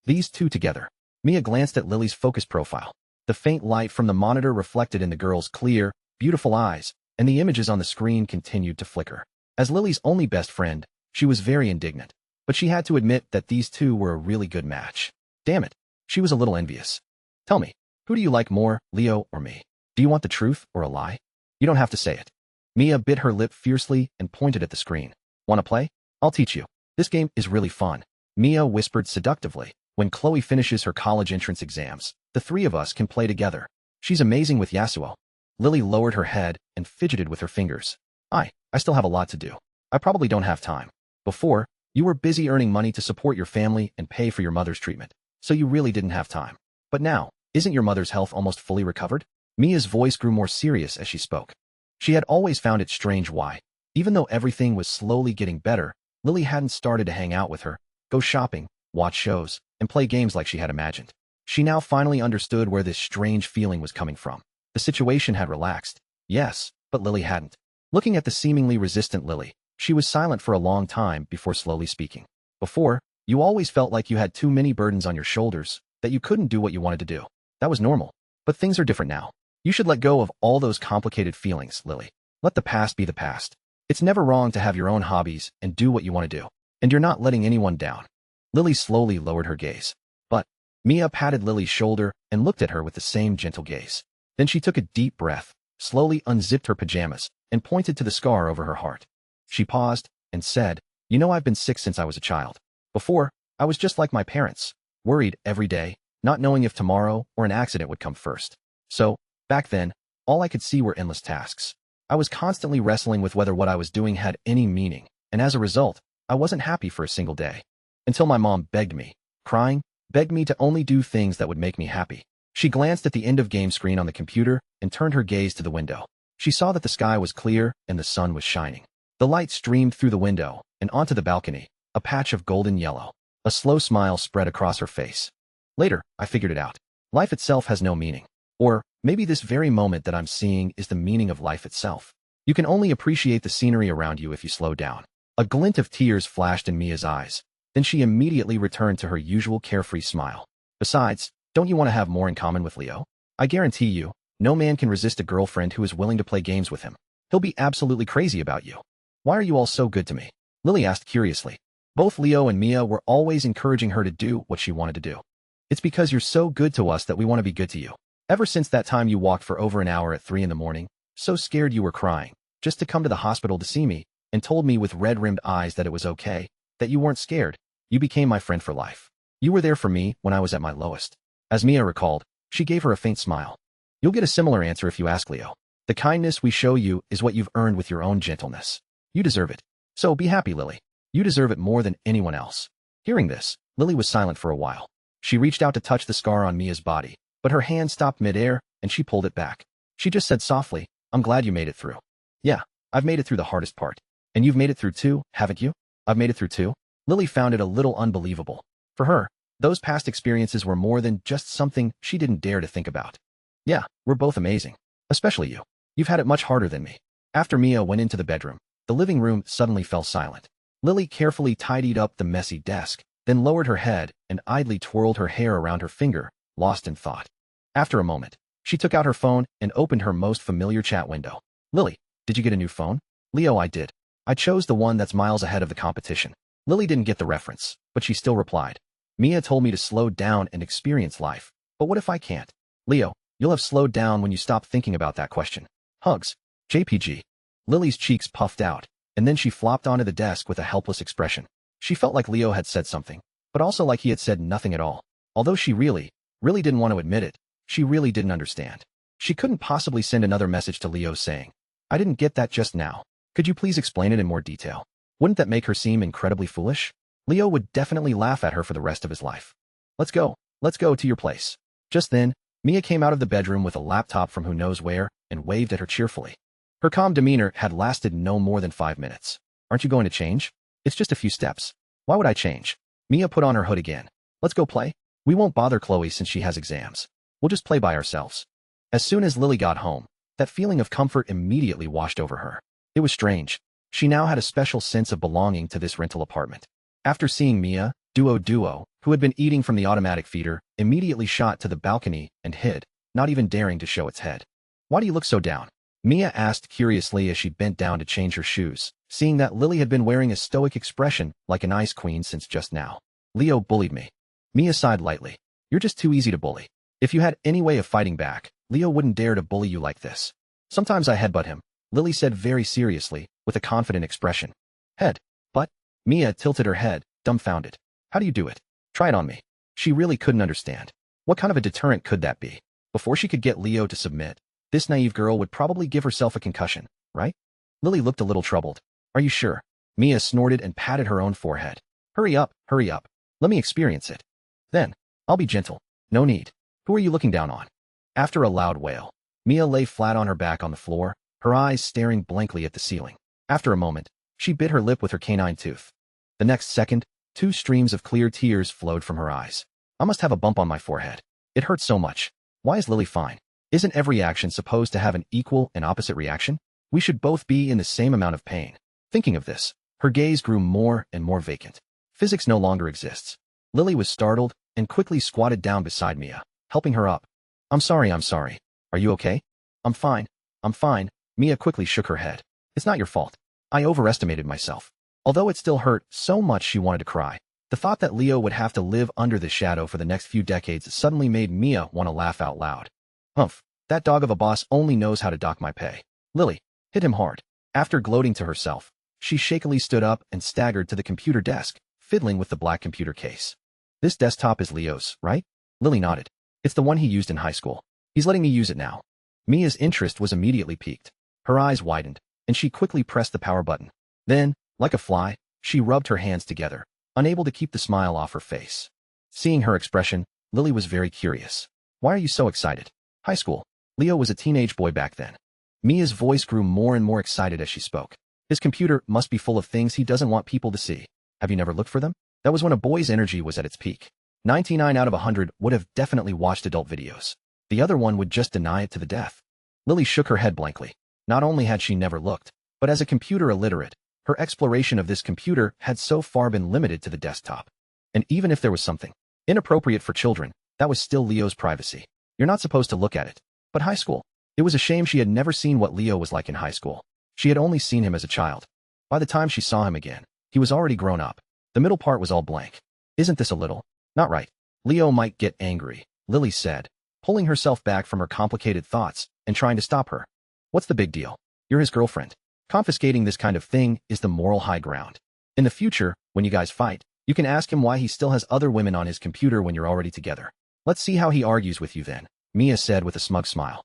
These two together. Mia glanced at Lily's focus profile. The faint light from the monitor reflected in the girl's clear, beautiful eyes, and the images on the screen continued to flicker. As Lily's only best friend, she was very indignant, but she had to admit that these two were a really good match. Damn it, she was a little envious. Tell me, who do you like more, Leo or me? Do you want the truth or a lie? You don't have to say it. Mia bit her lip fiercely and pointed at the screen. Want to play? I'll teach you. This game is really fun. Mia whispered seductively. When Chloe finishes her college entrance exams, the three of us can play together. She's amazing with Yasuo. Lily lowered her head and fidgeted with her fingers. I still have a lot to do. I probably don't have time. Before, You were busy earning money to support your family and pay for your mother's treatment, so you really didn't have time. But now, isn't your mother's health almost fully recovered? Mia's voice grew more serious as she spoke. She had always found it strange why, even though everything was slowly getting better, Lily hadn't started to hang out with her, go shopping, watch shows, and play games like she had imagined. She now finally understood where this strange feeling was coming from. The situation had relaxed, yes, but Lily hadn't. Looking at the seemingly resistant Lily, she was silent for a long time before slowly speaking. Before, you always felt like you had too many burdens on your shoulders, that you couldn't do what you wanted to do. That was normal. But things are different now. You should let go of all those complicated feelings, Lily. Let the past be the past. It's never wrong to have your own hobbies and do what you want to do. And you're not letting anyone down. Lily slowly lowered her gaze. But Mia patted Lily's shoulder and looked at her with the same gentle gaze. Then she took a deep breath, slowly unzipped her pajamas, and pointed to the scar over her heart. She paused and said, "You know, I've been sick since I was a child. Before, I was just like my parents, worried every day, not knowing if tomorrow or an accident would come first. So, back then, all I could see were endless tasks. I was constantly wrestling with whether what I was doing had any meaning, and as a result, I wasn't happy for a single day. Until my mom begged me, crying, begged me to only do things that would make me happy." She glanced at the end of game screen on the computer and turned her gaze to the window. She saw that the sky was clear and the sun was shining. The light streamed through the window and onto the balcony, a patch of golden yellow. A slow smile spread across her face. "Later, I figured it out. Life itself has no meaning. Or maybe this very moment that I'm seeing is the meaning of life itself. You can only appreciate the scenery around you if you slow down." A glint of tears flashed in Mia's eyes. Then she immediately returned to her usual carefree smile. "Besides, don't you want to have more in common with Leo? I guarantee you, no man can resist a girlfriend who is willing to play games with him. He'll be absolutely crazy about you." "Why are you all so good to me?" Lily asked curiously. Both Leo and Mia were always encouraging her to do what she wanted to do. "It's because you're so good to us that we want to be good to you. Ever since that time you walked for over an hour at 3 in the morning, so scared you were crying, just to come to the hospital to see me, and told me with red-rimmed eyes that it was okay, that you weren't scared, you became my friend for life. You were there for me when I was at my lowest." As Mia recalled, she gave her a faint smile. "You'll get a similar answer if you ask Leo. The kindness we show you is what you've earned with your own gentleness. You deserve it. So be happy, Lily. You deserve it more than anyone else." Hearing this, Lily was silent for a while. She reached out to touch the scar on Mia's body, but her hand stopped midair, and she pulled it back. She just said softly, "I'm glad you made it through." "Yeah, I've made it through the hardest part. And you've made it through too, haven't you?" "I've made it through too?" Lily found it a little unbelievable. For her, those past experiences were more than just something she didn't dare to think about. "Yeah, we're both amazing. Especially you. You've had it much harder than me." After Mia went into the bedroom, the living room suddenly fell silent. Lily carefully tidied up the messy desk, then lowered her head and idly twirled her hair around her finger, lost in thought. After a moment, she took out her phone and opened her most familiar chat window. "Lily, did you get a new phone?" "Leo, I did. I chose the one that's miles ahead of the competition." Lily didn't get the reference, but she still replied. "Mia told me to slow down and experience life, but what if I can't?" "Leo, you'll have slowed down when you stop thinking about that question. Hugs. JPG." Lily's cheeks puffed out, and then she flopped onto the desk with a helpless expression. She felt like Leo had said something, but also like he had said nothing at all. Although she really didn't want to admit it, she really didn't understand. She couldn't possibly send another message to Leo saying, "I didn't get that just now. Could you please explain it in more detail?" Wouldn't that make her seem incredibly foolish? Leo would definitely laugh at her for the rest of his life. Let's go to your place." Just then, Mia came out of the bedroom with a laptop from who knows where and waved at her cheerfully. Her calm demeanor had lasted no more than 5 minutes. "Aren't you going to change? It's just a few steps." "Why would I change?" Mia put on her hood again. "Let's go play. We won't bother Chloe since she has exams. We'll just play by ourselves." As soon as Lily got home, that feeling of comfort immediately washed over her. It was strange. She now had a special sense of belonging to this rental apartment. After seeing Mia, Duo, who had been eating from the automatic feeder, immediately shot to the balcony and hid, not even daring to show its head. "Why do you look so down?" Mia asked curiously as she bent down to change her shoes, seeing that Lily had been wearing a stoic expression like an ice queen since just now. "Leo bullied me." Mia sighed lightly. "You're just too easy to bully. If you had any way of fighting back, Leo wouldn't dare to bully you like this." "Sometimes I headbutt him," Lily said very seriously, with a confident expression. "Head? But?" Mia tilted her head, dumbfounded. "How do you do it? Try it on me." She really couldn't understand. What kind of a deterrent could that be? Before she could get Leo to submit, this naive girl would probably give herself a concussion, right? Lily looked a little troubled. "Are you sure?" Mia snorted and patted her own forehead. Hurry up, hurry up. Let me experience it. Then, I'll be gentle. No need. Who are you looking down on? After a loud wail, Mia lay flat on her back on the floor, her eyes staring blankly at the ceiling. After a moment, she bit her lip with her canine tooth. The next second, 2 streams of clear tears flowed from her eyes. I must have a bump on my forehead. It hurts so much. Why is Lily fine? Isn't every action supposed to have an equal and opposite reaction? We should both be in the same amount of pain. Thinking of this, her gaze grew more and more vacant. Physics no longer exists. Lily was startled and quickly squatted down beside Mia, helping her up. I'm sorry. Are you okay? I'm fine. Mia quickly shook her head. It's not your fault. I overestimated myself. Although it still hurt so much she wanted to cry, the thought that Leo would have to live under this shadow for the next few decades suddenly made Mia want to laugh out loud. Humph, that dog of a boss only knows how to dock my pay. Lily, hit him hard. After gloating to herself, she shakily stood up and staggered to the computer desk, fiddling with the black computer case. This desktop is Leo's, right? Lily nodded. It's the one he used in high school. He's letting me use it now. Mia's interest was immediately piqued. Her eyes widened, and she quickly pressed the power button. Then, like a fly, she rubbed her hands together, unable to keep the smile off her face. Seeing her expression, Lily was very curious. Why are you so excited? High school. Leo was a teenage boy back then. Mia's voice grew more and more excited as she spoke. His computer must be full of things he doesn't want people to see. Have you never looked for them? That was when a boy's energy was at its peak. 99 out of 100 would have definitely watched adult videos. The other one would just deny it to the death. Lily shook her head blankly. Not only had she never looked, but as a computer illiterate, her exploration of this computer had so far been limited to the desktop. And even if there was something inappropriate for children, that was still Leo's privacy. You're not supposed to look at it. But high school. It was a shame she had never seen what Leo was like in high school. She had only seen him as a child. By the time she saw him again, he was already grown up. The middle part was all blank. Isn't this a little? Not right. Leo might get angry, Lily said, pulling herself back from her complicated thoughts and trying to stop her. What's the big deal? You're his girlfriend. Confiscating this kind of thing is the moral high ground. In the future, when you guys fight, you can ask him why he still has other women on his computer when you're already together. Let's see how he argues with you then, Mia said with a smug smile.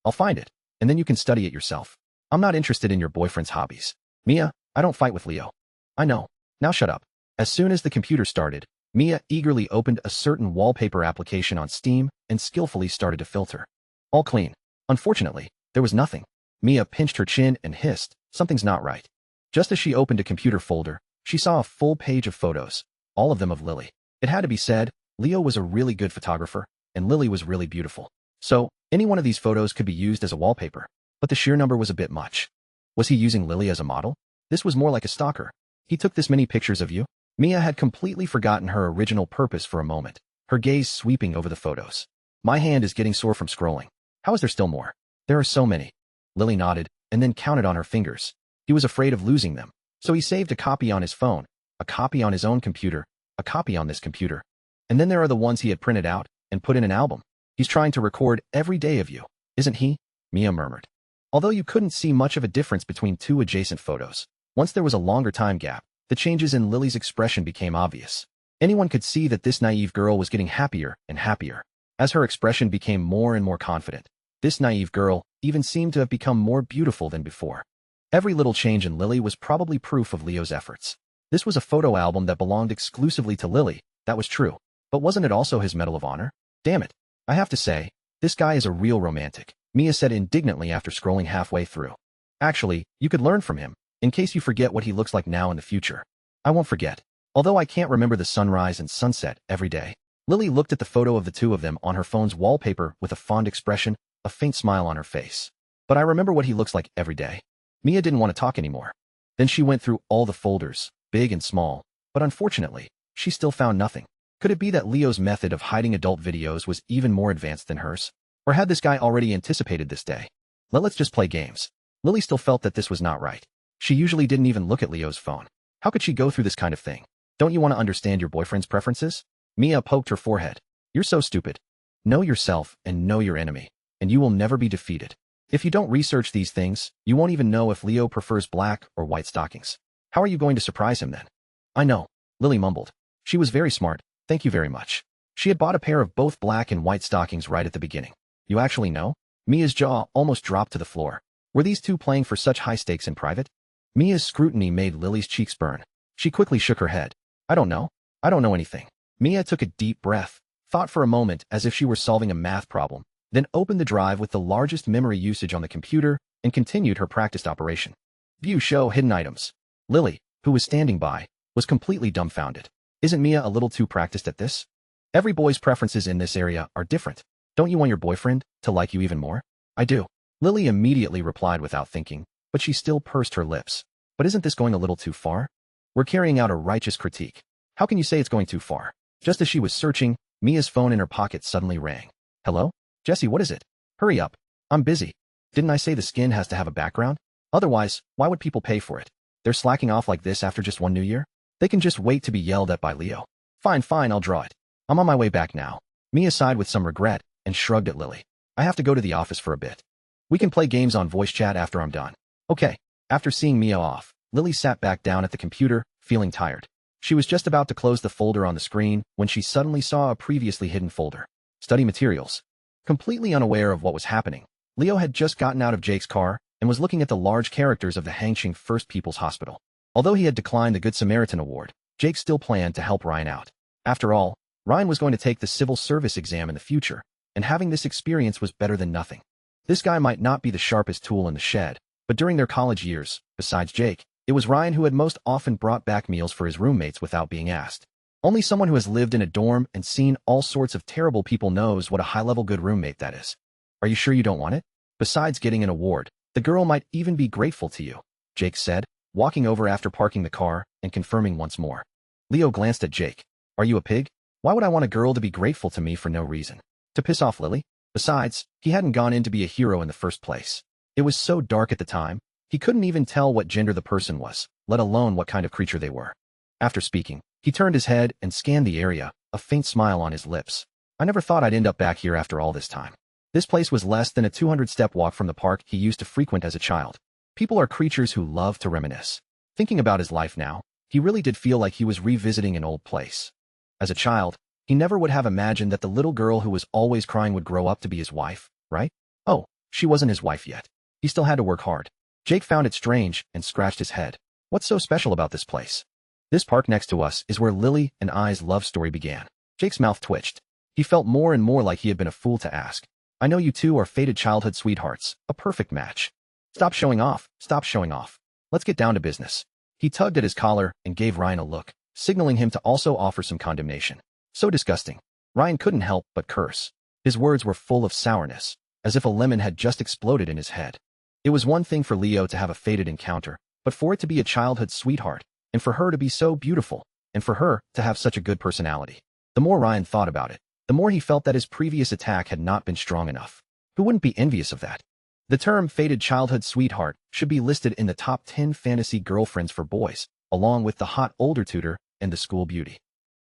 I'll find it, and then you can study it yourself. I'm not interested in your boyfriend's hobbies. Mia, I don't fight with Leo. I know. Now shut up. As soon as the computer started, Mia eagerly opened a certain wallpaper application on Steam and skillfully started to filter. All clean. Unfortunately, there was nothing. Mia pinched her chin and hissed, something's not right. Just as she opened a computer folder, she saw a full page of photos, all of them of Lily. It had to be said, Leo was a really good photographer, and Lily was really beautiful. So, any one of these photos could be used as a wallpaper, but the sheer number was a bit much. Was he using Lily as a model? This was more like a stalker. He took this many pictures of you? Mia had completely forgotten her original purpose for a moment, her gaze sweeping over the photos. My hand is getting sore from scrolling. How is there still more? There are so many. Lily nodded, and then counted on her fingers. He was afraid of losing them, so he saved a copy on his phone, a copy on his own computer, a copy on this computer. And then there are the ones he had printed out and put in an album. He's trying to record every day of you, isn't he? Mia murmured. Although you couldn't see much of a difference between 2 adjacent photos, once there was a longer time gap, the changes in Lily's expression became obvious. Anyone could see that this naive girl was getting happier and happier. As her expression became more and more confident, this naive girl even seemed to have become more beautiful than before. Every little change in Lily was probably proof of Leo's efforts. This was a photo album that belonged exclusively to Lily, that was true. But wasn't it also his Medal of Honor? Damn it. I have to say, this guy is a real romantic, Mia said indignantly after scrolling halfway through. Actually, you could learn from him, in case you forget what he looks like now in the future. I won't forget. Although I can't remember the sunrise and sunset every day. Lily looked at the photo of the two of them on her phone's wallpaper with a fond expression, a faint smile on her face. But I remember what he looks like every day. Mia didn't want to talk anymore. Then she went through all the folders, big and small, but unfortunately, she still found nothing. Could it be that Leo's method of hiding adult videos was even more advanced than hers? Or had this guy already anticipated this day? Let's just play games. Lily still felt that this was not right. She usually didn't even look at Leo's phone. How could she go through this kind of thing? Don't you want to understand your boyfriend's preferences? Mia poked her forehead. You're so stupid. Know yourself and know your enemy, and you will never be defeated. If you don't research these things, you won't even know if Leo prefers black or white stockings. How are you going to surprise him then? I know, Lily mumbled. She was very smart, thank you very much. She had bought a pair of both black and white stockings right at the beginning. You actually know? Mia's jaw almost dropped to the floor. Were these two playing for such high stakes in private? Mia's scrutiny made Lily's cheeks burn. She quickly shook her head. I don't know. I don't know anything. Mia took a deep breath, thought for a moment as if she were solving a math problem, then opened the drive with the largest memory usage on the computer and continued her practiced operation. View show hidden items. Lily, who was standing by, was completely dumbfounded. Isn't Mia a little too practiced at this? Every boy's preferences in this area are different. Don't you want your boyfriend to like you even more? I do. Lily immediately replied without thinking, but she still pursed her lips. But isn't this going a little too far? We're carrying out a righteous critique. How can you say it's going too far? Just as she was searching, Mia's phone in her pocket suddenly rang. Hello? Jessie, what is it? Hurry up. I'm busy. Didn't I say the skin has to have a background? Otherwise, why would people pay for it? They're slacking off like this after just one new year? They can just wait to be yelled at by Leo. Fine, I'll draw it. I'm on my way back now. Mia sighed with some regret and shrugged at Lily. I have to go to the office for a bit. We can play games on voice chat after I'm done. Okay. After seeing Mia off, Lily sat back down at the computer, feeling tired. She was just about to close the folder on the screen when she suddenly saw a previously hidden folder. Study materials. Completely unaware of what was happening, Leo had just gotten out of Jake's car and was looking at the large characters of the Hangqing First People's Hospital. Although he had declined the Good Samaritan Award, Jake still planned to help Ryan out. After all, Ryan was going to take the civil service exam in the future, and having this experience was better than nothing. This guy might not be the sharpest tool in the shed, but during their college years, besides Jake, it was Ryan who had most often brought back meals for his roommates without being asked. Only someone who has lived in a dorm and seen all sorts of terrible people knows what a high-level good roommate that is. Are you sure you don't want it? Besides getting an award, the girl might even be grateful to you, Jake said, walking over after parking the car and confirming once more. Leo glanced at Jake. Are you a pig? Why would I want a girl to be grateful to me for no reason? To piss off Lily? Besides, he hadn't gone in to be a hero in the first place. It was so dark at the time, he couldn't even tell what gender the person was, let alone what kind of creature they were. After speaking, he turned his head and scanned the area, a faint smile on his lips. I never thought I'd end up back here after all this time. This place was less than a 200-step walk from the park he used to frequent as a child. People are creatures who love to reminisce. Thinking about his life now, he really did feel like he was revisiting an old place. As a child, he never would have imagined that the little girl who was always crying would grow up to be his wife, right? Oh, she wasn't his wife yet. He still had to work hard. Jake found it strange and scratched his head. What's so special about this place? This park next to us is where Lily and I's love story began. Jake's mouth twitched. He felt more and more like he had been a fool to ask. I know you two are fated childhood sweethearts, a perfect match. Stop showing off. Let's get down to business. He tugged at his collar and gave Ryan a look, signaling him to also offer some condemnation. So disgusting. Ryan couldn't help but curse. His words were full of sourness, as if a lemon had just exploded in his head. It was one thing for Leo to have a fated encounter, but for it to be a childhood sweetheart, and for her to be so beautiful, and for her to have such a good personality. The more Ryan thought about it, the more he felt that his previous attack had not been strong enough. Who wouldn't be envious of that? The term fated childhood sweetheart should be listed in the top 10 fantasy girlfriends for boys, along with the hot older tutor and the school beauty.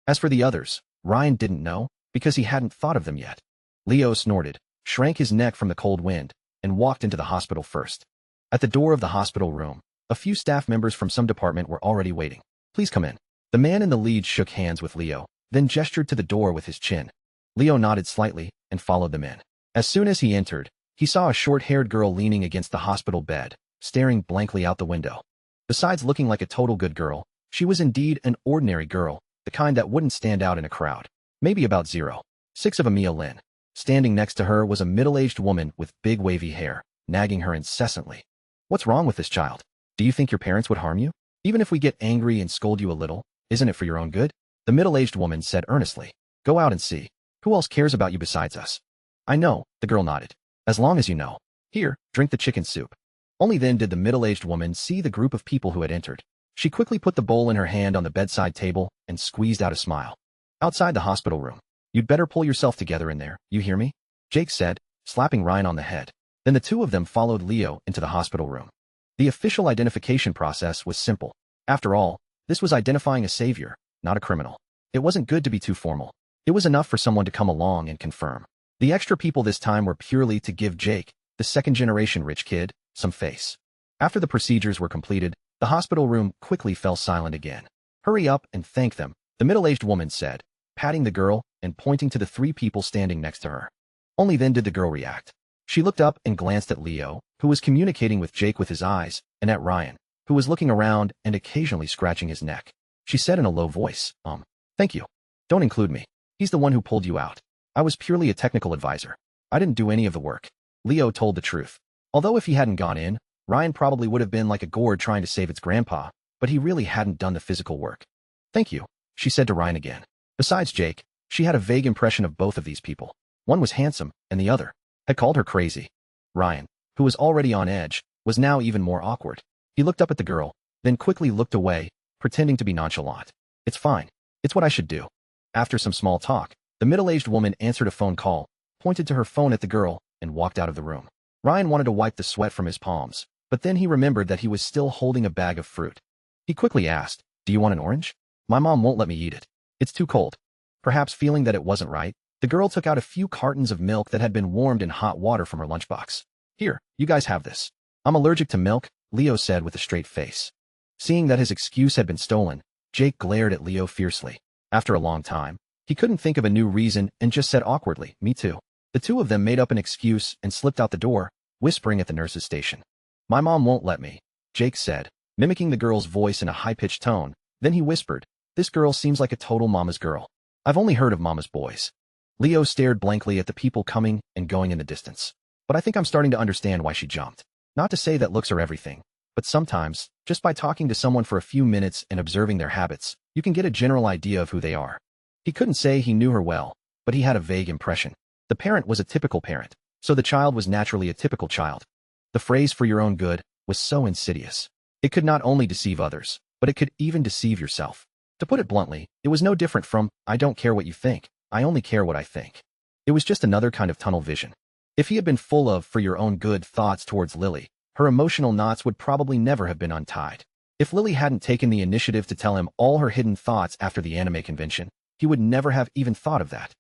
As for the others, Ryan didn't know, because he hadn't thought of them yet. Leo snorted, shrank his neck from the cold wind, and walked into the hospital first. At the door of the hospital room, a few staff members from some department were already waiting. Please come in. The man in the lead shook hands with Leo, then gestured to the door with his chin. Leo nodded slightly and followed them in. As soon as he entered, he saw a short-haired girl leaning against the hospital bed, staring blankly out the window. Besides looking like a total good girl, she was indeed an ordinary girl, the kind that wouldn't stand out in a crowd. Maybe about 0.6 of a Mia Lin. Standing next to her was a middle-aged woman with big wavy hair, nagging her incessantly. What's wrong with this child? Do you think your parents would harm you? Even if we get angry and scold you a little, isn't it for your own good? The middle-aged woman said earnestly. Go out and see. Who else cares about you besides us? I know, the girl nodded. As long as you know. Here, drink the chicken soup. Only then did the middle-aged woman see the group of people who had entered. She quickly put the bowl in her hand on the bedside table and squeezed out a smile. Outside the hospital room. You'd better pull yourself together in there, you hear me? Jake said, slapping Ryan on the head. Then the two of them followed Leo into the hospital room. The official identification process was simple. After all, this was identifying a savior, not a criminal. It wasn't good to be too formal. It was enough for someone to come along and confirm. The extra people this time were purely to give Jake, the second-generation rich kid, some face. After the procedures were completed, the hospital room quickly fell silent again. Hurry up and thank them, the middle-aged woman said, patting the girl and pointing to the 3 people standing next to her. Only then did the girl react. She looked up and glanced at Leo, who was communicating with Jake with his eyes, and at Ryan, who was looking around and occasionally scratching his neck. She said in a low voice, thank you. Don't include me. He's the one who pulled you out. I was purely a technical advisor. I didn't do any of the work. Leo told the truth. Although if he hadn't gone in, Ryan probably would have been like a gourd trying to save its grandpa, but he really hadn't done the physical work. Thank you, she said to Ryan again. Besides Jake, she had a vague impression of both of these people. One was handsome, and the other had called her crazy. Ryan, who was already on edge, was now even more awkward. He looked up at the girl, then quickly looked away, pretending to be nonchalant. It's fine. It's what I should do. After some small talk, the middle-aged woman answered a phone call, pointed to her phone at the girl, and walked out of the room. Ryan wanted to wipe the sweat from his palms, but then he remembered that he was still holding a bag of fruit. He quickly asked, do you want an orange? My mom won't let me eat it. It's too cold. Perhaps feeling that it wasn't right, the girl took out a few cartons of milk that had been warmed in hot water from her lunchbox. Here, you guys have this. I'm allergic to milk, Leo said with a straight face. Seeing that his excuse had been stolen, Jake glared at Leo fiercely. After a long time, he couldn't think of a new reason and just said awkwardly, me too. The two of them made up an excuse and slipped out the door, whispering at the nurse's station. My mom won't let me, Jake said, mimicking the girl's voice in a high-pitched tone. Then he whispered, this girl seems like a total mama's girl. I've only heard of mama's boys. Leo stared blankly at the people coming and going in the distance. But I think I'm starting to understand why she jumped. Not to say that looks are everything, but sometimes, just by talking to someone for a few minutes and observing their habits, you can get a general idea of who they are. He couldn't say he knew her well, but he had a vague impression. The parent was a typical parent, so the child was naturally a typical child. The phrase for your own good was so insidious. It could not only deceive others, but it could even deceive yourself. To put it bluntly, it was no different from, I don't care what you think, I only care what I think. It was just another kind of tunnel vision. If he had been full of for your own good thoughts towards Lily, her emotional knots would probably never have been untied. If Lily hadn't taken the initiative to tell him all her hidden thoughts after the anime convention, he would never have even thought of that.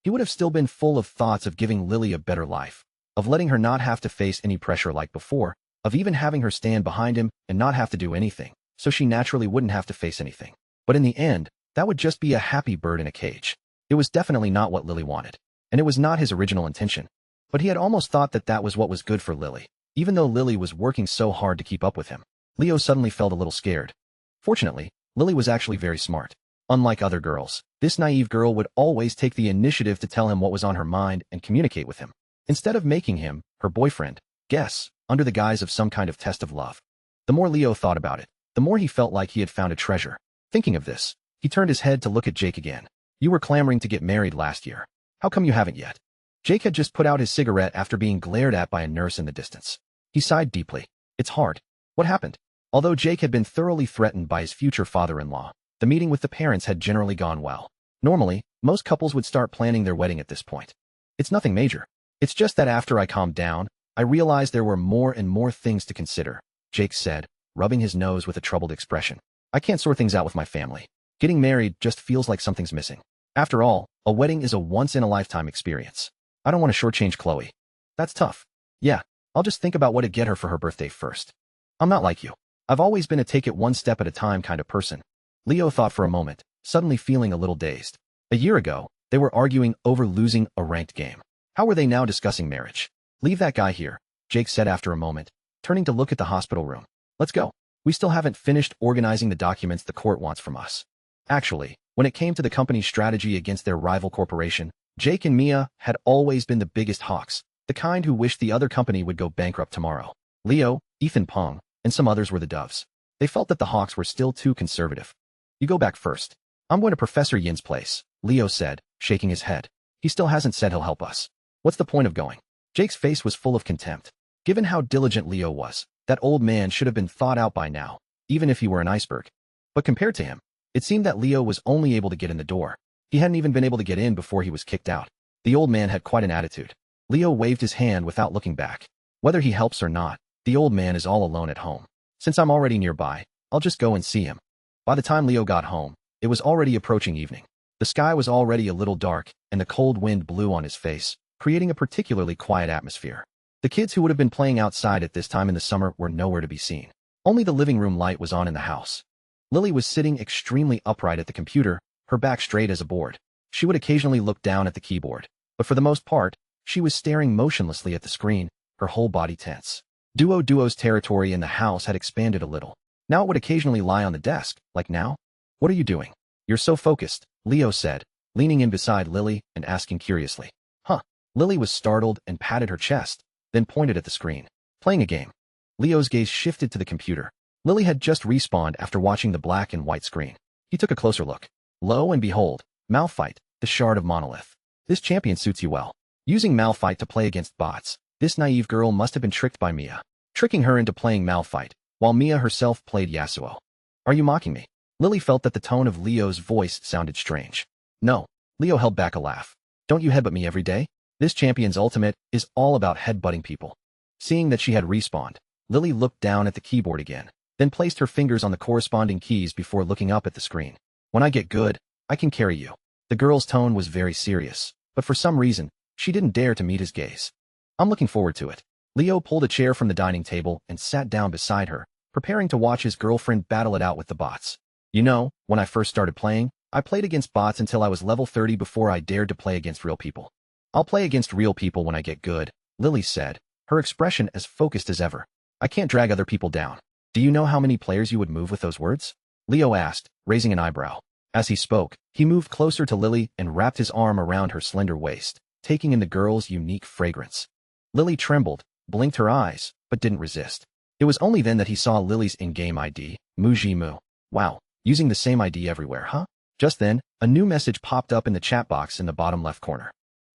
He would have still been full of thoughts of giving Lily a better life, of letting her not have to face any pressure like before, of even having her stand behind him and not have to do anything, so she naturally wouldn't have to face anything. But in the end, that would just be a happy bird in a cage. It was definitely not what Lily wanted, and it was not his original intention. But he had almost thought that that was what was good for Lily, even though Lily was working so hard to keep up with him. Leo suddenly felt a little scared. Fortunately, Lily was actually very smart. Unlike other girls, this naive girl would always take the initiative to tell him what was on her mind and communicate with him, instead of making him, her boyfriend, guess, under the guise of some kind of test of love. The more Leo thought about it, the more he felt like he had found a treasure. Thinking of this, he turned his head to look at Jake again. You were clamoring to get married last year. How come you haven't yet? Jake had just put out his cigarette after being glared at by a nurse in the distance. He sighed deeply. It's hard. What happened? Although Jake had been thoroughly threatened by his future father-in-law, the meeting with the parents had generally gone well. Normally, most couples would start planning their wedding at this point. It's nothing major. It's just that after I calmed down, I realized there were more and more things to consider, Jake said, rubbing his nose with a troubled expression. I can't sort things out with my family. Getting married just feels like something's missing. After all, a wedding is a once-in-a-lifetime experience. I don't want to shortchange Chloe. That's tough. Yeah, I'll just think about what to get her for her birthday first. I'm not like you. I've always been a take it one step at a time kind of person. Leo thought for a moment, suddenly feeling a little dazed. A year ago, they were arguing over losing a ranked game. How were they now discussing marriage? Leave that guy here, Jake said after a moment, turning to look at the hospital room. Let's go. We still haven't finished organizing the documents the court wants from us. Actually, when it came to the company's strategy against their rival corporation, Jake and Mia had always been the biggest hawks, the kind who wished the other company would go bankrupt tomorrow. Leo, Ethan Peng, and some others were the doves. They felt that the hawks were still too conservative. You go back first. I'm going to Professor Yin's place, Leo said, shaking his head. He still hasn't said he'll help us. What's the point of going? Jake's face was full of contempt. Given how diligent Leo was, that old man should have been thawed out by now, even if he were an iceberg. But compared to him, it seemed that Leo was only able to get in the door. He hadn't even been able to get in before he was kicked out. The old man had quite an attitude. Leo waved his hand without looking back. Whether he helps or not, the old man is all alone at home. Since I'm already nearby, I'll just go and see him. By the time Leo got home, it was already approaching evening. The sky was already a little dark, and the cold wind blew on his face, creating a particularly quiet atmosphere. The kids who would have been playing outside at this time in the summer were nowhere to be seen. Only the living room light was on in the house. Lily was sitting extremely upright at the computer, her back straight as a board. She would occasionally look down at the keyboard, but for the most part, she was staring motionlessly at the screen, her whole body tense. Duo's territory in the house had expanded a little. Now it would occasionally lie on the desk, like now. What are you doing? You're so focused, Leo said, leaning in beside Lily and asking curiously. Huh. Lily was startled and patted her chest, then pointed at the screen. Playing a game. Leo's gaze shifted to the computer. Lily had just respawned after watching the black and white screen. He took a closer look. Lo and behold, Malphite, the shard of Monolith. This champion suits you well. Using Malphite to play against bots, this naive girl must have been tricked by Mia, tricking her into playing Malphite, while Mia herself played Yasuo. Are you mocking me? Lily felt that the tone of Leo's voice sounded strange. No. Leo held back a laugh. Don't you headbutt me every day? This champion's ultimate is all about headbutting people. Seeing that she had respawned, Lily looked down at the keyboard again, then placed her fingers on the corresponding keys before looking up at the screen. When I get good, I can carry you. The girl's tone was very serious, but for some reason, she didn't dare to meet his gaze. I'm looking forward to it. Leo pulled a chair from the dining table and sat down beside her, preparing to watch his girlfriend battle it out with the bots. You know, when I first started playing, I played against bots until I was level 30 before I dared to play against real people. I'll play against real people when I get good, Lily said, her expression as focused as ever. I can't drag other people down. Do you know how many players you would move with those words? Leo asked, raising an eyebrow. As he spoke, he moved closer to Lily and wrapped his arm around her slender waist, taking in the girl's unique fragrance. Lily trembled, blinked her eyes, but didn't resist. It was only then that he saw Lily's in-game ID, Mujimu. Wow, using the same ID everywhere, huh? Just then, a new message popped up in the chat box in the bottom left corner.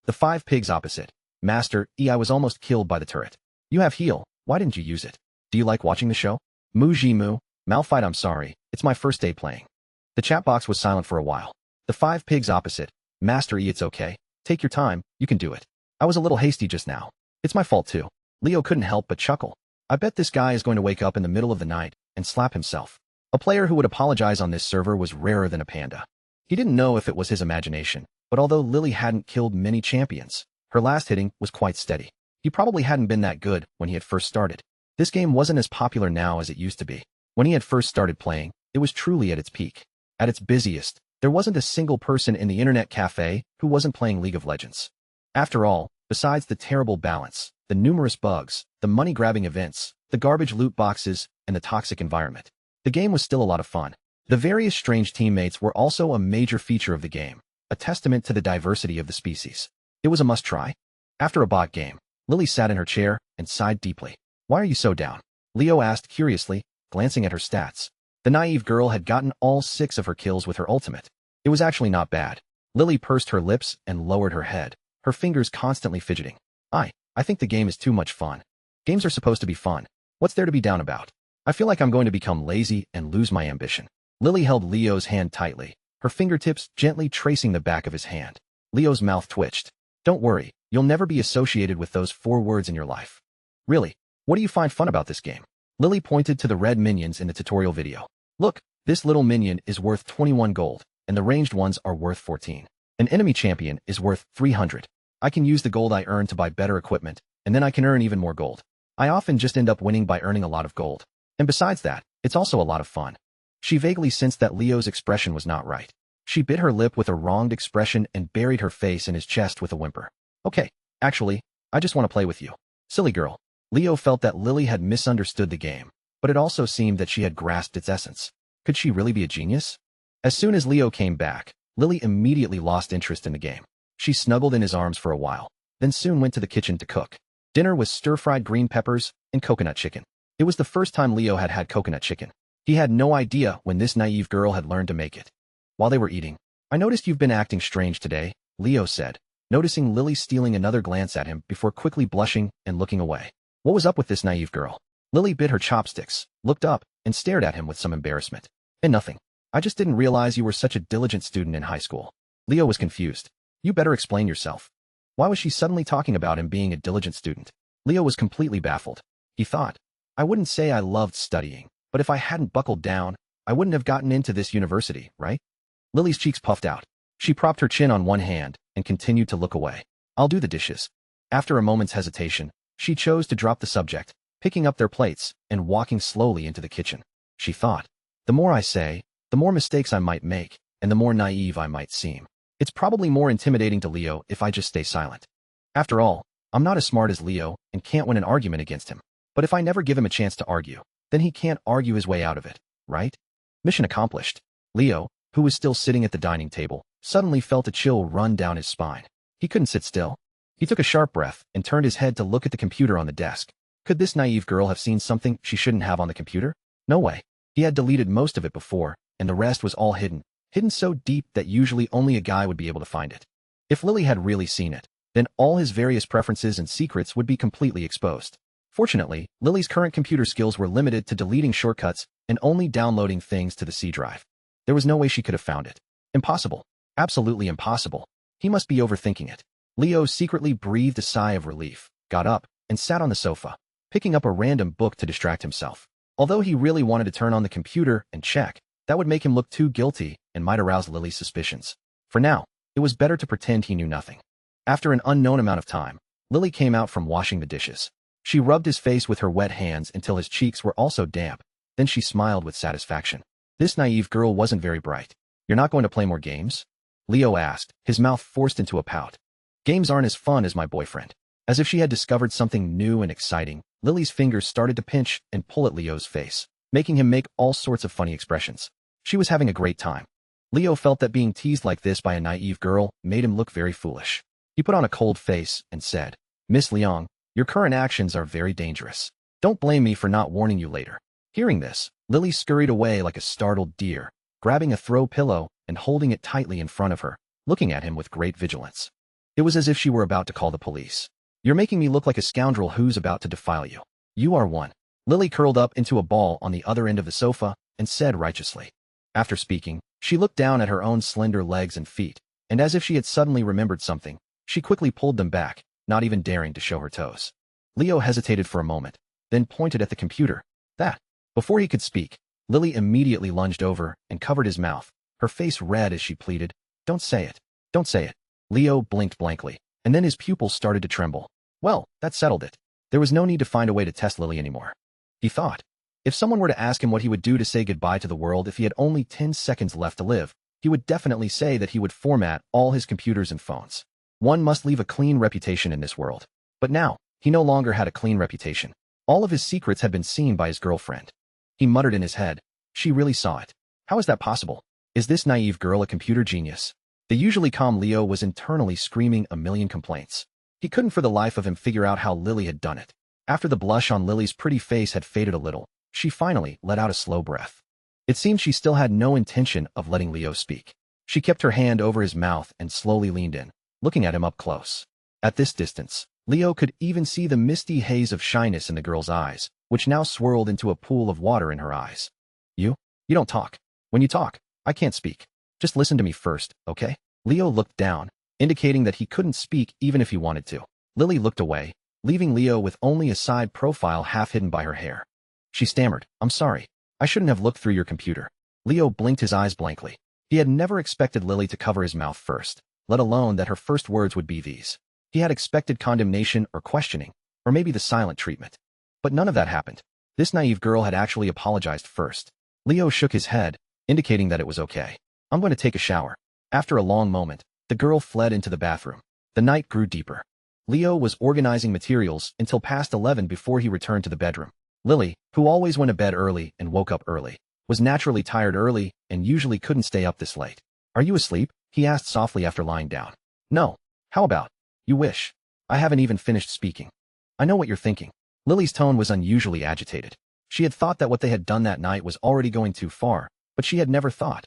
The 5 pigs opposite. Master, I was almost killed by the turret. You have heal, why didn't you use it? Do you like watching the show? Mujimu, Malphite, I'm sorry, it's my first day playing. The chat box was silent for a while. The 5 pigs opposite. Master, it's okay. Take your time, you can do it. I was a little hasty just now. It's my fault too. Leo couldn't help but chuckle. I bet this guy is going to wake up in the middle of the night and slap himself. A player who would apologize on this server was rarer than a panda. He didn't know if it was his imagination, but although Lily hadn't killed many champions, her last hitting was quite steady. He probably hadn't been that good when he had first started. This game wasn't as popular now as it used to be. When he had first started playing, it was truly at its peak. At its busiest, there wasn't a single person in the internet cafe who wasn't playing League of Legends. After all, besides the terrible balance, the numerous bugs, the money-grabbing events, the garbage loot boxes, and the toxic environment, the game was still a lot of fun. The various strange teammates were also a major feature of the game, a testament to the diversity of the species. It was a must-try. After a bot game, Lily sat in her chair and sighed deeply. Why are you so down? Leo asked curiously, glancing at her stats. The naive girl had gotten all 6 of her kills with her ultimate. It was actually not bad. Lily pursed her lips and lowered her head, her fingers constantly fidgeting. I think the game is too much fun. Games are supposed to be fun. What's there to be down about? I feel like I'm going to become lazy and lose my ambition. Lily held Leo's hand tightly, her fingertips gently tracing the back of his hand. Leo's mouth twitched. Don't worry, you'll never be associated with those 4 words in your life. Really? What do you find fun about this game? Lily pointed to the red minions in the tutorial video. Look, this little minion is worth 21 gold, and the ranged ones are worth 14. An enemy champion is worth 300. I can use the gold I earn to buy better equipment, and then I can earn even more gold. I often just end up winning by earning a lot of gold. And besides that, it's also a lot of fun. She vaguely sensed that Leo's expression was not right. She bit her lip with a wronged expression and buried her face in his chest with a whimper. Okay, actually, I just want to play with you. Silly girl. Leo felt that Lily had misunderstood the game, but it also seemed that she had grasped its essence. Could she really be a genius? As soon as Leo came back, Lily immediately lost interest in the game. She snuggled in his arms for a while, then soon went to the kitchen to cook. Dinner was stir-fried green peppers and coconut chicken. It was the first time Leo had had coconut chicken. He had no idea when this naive girl had learned to make it. While they were eating, I noticed you've been acting strange today, Leo said, noticing Lily stealing another glance at him before quickly blushing and looking away. What was up with this naive girl? Lily bit her chopsticks, looked up, and stared at him with some embarrassment. And nothing. I just didn't realize you were such a diligent student in high school. Leo was confused. You better explain yourself. Why was she suddenly talking about him being a diligent student? Leo was completely baffled. He thought, I wouldn't say I loved studying, but if I hadn't buckled down, I wouldn't have gotten into this university, right? Lily's cheeks puffed out. She propped her chin on one hand and continued to look away. I'll do the dishes. After a moment's hesitation, she chose to drop the subject, picking up their plates and walking slowly into the kitchen. She thought, the more I say, the more mistakes I might make, and the more naive I might seem. It's probably more intimidating to Leo if I just stay silent. After all, I'm not as smart as Leo and can't win an argument against him. But if I never give him a chance to argue, then he can't argue his way out of it, right? Mission accomplished. Leo, who was still sitting at the dining table, suddenly felt a chill run down his spine. He couldn't sit still. He took a sharp breath and turned his head to look at the computer on the desk. Could this naive girl have seen something she shouldn't have on the computer? No way. He had deleted most of it before, and the rest was all hidden so deep that usually only a guy would be able to find it. If Lily had really seen it, then all his various preferences and secrets would be completely exposed. Fortunately, Lily's current computer skills were limited to deleting shortcuts and only downloading things to the C drive. There was no way she could have found it. Impossible. Absolutely impossible. He must be overthinking it. Leo secretly breathed a sigh of relief, got up, and sat on the sofa, picking up a random book to distract himself. Although he really wanted to turn on the computer and check, that would make him look too guilty and might arouse Lily's suspicions. For now, it was better to pretend he knew nothing. After an unknown amount of time, Lily came out from washing the dishes. She rubbed his face with her wet hands until his cheeks were also damp. Then she smiled with satisfaction. This naive girl wasn't very bright. You're not going to play more games? Leo asked, his mouth forced into a pout. Games aren't as fun as my boyfriend. As if she had discovered something new and exciting, Lily's fingers started to pinch and pull at Leo's face, making him make all sorts of funny expressions. She was having a great time. Leo felt that being teased like this by a naive girl made him look very foolish. He put on a cold face and said, Miss Leong, your current actions are very dangerous. Don't blame me for not warning you later. Hearing this, Lily scurried away like a startled deer, grabbing a throw pillow and holding it tightly in front of her, looking at him with great vigilance. It was as if she were about to call the police. You're making me look like a scoundrel who's about to defile you. You are one. Lily curled up into a ball on the other end of the sofa and said righteously. After speaking, she looked down at her own slender legs and feet, and as if she had suddenly remembered something, she quickly pulled them back, not even daring to show her toes. Leo hesitated for a moment, then pointed at the computer. That. Before he could speak, Lily immediately lunged over and covered his mouth, her face red as she pleaded, Don't say it. Don't say it. Leo blinked blankly, and then his pupils started to tremble. Well, that settled it. There was no need to find a way to test Lily anymore. He thought. If someone were to ask him what he would do to say goodbye to the world if he had only 10 seconds left to live, he would definitely say that he would format all his computers and phones. One must leave a clean reputation in this world. But now, he no longer had a clean reputation. All of his secrets had been seen by his girlfriend. He muttered in his head, She really saw it. How is that possible? Is this naive girl a computer genius? The usually calm Leo was internally screaming a million complaints. He couldn't for the life of him figure out how Lily had done it. After the blush on Lily's pretty face had faded a little, she finally let out a slow breath. It seemed she still had no intention of letting Leo speak. She kept her hand over his mouth and slowly leaned in, looking at him up close. At this distance, Leo could even see the misty haze of shyness in the girl's eyes, which now swirled into a pool of water in her eyes. You don't talk. When you talk, I can't speak. Just listen to me first, okay? Leo looked down, indicating that he couldn't speak even if he wanted to. Lily looked away, leaving Leo with only a side profile half hidden by her hair. She stammered, I'm sorry. I shouldn't have looked through your computer. Leo blinked his eyes blankly. He had never expected Lily to cover his mouth first, let alone that her first words would be these. He had expected condemnation or questioning, or maybe the silent treatment. But none of that happened. This naive girl had actually apologized first. Leo shook his head, indicating that it was okay. I'm going to take a shower. After a long moment, the girl fled into the bathroom. The night grew deeper. Leo was organizing materials until past 11 before he returned to the bedroom. Lily, who always went to bed early and woke up early, was naturally tired early and usually couldn't stay up this late. Are you asleep? He asked softly after lying down. No. How about? You wish. I haven't even finished speaking. I know what you're thinking. Lily's tone was unusually agitated. She had thought that what they had done that night was already going too far, but she had never thought.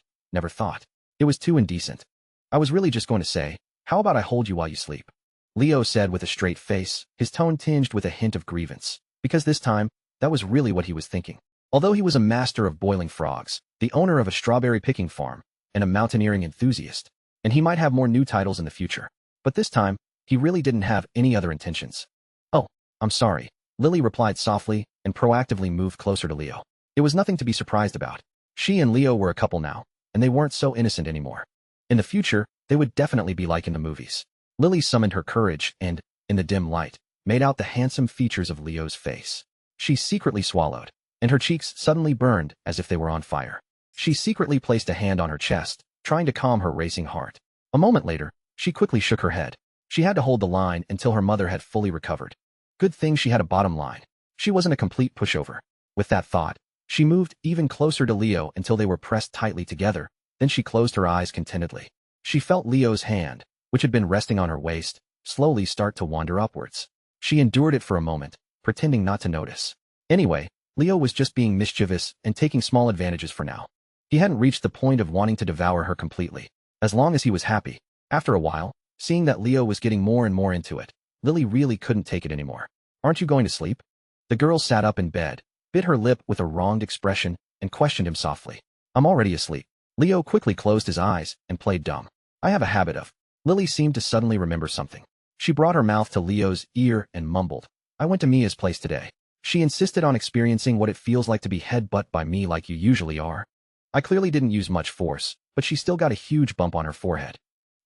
It was too indecent. I was really just going to say, how about I hold you while you sleep? Leo said with a straight face, his tone tinged with a hint of grievance, because this time, that was really what he was thinking. Although he was a master of boiling frogs, the owner of a strawberry picking farm, and a mountaineering enthusiast, and he might have more new titles in the future. But this time, he really didn't have any other intentions. Oh, I'm sorry, Lily replied softly and proactively moved closer to Leo. It was nothing to be surprised about. She and Leo were a couple now, and they weren't so innocent anymore. In the future, they would definitely be like in the movies. Lily summoned her courage and, in the dim light, made out the handsome features of Leo's face. She secretly swallowed, and her cheeks suddenly burned as if they were on fire. She secretly placed a hand on her chest, trying to calm her racing heart. A moment later, she quickly shook her head. She had to hold the line until her mother had fully recovered. Good thing she had a bottom line. She wasn't a complete pushover. With that thought, she moved even closer to Leo until they were pressed tightly together. Then she closed her eyes contentedly. She felt Leo's hand, which had been resting on her waist, slowly start to wander upwards. She endured it for a moment, pretending not to notice. Anyway, Leo was just being mischievous and taking small advantages for now. He hadn't reached the point of wanting to devour her completely. As long as he was happy. After a while, seeing that Leo was getting more and more into it, Lily really couldn't take it anymore. Aren't you going to sleep? The girl sat up in bed, bit her lip with a wronged expression, and questioned him softly. I'm already asleep. Leo quickly closed his eyes and played dumb. I have a habit of. Lily seemed to suddenly remember something. She brought her mouth to Leo's ear and mumbled. I went to Mia's place today. She insisted on experiencing what it feels like to be headbutt by me like you usually are. I clearly didn't use much force, but she still got a huge bump on her forehead.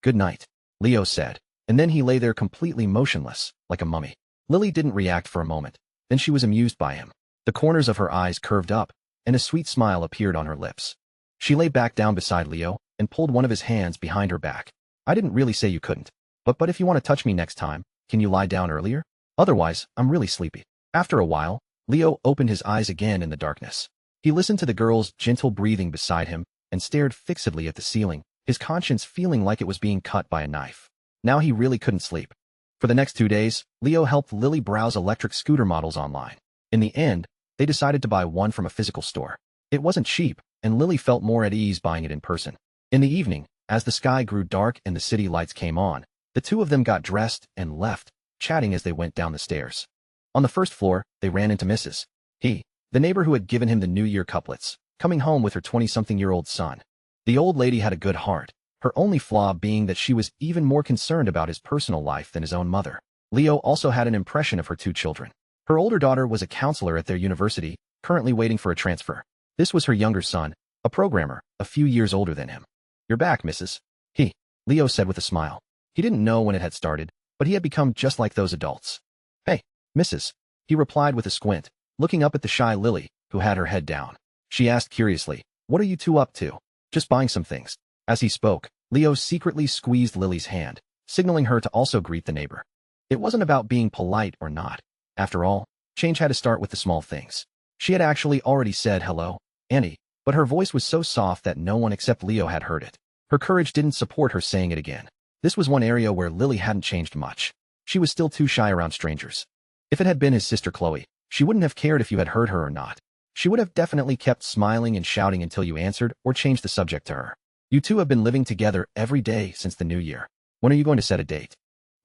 Good night, Leo said, and then he lay there completely motionless, like a mummy. Lily didn't react for a moment. Then she was amused by him. The corners of her eyes curved up, and a sweet smile appeared on her lips. She lay back down beside Leo and pulled one of his hands behind her back. I didn't really say you couldn't. But if you want to touch me next time, can you lie down earlier? Otherwise, I'm really sleepy. After a while, Leo opened his eyes again in the darkness. He listened to the girl's gentle breathing beside him and stared fixedly at the ceiling, his conscience feeling like it was being cut by a knife. Now he really couldn't sleep. For the next 2 days, Leo helped Lily browse electric scooter models online. In the end, they decided to buy one from a physical store. It wasn't cheap, and Lily felt more at ease buying it in person. In the evening, as the sky grew dark and the city lights came on, the two of them got dressed and left, chatting as they went down the stairs. On the first floor, they ran into Mrs. He, the neighbor who had given him the New Year couplets, coming home with her 20-something-year-old son. The old lady had a good heart, her only flaw being that she was even more concerned about his personal life than his own mother. Leo also had an impression of her 2 children. Her older daughter was a counselor at their university, currently waiting for a transfer. This was her younger son, a programmer, a few years older than him. You're back, Mrs. He, Leo said with a smile. He didn't know when it had started, but he had become just like those adults. Hey, Mrs. He replied with a squint, looking up at the shy Lily, who had her head down. She asked curiously, what are you two up to? Just buying some things. As he spoke, Leo secretly squeezed Lily's hand, signaling her to also greet the neighbor. It wasn't about being polite or not. After all, change had to start with the small things. She had actually already said hello, Annie, but her voice was so soft that no one except Leo had heard it. Her courage didn't support her saying it again. This was one area where Lily hadn't changed much. She was still too shy around strangers. If it had been his sister Chloe, she wouldn't have cared if you had heard her or not. She would have definitely kept smiling and shouting until you answered or changed the subject to her. You two have been living together every day since the new year. When are you going to set a date?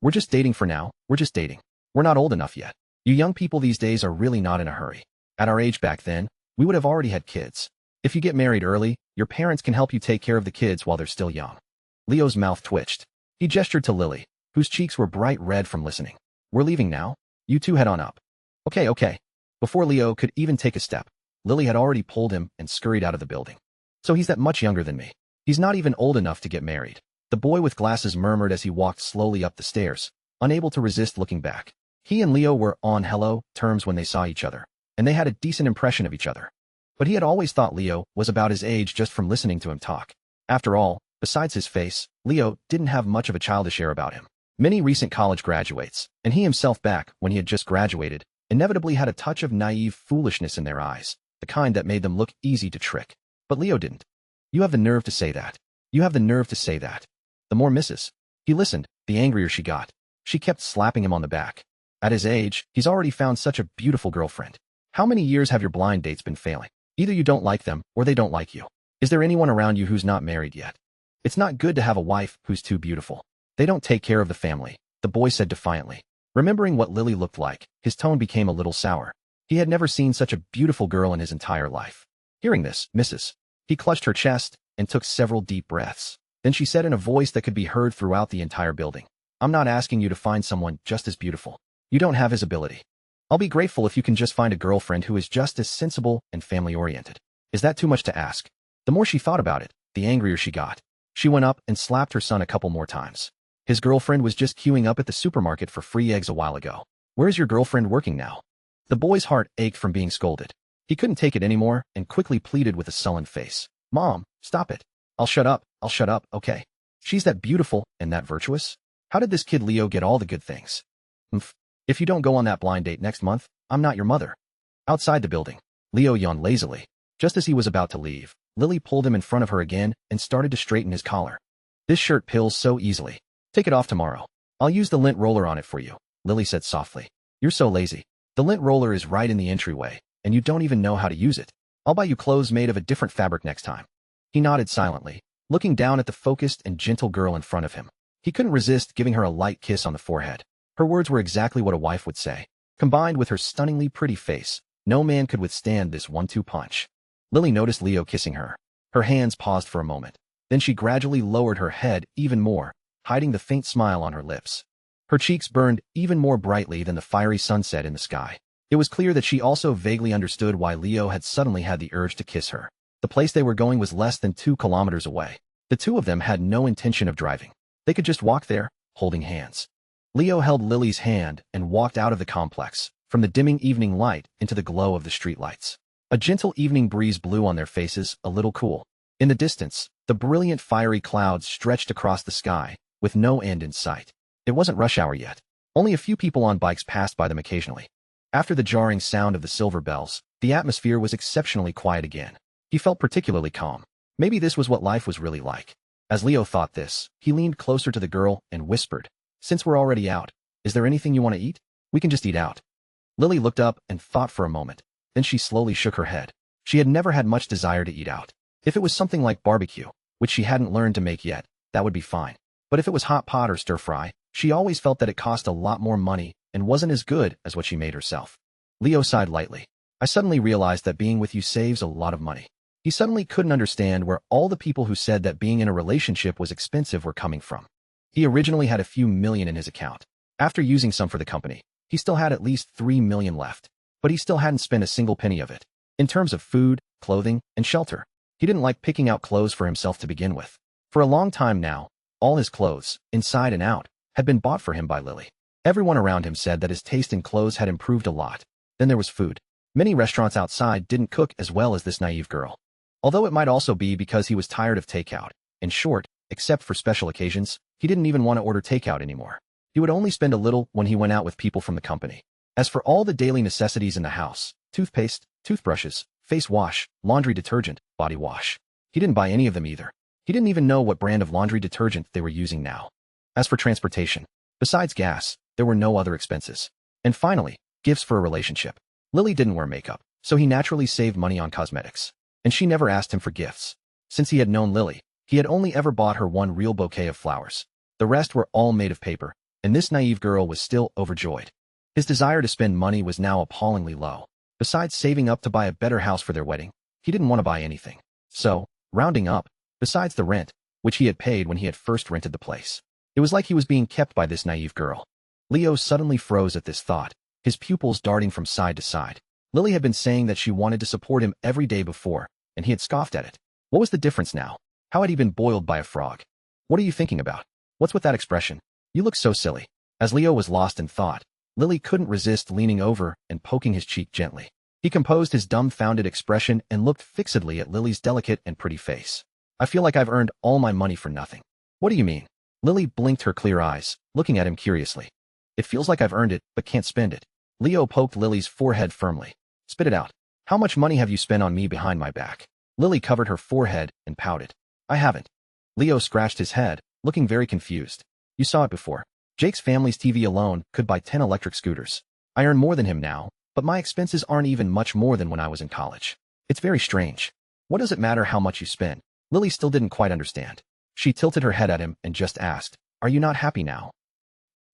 We're just dating for now. We're just dating. We're not old enough yet. You young people these days are really not in a hurry. At our age back then, we would have already had kids. If you get married early, your parents can help you take care of the kids while they're still young. Leo's mouth twitched. He gestured to Lily, whose cheeks were bright red from listening. We're leaving now. You two head on up. Okay. Before Leo could even take a step, Lily had already pulled him and scurried out of the building. So he's that much younger than me. He's not even old enough to get married. The boy with glasses murmured as he walked slowly up the stairs, unable to resist looking back. He and Leo were on hello terms when they saw each other, and they had a decent impression of each other. But he had always thought Leo was about his age just from listening to him talk. After all, besides his face, Leo didn't have much of a childish air about him. Many recent college graduates, and he himself back when he had just graduated, inevitably had a touch of naive foolishness in their eyes, the kind that made them look easy to trick. But Leo didn't. You have the nerve to say that. You have the nerve to say that. The more Mrs. He listened, the angrier she got. She kept slapping him on the back. At his age, he's already found such a beautiful girlfriend. How many years have your blind dates been failing? Either you don't like them, or they don't like you. Is there anyone around you who's not married yet? It's not good to have a wife who's too beautiful. They don't take care of the family, the boy said defiantly. Remembering what Lily looked like, his tone became a little sour. He had never seen such a beautiful girl in his entire life. Hearing this, Mrs. He clutched her chest and took several deep breaths. Then she said in a voice that could be heard throughout the entire building, I'm not asking you to find someone just as beautiful. You don't have his ability. I'll be grateful if you can just find a girlfriend who is just as sensible and family-oriented. Is that too much to ask? The more she thought about it, the angrier she got. She went up and slapped her son a couple more times. His girlfriend was just queuing up at the supermarket for free eggs a while ago. Where's your girlfriend working now? The boy's heart ached from being scolded. He couldn't take it anymore and quickly pleaded with a sullen face. Mom, stop it. I'll shut up, okay? She's that beautiful and that virtuous? How did this kid Leo get all the good things? If you don't go on that blind date next month, I'm not your mother. Outside the building, Leo yawned lazily. Just as he was about to leave, Lily pulled him in front of her again and started to straighten his collar. This shirt pills so easily. Take it off tomorrow. I'll use the lint roller on it for you, Lily said softly. You're so lazy. The lint roller is right in the entryway, and you don't even know how to use it. I'll buy you clothes made of a different fabric next time. He nodded silently, looking down at the focused and gentle girl in front of him. He couldn't resist giving her a light kiss on the forehead. Her words were exactly what a wife would say. Combined with her stunningly pretty face, no man could withstand this 1-2 punch. Lily noticed Leo kissing her. Her hands paused for a moment. Then she gradually lowered her head even more, hiding the faint smile on her lips. Her cheeks burned even more brightly than the fiery sunset in the sky. It was clear that she also vaguely understood why Leo had suddenly had the urge to kiss her. The place they were going was less than 2 kilometers away. The two of them had no intention of driving. They could just walk there, holding hands. Leo held Lily's hand and walked out of the complex, from the dimming evening light into the glow of the streetlights. A gentle evening breeze blew on their faces, a little cool. In the distance, the brilliant fiery clouds stretched across the sky, with no end in sight. It wasn't rush hour yet. Only a few people on bikes passed by them occasionally. After the jarring sound of the silver bells, the atmosphere was exceptionally quiet again. He felt particularly calm. Maybe this was what life was really like. As Leo thought this, he leaned closer to the girl and whispered, "Since we're already out, is there anything you want to eat? We can just eat out." Lily looked up and thought for a moment. Then she slowly shook her head. She had never had much desire to eat out. If it was something like barbecue, which she hadn't learned to make yet, that would be fine. But if it was hot pot or stir-fry, she always felt that it cost a lot more money and wasn't as good as what she made herself. Leo sighed lightly. "I suddenly realized that being with you saves a lot of money." He suddenly couldn't understand where all the people who said that being in a relationship was expensive were coming from. He originally had a few million in his account. After using some for the company, he still had at least 3 million left. But he still hadn't spent a single penny of it. In terms of food, clothing, and shelter, he didn't like picking out clothes for himself to begin with. For a long time now, all his clothes, inside and out, had been bought for him by Lily. Everyone around him said that his taste in clothes had improved a lot. Then there was food. Many restaurants outside didn't cook as well as this naive girl. Although it might also be because he was tired of takeout. In short, except for special occasions, he didn't even want to order takeout anymore. He would only spend a little when he went out with people from the company. As for all the daily necessities in the house, toothpaste, toothbrushes, face wash, laundry detergent, body wash, he didn't buy any of them either. He didn't even know what brand of laundry detergent they were using now. As for transportation, besides gas, there were no other expenses. And finally, gifts for a relationship. Lily didn't wear makeup, so he naturally saved money on cosmetics. And she never asked him for gifts. Since he had known Lily, he had only ever bought her one real bouquet of flowers. The rest were all made of paper, and this naive girl was still overjoyed. His desire to spend money was now appallingly low. Besides saving up to buy a better house for their wedding, he didn't want to buy anything. So, rounding up, besides the rent, which he had paid when he had first rented the place, it was like he was being kept by this naive girl. Leo suddenly froze at this thought, his pupils darting from side to side. Lily had been saying that she wanted to support him every day before, and he had scoffed at it. What was the difference now? How had he been boiled by a frog? "What are you thinking about? What's with that expression? You look so silly." As Leo was lost in thought, Lily couldn't resist leaning over and poking his cheek gently. He composed his dumbfounded expression and looked fixedly at Lily's delicate and pretty face. "I feel like I've earned all my money for nothing." "What do you mean?" Lily blinked her clear eyes, looking at him curiously. "It feels like I've earned it, but can't spend it." Leo poked Lily's forehead firmly. "Spit it out. How much money have you spent on me behind my back?" Lily covered her forehead and pouted. "I haven't." Leo scratched his head, looking very confused. "You saw it before. Jake's family's TV alone could buy 10 electric scooters. I earn more than him now, but my expenses aren't even much more than when I was in college. It's very strange. What does it matter how much you spend?" Lily still didn't quite understand. She tilted her head at him and just asked, "Are you not happy now?"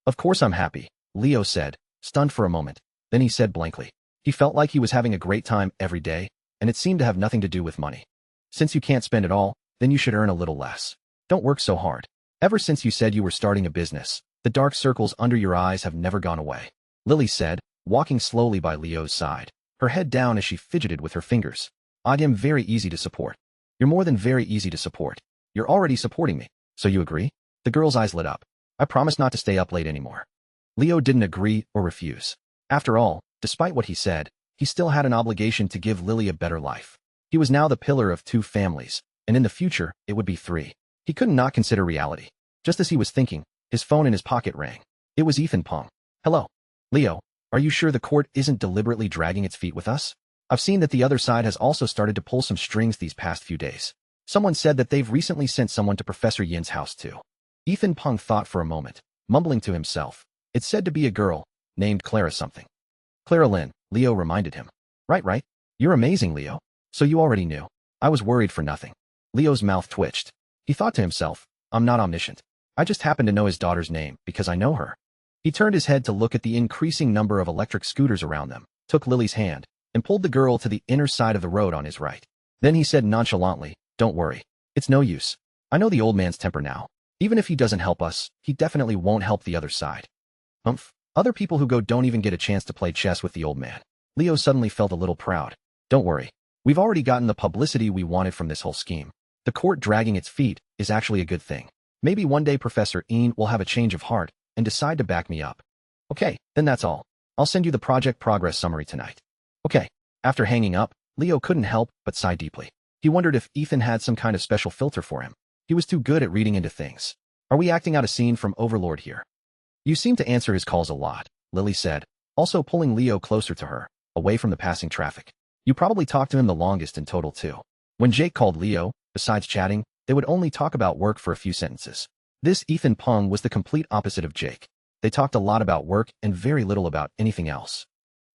"Of course I'm happy," Leo said, stunned for a moment. Then he said blankly. He felt like he was having a great time every day, and it seemed to have nothing to do with money. "Since you can't spend it all, then you should earn a little less. Don't work so hard. Ever since you said you were starting a business, the dark circles under your eyes have never gone away," Lily said, walking slowly by Leo's side, her head down as she fidgeted with her fingers. "I am very easy to support." "You're more than very easy to support. You're already supporting me. So you agree?" The girl's eyes lit up. "I promise not to stay up late anymore." Leo didn't agree or refuse. After all, despite what he said, he still had an obligation to give Lily a better life. He was now the pillar of 2 families, and in the future, it would be 3. He couldn't not consider reality. Just as he was thinking, his phone in his pocket rang. It was Ethan Pong. "Hello. Leo, are you sure the court isn't deliberately dragging its feet with us? I've seen that the other side has also started to pull some strings these past few days. Someone said that they've recently sent someone to Professor Yin's house too. Ethan Peng thought for a moment, mumbling to himself. It's said to be a girl, named Clara something. Clara Lynn, Leo reminded him. Right. You're amazing, Leo. So you already knew. I was worried for nothing. Leo's mouth twitched. He thought to himself, I'm not omniscient. I just happen to know his daughter's name because I know her. He turned his head to look at the increasing number of electric scooters around them, took Lily's hand, and pulled the girl to the inner side of the road on his right. Then he said nonchalantly, Don't worry. It's no use. I know the old man's temper now. Even if he doesn't help us, he definitely won't help the other side. Humph. Other people who go don't even get a chance to play chess with the old man. Leo suddenly felt a little proud. Don't worry. We've already gotten the publicity we wanted from this whole scheme. The court dragging its feet is actually a good thing. Maybe one day Professor Yin will have a change of heart and decide to back me up. Okay, then that's all. I'll send you the project progress summary tonight. Okay. After hanging up, Leo couldn't help but sigh deeply. He wondered if Ethan had some kind of special filter for him. He was too good at reading into things. Are we acting out a scene from Overlord here? You seem to answer his calls a lot, Lily said, also pulling Leo closer to her, away from the passing traffic. You probably talked to him the longest in total too. When Jake called Leo, besides chatting, they would only talk about work for a few sentences. This Ethan Peng was the complete opposite of Jake. They talked a lot about work and very little about anything else.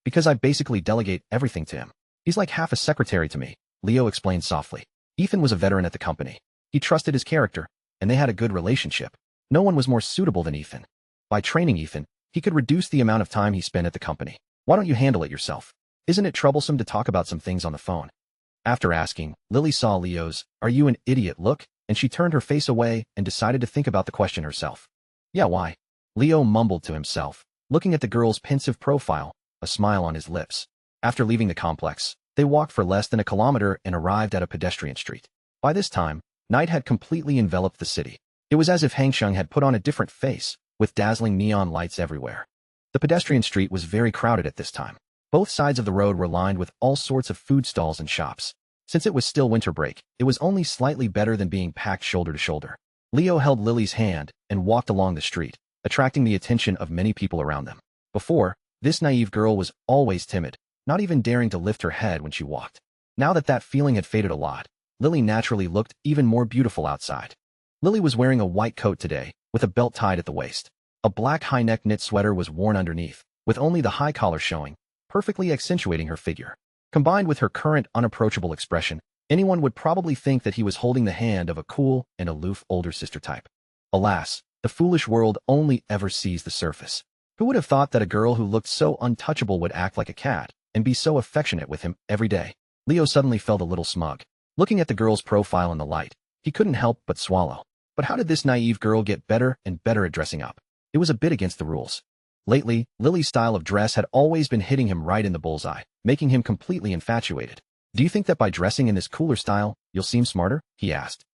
Because I basically delegate everything to him. He's like half a secretary to me, Leo explained softly. Ethan was a veteran at the company. He trusted his character, and they had a good relationship. No one was more suitable than Ethan. By training Ethan, he could reduce the amount of time he spent at the company. Why don't you handle it yourself? Isn't it troublesome to talk about some things on the phone? After asking, Lily saw Leo's, "Are you an idiot?" look, and she turned her face away and decided to think about the question herself. Yeah, why? Leo mumbled to himself, looking at the girl's pensive profile, a smile on his lips. After leaving the complex, they walked for less than a kilometer and arrived at a pedestrian street. By this time, night had completely enveloped the city. It was as if Hangsheng had put on a different face, with dazzling neon lights everywhere. The pedestrian street was very crowded at this time. Both sides of the road were lined with all sorts of food stalls and shops. Since it was still winter break, it was only slightly better than being packed shoulder to shoulder. Leo held Lily's hand and walked along the street, attracting the attention of many people around them. Before, this naive girl was always timid, not even daring to lift her head when she walked. Now that that feeling had faded a lot, Lily naturally looked even more beautiful outside. Lily was wearing a white coat today, with a belt tied at the waist. A black high-neck knit sweater was worn underneath, with only the high collar showing, perfectly accentuating her figure. Combined with her current unapproachable expression, anyone would probably think that he was holding the hand of a cool and aloof older sister type. Alas, the foolish world only ever sees the surface. Who would have thought that a girl who looked so untouchable would act like a cat and be so affectionate with him every day? Leo suddenly felt a little smug. Looking at the girl's profile in the light, he couldn't help but swallow. But how did this naive girl get better and better at dressing up? It was a bit against the rules. Lately, Lily's style of dress had always been hitting him right in the bullseye, making him completely infatuated. Do you think that by dressing in this cooler style, you'll seem smarter? He asked.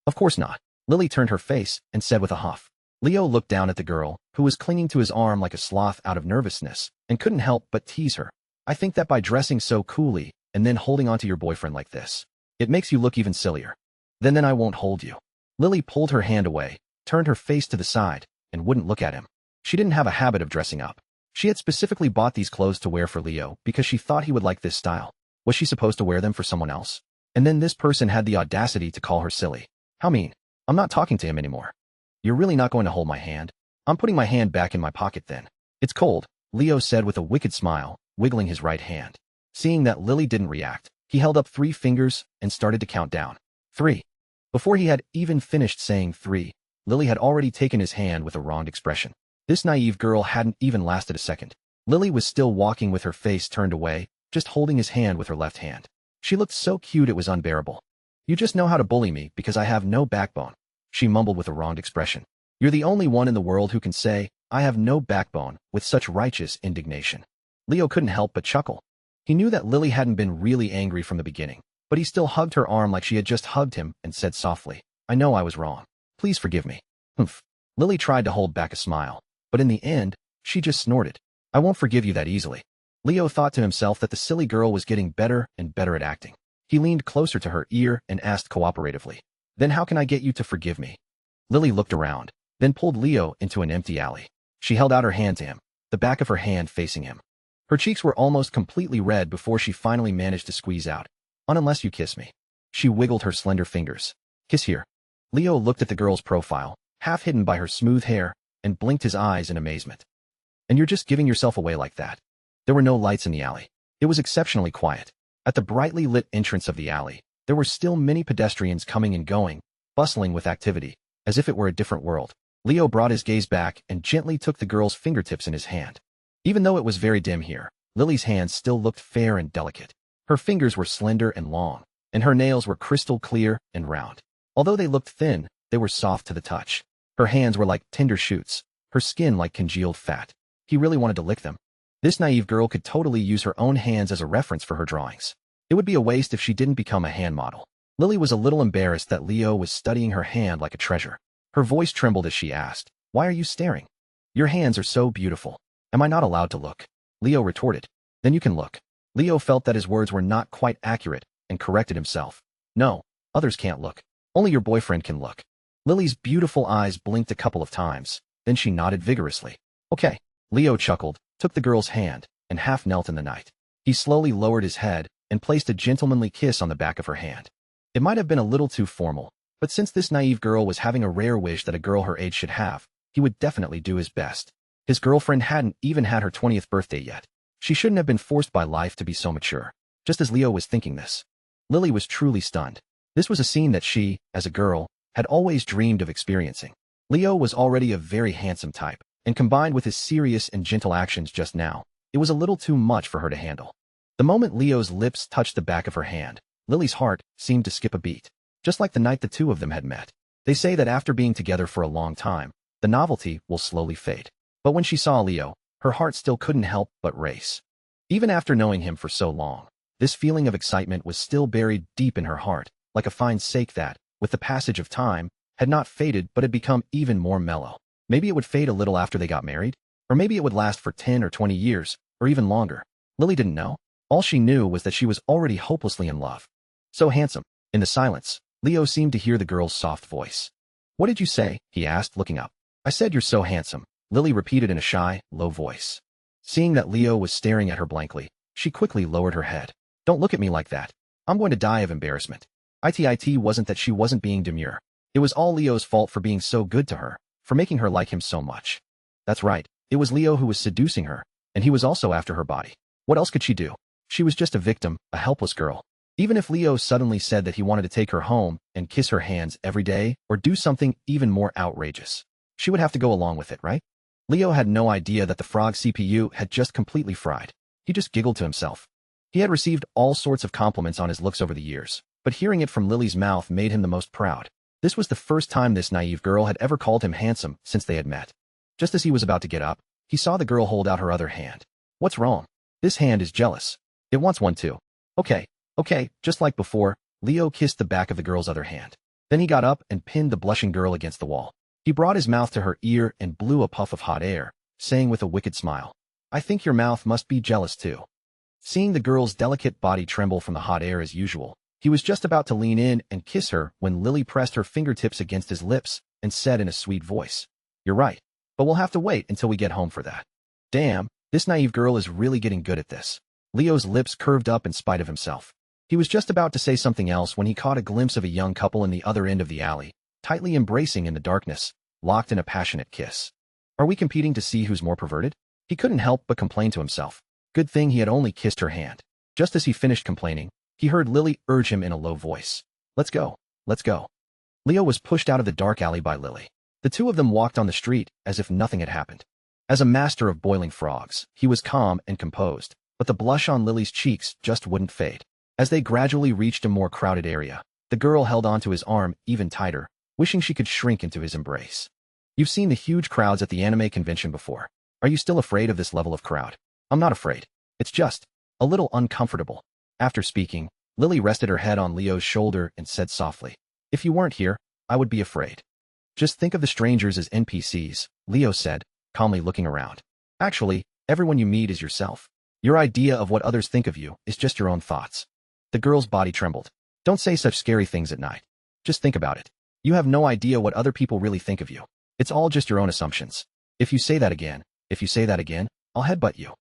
Of course not. Lily turned her face and said with a huff. Leo looked down at the girl, who was clinging to his arm like a sloth out of nervousness, and couldn't help but tease her. I think that by dressing so coolly and then holding onto your boyfriend like this, it makes you look even sillier. Then I won't hold you. Lily pulled her hand away, turned her face to the side, and wouldn't look at him. She didn't have a habit of dressing up. She had specifically bought these clothes to wear for Leo because she thought he would like this style. Was she supposed to wear them for someone else? And then this person had the audacity to call her silly. How mean. I'm not talking to him anymore. You're really not going to hold my hand? I'm putting my hand back in my pocket then. It's cold, Leo said with a wicked smile, wiggling his right hand. Seeing that Lily didn't react, he held up 3 fingers and started to count down. 3. Before he had even finished saying 3, Lily had already taken his hand with a wronged expression. This naive girl hadn't even lasted a second. Lily was still walking with her face turned away, just holding his hand with her left hand. She looked so cute it was unbearable. You just know how to bully me because I have no backbone, she mumbled with a wronged expression. You're the only one in the world who can say, I have no backbone, with such righteous indignation. Leo couldn't help but chuckle. He knew that Lily hadn't been really angry from the beginning, but he still hugged her arm like she had just hugged him and said softly, I know I was wrong. Please forgive me. Humph. Lily tried to hold back a smile, but in the end, she just snorted. I won't forgive you that easily. Leo thought to himself that the silly girl was getting better and better at acting. He leaned closer to her ear and asked cooperatively, Then how can I get you to forgive me? Lily looked around, then pulled Leo into an empty alley. She held out her hand to him, the back of her hand facing him. Her cheeks were almost completely red before she finally managed to squeeze out, "Unless you kiss me." She wiggled her slender fingers. "Kiss here." Leo looked at the girl's profile, half hidden by her smooth hair, and blinked his eyes in amazement. "And you're just giving yourself away like that?" There were no lights in the alley. It was exceptionally quiet. At the brightly lit entrance of the alley, there were still many pedestrians coming and going, bustling with activity, as if it were a different world. Leo brought his gaze back and gently took the girl's fingertips in his hand. Even though it was very dim here, Lily's hands still looked fair and delicate. Her fingers were slender and long, and her nails were crystal clear and round. Although they looked thin, they were soft to the touch. Her hands were like tender shoots, her skin like congealed fat. He really wanted to lick them. This naive girl could totally use her own hands as a reference for her drawings. It would be a waste if she didn't become a hand model. Lily was a little embarrassed that Leo was studying her hand like a treasure. Her voice trembled as she asked, "Why are you staring? Your hands are so beautiful. Am I not allowed to look?" Leo retorted, "Then you can look." Leo felt that his words were not quite accurate and corrected himself. "No, others can't look. Only your boyfriend can look." Lily's beautiful eyes blinked a couple of times, then she nodded vigorously. "Okay." Leo chuckled, took the girl's hand, and half knelt in the night. He slowly lowered his head and placed a gentlemanly kiss on the back of her hand. It might have been a little too formal, but since this naive girl was having a rare wish that a girl her age should have, he would definitely do his best. His girlfriend hadn't even had her 20th birthday yet. She shouldn't have been forced by life to be so mature. Just as Leo was thinking this, Lily was truly stunned. This was a scene that she, as a girl, had always dreamed of experiencing. Leo was already a very handsome type, and combined with his serious and gentle actions just now, it was a little too much for her to handle. The moment Leo's lips touched the back of her hand, Lily's heart seemed to skip a beat. Just like the night the two of them had met. They say that after being together for a long time, the novelty will slowly fade. But when she saw Leo, her heart still couldn't help but race. Even after knowing him for so long, this feeling of excitement was still buried deep in her heart, like a fine sake that, with the passage of time, had not faded but had become even more mellow. Maybe it would fade a little after they got married, or maybe it would last for 10 or 20 years, or even longer. Lily didn't know. All she knew was that she was already hopelessly in love. So handsome. In the silence, Leo seemed to hear the girl's soft voice. "What did you say?" he asked, looking up. "I said you're so handsome," Lily repeated in a shy, low voice. Seeing that Leo was staring at her blankly, she quickly lowered her head. "Don't look at me like that. I'm going to die of embarrassment." It wasn't that she wasn't being demure. It was all Leo's fault for being so good to her, for making her like him so much. That's right, it was Leo who was seducing her, and he was also after her body. What else could she do? She was just a victim, a helpless girl. Even if Leo suddenly said that he wanted to take her home and kiss her hands every day or do something even more outrageous, she would have to go along with it, right? Leo had no idea that the frog CPU had just completely fried. He just giggled to himself. He had received all sorts of compliments on his looks over the years, but hearing it from Lily's mouth made him the most proud. This was the first time this naive girl had ever called him handsome since they had met. Just as he was about to get up, he saw the girl hold out her other hand. "What's wrong? This hand is jealous. It wants one too." Okay, just like before, Leo kissed the back of the girl's other hand. Then he got up and pinned the blushing girl against the wall. He brought his mouth to her ear and blew a puff of hot air, saying with a wicked smile, "I think your mouth must be jealous too." Seeing the girl's delicate body tremble from the hot air as usual, he was just about to lean in and kiss her when Lily pressed her fingertips against his lips and said in a sweet voice, "You're right, but we'll have to wait until we get home for that." Damn, this naive girl is really getting good at this. Leo's lips curved up in spite of himself. He was just about to say something else when he caught a glimpse of a young couple in the other end of the alley, tightly embracing in the darkness, locked in a passionate kiss. Are we competing to see who's more perverted? He couldn't help but complain to himself. Good thing he had only kissed her hand. Just as he finished complaining, he heard Lily urge him in a low voice. Let's go. Leo was pushed out of the dark alley by Lily. The two of them walked on the street as if nothing had happened. As a master of boiling frogs, he was calm and composed, but the blush on Lily's cheeks just wouldn't fade. As they gradually reached a more crowded area, the girl held onto his arm even tighter, wishing she could shrink into his embrace. You've seen the huge crowds at the anime convention before. Are you still afraid of this level of crowd? I'm not afraid. It's just a little uncomfortable. After speaking, Lily rested her head on Leo's shoulder and said softly, "If you weren't here, I would be afraid." Just think of the strangers as NPCs, Leo said, calmly looking around. Actually, everyone you meet is yourself. Your idea of what others think of you is just your own thoughts. The girl's body trembled. Don't say such scary things at night. Just think about it. You have no idea what other people really think of you. It's all just your own assumptions. If you say that again, I'll headbutt you.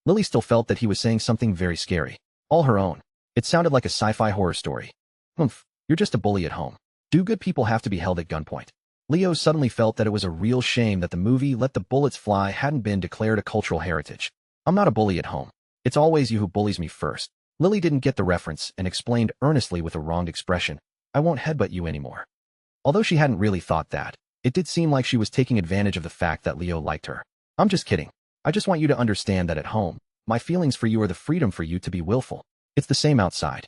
Lily still felt that he was saying something very scary. All her own. It sounded like a sci-fi horror story. Humph, you're just a bully at home. Do good people have to be held at gunpoint? Leo suddenly felt that it was a real shame that the movie Let the Bullets Fly hadn't been declared a cultural heritage. I'm not a bully at home. It's always you who bullies me first. Lily didn't get the reference and explained earnestly with a wronged expression, I won't headbutt you anymore. Although she hadn't really thought that, it did seem like she was taking advantage of the fact that Leo liked her. I'm just kidding. I just want you to understand that at home, my feelings for you are the freedom for you to be willful. It's the same outside.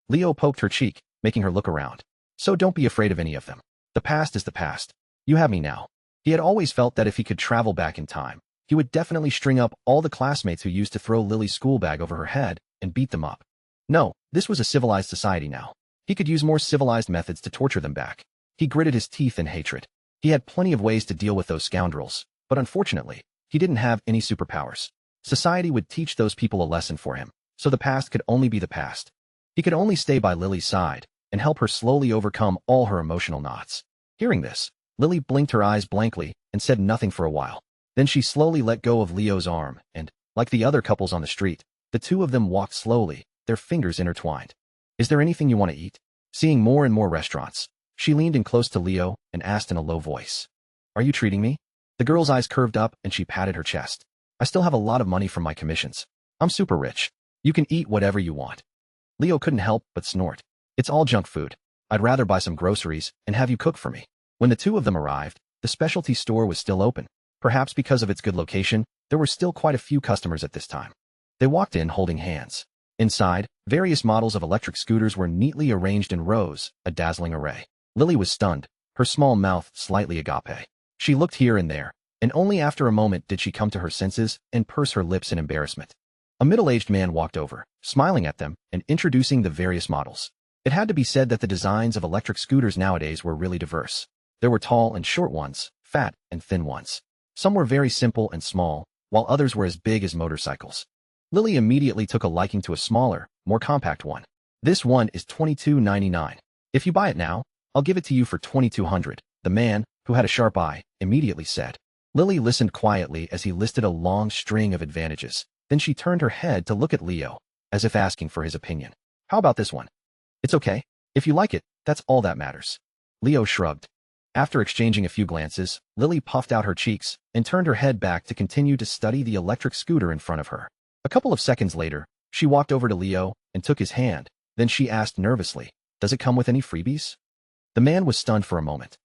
Leo poked her cheek, making her look around. So don't be afraid of any of them. The past is the past. You have me now. He had always felt that if he could travel back in time, he would definitely string up all the classmates who used to throw Lily's school bag over her head and beat them up. No, this was a civilized society now. He could use more civilized methods to torture them back. He gritted his teeth in hatred. He had plenty of ways to deal with those scoundrels, but unfortunately, he didn't have any superpowers. Society would teach those people a lesson for him, so the past could only be the past. He could only stay by Lily's side and help her slowly overcome all her emotional knots. Hearing this, Lily blinked her eyes blankly and said nothing for a while. Then she slowly let go of Leo's arm and, like the other couples on the street, the two of them walked slowly, their fingers intertwined. Is there anything you want to eat? Seeing more and more restaurants, she leaned in close to Leo and asked in a low voice. Are you treating me? The girl's eyes curved up and she patted her chest. I still have a lot of money from my commissions. I'm super rich. You can eat whatever you want. Leo couldn't help but snort. It's all junk food. I'd rather buy some groceries and have you cook for me. When the two of them arrived, the specialty store was still open. Perhaps because of its good location, there were still quite a few customers at this time. They walked in holding hands. Inside, various models of electric scooters were neatly arranged in rows, a dazzling array. Lily was stunned, her small mouth slightly agape. She looked here and there, and only after a moment did she come to her senses and purse her lips in embarrassment. A middle-aged man walked over, smiling at them and introducing the various models. It had to be said that the designs of electric scooters nowadays were really diverse. There were tall and short ones, fat and thin ones. Some were very simple and small, while others were as big as motorcycles. Lily immediately took a liking to a smaller, more compact one. This one is $22.99. If you buy it now, I'll give it to you for $2,200, the man, who had a sharp eye, immediately said. Lily listened quietly as he listed a long string of advantages. Then she turned her head to look at Leo, as if asking for his opinion. How about this one? It's okay. If you like it, that's all that matters. Leo shrugged. After exchanging a few glances, Lily puffed out her cheeks and turned her head back to continue to study the electric scooter in front of her. A couple of seconds later, she walked over to Leo and took his hand. Then she asked nervously, does it come with any freebies? The man was stunned for a moment.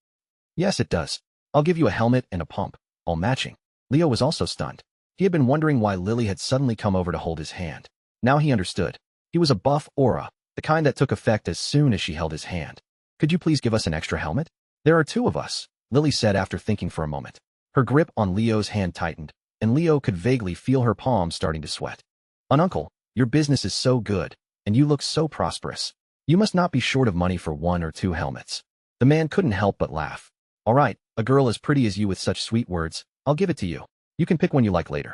Yes, it does. I'll give you a helmet and a pump, all matching. Leo was also stunned. He had been wondering why Lily had suddenly come over to hold his hand. Now he understood. He was a buff aura, the kind that took effect as soon as she held his hand. Could you please give us an extra helmet? There are two of us, Lily said after thinking for a moment. Her grip on Leo's hand tightened, and Leo could vaguely feel her palms starting to sweat. Uncle, your business is so good, and you look so prosperous. You must not be short of money for one or two helmets. The man couldn't help but laugh. All right, a girl as pretty as you with such sweet words, I'll give it to you. You can pick one you like later.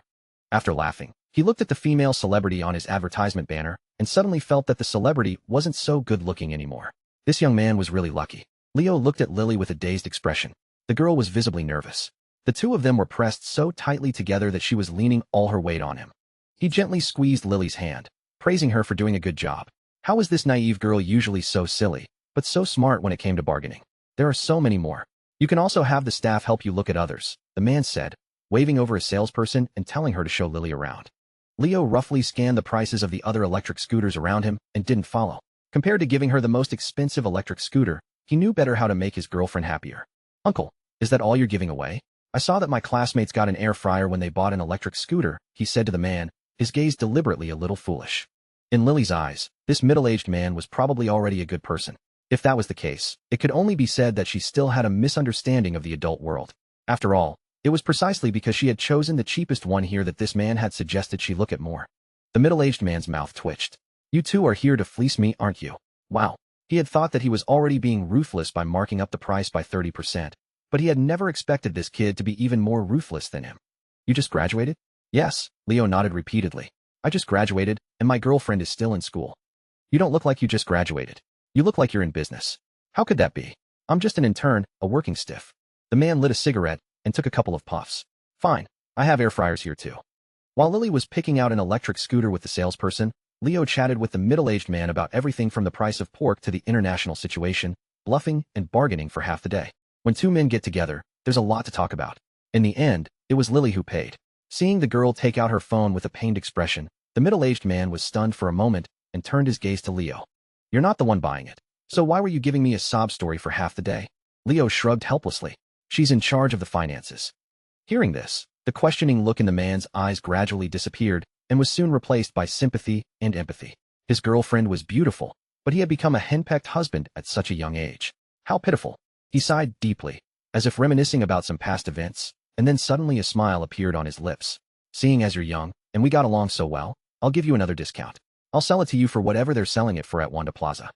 After laughing, he looked at the female celebrity on his advertisement banner and suddenly felt that the celebrity wasn't so good-looking anymore. This young man was really lucky. Leo looked at Lily with a dazed expression. The girl was visibly nervous. The two of them were pressed so tightly together that she was leaning all her weight on him. He gently squeezed Lily's hand, praising her for doing a good job. How was this naive girl usually so silly, but so smart when it came to bargaining? There are so many more. You can also have the staff help you look at others, the man said, waving over a salesperson and telling her to show Lily around. Leo roughly scanned the prices of the other electric scooters around him and didn't follow. Compared to giving her the most expensive electric scooter, he knew better how to make his girlfriend happier. Uncle, is that all you're giving away? I saw that my classmates got an air fryer when they bought an electric scooter, he said to the man, his gaze deliberately a little foolish. In Lily's eyes, this middle-aged man was probably already a good person. If that was the case, it could only be said that she still had a misunderstanding of the adult world. After all, it was precisely because she had chosen the cheapest one here that this man had suggested she look at more. The middle-aged man's mouth twitched. You two are here to fleece me, aren't you? Wow. He had thought that he was already being ruthless by marking up the price by 30%, but he had never expected this kid to be even more ruthless than him. You just graduated? Yes, Leo nodded repeatedly. I just graduated, and my girlfriend is still in school. You don't look like you just graduated. You look like you're in business. How could that be? I'm just an intern, a working stiff. The man lit a cigarette and took a couple of puffs. Fine, I have air fryers here too. While Lily was picking out an electric scooter with the salesperson, Leo chatted with the middle-aged man about everything from the price of pork to the international situation, bluffing and bargaining for half the day. When two men get together, there's a lot to talk about. In the end, it was Lily who paid. Seeing the girl take out her phone with a pained expression, the middle-aged man was stunned for a moment and turned his gaze to Leo. You're not the one buying it. So why were you giving me a sob story for half the day? Leo shrugged helplessly. She's in charge of the finances. Hearing this, the questioning look in the man's eyes gradually disappeared and was soon replaced by sympathy and empathy. His girlfriend was beautiful, but he had become a henpecked husband at such a young age. How pitiful. He sighed deeply, as if reminiscing about some past events, and then suddenly a smile appeared on his lips. Seeing as you're young, and we got along so well, I'll give you another discount. I'll sell it to you for whatever they're selling it for at Wanda Plaza.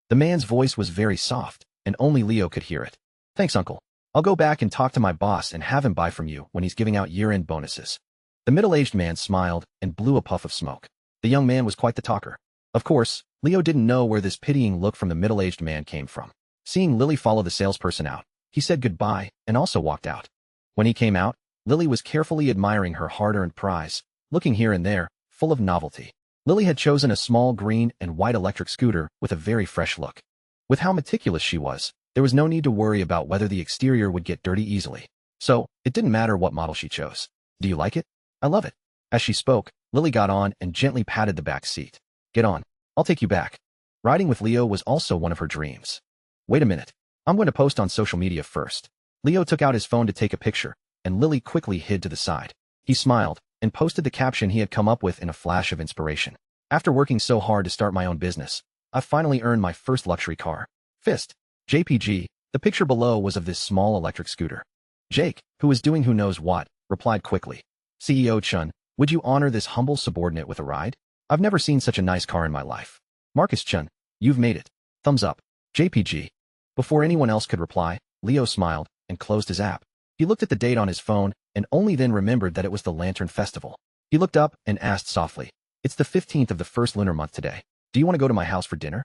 The man's voice was very soft, and only Leo could hear it. Thanks, uncle. I'll go back and talk to my boss and have him buy from you when he's giving out year-end bonuses. The middle-aged man smiled and blew a puff of smoke. The young man was quite the talker. Of course, Leo didn't know where this pitying look from the middle-aged man came from. Seeing Lily follow the salesperson out, he said goodbye and also walked out. When he came out, Lily was carefully admiring her hard-earned prize, looking here and there, full of novelty. Lily had chosen a small green and white electric scooter with a very fresh look. With how meticulous she was, there was no need to worry about whether the exterior would get dirty easily. So, it didn't matter what model she chose. Do you like it? I love it. As she spoke, Lily got on and gently patted the back seat. Get on. I'll take you back. Riding with Leo was also one of her dreams. Wait a minute. I'm going to post on social media first. Leo took out his phone to take a picture, and Lily quickly hid to the side. He smiled and posted the caption he had come up with in a flash of inspiration. After working so hard to start my own business, I finally earned my first luxury car. Fist. JPG. The picture below was of this small electric scooter. Jake, who was doing who knows what, replied quickly. CEO Chun, would you honor this humble subordinate with a ride? I've never seen such a nice car in my life. Marcus Chun, you've made it. Thumbs up. JPG. Before anyone else could reply, Leo smiled and closed his app. He looked at the date on his phone and only then remembered that it was the Lantern Festival. He looked up and asked softly, It's the 15th of the first lunar month today. Do you want to go to my house for dinner?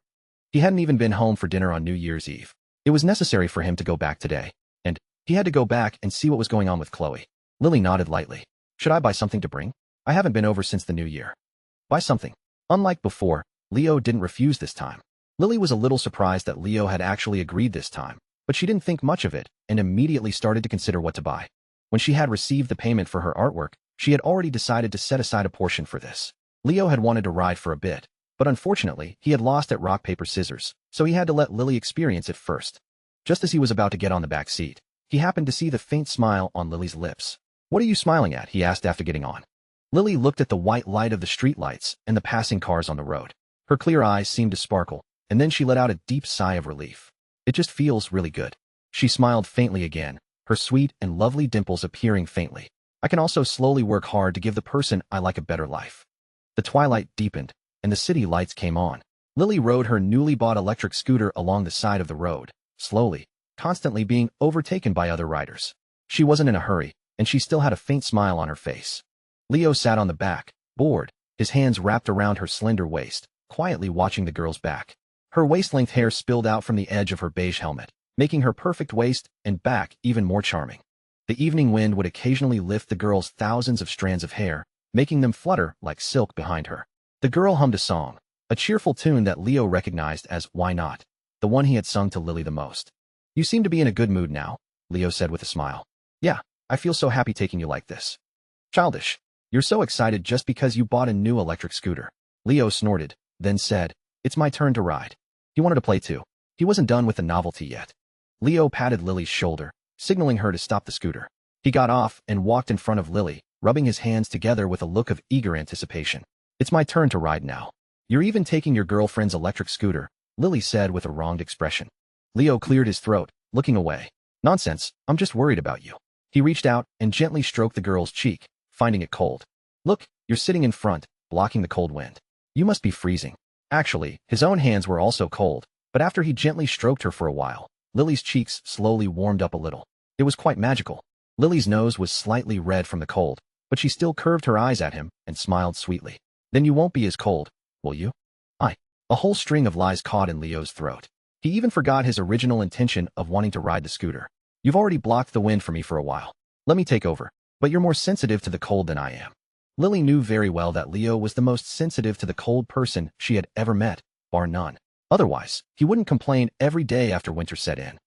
He hadn't even been home for dinner on New Year's Eve. It was necessary for him to go back today, and he had to go back and see what was going on with Chloe. Lily nodded lightly. Should I buy something to bring? I haven't been over since the new year. Buy something. Unlike before, Leo didn't refuse this time. Lily was a little surprised that Leo had actually agreed this time, but she didn't think much of it and immediately started to consider what to buy. When she had received the payment for her artwork, she had already decided to set aside a portion for this. Leo had wanted to ride for a bit, but unfortunately, he had lost at rock, paper, scissors, so he had to let Lily experience it first. Just as he was about to get on the back seat, he happened to see the faint smile on Lily's lips. What are you smiling at? He asked after getting on. Lily looked at the white light of the streetlights and the passing cars on the road. Her clear eyes seemed to sparkle, and then she let out a deep sigh of relief. It just feels really good. She smiled faintly again, her sweet and lovely dimples appearing faintly. I can also slowly work hard to give the person I like a better life. The twilight deepened, and the city lights came on. Lily rode her newly bought electric scooter along the side of the road, slowly, constantly being overtaken by other riders. She wasn't in a hurry, and she still had a faint smile on her face. Leo sat on the back, bored, his hands wrapped around her slender waist, quietly watching the girl's back. Her waist-length hair spilled out from the edge of her beige helmet, making her perfect waist and back even more charming. The evening wind would occasionally lift the girl's thousands of strands of hair, making them flutter like silk behind her. The girl hummed a song, a cheerful tune that Leo recognized as Why Not, the one he had sung to Lily the most. You seem to be in a good mood now, Leo said with a smile. Yeah, I feel so happy taking you like this. Childish. You're so excited just because you bought a new electric scooter. Leo snorted, then said, It's my turn to ride. He wanted to play too. He wasn't done with the novelty yet. Leo patted Lily's shoulder, signaling her to stop the scooter. He got off and walked in front of Lily, rubbing his hands together with a look of eager anticipation. It's my turn to ride now. You're even taking your girlfriend's electric scooter, Lily said with a wronged expression. Leo cleared his throat, looking away. Nonsense, I'm just worried about you. He reached out and gently stroked the girl's cheek, finding it cold. Look, you're sitting in front, blocking the cold wind. You must be freezing. Actually, his own hands were also cold, but after he gently stroked her for a while, Lily's cheeks slowly warmed up a little. It was quite magical. Lily's nose was slightly red from the cold, but she still curved her eyes at him and smiled sweetly. Then you won't be as cold, will you? A whole string of lies caught in Leo's throat. He even forgot his original intention of wanting to ride the scooter. You've already blocked the wind for me for a while. Let me take over, but you're more sensitive to the cold than I am. Lily knew very well that Leo was the most sensitive to the cold person she had ever met, bar none. Otherwise, he wouldn't complain every day after winter set in.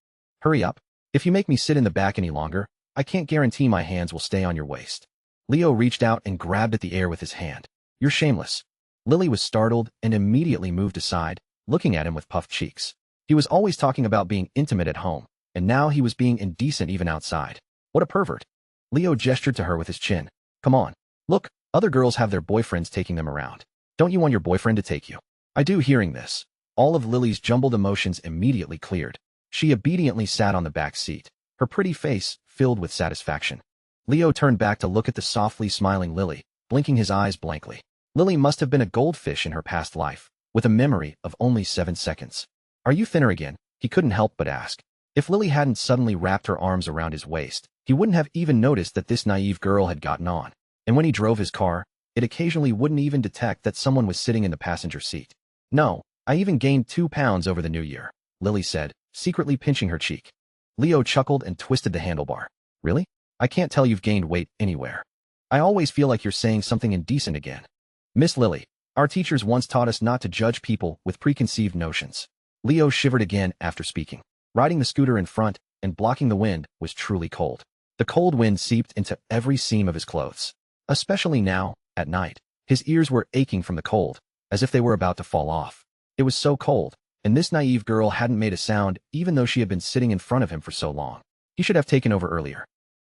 Hurry up. If you make me sit in the back any longer, I can't guarantee my hands will stay on your waist. Leo reached out and grabbed at the air with his hand. You're shameless. Lily was startled and immediately moved aside, looking at him with puffed cheeks. He was always talking about being intimate at home, and now he was being indecent even outside. What a pervert. Leo gestured to her with his chin. Come on. Look, other girls have their boyfriends taking them around. Don't you want your boyfriend to take you? I do. Hearing this, all of Lily's jumbled emotions immediately cleared. She obediently sat on the back seat, her pretty face filled with satisfaction. Leo turned back to look at the softly smiling Lily, blinking his eyes blankly. Lily must have been a goldfish in her past life, with a memory of only 7 seconds. Are you thinner again? He couldn't help but ask. If Lily hadn't suddenly wrapped her arms around his waist, he wouldn't have even noticed that this naive girl had gotten on. And when he drove his car, it occasionally wouldn't even detect that someone was sitting in the passenger seat. No, I even gained 2 pounds over the new year, Lily said, secretly pinching her cheek. Leo chuckled and twisted the handlebar. Really? I can't tell you've gained weight anywhere. I always feel like you're saying something indecent again. Miss Lily, our teachers once taught us not to judge people with preconceived notions. Leo shivered again after speaking. Riding the scooter in front and blocking the wind was truly cold. The cold wind seeped into every seam of his clothes. Especially now, at night. His ears were aching from the cold, as if they were about to fall off. It was so cold, and this naive girl hadn't made a sound even though she had been sitting in front of him for so long. He should have taken over earlier.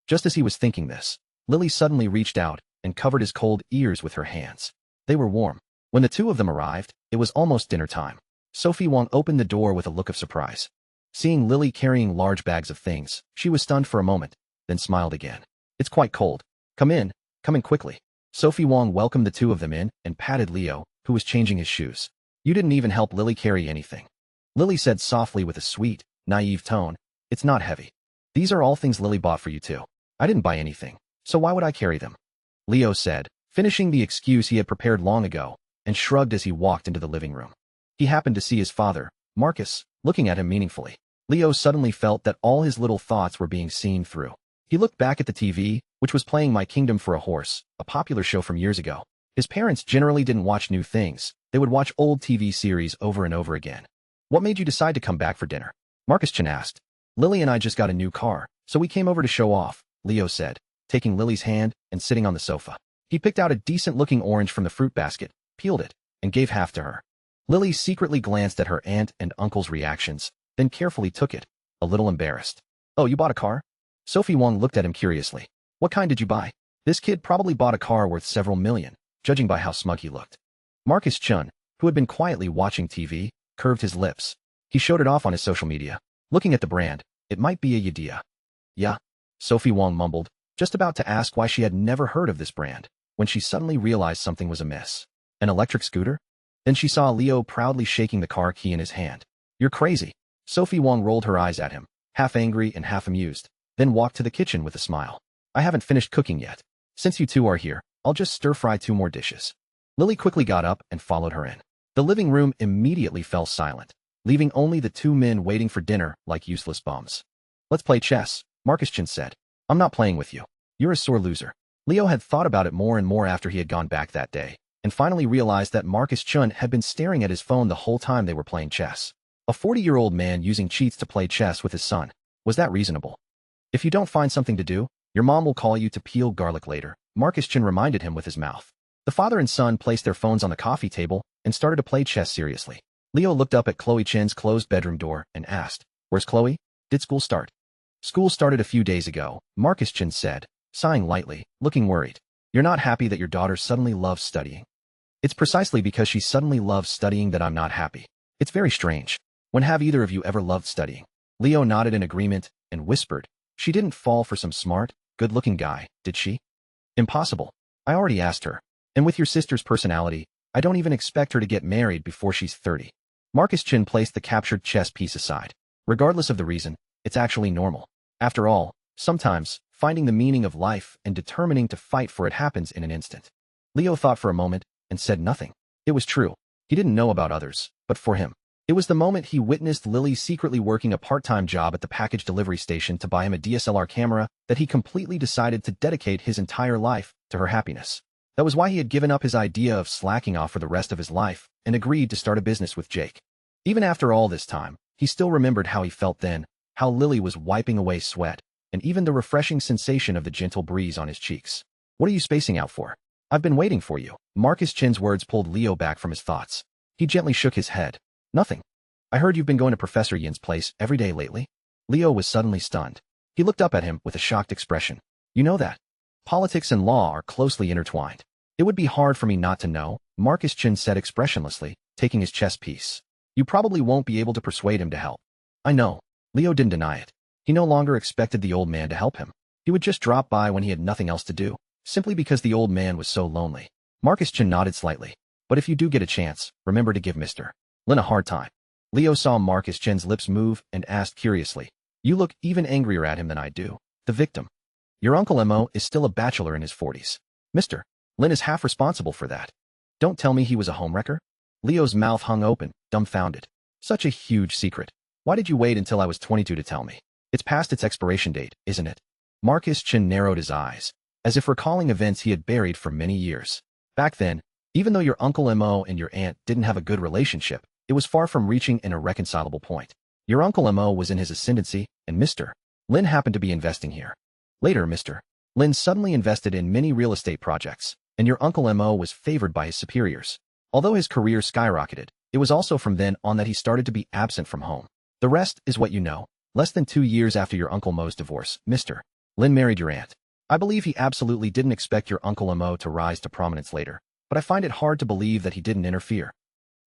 Just as he was thinking this, Lily suddenly reached out and covered his cold ears with her hands. They were warm. When the two of them arrived, it was almost dinner time. Sophie Wong opened the door with a look of surprise. Seeing Lily carrying large bags of things, she was stunned for a moment, then smiled again. It's quite cold. Come in quickly. Sophie Wong welcomed the two of them in and patted Leo, who was changing his shoes. You didn't even help Lily carry anything. Lily said softly with a sweet, naive tone. It's not heavy. These are all things Lily bought for you too. I didn't buy anything, so why would I carry them? Leo said, finishing the excuse he had prepared long ago, and shrugged as he walked into the living room. He happened to see his father, Marcus, looking at him meaningfully. Leo suddenly felt that all his little thoughts were being seen through. He looked back at the TV, which was playing My Kingdom for a Horse, a popular show from years ago. His parents generally didn't watch new things. They would watch old TV series over and over again. What made you decide to come back for dinner? Marcus Chin asked. Lily and I just got a new car, so we came over to show off, Leo said, taking Lily's hand and sitting on the sofa. He picked out a decent-looking orange from the fruit basket, peeled it, and gave half to her. Lily secretly glanced at her aunt and uncle's reactions, then carefully took it, a little embarrassed. Oh, you bought a car? Sophie Wong looked at him curiously. What kind did you buy? This kid probably bought a car worth several million, judging by how smug he looked. Marcus Chun, who had been quietly watching TV, curved his lips. He showed it off on his social media. Looking at the brand, it might be a Yedea. Yeah, Sophie Wong mumbled, just about to ask why she had never heard of this brand, when she suddenly realized something was amiss. An electric scooter? Then she saw Leo proudly shaking the car key in his hand. You're crazy. Sophie Wong rolled her eyes at him, half angry and half amused, then walked to the kitchen with a smile. I haven't finished cooking yet. Since you two are here, I'll just stir-fry 2 more dishes. Lily quickly got up and followed her in. The living room immediately fell silent, leaving only the 2 men waiting for dinner like useless bums. Let's play chess, Marcus Chin said. I'm not playing with you. You're a sore loser. Leo had thought about it more and more after he had gone back that day, and finally realized that Marcus Chun had been staring at his phone the whole time they were playing chess. A 40-year-old man using cheats to play chess with his son. Was that reasonable? If you don't find something to do, your mom will call you to peel garlic later, Marcus Chun reminded him with his mouth. The father and son placed their phones on the coffee table and started to play chess seriously. Leo looked up at Chloe Chen's closed bedroom door and asked, Where's Chloe? Did school start? School started a few days ago, Marcus Chen said, sighing lightly, looking worried. You're not happy that your daughter suddenly loves studying? It's precisely because she suddenly loves studying that I'm not happy. It's very strange. When have either of you ever loved studying? Leo nodded in agreement and whispered, She didn't fall for some smart, good-looking guy, did she? Impossible. I already asked her. And with your sister's personality, I don't even expect her to get married before she's 30. Marcus Chin placed the captured chess piece aside. Regardless of the reason, it's actually normal. After all, sometimes, finding the meaning of life and determining to fight for it happens in an instant. Leo thought for a moment and said nothing. It was true. He didn't know about others, but for him, it was the moment he witnessed Lily secretly working a part-time job at the package delivery station to buy him a DSLR camera that he completely decided to dedicate his entire life to her happiness. That was why he had given up his idea of slacking off for the rest of his life and agreed to start a business with Jake. Even after all this time, he still remembered how he felt then, how Lily was wiping away sweat, and even the refreshing sensation of the gentle breeze on his cheeks. What are you spacing out for? I've been waiting for you. Marcus Chin's words pulled Leo back from his thoughts. He gently shook his head. Nothing. I heard you've been going to Professor Yin's place every day lately. Leo was suddenly stunned. He looked up at him with a shocked expression. You know that. Politics and law are closely intertwined. It would be hard for me not to know, Marcus Chin said expressionlessly, taking his chess piece. You probably won't be able to persuade him to help. I know. Leo didn't deny it. He no longer expected the old man to help him. He would just drop by when he had nothing else to do, simply because the old man was so lonely. Marcus Chin nodded slightly. But if you do get a chance, remember to give Mr. Lin a hard time. Leo saw Marcus Chin's lips move and asked curiously. You look even angrier at him than I do. The victim. Your Uncle Mo is still a bachelor in his 40s. Mr. Lin is half responsible for that. Don't tell me he was a homewrecker? Leo's mouth hung open, dumbfounded. Such a huge secret. Why did you wait until I was 22 to tell me? It's past its expiration date, isn't it? Marcus Chin narrowed his eyes, as if recalling events he had buried for many years. Back then, even though your Uncle Mo and your aunt didn't have a good relationship, it was far from reaching an irreconcilable point. Your Uncle Mo was in his ascendancy, and Mr. Lin happened to be investing here. Later, Mr. Lin suddenly invested in many real estate projects, and your Uncle Mo was favored by his superiors. Although his career skyrocketed, it was also from then on that he started to be absent from home. The rest is what you know. Less than 2 years after your Uncle Mo's divorce, Mr. Lin married your aunt. I believe he absolutely didn't expect your Uncle Mo to rise to prominence later, but I find it hard to believe that he didn't interfere.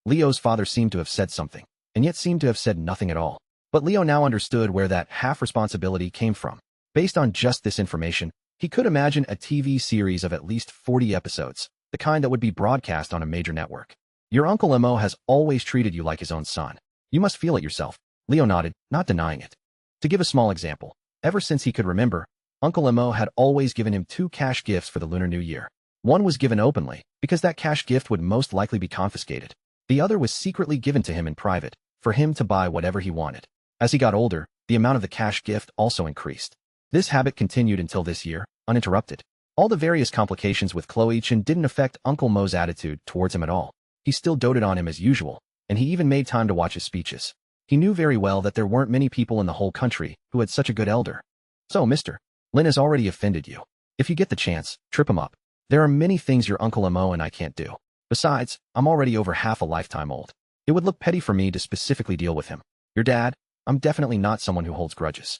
Leo's father seemed to have said something, and yet seemed to have said nothing at all. But Leo now understood where that half-responsibility came from. Based on just this information, he could imagine a TV series of at least 40 episodes, the kind that would be broadcast on a major network. Your Uncle Mo has always treated you like his own son. You must feel it yourself. Leo nodded, not denying it. To give a small example, ever since he could remember, Uncle Mo had always given him 2 cash gifts for the Lunar New Year. One was given openly, because that cash gift would most likely be confiscated. The other was secretly given to him in private, for him to buy whatever he wanted. As he got older, the amount of the cash gift also increased. This habit continued until this year, uninterrupted. All the various complications with Chloe Chen didn't affect Uncle Mo's attitude towards him at all. He still doted on him as usual, and he even made time to watch his speeches. He knew very well that there weren't many people in the whole country who had such a good elder. So, Mr. Lin has already offended you. If you get the chance, trip him up. There are many things your Uncle Mo and I can't do. Besides, I'm already over half a lifetime old. It would look petty for me to specifically deal with him. Your dad, I'm definitely not someone who holds grudges.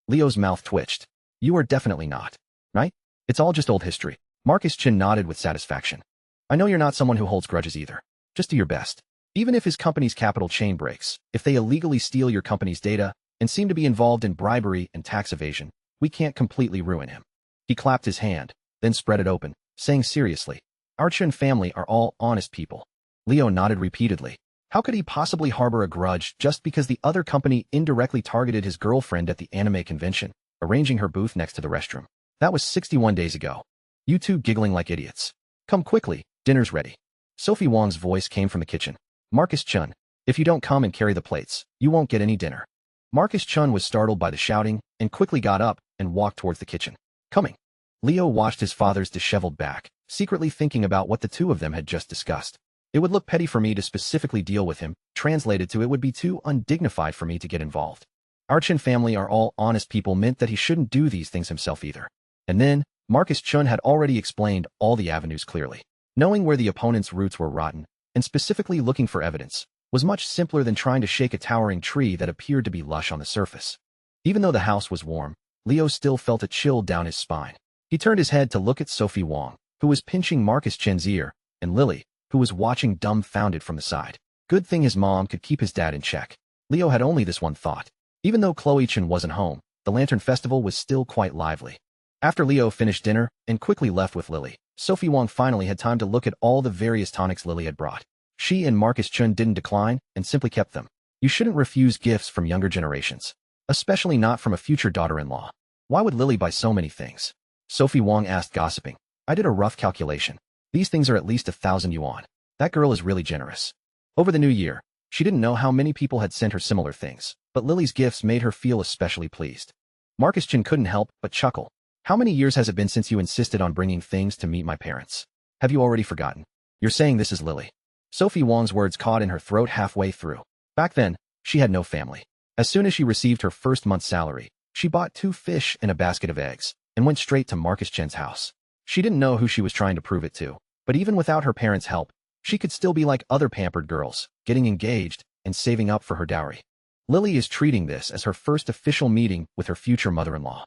Leo's mouth twitched. You are definitely not. Right? It's all just old history. Marcus Chin nodded with satisfaction. I know you're not someone who holds grudges either. Just do your best. Even if his company's capital chain breaks, if they illegally steal your company's data and seem to be involved in bribery and tax evasion, we can't completely ruin him. He clapped his hand, then spread it open, saying seriously, our Chen family are all honest people. Leo nodded repeatedly. How could he possibly harbor a grudge just because the other company indirectly targeted his girlfriend at the anime convention, arranging her booth next to the restroom? That was 61 days ago. You two giggling like idiots. Come quickly, dinner's ready. Sophie Wong's voice came from the kitchen. Marcus Chun, if you don't come and carry the plates, you won't get any dinner. Marcus Chun was startled by the shouting and quickly got up and walked towards the kitchen. Coming. Leo watched his father's disheveled back, secretly thinking about what the two of them had just discussed. It would look petty for me to specifically deal with him, translated to it would be too undignified for me to get involved. Our Chen family are all honest people meant that he shouldn't do these things himself either. And then, Marcus Chun had already explained all the avenues clearly. Knowing where the opponent's roots were rotten, and specifically looking for evidence, was much simpler than trying to shake a towering tree that appeared to be lush on the surface. Even though the house was warm, Leo still felt a chill down his spine. He turned his head to look at Sophie Wong, who was pinching Marcus Chen's ear, and Lily, who was watching dumbfounded from the side. Good thing his mom could keep his dad in check. Leo had only this one thought. Even though Chloe Chen wasn't home, the Lantern Festival was still quite lively. After Leo finished dinner and quickly left with Lily, Sophie Wong finally had time to look at all the various tonics Lily had brought. She and Marcus Chun didn't decline and simply kept them. You shouldn't refuse gifts from younger generations, especially not from a future daughter-in-law. Why would Lily buy so many things? Sophie Wong asked, gossiping. I did a rough calculation. These things are at least 1,000 yuan. That girl is really generous. Over the new year, she didn't know how many people had sent her similar things, but Lily's gifts made her feel especially pleased. Marcus Chin couldn't help but chuckle. How many years has it been since you insisted on bringing things to meet my parents? Have you already forgotten? You're saying this is Lily. Sophie Wong's words caught in her throat halfway through. Back then, she had no family. As soon as she received her first month's salary, she bought 2 fish and a basket of eggs and went straight to Marcus Chen's house. She didn't know who she was trying to prove it to, but even without her parents' help, she could still be like other pampered girls, getting engaged and saving up for her dowry. Lily is treating this as her first official meeting with her future mother-in-law.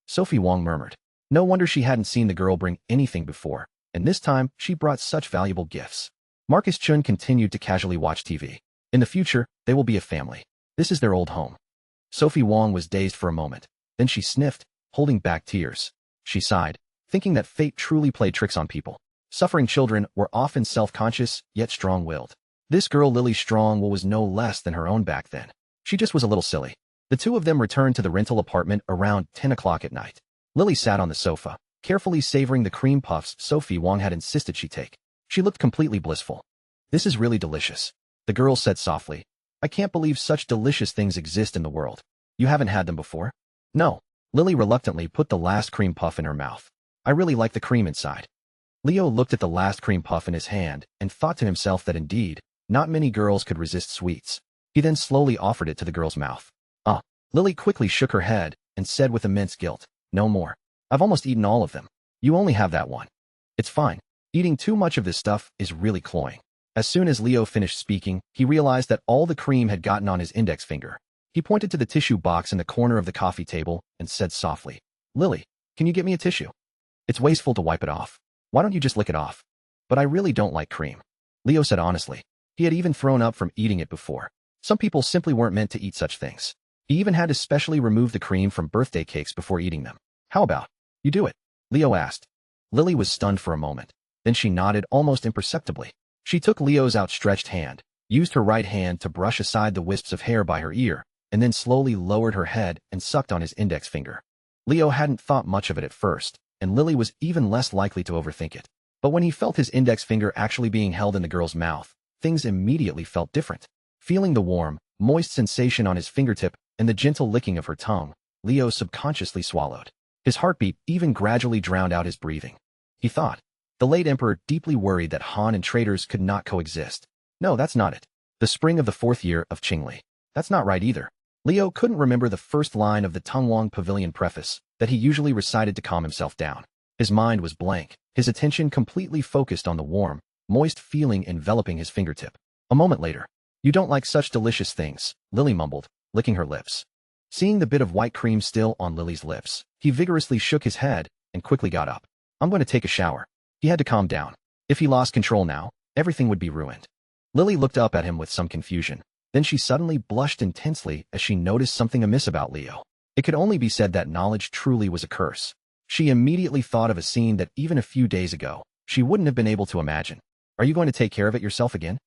Sophie Wong murmured. No wonder she hadn't seen the girl bring anything before, and this time she brought such valuable gifts. Marcus Chun continued to casually watch TV. In the future, they will be a family. This is their old home. Sophie Wong was dazed for a moment. Then she sniffed, holding back tears. She sighed, thinking that fate truly played tricks on people. Suffering children were often self-conscious, yet strong-willed. This girl Lily Strong-Will was no less than her own back then. She just was a little silly. The two of them returned to the rental apartment around 10 o'clock at night. Lily sat on the sofa, carefully savoring the cream puffs Sophie Wong had insisted she take. She looked completely blissful. This is really delicious, the girl said softly. I can't believe such delicious things exist in the world. You haven't had them before? No. Lily reluctantly put the last cream puff in her mouth. I really like the cream inside. Leo looked at the last cream puff in his hand and thought to himself that indeed, not many girls could resist sweets. He then slowly offered it to the girl's mouth. Lily quickly shook her head and said with immense guilt, no more. I've almost eaten all of them. You only have that one. It's fine. Eating too much of this stuff is really cloying. As soon as Leo finished speaking, he realized that all the cream had gotten on his index finger. He pointed to the tissue box in the corner of the coffee table and said softly, Lily, can you get me a tissue? It's wasteful to wipe it off. Why don't you just lick it off? But I really don't like cream. Leo said honestly. He had even thrown up from eating it before. Some people simply weren't meant to eat such things. He even had to specially remove the cream from birthday cakes before eating them. How about you do it? Leo asked. Lily was stunned for a moment. Then she nodded almost imperceptibly. She took Leo's outstretched hand, used her right hand to brush aside the wisps of hair by her ear, and then slowly lowered her head and sucked on his index finger. Leo hadn't thought much of it at first, and Lily was even less likely to overthink it. But when he felt his index finger actually being held in the girl's mouth, things immediately felt different. Feeling the warm, moist sensation on his fingertip and the gentle licking of her tongue, Leo subconsciously swallowed. His heartbeat even gradually drowned out his breathing. He thought, the late emperor deeply worried that Han and traitors could not coexist. No, that's not it. The spring of the 4th year of Qingli. That's not right either. Leo couldn't remember the first line of the Tungwang Pavilion preface that he usually recited to calm himself down. His mind was blank, his attention completely focused on the warm, moist feeling enveloping his fingertip. A moment later, you don't like such delicious things, Lily mumbled, licking her lips. Seeing the bit of white cream still on Lily's lips, he vigorously shook his head and quickly got up. I'm going to take a shower. He had to calm down. If he lost control now, everything would be ruined. Lily looked up at him with some confusion. Then she suddenly blushed intensely as she noticed something amiss about Leo. It could only be said that knowledge truly was a curse. She immediately thought of a scene that even a few days ago, she wouldn't have been able to imagine. Are you going to take care of it yourself again?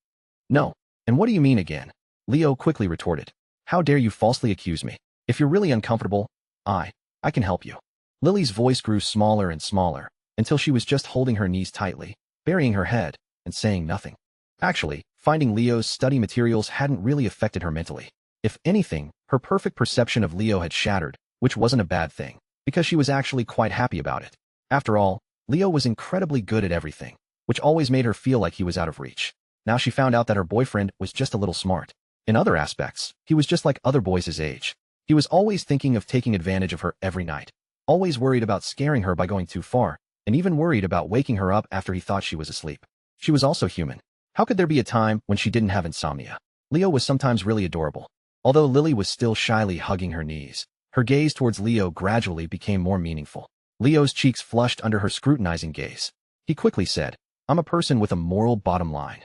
No. And what do you mean again? Leo quickly retorted. How dare you falsely accuse me? If you're really uncomfortable, I can help you. Lily's voice grew smaller and smaller, until she was just holding her knees tightly, burying her head, and saying nothing. Actually, finding Leo's study materials hadn't really affected her mentally. If anything, her perfect perception of Leo had shattered, which wasn't a bad thing, because she was actually quite happy about it. After all, Leo was incredibly good at everything, which always made her feel like he was out of reach. Now she found out that her boyfriend was just a little smart. In other aspects, he was just like other boys his age. He was always thinking of taking advantage of her every night, always worried about scaring her by going too far, and even worried about waking her up after he thought she was asleep. She was also human. How could there be a time when she didn't have insomnia? Leo was sometimes really adorable. Although Lily was still shyly hugging her knees, her gaze towards Leo gradually became more meaningful. Leo's cheeks flushed under her scrutinizing gaze. He quickly said, I'm a person with a moral bottom line.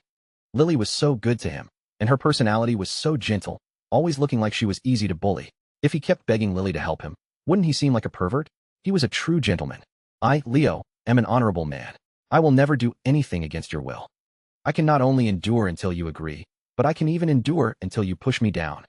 Lily was so good to him, and her personality was so gentle, always looking like she was easy to bully. If he kept begging Lily to help him, wouldn't he seem like a pervert? He was a true gentleman. I, Leo, am an honorable man. I will never do anything against your will. I can not only endure until you agree, but I can even endure until you push me down.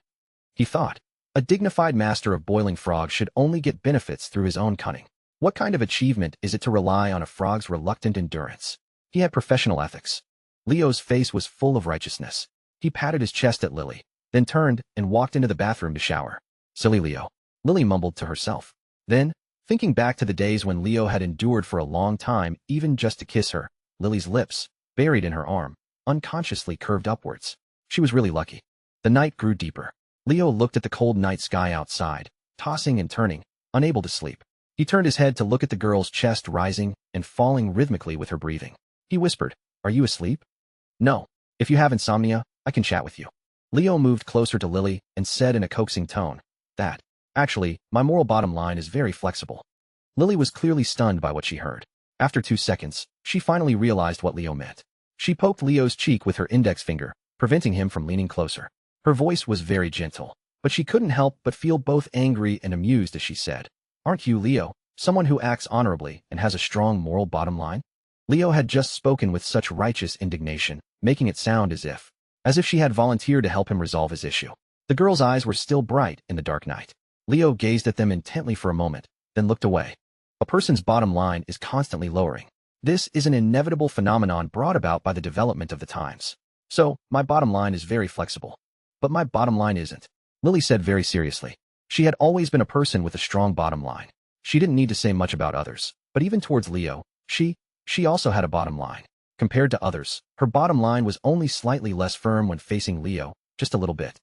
He thought, a dignified master of boiling frogs should only get benefits through his own cunning. What kind of achievement is it to rely on a frog's reluctant endurance? He had professional ethics. Leo's face was full of righteousness. He patted his chest at Lily, then turned and walked into the bathroom to shower. Silly Leo, Lily mumbled to herself. Then, thinking back to the days when Leo had endured for a long time even just to kiss her, Lily's lips, buried in her arm, unconsciously curved upwards. She was really lucky. The night grew deeper. Leo looked at the cold night sky outside, tossing and turning, unable to sleep. He turned his head to look at the girl's chest rising and falling rhythmically with her breathing. He whispered, "Are you asleep?" "No. If you have insomnia, I can chat with you." Leo moved closer to Lily and said in a coaxing tone, Actually, my moral bottom line is very flexible." Lily was clearly stunned by what she heard. After 2 seconds, she finally realized what Leo meant. She poked Leo's cheek with her index finger, preventing him from leaning closer. Her voice was very gentle, but she couldn't help but feel both angry and amused as she said, "Aren't you, Leo, someone who acts honorably and has a strong moral bottom line?" Leo had just spoken with such righteous indignation, making it sound as if she had volunteered to help him resolve his issue. The girl's eyes were still bright in the dark night. Leo gazed at them intently for a moment, then looked away. A person's bottom line is constantly lowering. This is an inevitable phenomenon brought about by the development of the times. So, my bottom line is very flexible. But my bottom line isn't, Lily said very seriously. She had always been a person with a strong bottom line. She didn't need to say much about others, but even towards Leo, she also had a bottom line. Compared to others, her bottom line was only slightly less firm when facing Leo, just a little bit.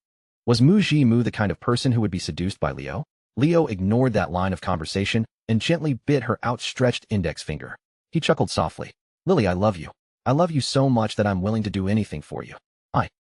Was Mu Ji-mu the kind of person who would be seduced by Leo? Leo ignored that line of conversation and gently bit her outstretched index finger. He chuckled softly. "Lily, I love you. I love you so much that I'm willing to do anything for you."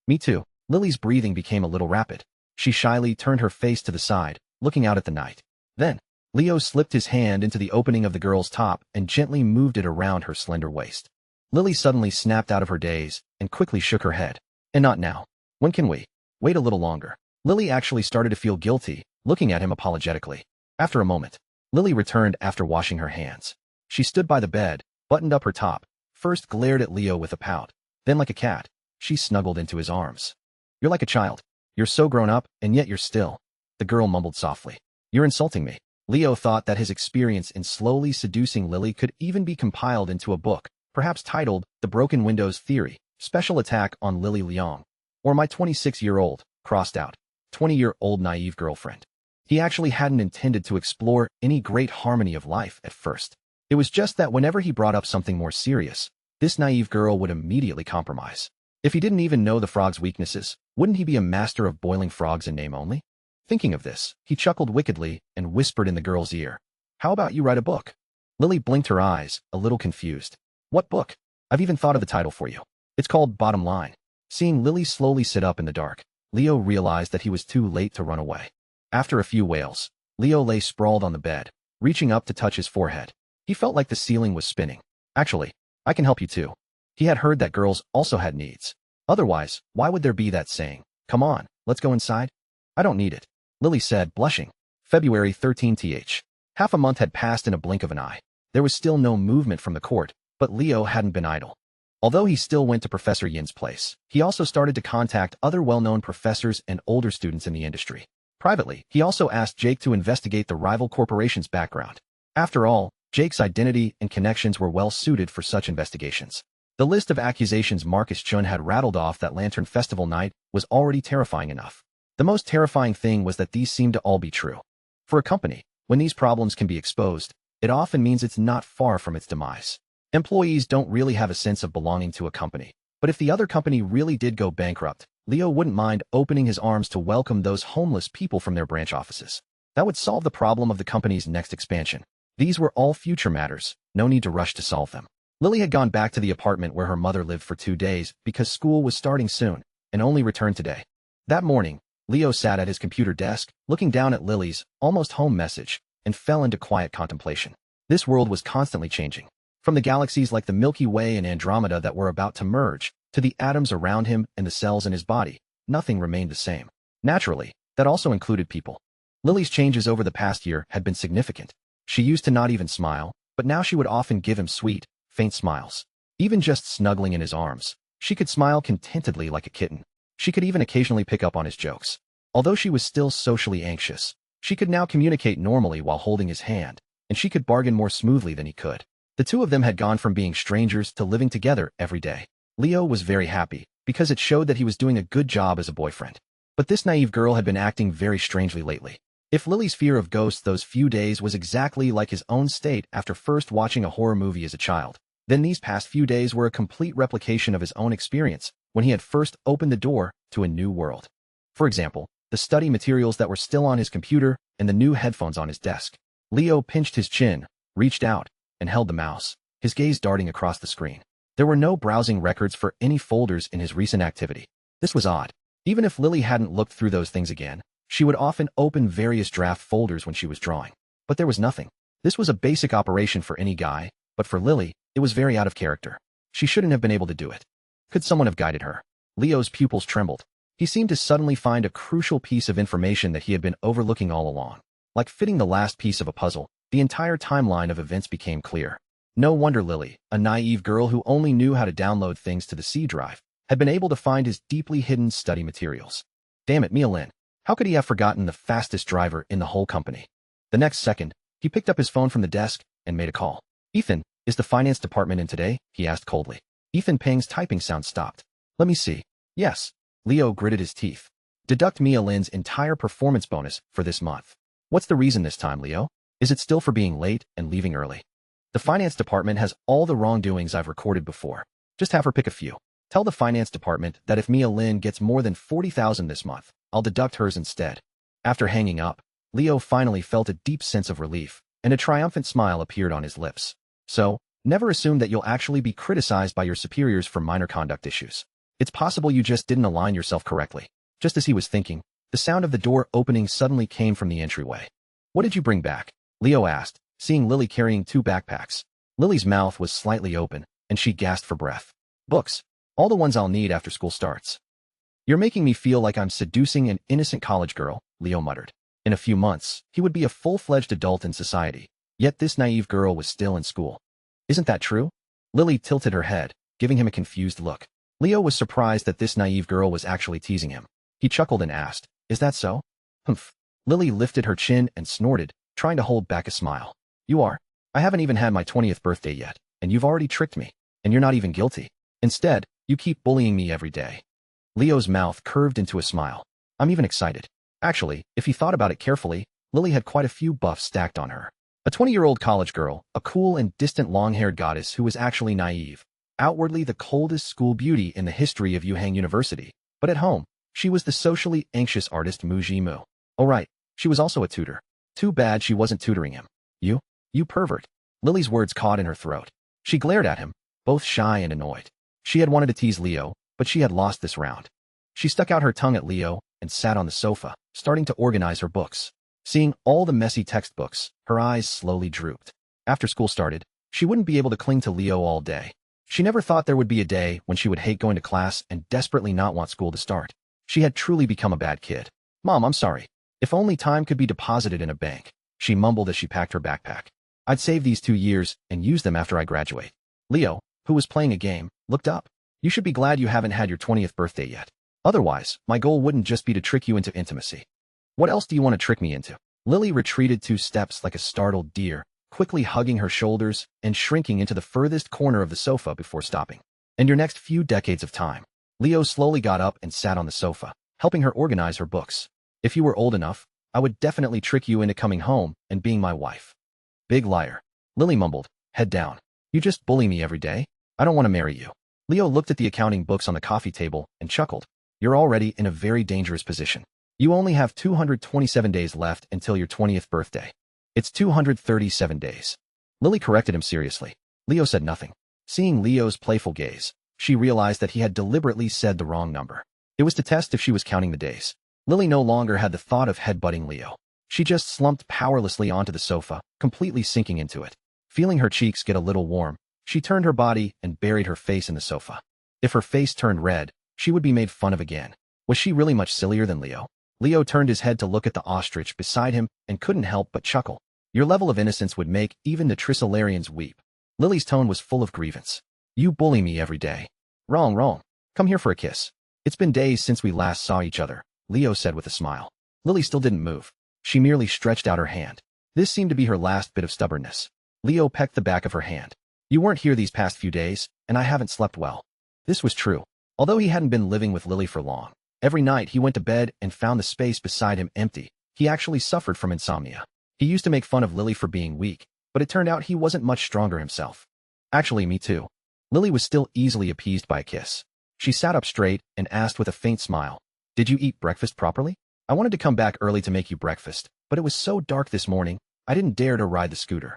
Me too." Lily's breathing became a little rapid. She shyly turned her face to the side, looking out at the night. Then, Leo slipped his hand into the opening of the girl's top and gently moved it around her slender waist. Lily suddenly snapped out of her daze and quickly shook her head. "And not now. When can we? Wait a little longer." Lily actually started to feel guilty, looking at him apologetically. After a moment, Lily returned after washing her hands. She stood by the bed, buttoned up her top, first glared at Leo with a pout. Then like a cat, she snuggled into his arms. "You're like a child. You're so grown up, and yet you're still." The girl mumbled softly. "You're insulting me." Leo thought that his experience in slowly seducing Lily could even be compiled into a book, perhaps titled The Broken Windows Theory, Special Attack on Lily Leong, or My 26-year-old, crossed out, 20-year-old naive girlfriend. He actually hadn't intended to explore any great harmony of life at first. It was just that whenever he brought up something more serious, this naive girl would immediately compromise. If he didn't even know the frog's weaknesses, wouldn't he be a master of boiling frogs in name only? Thinking of this, he chuckled wickedly and whispered in the girl's ear, "How about you write a book?" Lily blinked her eyes, a little confused. "What book? I've even thought of the title for you. It's called Bottom Line." Seeing Lily slowly sit up in the dark, Leo realized that he was too late to run away. After a few wails, Leo lay sprawled on the bed, reaching up to touch his forehead. He felt like the ceiling was spinning. "Actually, I can help you too." He had heard that girls also had needs. Otherwise, why would there be that saying, "Come on, let's go inside"? "I don't need it," Lily said, blushing. February 13th. Half a month had passed in a blink of an eye. There was still no movement from the court, but Leo hadn't been idle. Although he still went to Professor Yin's place, he also started to contact other well-known professors and older students in the industry. Privately, he also asked Jake to investigate the rival corporation's background. After all, Jake's identity and connections were well suited for such investigations. The list of accusations Marcus Chun had rattled off that Lantern Festival night was already terrifying enough. The most terrifying thing was that these seemed to all be true. For a company, when these problems can be exposed, it often means it's not far from its demise. Employees don't really have a sense of belonging to a company, but if the other company really did go bankrupt, Leo wouldn't mind opening his arms to welcome those homeless people from their branch offices. That would solve the problem of the company's next expansion. These were all future matters, no need to rush to solve them. Lily had gone back to the apartment where her mother lived for 2 days because school was starting soon, and only returned today. That morning, Leo sat at his computer desk, looking down at Lily's almost home message, and fell into quiet contemplation. This world was constantly changing. From the galaxies like the Milky Way and Andromeda that were about to merge, to the atoms around him and the cells in his body, nothing remained the same. Naturally, that also included people. Lily's changes over the past year had been significant. She used to not even smile, but now she would often give him sweet, faint smiles. Even just snuggling in his arms, she could smile contentedly like a kitten. She could even occasionally pick up on his jokes. Although she was still socially anxious, she could now communicate normally while holding his hand, and she could bargain more smoothly than he could. The two of them had gone from being strangers to living together every day. Leo was very happy, because it showed that he was doing a good job as a boyfriend. But this naive girl had been acting very strangely lately. If Lily's fear of ghosts those few days was exactly like his own state after first watching a horror movie as a child, Then these past few days were a complete replication of his own experience when he had first opened the door to a new world. For example, the study materials that were still on his computer and the new headphones on his desk. Leo pinched his chin, reached out, and held the mouse, his gaze darting across the screen. There were no browsing records for any folders in his recent activity. This was odd. Even if Lily hadn't looked through those things again, she would often open various draft folders when she was drawing. But there was nothing. This was a basic operation for any guy, but for Lily, it was very out of character. She shouldn't have been able to do it. Could someone have guided her? Leo's pupils trembled. He seemed to suddenly find a crucial piece of information that he had been overlooking all along. Like fitting the last piece of a puzzle, the entire timeline of events became clear. No wonder Lily, a naive girl who only knew how to download things to the C drive, had been able to find his deeply hidden study materials. Damn it, Mia Lin. How could he have forgotten the fastest driver in the whole company? The next second, he picked up his phone from the desk and made a call. Ethan, is the finance department in today? He asked coldly. Ethan Peng's typing sound stopped. Let me see. Yes. Leo gritted his teeth. Deduct Mia Lin's entire performance bonus for this month. What's the reason this time, Leo? Is it still for being late and leaving early? The finance department has all the wrongdoings I've recorded before. Just have her pick a few. Tell the finance department that if Mia Lin gets more than 40,000 this month, I'll deduct hers instead. After hanging up, Leo finally felt a deep sense of relief, and a triumphant smile appeared on his lips. So, never assume that you'll actually be criticized by your superiors for minor conduct issues. It's possible you just didn't align yourself correctly. Just as he was thinking, the sound of the door opening suddenly came from the entryway. What did you bring back? Leo asked, seeing Lily carrying 2 backpacks. Lily's mouth was slightly open, and she gasped for breath. Books. All the ones I'll need after school starts. You're making me feel like I'm seducing an innocent college girl, Leo muttered. In a few months, he would be a full-fledged adult in society, yet this naive girl was still in school. Isn't that true? Lily tilted her head, giving him a confused look. Leo was surprised that this naive girl was actually teasing him. He chuckled and asked, Is that so? Humph. Lily lifted her chin and snorted, trying to hold back a smile. You are? I haven't even had my 20th birthday yet, and you've already tricked me, and you're not even guilty. Instead, you keep bullying me every day. Leo's mouth curved into a smile. I'm even excited. Actually, if he thought about it carefully, Lily had quite a few buffs stacked on her. A 20-year-old college girl, a cool and distant long-haired goddess who was actually naive. Outwardly the coldest school beauty in the history of Yuhang University, but at home, she was the socially anxious artist Mu Jimu. Oh right, she was also a tutor. Too bad she wasn't tutoring him. You pervert. Lily's words caught in her throat. She glared at him, both shy and annoyed. She had wanted to tease Leo, but she had lost this round. She stuck out her tongue at Leo and sat on the sofa, starting to organize her books. Seeing all the messy textbooks, her eyes slowly drooped. After school started, she wouldn't be able to cling to Leo all day. She never thought there would be a day when she would hate going to class and desperately not want school to start. She had truly become a bad kid. Mom, I'm sorry. If only time could be deposited in a bank, she mumbled as she packed her backpack. I'd save these 2 years and use them after I graduate. Leo, who was playing a game, looked up. You should be glad you haven't had your 20th birthday yet. Otherwise, my goal wouldn't just be to trick you into intimacy. What else do you want to trick me into? Lily retreated 2 steps like a startled deer, quickly hugging her shoulders and shrinking into the furthest corner of the sofa before stopping. And your next few decades of time. Leo slowly got up and sat on the sofa, helping her organize her books. If you were old enough, I would definitely trick you into coming home and being my wife. Big liar. Lily mumbled, head down. You just bully me every day. I don't want to marry you. Leo looked at the accounting books on the coffee table and chuckled. You're already in a very dangerous position. You only have 227 days left until your 20th birthday. It's 237 days. Lily corrected him seriously. Leo said nothing. Seeing Leo's playful gaze, she realized that he had deliberately said the wrong number. It was to test if she was counting the days. Lily no longer had the thought of headbutting Leo. She just slumped powerlessly onto the sofa, completely sinking into it. Feeling her cheeks get a little warm, she turned her body and buried her face in the sofa. If her face turned red, she would be made fun of again. Was she really much sillier than Leo? Leo turned his head to look at the ostrich beside him and couldn't help but chuckle. Your level of innocence would make even the Trisolarians weep. Lily's tone was full of grievance. You bully me every day. Wrong. Come here for a kiss. It's been days since we last saw each other, Leo said with a smile. Lily still didn't move. She merely stretched out her hand. This seemed to be her last bit of stubbornness. Leo pecked the back of her hand. You weren't here these past few days, and I haven't slept well. This was true. Although he hadn't been living with Lily for long, every night he went to bed and found the space beside him empty. He actually suffered from insomnia. He used to make fun of Lily for being weak, but it turned out he wasn't much stronger himself. Actually, me too. Lily was still easily appeased by a kiss. She sat up straight and asked with a faint smile, "Did you eat breakfast properly? I wanted to come back early to make you breakfast, but it was so dark this morning, I didn't dare to ride the scooter."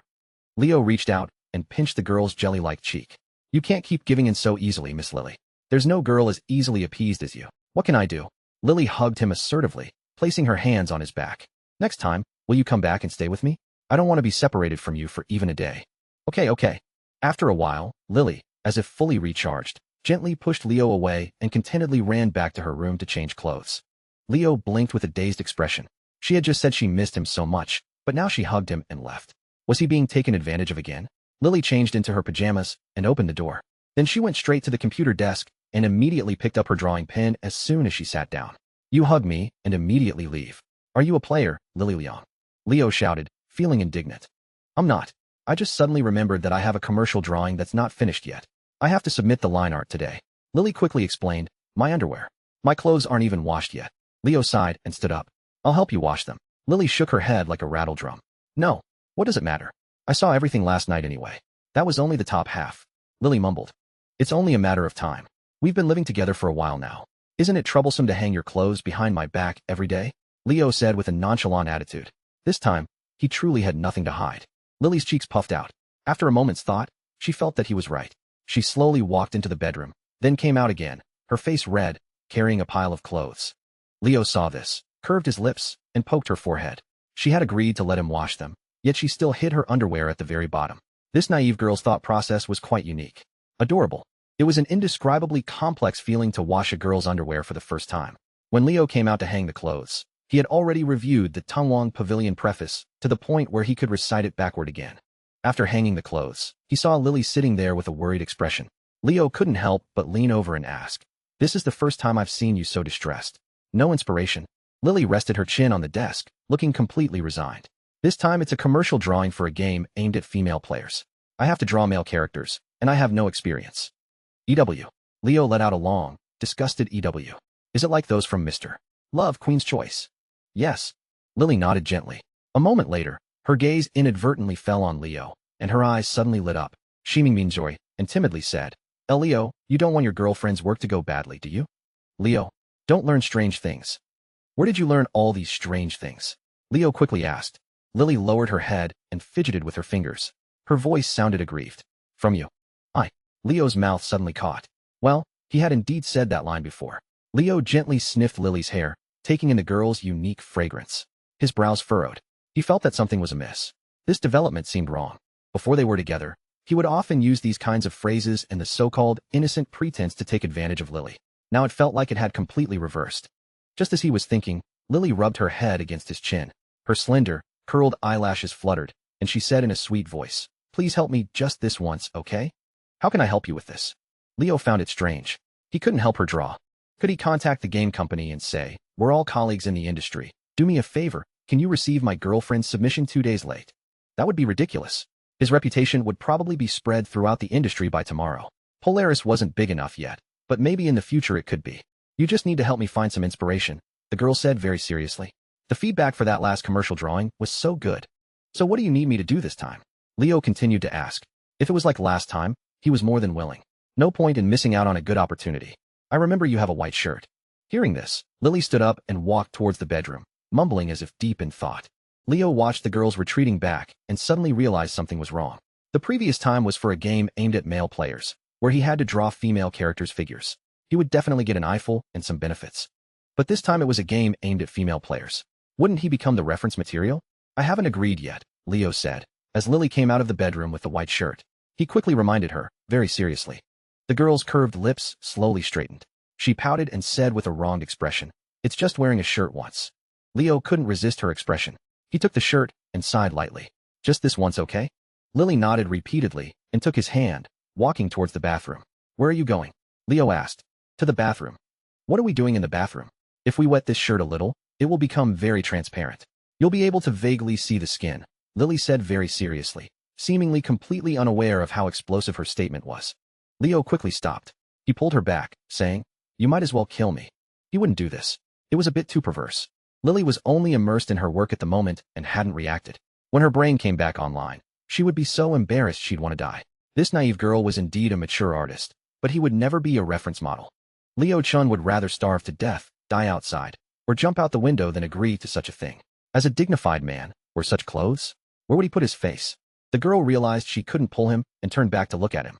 Leo reached out and pinched the girl's jelly-like cheek. "You can't keep giving in so easily, Miss Lily. There's no girl as easily appeased as you. What can I do?" Lily hugged him assertively, placing her hands on his back. "Next time, will you come back and stay with me? I don't want to be separated from you for even a day." Okay. After a while, Lily, as if fully recharged, gently pushed Leo away and contentedly ran back to her room to change clothes. Leo blinked with a dazed expression. She had just said she missed him so much, but now she hugged him and left. Was he being taken advantage of again? Lily changed into her pajamas and opened the door. Then she went straight to the computer desk and immediately picked up her drawing pen as soon as she sat down. "You hug me and immediately leave. Are you a player, Lily Leong?" Leo shouted, feeling indignant. "I'm not. I just suddenly remembered that I have a commercial drawing that's not finished yet. I have to submit the line art today." Lily quickly explained, "My underwear. My clothes aren't even washed yet." Leo sighed and stood up. "I'll help you wash them." Lily shook her head like a rattle drum. "No. What does it matter? I saw everything last night anyway. That was only the top half." Lily mumbled. "It's only a matter of time. We've been living together for a while now. Isn't it troublesome to hang your clothes behind my back every day?" Leo said with a nonchalant attitude. This time, he truly had nothing to hide. Lily's cheeks puffed out. After a moment's thought, she felt that he was right. She slowly walked into the bedroom, then came out again, her face red, carrying a pile of clothes. Leo saw this, curved his lips, and poked her forehead. She had agreed to let him wash them, yet she still hid her underwear at the very bottom. This naive girl's thought process was quite unique. Adorable. It was an indescribably complex feeling to wash a girl's underwear for the first time. When Leo came out to hang the clothes, he had already reviewed the Tungwang Pavilion preface to the point where he could recite it backward again. After hanging the clothes, he saw Lily sitting there with a worried expression. Leo couldn't help but lean over and ask, "This is the first time I've seen you so distressed." No inspiration. Lily rested her chin on the desk, looking completely resigned. "This time it's a commercial drawing for a game aimed at female players. I have to draw male characters, and I have no experience." "EW." Leo let out a long, disgusted EW. "Is it like those from Mr. Love, Queen's Choice?" "Yes." Lily nodded gently. A moment later, her gaze inadvertently fell on Leo, and her eyes suddenly lit up. She joy and timidly said, Leo, you don't want your girlfriend's work to go badly, do you?" "Leo, don't learn strange things." "Where did you learn all these strange things?" Leo quickly asked. Lily lowered her head and fidgeted with her fingers. Her voice sounded aggrieved. "From you." "I." Leo's mouth suddenly caught. Well, he had indeed said that line before. Leo gently sniffed Lily's hair, taking in the girl's unique fragrance. His brows furrowed. He felt that something was amiss. This development seemed wrong. Before they were together, he would often use these kinds of phrases in the so-called innocent pretense to take advantage of Lily. Now it felt like it had completely reversed. Just as he was thinking, Lily rubbed her head against his chin. Her slender, curled eyelashes fluttered, and she said in a sweet voice, "Please help me just this once, okay? How can I help you with this?" Leo found it strange. He couldn't help her draw. Could he contact the game company and say, "We're all colleagues in the industry. Do me a favor, can you receive my girlfriend's submission 2 days late?" That would be ridiculous. His reputation would probably be spread throughout the industry by tomorrow. Polaris wasn't big enough yet, but maybe in the future it could be. "You just need to help me find some inspiration," the girl said very seriously. The feedback for that last commercial drawing was so good. "So what do you need me to do this time?" Leo continued to ask. If it was like last time, he was more than willing. No point in missing out on a good opportunity. "I remember you have a white shirt." Hearing this, Lily stood up and walked towards the bedroom, mumbling as if deep in thought. Leo watched the girls retreating back and suddenly realized something was wrong. The previous time was for a game aimed at male players, where he had to draw female characters' figures. He would definitely get an eyeful and some benefits. But this time it was a game aimed at female players. Wouldn't he become the reference material? "I haven't agreed yet," Leo said, as Lily came out of the bedroom with the white shirt. He quickly reminded her, very seriously. The girl's curved lips slowly straightened. She pouted and said with a wronged expression, "It's just wearing a shirt once." Leo couldn't resist her expression. He took the shirt and sighed lightly. "Just this once, okay?" Lily nodded repeatedly and took his hand, walking towards the bathroom. "Where are you going?" Leo asked. "To the bathroom." "What are we doing in the bathroom?" "If we wet this shirt a little, it will become very transparent. You'll be able to vaguely see the skin," Lily said very seriously, seemingly completely unaware of how explosive her statement was. Leo quickly stopped. He pulled her back, saying, "You might as well kill me." He wouldn't do this. It was a bit too perverse. Lily was only immersed in her work at the moment and hadn't reacted. When her brain came back online, she would be so embarrassed she'd want to die. This naive girl was indeed a mature artist, but he would never be a reference model. Leo Chun would rather starve to death, die outside, or jump out the window than agree to such a thing. As a dignified man, were such clothes? Where would he put his face? The girl realized she couldn't pull him and turned back to look at him.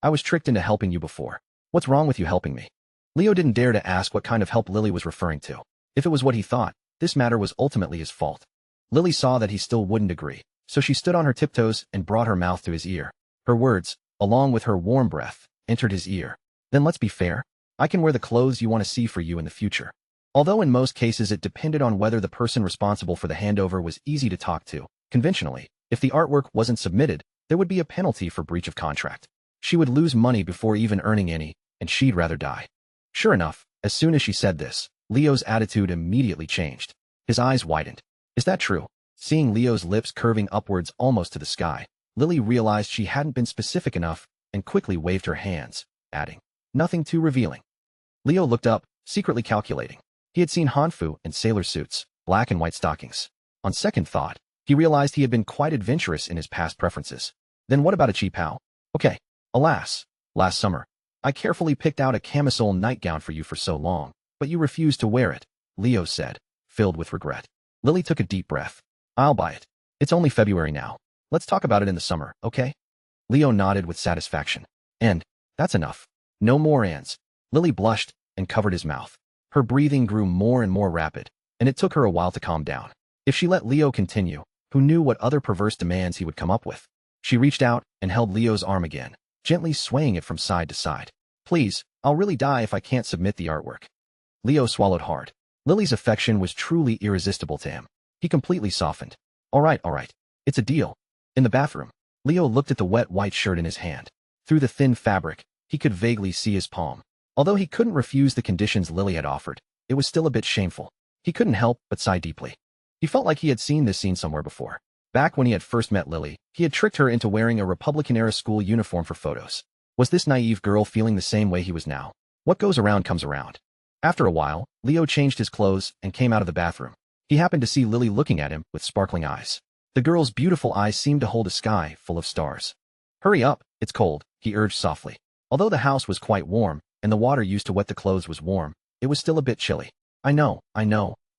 I was tricked into helping you before. What's wrong with you helping me? Leo didn't dare to ask what kind of help Lily was referring to. If it was what he thought, this matter was ultimately his fault. Lily saw that he still wouldn't agree, so she stood on her tiptoes and brought her mouth to his ear. Her words, along with her warm breath, entered his ear. Then let's be fair. I can wear the clothes you want to see for you in the future. Although in most cases it depended on whether the person responsible for the handover was easy to talk to, conventionally, if the artwork wasn't submitted, there would be a penalty for breach of contract. She would lose money before even earning any, and she'd rather die. Sure enough, as soon as she said this, Leo's attitude immediately changed. His eyes widened. Is that true? Seeing Leo's lips curving upwards almost to the sky, Lily realized she hadn't been specific enough and quickly waved her hands, adding, nothing too revealing. Leo looked up, secretly calculating. He had seen hanfu and sailor suits, black and white stockings. On second thought, he realized he had been quite adventurous in his past preferences. Then what about a cheap how? Okay. Alas, last summer, I carefully picked out a camisole nightgown for you for so long, but you refused to wear it, Leo said, filled with regret. Lily took a deep breath. I'll buy it. It's only February now. Let's talk about it in the summer, okay? Leo nodded with satisfaction. And, that's enough. No more ands. Lily blushed and covered his mouth. Her breathing grew more and more rapid, and it took her a while to calm down. If she let Leo continue, who knew what other perverse demands he would come up with? She reached out and held Leo's arm again, gently swaying it from side to side. Please, I'll really die if I can't submit the artwork. Leo swallowed hard. Lily's affection was truly irresistible to him. He completely softened. All right. It's a deal. In the bathroom, Leo looked at the wet white shirt in his hand. Through the thin fabric, he could vaguely see his palm. Although he couldn't refuse the conditions Lily had offered, it was still a bit shameful. He couldn't help but sigh deeply. He felt like he had seen this scene somewhere before. Back when he had first met Lily, he had tricked her into wearing a Republican-era school uniform for photos. Was this naive girl feeling the same way he was now? What goes around comes around. After a while, Leo changed his clothes and came out of the bathroom. He happened to see Lily looking at him with sparkling eyes. The girl's beautiful eyes seemed to hold a sky full of stars. Hurry up, it's cold, he urged softly. Although the house was quite warm, and the water used to wet the clothes was warm, it was still a bit chilly. I know,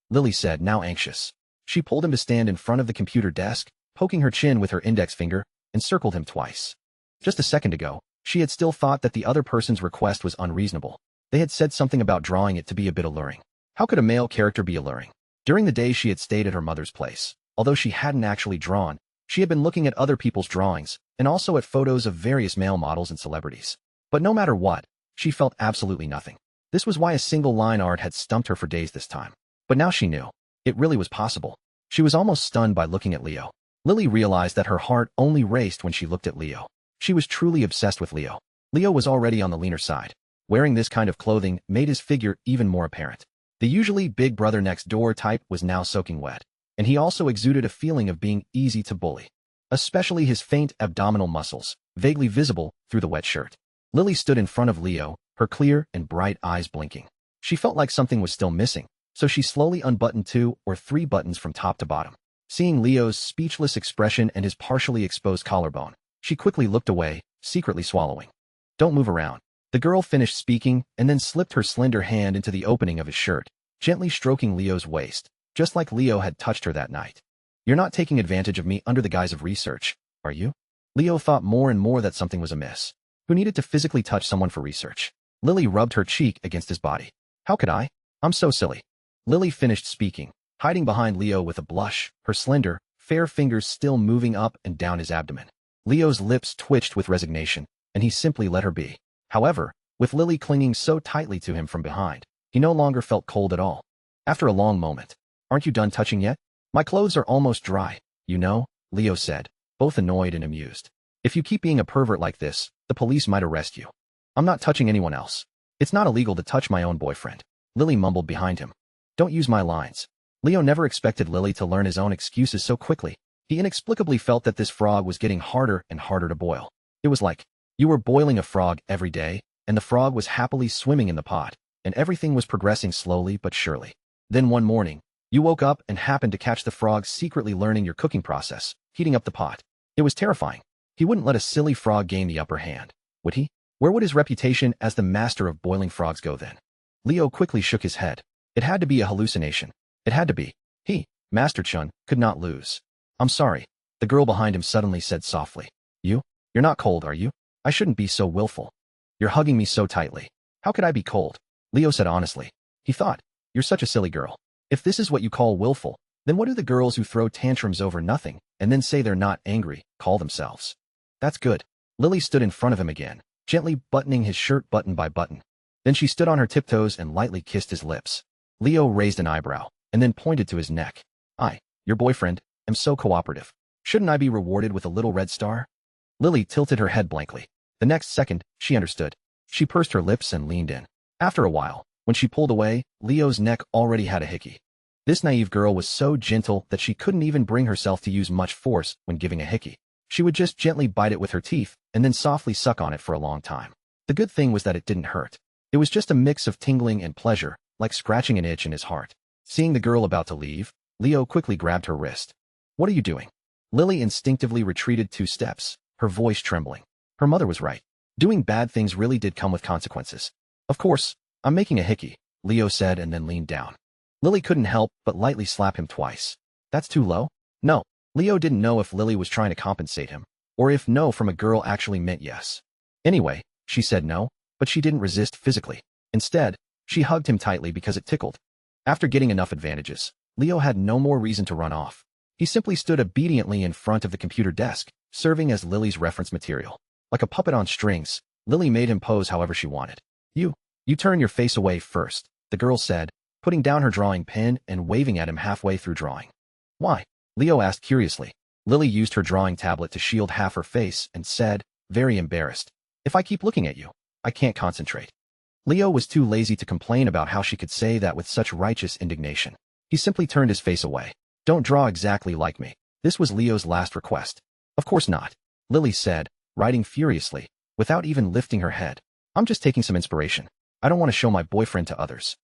Lily said, now anxious. She pulled him to stand in front of the computer desk, poking her chin with her index finger, and circled him twice. Just a second ago, she had still thought that the other person's request was unreasonable. They had said something about drawing it to be a bit alluring. How could a male character be alluring? During the day she had stayed at her mother's place. Although she hadn't actually drawn, she had been looking at other people's drawings, and also at photos of various male models and celebrities. But no matter what, she felt absolutely nothing. This was why a single line art had stumped her for days this time. But now she knew. It really was possible. She was almost stunned by looking at Leo. Lily realized that her heart only raced when she looked at Leo. She was truly obsessed with Leo. Leo was already on the leaner side. Wearing this kind of clothing made his figure even more apparent. The usually big brother next door type was now soaking wet, and he also exuded a feeling of being easy to bully. Especially his faint abdominal muscles, vaguely visible through the wet shirt. Lily stood in front of Leo, her clear and bright eyes blinking. She felt like something was still missing, so she slowly unbuttoned 2 or 3 buttons from top to bottom. Seeing Leo's speechless expression and his partially exposed collarbone, she quickly looked away, secretly swallowing. Don't move around. The girl finished speaking and then slipped her slender hand into the opening of his shirt, gently stroking Leo's waist, just like Leo had touched her that night. You're not taking advantage of me under the guise of research, are you? Leo thought more and more that something was amiss. Who needed to physically touch someone for research? Lily rubbed her cheek against his body. How could I? I'm so silly. Lily finished speaking, hiding behind Leo with a blush, her slender, fair fingers still moving up and down his abdomen. Leo's lips twitched with resignation, and he simply let her be. However, with Lily clinging so tightly to him from behind, he no longer felt cold at all. After a long moment, aren't you done touching yet? My clothes are almost dry, you know, Leo said, both annoyed and amused. If you keep being a pervert like this, the police might arrest you. I'm not touching anyone else. It's not illegal to touch my own boyfriend, Lily mumbled behind him. Don't use my lines. Leo never expected Lily to learn his own excuses so quickly. He inexplicably felt that this frog was getting harder and harder to boil. It was like, you were boiling a frog every day, and the frog was happily swimming in the pot, and everything was progressing slowly but surely. Then one morning, you woke up and happened to catch the frog secretly learning your cooking process, heating up the pot. It was terrifying. He wouldn't let a silly frog gain the upper hand, would he? Where would his reputation as the master of boiling frogs go then? Leo quickly shook his head. It had to be a hallucination. It had to be. He, Master Chun, could not lose. I'm sorry, the girl behind him suddenly said softly. You're not cold, are you? I shouldn't be so willful. You're hugging me so tightly. How could I be cold? Leo said honestly. He thought, you're such a silly girl. If this is what you call willful, then what do the girls who throw tantrums over nothing and then say they're not angry call themselves? That's good. Lily stood in front of him again, gently buttoning his shirt button by button. Then she stood on her tiptoes and lightly kissed his lips. Leo raised an eyebrow and then pointed to his neck. Your boyfriend, am so cooperative. Shouldn't I be rewarded with a little red star? Lily tilted her head blankly. The next second, she understood. She pursed her lips and leaned in. After a while, when she pulled away, Leo's neck already had a hickey. This naive girl was so gentle that she couldn't even bring herself to use much force when giving a hickey. She would just gently bite it with her teeth and then softly suck on it for a long time. The good thing was that it didn't hurt. It was just a mix of tingling and pleasure, like scratching an itch in his heart. Seeing the girl about to leave, Leo quickly grabbed her wrist. What are you doing? Lily instinctively retreated 2 steps, her voice trembling. Her mother was right. Doing bad things really did come with consequences. Of course, I'm making a hickey, Leo said and then leaned down. Lily couldn't help but lightly slap him twice. That's too low? No. Leo didn't know if Lily was trying to compensate him, or if no from a girl actually meant yes. Anyway, she said no, but she didn't resist physically. Instead, she hugged him tightly because it tickled. After getting enough advantages, Leo had no more reason to run off. He simply stood obediently in front of the computer desk, serving as Lily's reference material. Like a puppet on strings, Lily made him pose however she wanted. You turn your face away first, the girl said, putting down her drawing pen and waving at him halfway through drawing. Why? Leo asked curiously. Lily used her drawing tablet to shield half her face and said, very embarrassed, if I keep looking at you, I can't concentrate. Leo was too lazy to complain about how she could say that with such righteous indignation. He simply turned his face away. Don't draw exactly like me. This was Leo's last request. Of course not, Lily said, writing furiously, without even lifting her head. I'm just taking some inspiration. I don't want to show my boyfriend to others.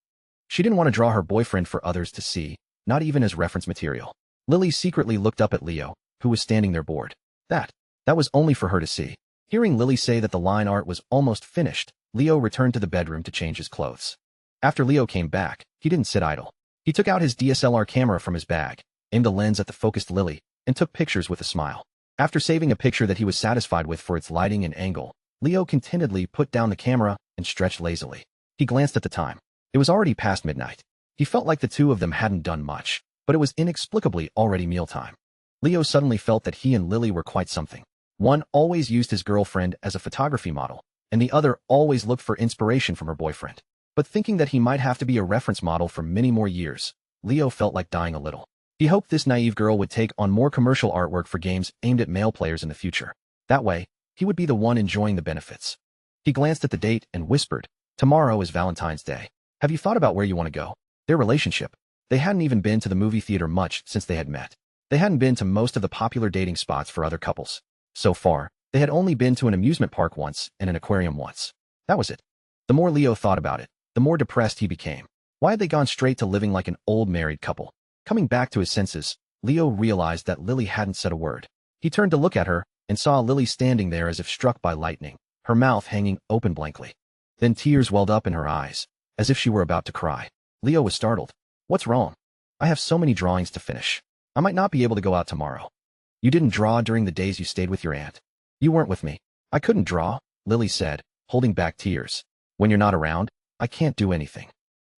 She didn't want to draw her boyfriend for others to see, not even as reference material. Lily secretly looked up at Leo, who was standing there bored. That was only for her to see. Hearing Lily say that the line art was almost finished, Leo returned to the bedroom to change his clothes. After Leo came back, he didn't sit idle. He took out his DSLR camera from his bag, aimed the lens at the focused Lily, and took pictures with a smile. After saving a picture that he was satisfied with for its lighting and angle, Leo contentedly put down the camera and stretched lazily. He glanced at the time. It was already past midnight. He felt like the two of them hadn't done much, but it was inexplicably already mealtime. Leo suddenly felt that he and Lily were quite something. One always used his girlfriend as a photography model, and the other always looked for inspiration from her boyfriend. But thinking that he might have to be a reference model for many more years, Leo felt like dying a little. He hoped this naive girl would take on more commercial artwork for games aimed at male players in the future. That way, he would be the one enjoying the benefits. He glanced at the date and whispered, tomorrow is Valentine's Day. Have you thought about where you want to go? Their relationship. They hadn't even been to the movie theater much since they had met. They hadn't been to most of the popular dating spots for other couples. So far, they had only been to an amusement park once and an aquarium once. That was it. The more Leo thought about it, the more depressed he became. Why had they gone straight to living like an old married couple? Coming back to his senses, Leo realized that Lily hadn't said a word. He turned to look at her and saw Lily standing there as if struck by lightning, her mouth hanging open blankly. Then tears welled up in her eyes, as if she were about to cry. Leo was startled. What's wrong? I have so many drawings to finish. I might not be able to go out tomorrow. You didn't draw during the days you stayed with your aunt. You weren't with me. I couldn't draw, Lily said, holding back tears. When you're not around, I can't do anything.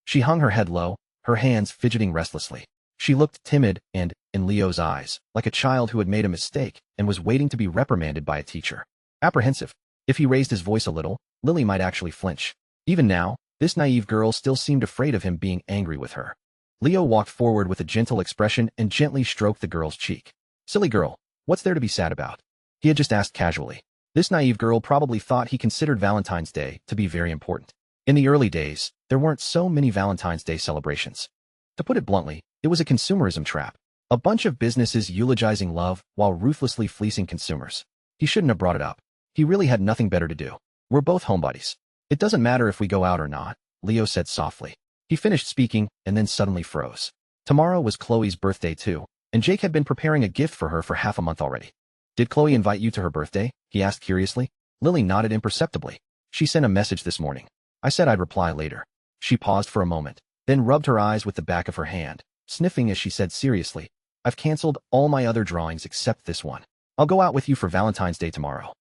She hung her head low, her hands fidgeting restlessly. She looked timid and, in Leo's eyes, like a child who had made a mistake and was waiting to be reprimanded by a teacher. Apprehensive. If he raised his voice a little, Lily might actually flinch. Even now, this naive girl still seemed afraid of him being angry with her. Leo walked forward with a gentle expression and gently stroked the girl's cheek. Silly girl, what's there to be sad about? He had just asked casually. This naive girl probably thought he considered Valentine's Day to be very important. In the early days, there weren't so many Valentine's Day celebrations. To put it bluntly, it was a consumerism trap. A bunch of businesses eulogizing love while ruthlessly fleecing consumers. He shouldn't have brought it up. He really had nothing better to do. We're both homebodies. It doesn't matter if we go out or not, Leo said softly. He finished speaking and then suddenly froze. Tomorrow was Chloe's birthday too, and Jake had been preparing a gift for her for half a month already. Did Chloe invite you to her birthday? He asked curiously. Lily nodded imperceptibly. She sent a message this morning. I said I'd reply later. She paused for a moment, then rubbed her eyes with the back of her hand, sniffing as she said seriously, I've canceled all my other drawings except this one. I'll go out with you for Valentine's Day tomorrow.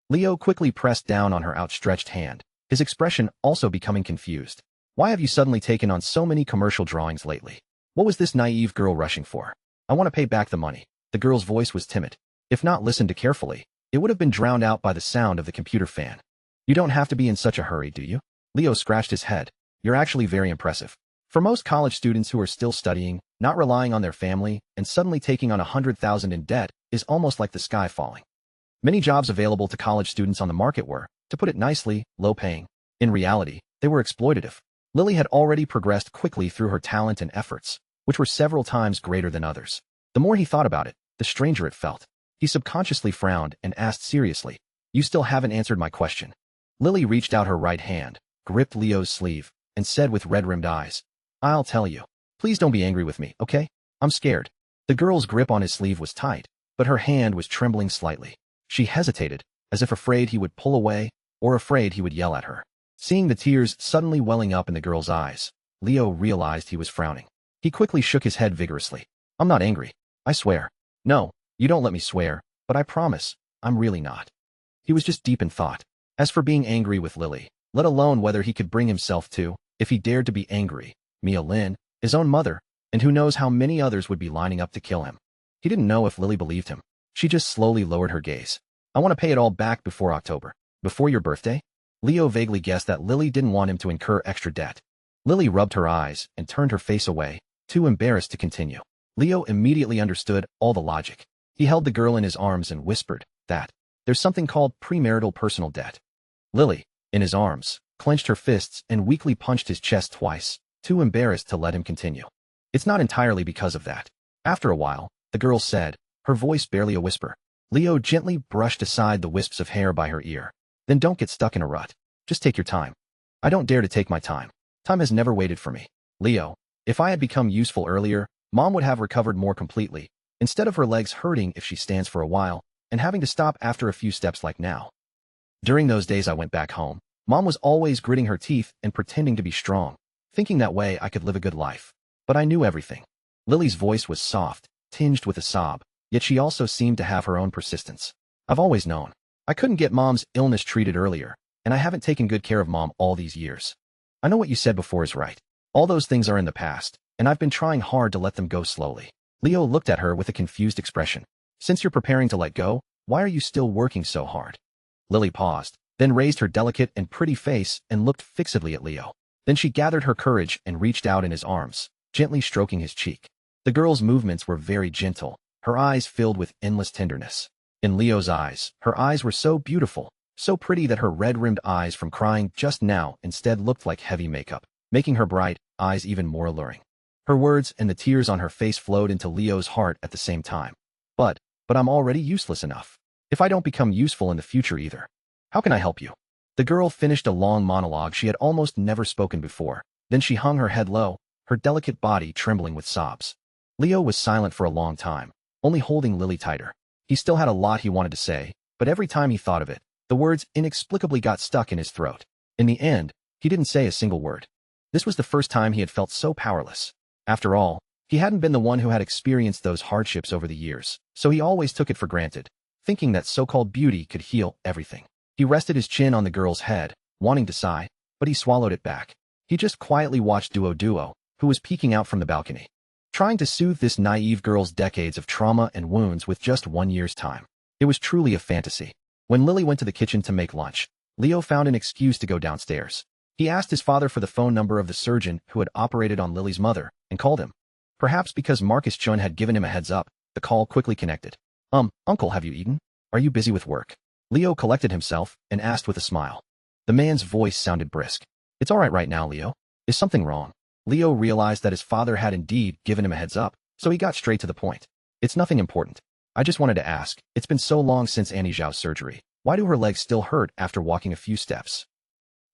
Leo quickly pressed down on her outstretched hand, his expression also becoming confused. Why have you suddenly taken on so many commercial drawings lately? What was this naive girl rushing for? I want to pay back the money. The girl's voice was timid. If not listened to carefully, it would have been drowned out by the sound of the computer fan. You don't have to be in such a hurry, do you? Leo scratched his head. You're actually very impressive. For most college students who are still studying, not relying on their family, and suddenly taking on $100,000 in debt is almost like the sky falling. Many jobs available to college students on the market were, to put it nicely, low-paying. In reality, they were exploitative. Lily had already progressed quickly through her talent and efforts, which were several times greater than others. The more he thought about it, the stranger it felt. He subconsciously frowned and asked seriously, You still haven't answered my question. Lily reached out her right hand, gripped Leo's sleeve, and said with red-rimmed eyes, I'll tell you. Please don't be angry with me, okay? I'm scared. The girl's grip on his sleeve was tight, but her hand was trembling slightly. She hesitated, as if afraid he would pull away, or afraid he would yell at her. Seeing the tears suddenly welling up in the girl's eyes, Leo realized he was frowning. He quickly shook his head vigorously. I'm not angry. I swear. No, you don't let me swear, but I promise, I'm really not. He was just deep in thought. As for being angry with Lily, let alone whether he could bring himself to, if he dared to be angry, Mia Lin, his own mother, and who knows how many others would be lining up to kill him. He didn't know if Lily believed him. She just slowly lowered her gaze. I want to pay it all back before October. Before your birthday? Leo vaguely guessed that Lily didn't want him to incur extra debt. Lily rubbed her eyes and turned her face away, too embarrassed to continue. Leo immediately understood all the logic. He held the girl in his arms and whispered that there's something called premarital personal debt. Lily, in his arms, clenched her fists and weakly punched his chest twice, too embarrassed to let him continue. It's not entirely because of that. After a while, the girl said, her voice barely a whisper. Leo gently brushed aside the wisps of hair by her ear. Then don't get stuck in a rut. Just take your time. I don't dare to take my time. Time has never waited for me. Leo, if I had become useful earlier, Mom would have recovered more completely, instead of her legs hurting if she stands for a while, and having to stop after a few steps like now. During those days I went back home, Mom was always gritting her teeth and pretending to be strong, thinking that way I could live a good life. But I knew everything. Lily's voice was soft, tinged with a sob, yet she also seemed to have her own persistence. I've always known. I couldn't get Mom's illness treated earlier, and I haven't taken good care of Mom all these years. I know what you said before is right. All those things are in the past, and I've been trying hard to let them go slowly. Leo looked at her with a confused expression. Since you're preparing to let go, why are you still working so hard? Lily paused, then raised her delicate and pretty face and looked fixedly at Leo. Then she gathered her courage and reached out in his arms, gently stroking his cheek. The girl's movements were very gentle, her eyes filled with endless tenderness. In Leo's eyes, her eyes were so beautiful, so pretty that her red-rimmed eyes from crying just now instead looked like heavy makeup, making her bright eyes even more alluring. Her words and the tears on her face flowed into Leo's heart at the same time. But I'm already useless enough. If I don't become useful in the future either, how can I help you? The girl finished a long monologue she had almost never spoken before. Then she hung her head low, her delicate body trembling with sobs. Leo was silent for a long time, only holding Lily tighter. He still had a lot he wanted to say, but every time he thought of it, the words inexplicably got stuck in his throat. In the end, he didn't say a single word. This was the first time he had felt so powerless. After all, he hadn't been the one who had experienced those hardships over the years, so he always took it for granted, thinking that so-called beauty could heal everything. He rested his chin on the girl's head, wanting to sigh, but he swallowed it back. He just quietly watched Duo, who was peeking out from the balcony, trying to soothe this naive girl's decades of trauma and wounds with just 1 year's time. It was truly a fantasy. When Lily went to the kitchen to make lunch, Leo found an excuse to go downstairs. He asked his father for the phone number of the surgeon who had operated on Lily's mother, and called him. Perhaps because Marcus Chun had given him a heads up, the call quickly connected. Uncle, have you eaten? Are you busy with work? Leo collected himself and asked with a smile. The man's voice sounded brisk. It's all right now, Leo. Is something wrong? Leo realized that his father had indeed given him a heads up, so he got straight to the point. It's nothing important. I just wanted to ask, it's been so long since Annie Zhao's surgery. Why do her legs still hurt after walking a few steps?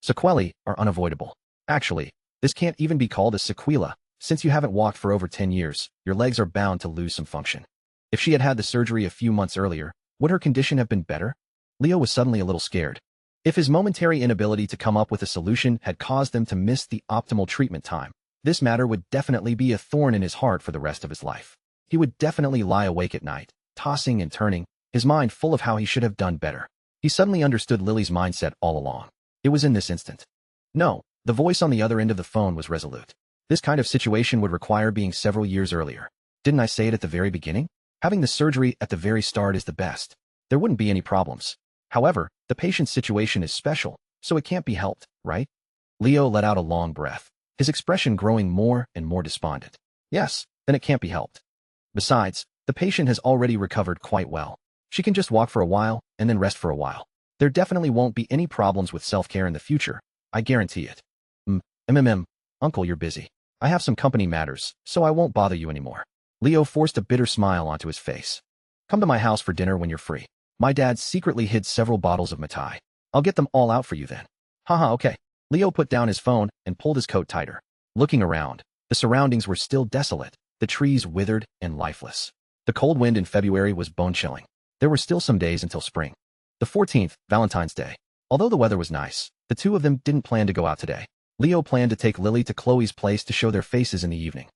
Sequelae are unavoidable. Actually, this can't even be called a sequela. Since you haven't walked for over 10 years, your legs are bound to lose some function. If she had had the surgery a few months earlier, Would her condition have been better? Leo was suddenly a little scared. If his momentary inability to come up with a solution had caused them to miss the optimal treatment time, this matter would definitely be a thorn in his heart for the rest of his life. He would definitely lie awake at night, tossing and turning, his mind full of how he should have done better. He suddenly understood Lily's mindset all along. It was in this instant. No, the voice on the other end of the phone was resolute. This kind of situation would require being several years earlier. Didn't I say it at the very beginning? Having the surgery at the very start is the best. There wouldn't be any problems. However, the patient's situation is special, so it can't be helped, right? Leo let out a long breath, his expression growing more and more despondent. Yes, then it can't be helped. Besides, the patient has already recovered quite well. She can just walk for a while and then rest for a while. There definitely won't be any problems with self-care in the future. I guarantee it. Uncle, you're busy. I have some company matters, so I won't bother you anymore. Leo forced a bitter smile onto his face. Come to my house for dinner when you're free. My dad secretly hid several bottles of Matai. I'll get them all out for you then. Haha, okay. Leo put down his phone and pulled his coat tighter. Looking around, the surroundings were still desolate, the trees withered and lifeless. The cold wind in February was bone-chilling. There were still some days until spring. The 14th, Valentine's Day. Although the weather was nice, the two of them didn't plan to go out today. Leo planned to take Lily to Chloe's place to show their faces in the evening.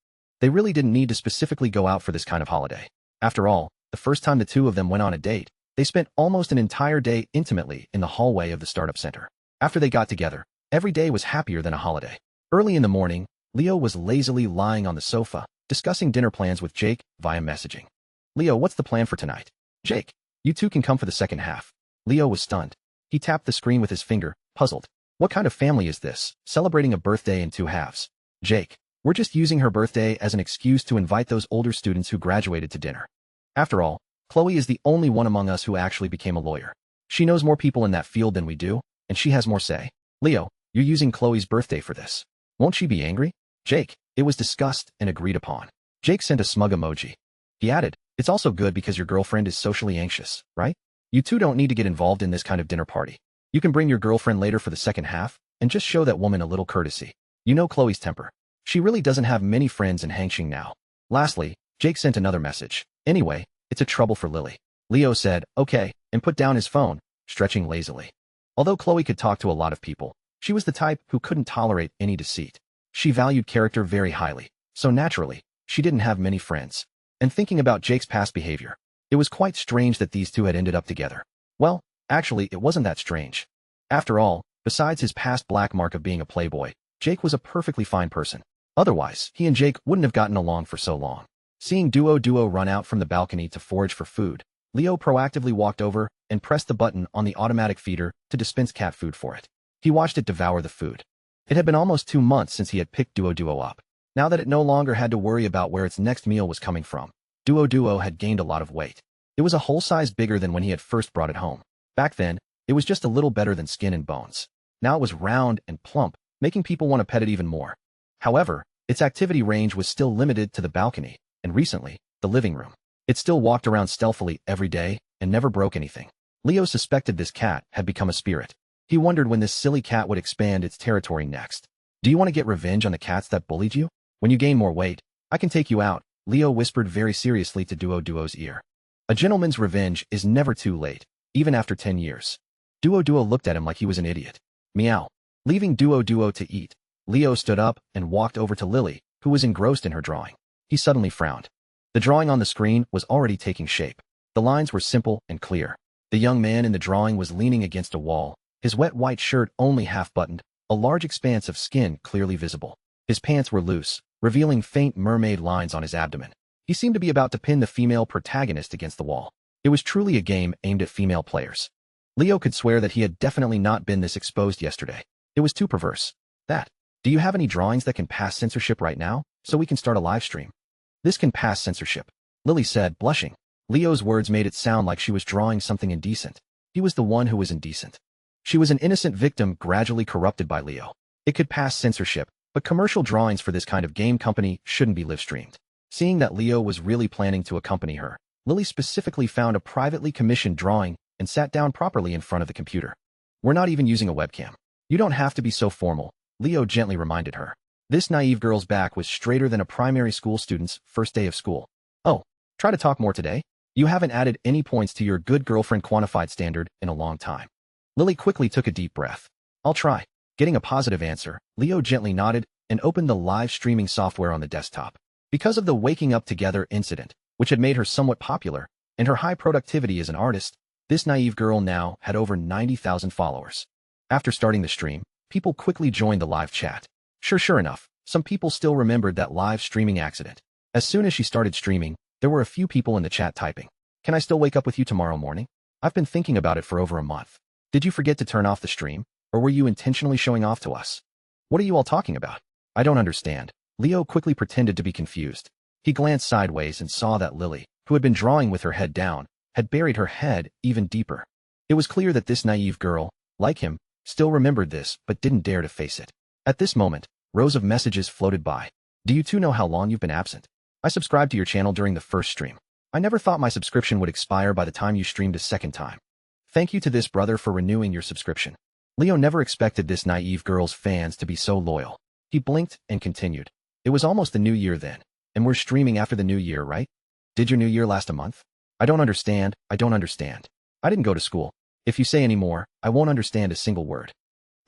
They really didn't need to specifically go out for this kind of holiday. After all, the first time the two of them went on a date, they spent almost an entire day intimately in the hallway of the startup center. After they got together, every day was happier than a holiday. Early in the morning, Leo was lazily lying on the sofa, discussing dinner plans with Jake via messaging. Leo, what's the plan for tonight? Jake, you two can come for the second half. Leo was stunned. He tapped the screen with his finger, puzzled. What kind of family is this, celebrating a birthday in two halves? Jake, we're just using her birthday as an excuse to invite those older students who graduated to dinner. After all, Chloe is the only one among us who actually became a lawyer. She knows more people in that field than we do, and she has more say. Leo, you're using Chloe's birthday for this. Won't she be angry? Jake, it was discussed and agreed upon. Jake sent a smug emoji. He added, it's also good because your girlfriend is socially anxious, right? You two don't need to get involved in this kind of dinner party. You can bring your girlfriend later for the second half, and just show that woman a little courtesy. You know Chloe's temper. She really doesn't have many friends in Hangsheng now. Lastly, Jake sent another message. Anyway, it's a trouble for Lily. Leo said, okay, and put down his phone, stretching lazily. Although Chloe could talk to a lot of people, she was the type who couldn't tolerate any deceit. She valued character very highly, so naturally, she didn't have many friends. And thinking about Jake's past behavior, it was quite strange that these two had ended up together. Well, actually, it wasn't that strange. After all, besides his past black mark of being a playboy, Jake was a perfectly fine person. Otherwise, he and Jake wouldn't have gotten along for so long. Seeing Duo run out from the balcony to forage for food, Leo proactively walked over and pressed the button on the automatic feeder to dispense cat food for it. He watched it devour the food. It had been almost 2 months since he had picked Duo up. Now that it no longer had to worry about where its next meal was coming from, Duo had gained a lot of weight. It was a whole size bigger than when he had first brought it home. Back then, it was just a little better than skin and bones. Now it was round and plump, making people want to pet it even more. However, its activity range was still limited to the balcony, and recently, the living room. It still walked around stealthily every day and never broke anything. Leo suspected this cat had become a spirit. He wondered when this silly cat would expand its territory next. Do you want to get revenge on the cats that bullied you? When you gain more weight, I can take you out, Leo whispered very seriously to Duo's ear. A gentleman's revenge is never too late, even after 10 years. Duo looked at him like he was an idiot. Meow. Leaving Duo to eat, Leo stood up and walked over to Lily, who was engrossed in her drawing. He suddenly frowned. The drawing on the screen was already taking shape. The lines were simple and clear. The young man in the drawing was leaning against a wall, his wet white shirt only half-buttoned, a large expanse of skin clearly visible. His pants were loose, revealing faint mermaid lines on his abdomen. He seemed to be about to pin the female protagonist against the wall. It was truly a game aimed at female players. Leo could swear that he had definitely not been this exposed yesterday. It was too perverse. Do you have any drawings that can pass censorship right now, so we can start a live stream? This can pass censorship, Lily said, blushing. Leo's words made it sound like she was drawing something indecent. He was the one who was indecent. She was an innocent victim gradually corrupted by Leo. It could pass censorship, but commercial drawings for this kind of game company shouldn't be live-streamed. Seeing that Leo was really planning to accompany her, Lily specifically found a privately commissioned drawing and sat down properly in front of the computer. We're not even using a webcam. You don't have to be so formal, Leo gently reminded her. This naive girl's back was straighter than a primary school student's first day of school. Oh, try to talk more today? You haven't added any points to your good girlfriend quantified standard in a long time. Lily quickly took a deep breath. I'll try. Getting a positive answer, Leo gently nodded and opened the live streaming software on the desktop. Because of the waking up together incident, which had made her somewhat popular, and her high productivity as an artist, this naive girl now had over 90,000 followers. After starting the stream, people quickly joined the live chat. Sure enough, some people still remembered that live streaming accident. As soon as she started streaming, there were a few people in the chat typing, "Can I still wake up with you tomorrow morning? I've been thinking about it for over a month. Did you forget to turn off the stream, or were you intentionally showing off to us? What are you all talking about? I don't understand." Leo quickly pretended to be confused. He glanced sideways and saw that Lily, who had been drawing with her head down, had buried her head even deeper. It was clear that this naive girl, like him, still remembered this but didn't dare to face it. At this moment, rows of messages floated by. "Do you two know how long you've been absent? I subscribed to your channel during the first stream. I never thought my subscription would expire by the time you streamed a second time. Thank you to this brother for renewing your subscription." Leo never expected this naive girl's fans to be so loyal. He blinked and continued. "It was almost the new year then, and we're streaming after the new year, right? Did your new year last a month? I don't understand. I didn't go to school. If you say any more, I won't understand a single word."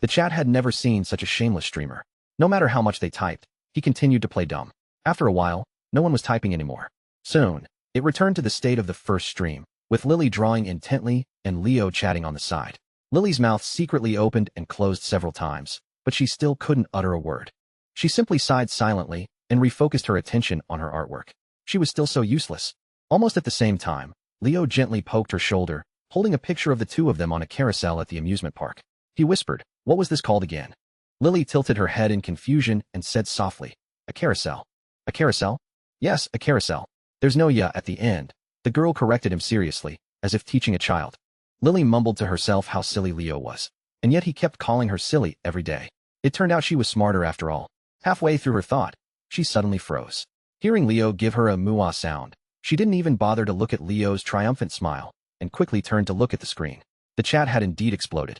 The chat had never seen such a shameless streamer. No matter how much they typed, he continued to play dumb. After a while, no one was typing anymore. Soon, it returned to the state of the first stream, with Lily drawing intently and Leo chatting on the side. Lily's mouth secretly opened and closed several times, but she still couldn't utter a word. She simply sighed silently and refocused her attention on her artwork. She was still so useless. Almost at the same time, Leo gently poked her shoulder, holding a picture of the two of them on a carousel at the amusement park. He whispered, "What was this called again?" Lily tilted her head in confusion and said softly, "A carousel." "A carousel?" "Yes, a carousel. There's no ya at the end." The girl corrected him seriously, as if teaching a child. Lily mumbled to herself how silly Leo was, and yet he kept calling her silly every day. It turned out she was smarter after all. Halfway through her thought, she suddenly froze. Hearing Leo give her a "mooah" sound, she didn't even bother to look at Leo's triumphant smile, and quickly turned to look at the screen. The chat had indeed exploded.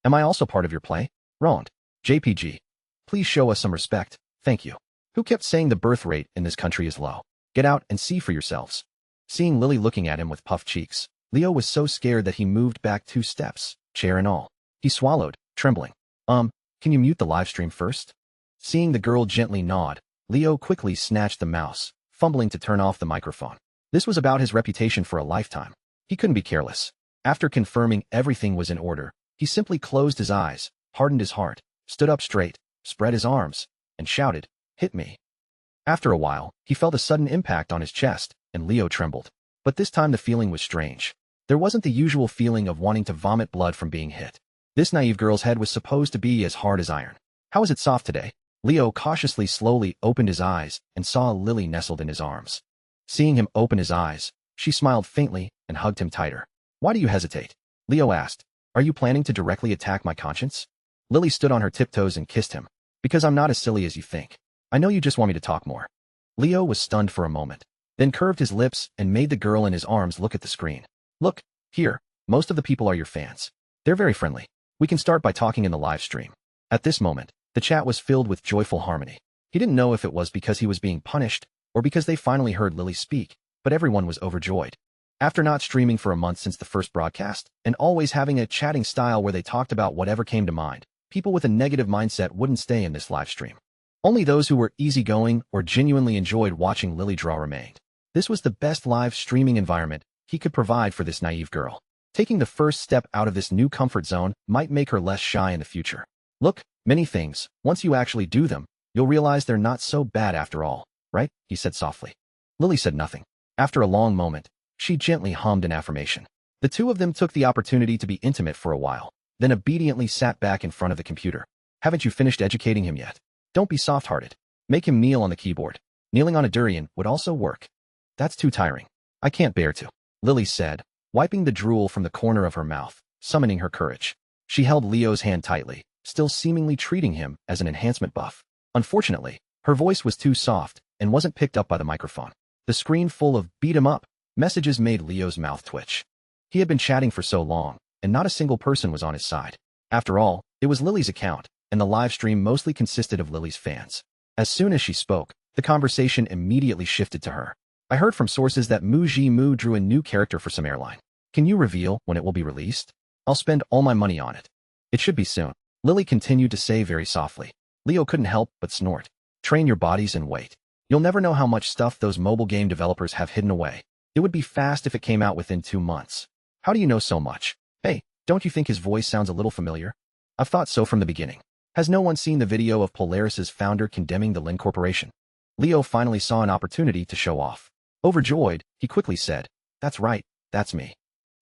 "Am I also part of your play? Wronged. JPG. Please show us some respect, thank you. Who kept saying the birth rate in this country is low? Get out and see for yourselves." Seeing Lily looking at him with puffed cheeks, Leo was so scared that he moved back 2 steps, chair and all. He swallowed, trembling. Can you mute the live stream first?" Seeing the girl gently nod, Leo quickly snatched the mouse, fumbling to turn off the microphone. This was about his reputation for a lifetime. He couldn't be careless. After confirming everything was in order, he simply closed his eyes, hardened his heart, stood up straight, spread his arms, and shouted, "Hit me." After a while, he felt a sudden impact on his chest, and Leo trembled. But this time the feeling was strange. There wasn't the usual feeling of wanting to vomit blood from being hit. This naive girl's head was supposed to be as hard as iron. How is it soft today? Leo cautiously slowly opened his eyes and saw Lily nestled in his arms. Seeing him open his eyes, she smiled faintly and hugged him tighter. "Why do you hesitate?" Leo asked. "Are you planning to directly attack my conscience?" Lily stood on her tiptoes and kissed him. "Because I'm not as silly as you think. I know you just want me to talk more." Leo was stunned for a moment, then curved his lips and made the girl in his arms look at the screen. "Look, here, most of the people are your fans. They're very friendly. We can start by talking in the live stream." At this moment, the chat was filled with joyful harmony. He didn't know if it was because he was being punished or because they finally heard Lily speak, but everyone was overjoyed. After not streaming for a month since the first broadcast, and always having a chatting style where they talked about whatever came to mind, people with a negative mindset wouldn't stay in this live stream. Only those who were easygoing or genuinely enjoyed watching Lily draw remained. This was the best live streaming environment he could provide for this naive girl. Taking the first step out of this new comfort zone might make her less shy in the future. "Look, many things, once you actually do them, you'll realize they're not so bad after all, right?" he said softly. Lily said nothing. After a long moment, she gently hummed an affirmation. The two of them took the opportunity to be intimate for a while, then obediently sat back in front of the computer. "Haven't you finished educating him yet? Don't be soft-hearted. Make him kneel on the keyboard. Kneeling on a durian would also work." "That's too tiring. I can't bear to," Lily said, wiping the drool from the corner of her mouth, summoning her courage. She held Leo's hand tightly, still seemingly treating him as an enhancement buff. Unfortunately, her voice was too soft and wasn't picked up by the microphone. The screen full of "beat 'em up" messages made Leo's mouth twitch. He had been chatting for so long, and not a single person was on his side. After all, it was Lily's account, and the live stream mostly consisted of Lily's fans. As soon as she spoke, the conversation immediately shifted to her. I heard from sources that Mu Ji-mu drew a new character for some airline. Can you reveal when it will be released? I'll spend all my money on it. It should be soon. Lily continued to say very softly. Leo couldn't help but snort. Train your bodies and wait. You'll never know how much stuff those mobile game developers have hidden away. It would be fast if it came out within 2 months. How do you know so much? Hey, don't you think his voice sounds a little familiar? I've thought so from the beginning. Has no one seen the video of Polaris's founder condemning the Lin Corporation? Leo finally saw an opportunity to show off. Overjoyed, he quickly said, "That's right, that's me."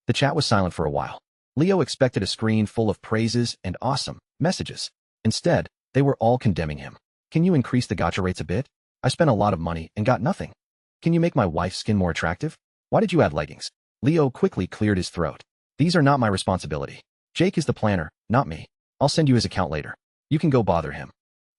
The chat was silent for a while. Leo expected a screen full of praises and awesome messages. Instead, they were all condemning him. Can you increase the gacha rates a bit? I spent a lot of money and got nothing. Can you make my wife's skin more attractive? Why did you add leggings? Leo quickly cleared his throat. These are not my responsibility. Jake is the planner, not me. I'll send you his account later. You can go bother him.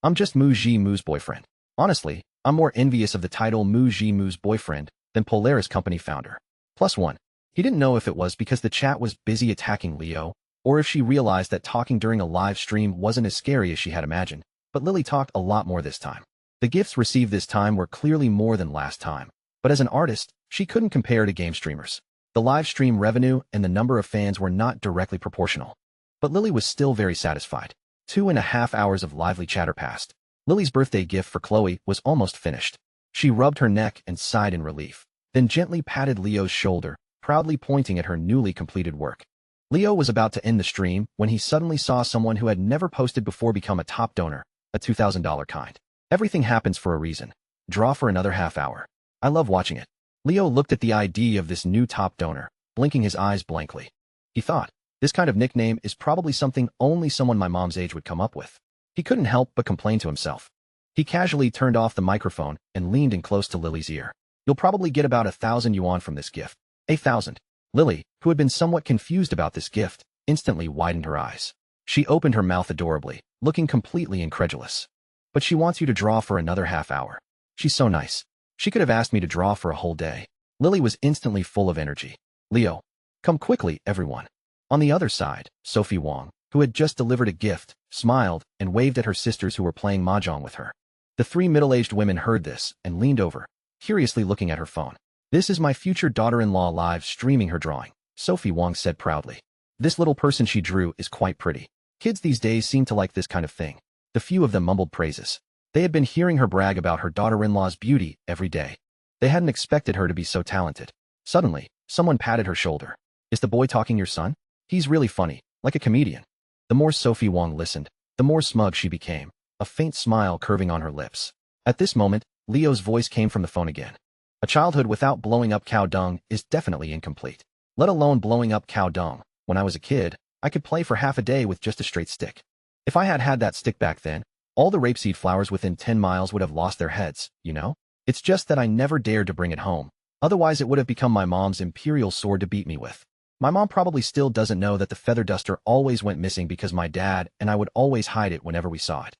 I'm just Mu Ji-mu's boyfriend. Honestly, I'm more envious of the title Mu Ji-mu's boyfriend than Polaris company founder. +1. He didn't know if it was because the chat was busy attacking Leo, or if she realized that talking during a live stream wasn't as scary as she had imagined, but Lily talked a lot more this time. The gifts received this time were clearly more than last time, but as an artist, she couldn't compare to game streamers. The live stream revenue and the number of fans were not directly proportional. But Lily was still very satisfied. 2.5 hours of lively chatter passed. Lily's birthday gift for Chloe was almost finished. She rubbed her neck and sighed in relief, then gently patted Leo's shoulder, proudly pointing at her newly completed work. Leo was about to end the stream when he suddenly saw someone who had never posted before become a top donor, a $2,000 kind. Everything happens for a reason. Draw for another half hour. I love watching it. Leo looked at the ID of this new top donor, blinking his eyes blankly. He thought, this kind of nickname is probably something only someone my mom's age would come up with. He couldn't help but complain to himself. He casually turned off the microphone and leaned in close to Lily's ear. You'll probably get about 1,000 yuan from this gift. 1,000. Lily, who had been somewhat confused about this gift, instantly widened her eyes. She opened her mouth adorably, looking completely incredulous. But she wants you to draw for another half hour. She's so nice. She could have asked me to draw for a whole day. Lily was instantly full of energy. Leo, come quickly, everyone. On the other side, Sophie Wong, who had just delivered a gift, smiled and waved at her sisters who were playing mahjong with her. The 3 middle-aged women heard this and leaned over, curiously looking at her phone. This is my future daughter-in-law live streaming her drawing, Sophie Wong said proudly. This little person she drew is quite pretty. Kids these days seem to like this kind of thing. The few of them mumbled praises. They had been hearing her brag about her daughter-in-law's beauty every day. They hadn't expected her to be so talented. Suddenly, someone patted her shoulder. Is the boy talking your son? He's really funny, like a comedian. The more Sophie Wong listened, the more smug she became, a faint smile curving on her lips. At this moment, Leo's voice came from the phone again. A childhood without blowing up cow dung is definitely incomplete. Let alone blowing up cow dung. When I was a kid, I could play for half a day with just a straight stick. If I had had that stick back then, all the rapeseed flowers within 10 miles would have lost their heads, you know? It's just that I never dared to bring it home. Otherwise it would have become my mom's imperial sword to beat me with. My mom probably still doesn't know that the feather duster always went missing because my dad and I would always hide it whenever we saw it.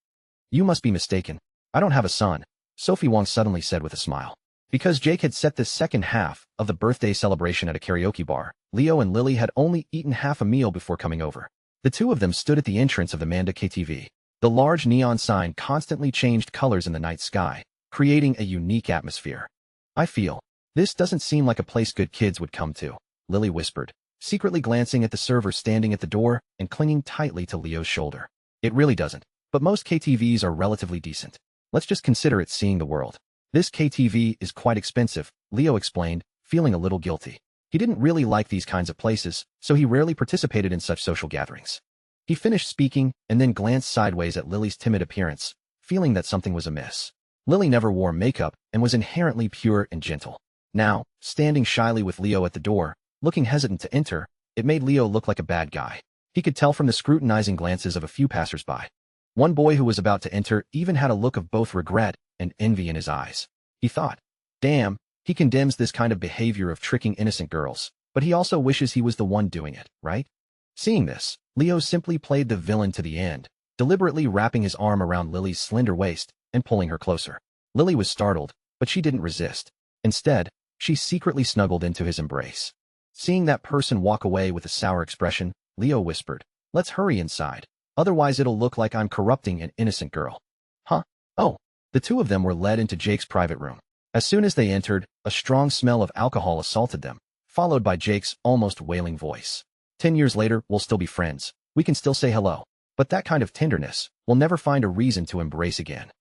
You must be mistaken. I don't have a son, Sophie Wong suddenly said with a smile. Because Jake had set the second half of the birthday celebration at a karaoke bar, Leo and Lily had only eaten half a meal before coming over. The two of them stood at the entrance of the Manda KTV. The large neon sign constantly changed colors in the night sky, creating a unique atmosphere. I feel, this doesn't seem like a place good kids would come to, Lily whispered, secretly glancing at the server standing at the door and clinging tightly to Leo's shoulder. It really doesn't, but most KTVs are relatively decent. Let's just consider it seeing the world. This KTV is quite expensive, Leo explained, feeling a little guilty. He didn't really like these kinds of places, so he rarely participated in such social gatherings. He finished speaking and then glanced sideways at Lily's timid appearance, feeling that something was amiss. Lily never wore makeup and was inherently pure and gentle. Now, standing shyly with Leo at the door, looking hesitant to enter, it made Leo look like a bad guy. He could tell from the scrutinizing glances of a few passersby. One boy who was about to enter even had a look of both regret and envy in his eyes. He thought, damn, he condemns this kind of behavior of tricking innocent girls, but he also wishes he was the one doing it, right? Seeing this, Leo simply played the villain to the end, deliberately wrapping his arm around Lily's slender waist and pulling her closer. Lily was startled, but she didn't resist. Instead, she secretly snuggled into his embrace. Seeing that person walk away with a sour expression, Leo whispered, let's hurry inside. Otherwise it'll look like I'm corrupting an innocent girl. Huh? Oh. The two of them were led into Jake's private room. As soon as they entered, a strong smell of alcohol assaulted them, followed by Jake's almost wailing voice. 10 years later, we'll still be friends. We can still say hello. But that kind of tenderness, we'll never find a reason to embrace again.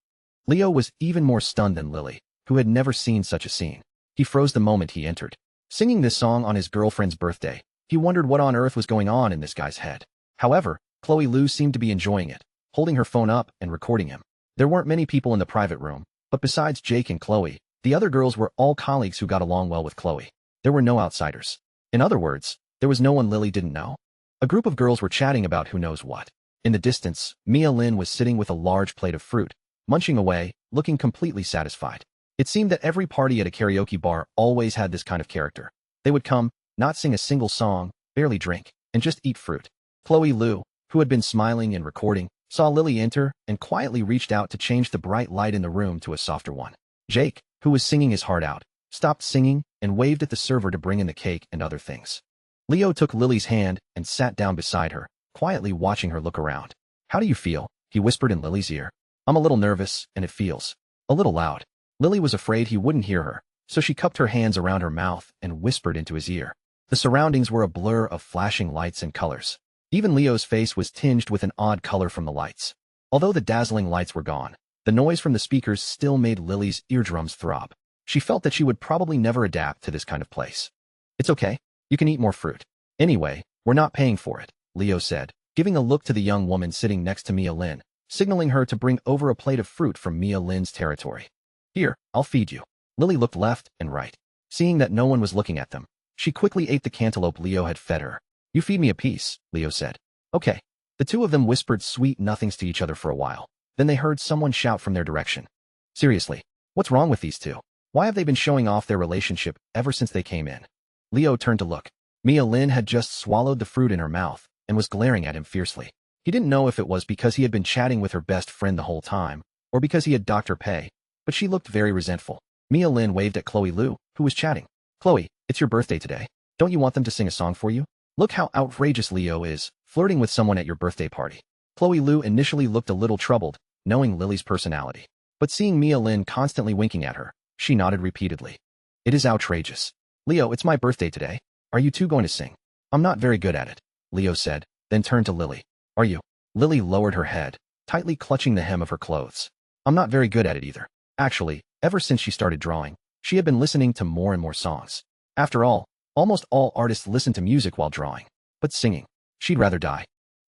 Leo was even more stunned than Lily, who had never seen such a scene. He froze the moment he entered. Singing this song on his girlfriend's birthday, he wondered what on earth was going on in this guy's head. However, Chloe Lu seemed to be enjoying it, holding her phone up and recording him. There weren't many people in the private room, but besides Jake and Chloe, the other girls were all colleagues who got along well with Chloe. There were no outsiders. In other words, there was no one Lily didn't know. A group of girls were chatting about who knows what. In the distance, Mia Lin was sitting with a large plate of fruit, munching away, looking completely satisfied. It seemed that every party at a karaoke bar always had this kind of character. They would come, not sing a single song, barely drink, and just eat fruit. Chloe Lu, who had been smiling and recording, saw Lily enter and quietly reached out to change the bright light in the room to a softer one. Jake, who was singing his heart out, stopped singing and waved at the server to bring in the cake and other things. Leo took Lily's hand and sat down beside her, quietly watching her look around. How do you feel? He whispered in Lily's ear. I'm a little nervous, and it feels a little loud. Lily was afraid he wouldn't hear her, so she cupped her hands around her mouth and whispered into his ear. The surroundings were a blur of flashing lights and colors. Even Leo's face was tinged with an odd color from the lights. Although the dazzling lights were gone, the noise from the speakers still made Lily's eardrums throb. She felt that she would probably never adapt to this kind of place. It's okay. You can eat more fruit. Anyway, we're not paying for it, Leo said, giving a look to the young woman sitting next to Mia Lin, signaling her to bring over a plate of fruit from Mia Lin's territory. Here, I'll feed you. Lily looked left and right. Seeing that no one was looking at them, she quickly ate the cantaloupe Leo had fed her. You feed me a piece, Leo said. Okay. The two of them whispered sweet nothings to each other for a while. Then they heard someone shout from their direction. Seriously, what's wrong with these two? Why have they been showing off their relationship ever since they came in? Leo turned to look. Mia Lin had just swallowed the fruit in her mouth and was glaring at him fiercely. He didn't know if it was because he had been chatting with her best friend the whole time, or because he had docked her pay, but she looked very resentful. Mia Lin waved at Chloe Lu, who was chatting. Chloe, it's your birthday today. Don't you want them to sing a song for you? Look how outrageous Leo is, flirting with someone at your birthday party. Chloe Lu initially looked a little troubled, knowing Lily's personality. But seeing Mia Lin constantly winking at her, she nodded repeatedly. It is outrageous. Leo, it's my birthday today. Are you two going to sing? I'm not very good at it, Leo said, then turned to Lily. Are you? Lily lowered her head, tightly clutching the hem of her clothes. I'm not very good at it either. Actually, ever since she started drawing, she had been listening to more and more songs. After all, almost all artists listen to music while drawing. But singing, she'd rather die.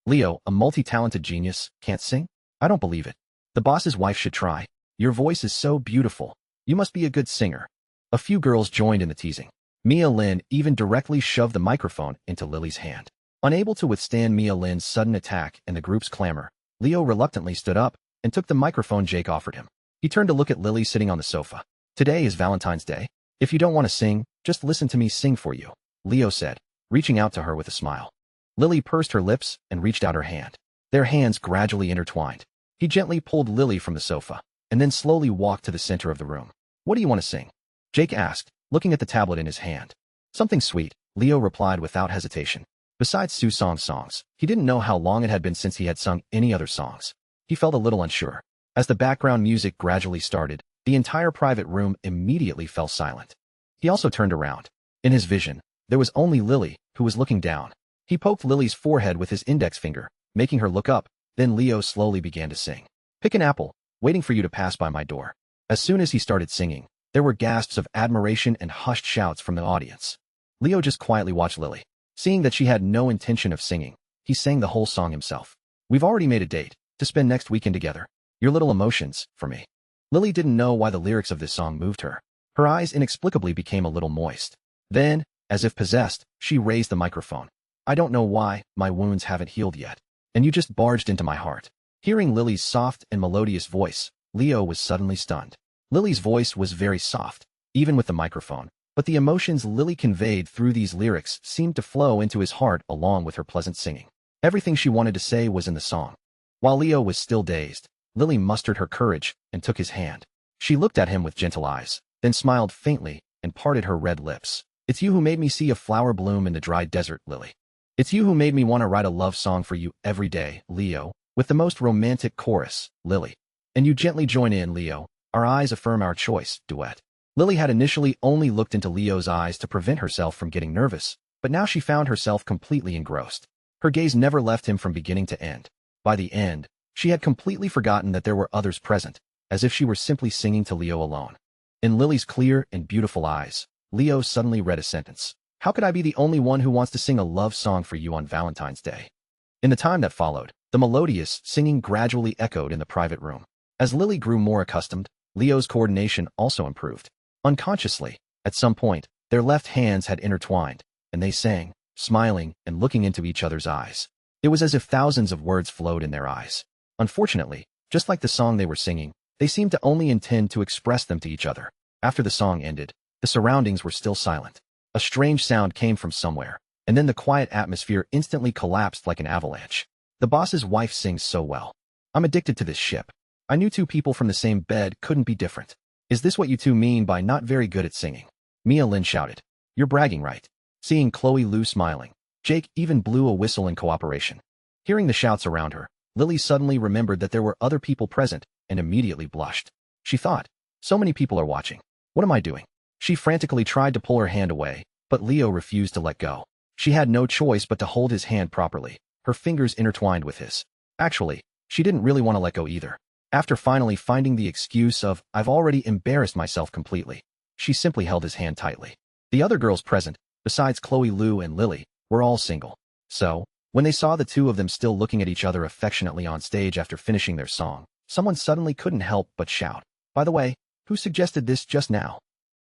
Leo, a multi-talented genius, can't sing? I don't believe it. The boss's wife should try. Your voice is so beautiful. You must be a good singer. A few girls joined in the teasing. Mia Lin even directly shoved the microphone into Lily's hand. Unable to withstand Mia Lin's sudden attack and the group's clamor, Leo reluctantly stood up and took the microphone Jake offered him. He turned to look at Lily sitting on the sofa. Today is Valentine's Day. If you don't want to sing, just listen to me sing for you, Leo said, reaching out to her with a smile. Lily pursed her lips and reached out her hand. Their hands gradually intertwined. He gently pulled Lily from the sofa, and then slowly walked to the center of the room. What do you want to sing? Jake asked, looking at the tablet in his hand. Something sweet, Leo replied without hesitation. Besides Sue Song's songs, he didn't know how long it had been since he had sung any other songs. He felt a little unsure. As the background music gradually started, the entire private room immediately fell silent. He also turned around. In his vision, there was only Lily, who was looking down. He poked Lily's forehead with his index finger, making her look up. Then Leo slowly began to sing. Pick an apple, waiting for you to pass by my door. As soon as he started singing, there were gasps of admiration and hushed shouts from the audience. Leo just quietly watched Lily. Seeing that she had no intention of singing, he sang the whole song himself. We've already made a date to spend next weekend together. Your little emotions, for me. Lily didn't know why the lyrics of this song moved her. Her eyes inexplicably became a little moist. Then, as if possessed, she raised the microphone. I don't know why, my wounds haven't healed yet. And you just barged into my heart. Hearing Lily's soft and melodious voice, Leo was suddenly stunned. Lily's voice was very soft, even with the microphone, but the emotions Lily conveyed through these lyrics seemed to flow into his heart along with her pleasant singing. Everything she wanted to say was in the song. While Leo was still dazed, Lily mustered her courage and took his hand. She looked at him with gentle eyes, then smiled faintly and parted her red lips. It's you who made me see a flower bloom in the dry desert, Lily. It's you who made me want to write a love song for you every day, Leo, with the most romantic chorus, Lily. And you gently join in, Leo. Our eyes affirm our choice, duet. Lily had initially only looked into Leo's eyes to prevent herself from getting nervous, but now she found herself completely engrossed. Her gaze never left him from beginning to end. By the end, she had completely forgotten that there were others present, as if she were simply singing to Leo alone. In Lily's clear and beautiful eyes, Leo suddenly read a sentence. How could I be the only one who wants to sing a love song for you on Valentine's Day? In the time that followed, the melodious singing gradually echoed in the private room. As Lily grew more accustomed, Leo's coordination also improved. Unconsciously, at some point, their left hands had intertwined, and they sang, smiling and looking into each other's eyes. It was as if thousands of words flowed in their eyes. Unfortunately, just like the song they were singing, they seemed to only intend to express them to each other. After the song ended, the surroundings were still silent. A strange sound came from somewhere, and then the quiet atmosphere instantly collapsed like an avalanche. The boss's wife sings so well. I'm addicted to this ship. I knew two people from the same bed couldn't be different. Is this what you two mean by not very good at singing? Mia Lin shouted. You're bragging, right? Seeing Chloe Lu smiling, Jake even blew a whistle in cooperation. Hearing the shouts around her, Lily suddenly remembered that there were other people present and immediately blushed. She thought, so many people are watching. What am I doing? She frantically tried to pull her hand away, but Leo refused to let go. She had no choice but to hold his hand properly, her fingers intertwined with his. Actually, she didn't really want to let go either. After finally finding the excuse of, I've already embarrassed myself completely, she simply held his hand tightly. The other girls present, besides Chloe Lu and Lily, were all single. So, when they saw the two of them still looking at each other affectionately on stage after finishing their song, someone suddenly couldn't help but shout, by the way, who suggested this just now?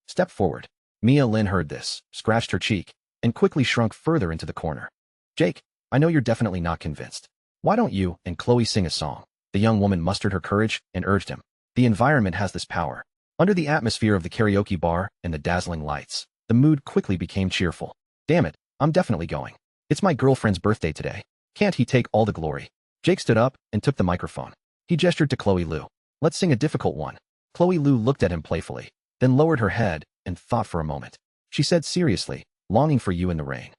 Step forward. Mia Lin heard this, scratched her cheek, and quickly shrunk further into the corner. Jake, I know you're definitely not convinced. Why don't you and Chloe sing a song? The young woman mustered her courage and urged him. The environment has this power. Under the atmosphere of the karaoke bar and the dazzling lights, the mood quickly became cheerful. Damn it, I'm definitely going. It's my girlfriend's birthday today. Can't he take all the glory? Jake stood up and took the microphone. He gestured to Chloe Lu. Let's sing a difficult one. Chloe Lu looked at him playfully, then lowered her head and thought for a moment. She said seriously, longing for you in the rain.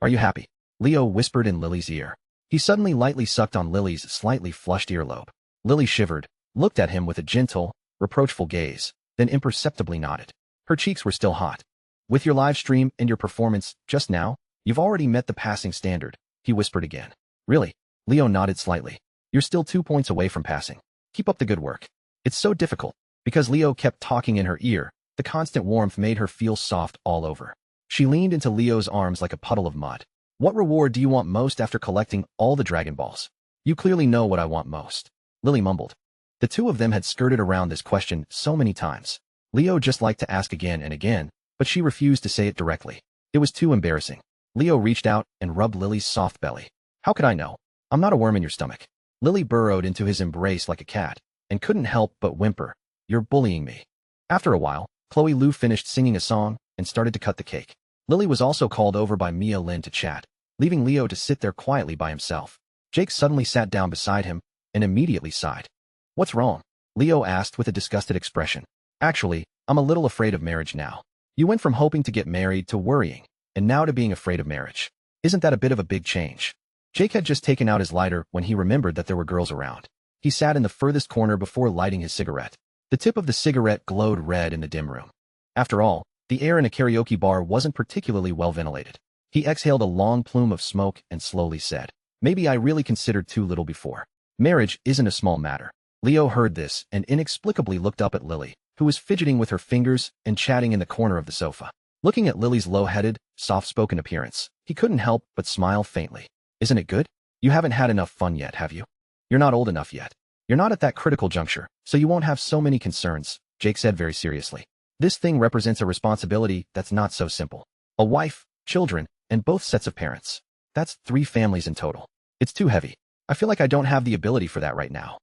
Are you happy? Leo whispered in Lily's ear. He suddenly lightly sucked on Lily's slightly flushed earlobe. Lily shivered, looked at him with a gentle, reproachful gaze, then imperceptibly nodded. Her cheeks were still hot. With your live stream and your performance just now, you've already met the passing standard, he whispered again. Really? Leo nodded slightly. You're still 2 points away from passing. Keep up the good work. It's so difficult. Because Leo kept talking in her ear, the constant warmth made her feel soft all over. She leaned into Leo's arms like a puddle of mud. What reward do you want most after collecting all the Dragon Balls? You clearly know what I want most. Lily mumbled. The two of them had skirted around this question so many times. Leo just liked to ask again and again, but she refused to say it directly. It was too embarrassing. Leo reached out and rubbed Lily's soft belly. How could I know? I'm not a worm in your stomach. Lily burrowed into his embrace like a cat, and couldn't help but whimper. You're bullying me. After a while, Chloe Lu finished singing a song and started to cut the cake. Lily was also called over by Mia Lin to chat, leaving Leo to sit there quietly by himself. Jake suddenly sat down beside him and immediately sighed. What's wrong? Leo asked with a disgusted expression. Actually, I'm a little afraid of marriage now. You went from hoping to get married to worrying, and now to being afraid of marriage. Isn't that a bit of a big change? Jake had just taken out his lighter when he remembered that there were girls around. He sat in the furthest corner before lighting his cigarette. The tip of the cigarette glowed red in the dim room. After all, the air in a karaoke bar wasn't particularly well ventilated. He exhaled a long plume of smoke and slowly said, Maybe I really considered too little before. Marriage isn't a small matter. Leo heard this and inexplicably looked up at Lily, who was fidgeting with her fingers and chatting in the corner of the sofa. Looking at Lily's low-headed, soft-spoken appearance, he couldn't help but smile faintly. Isn't it good? You haven't had enough fun yet, have you? You're not old enough yet. You're not at that critical juncture, so you won't have so many concerns, Jake said very seriously. This thing represents a responsibility that's not so simple. A wife, children, and both sets of parents. That's 3 families in total. It's too heavy. I feel like I don't have the ability for that right now.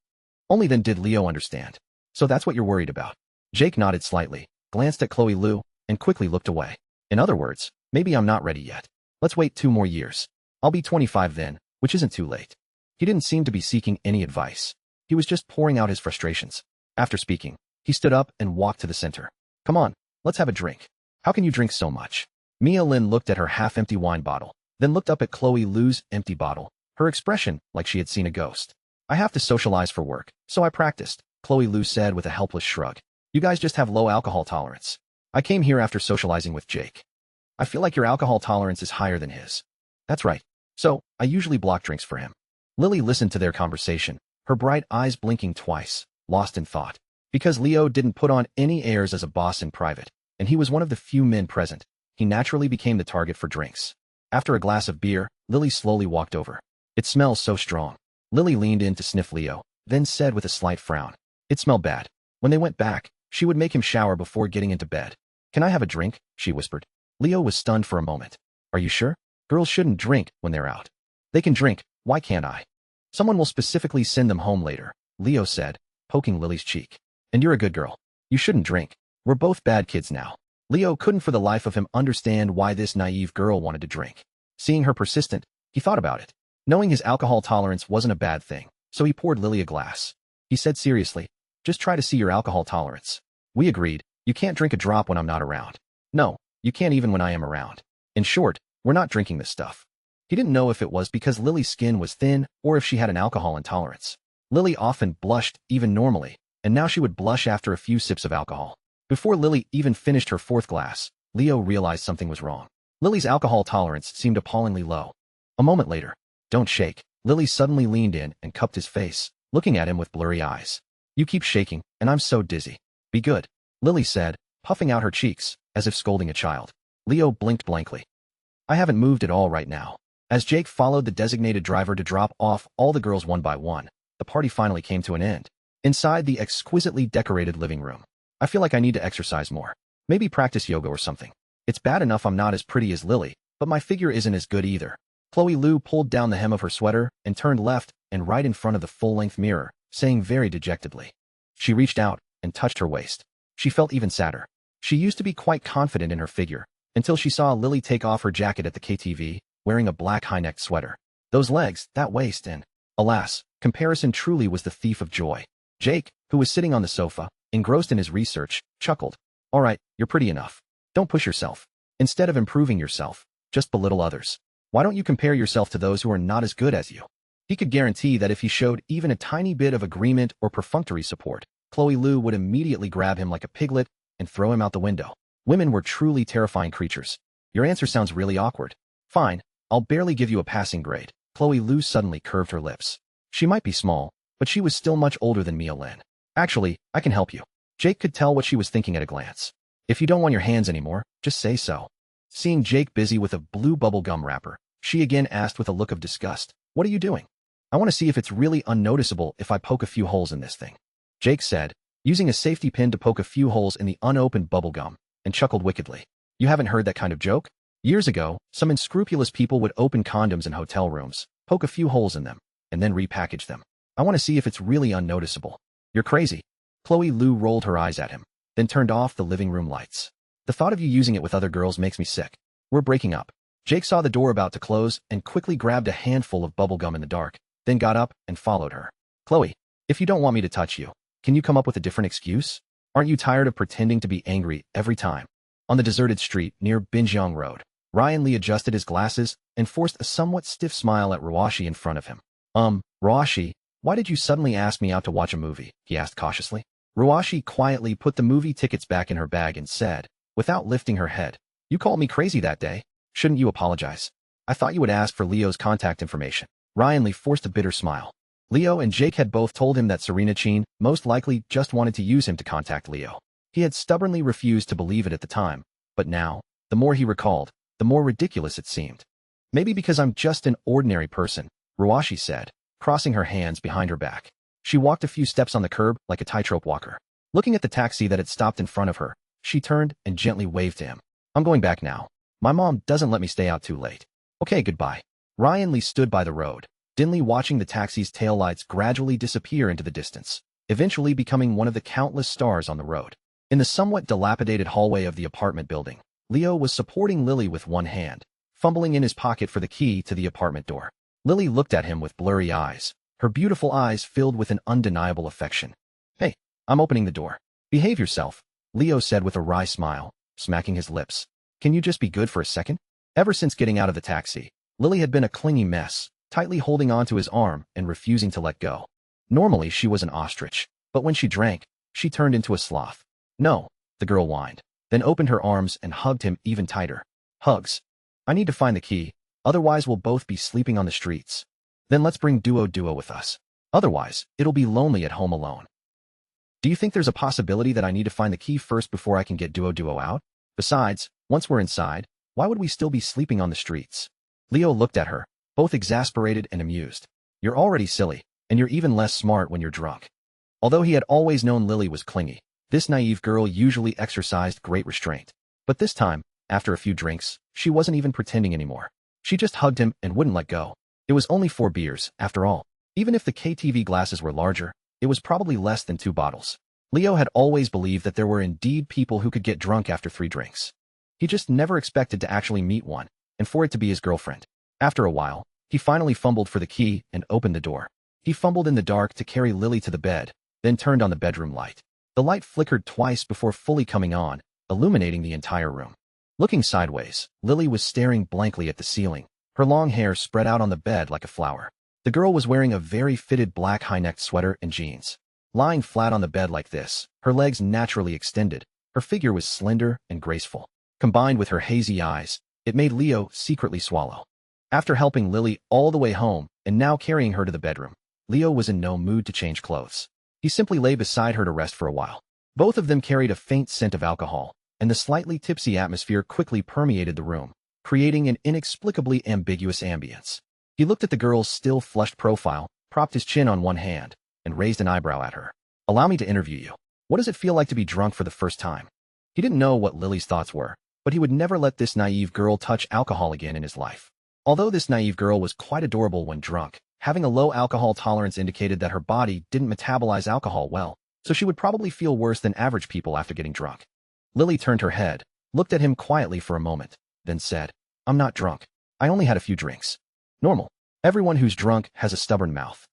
Only then did Leo understand. So that's what you're worried about. Jake nodded slightly, glanced at Chloe Lu, and quickly looked away. In other words, maybe I'm not ready yet. Let's wait 2 more years. I'll be 25 then, which isn't too late. He didn't seem to be seeking any advice. He was just pouring out his frustrations. After speaking, he stood up and walked to the center. Come on, let's have a drink. How can you drink so much? Mia Lin looked at her half-empty wine bottle, then looked up at Chloe Lu's empty bottle, her expression like she had seen a ghost. I have to socialize for work, so I practiced, Chloe Lu said with a helpless shrug. You guys just have low alcohol tolerance. I came here after socializing with Jake. I feel like your alcohol tolerance is higher than his. That's right. So, I usually block drinks for him. Lily listened to their conversation, her bright eyes blinking twice, lost in thought. Because Leo didn't put on any airs as a boss in private, and he was one of the few men present, he naturally became the target for drinks. After a glass of beer, Lily slowly walked over. It smells so strong. Lily leaned in to sniff Leo, then said with a slight frown. It smelled bad. When they went back, she would make him shower before getting into bed. Can I have a drink? She whispered. Leo was stunned for a moment. Are you sure? Girls shouldn't drink when they're out. They can drink, why can't I? Someone will specifically send them home later, Leo said, poking Lily's cheek. And you're a good girl. You shouldn't drink. We're both bad kids now. Leo couldn't for the life of him understand why this naive girl wanted to drink. Seeing her persistent, he thought about it. Knowing his alcohol tolerance wasn't a bad thing, so he poured Lily a glass. He said seriously, just try to see your alcohol tolerance. We agreed, you can't drink a drop when I'm not around. No, you can't even when I am around. In short, we're not drinking this stuff. He didn't know if it was because Lily's skin was thin or if she had an alcohol intolerance. Lily often blushed even normally, and now she would blush after a few sips of alcohol. Before Lily even finished her fourth glass, Leo realized something was wrong. Lily's alcohol tolerance seemed appallingly low. A moment later, don't shake. Lily suddenly leaned in and cupped his face, looking at him with blurry eyes. You keep shaking, and I'm so dizzy. Be good, Lily said, puffing out her cheeks, as if scolding a child. Leo blinked blankly. I haven't moved at all right now. As Jake followed the designated driver to drop off all the girls one by one, the party finally came to an end. Inside the exquisitely decorated living room, I feel like I need to exercise more. Maybe practice yoga or something. It's bad enough I'm not as pretty as Lily, but my figure isn't as good either. Chloe Lou pulled down the hem of her sweater and turned left and right in front of the full-length mirror, saying very dejectedly. She reached out and touched her waist. She felt even sadder. She used to be quite confident in her figure, until she saw Lily take off her jacket at the KTV, wearing a black high-necked sweater. Those legs, that waist, and, alas, comparison truly was the thief of joy. Jake, who was sitting on the sofa, engrossed in his research, chuckled. All right, you're pretty enough. Don't push yourself. Instead of improving yourself, just belittle others. Why don't you compare yourself to those who are not as good as you? He could guarantee that if he showed even a tiny bit of agreement or perfunctory support, Chloe Lou would immediately grab him like a piglet and throw him out the window. Women were truly terrifying creatures. Your answer sounds really awkward. Fine, I'll barely give you a passing grade. Chloe Lou suddenly curved her lips. She might be small, but she was still much older than Mia Lin. Actually, I can help you. Jake could tell what she was thinking at a glance. If you don't want your hands anymore, just say so. Seeing Jake busy with a blue bubble gum wrapper, she again asked with a look of disgust, What are you doing? I want to see if it's really unnoticeable if I poke a few holes in this thing. Jake said, using a safety pin to poke a few holes in the unopened bubble gum, and chuckled wickedly. You haven't heard that kind of joke? Years ago, some unscrupulous people would open condoms in hotel rooms, poke a few holes in them, and then repackage them. I want to see if it's really unnoticeable. You're crazy. Chloe Lou rolled her eyes at him, then turned off the living room lights. The thought of you using it with other girls makes me sick. We're breaking up. Jake saw the door about to close and quickly grabbed a handful of bubble gum in the dark, then got up and followed her. Chloe, if you don't want me to touch you, can you come up with a different excuse? Aren't you tired of pretending to be angry every time? On the deserted street near Binjiang Road, Ryan Lee adjusted his glasses and forced a somewhat stiff smile at Ruashi in front of him. Ruashi, why did you suddenly ask me out to watch a movie? He asked cautiously. Ruashi quietly put the movie tickets back in her bag and said, without lifting her head, You called me crazy that day. Shouldn't you apologize? I thought you would ask for Leo's contact information. Ryan Lee forced a bitter smile. Leo and Jake had both told him that Serena Chin most likely just wanted to use him to contact Leo. He had stubbornly refused to believe it at the time, but now, the more he recalled, the more ridiculous it seemed. Maybe because I'm just an ordinary person, Ruashi said, crossing her hands behind her back. She walked a few steps on the curb like a tightrope walker. Looking at the taxi that had stopped in front of her, she turned and gently waved to him. I'm going back now. My mom doesn't let me stay out too late. Okay, goodbye. Ryan Lee stood by the road, dimly watching the taxi's taillights gradually disappear into the distance, eventually becoming one of the countless stars on the road. In the somewhat dilapidated hallway of the apartment building, Leo was supporting Lily with one hand, fumbling in his pocket for the key to the apartment door. Lily looked at him with blurry eyes, her beautiful eyes filled with an undeniable affection. Hey, I'm opening the door. Behave yourself, Leo said with a wry smile, smacking his lips. Can you just be good for a second? Ever since getting out of the taxi, Lily had been a clingy mess, tightly holding onto his arm and refusing to let go. Normally she was an ostrich, but when she drank, she turned into a sloth. No, the girl whined, then opened her arms and hugged him even tighter. Hugs. I need to find the key, otherwise we'll both be sleeping on the streets. Then let's bring Duo with us. Otherwise, it'll be lonely at home alone. Do you think there's a possibility that I need to find the key first before I can get Duo out? Besides, once we're inside, why would we still be sleeping on the streets? Leo looked at her, both exasperated and amused. You're already silly, and you're even less smart when you're drunk. Although he had always known Lily was clingy, this naive girl usually exercised great restraint. But this time, after a few drinks, she wasn't even pretending anymore. She just hugged him and wouldn't let go. It was only 4 beers, after all. Even if the KTV glasses were larger, it was probably less than 2 bottles. Leo had always believed that there were indeed people who could get drunk after 3 drinks. He just never expected to actually meet one, and for it to be his girlfriend. After a while, he finally fumbled for the key and opened the door. He fumbled in the dark to carry Lily to the bed, then turned on the bedroom light. The light flickered twice before fully coming on, illuminating the entire room. Looking sideways, Lily was staring blankly at the ceiling, her long hair spread out on the bed like a flower. The girl was wearing a very fitted black high-necked sweater and jeans. Lying flat on the bed like this, her legs naturally extended, her figure was slender and graceful. Combined with her hazy eyes, it made Leo secretly swallow. After helping Lily all the way home and now carrying her to the bedroom, Leo was in no mood to change clothes. He simply lay beside her to rest for a while. Both of them carried a faint scent of alcohol, and the slightly tipsy atmosphere quickly permeated the room, creating an inexplicably ambiguous ambience. He looked at the girl's still flushed profile, propped his chin on one hand, and raised an eyebrow at her. Allow me to interview you. What does it feel like to be drunk for the first time? He didn't know what Lily's thoughts were, but he would never let this naive girl touch alcohol again in his life. Although this naive girl was quite adorable when drunk, having a low alcohol tolerance indicated that her body didn't metabolize alcohol well, so she would probably feel worse than average people after getting drunk. Lily turned her head, looked at him quietly for a moment, then said, I'm not drunk. I only had a few drinks. Normal. Everyone who's drunk has a stubborn mouth.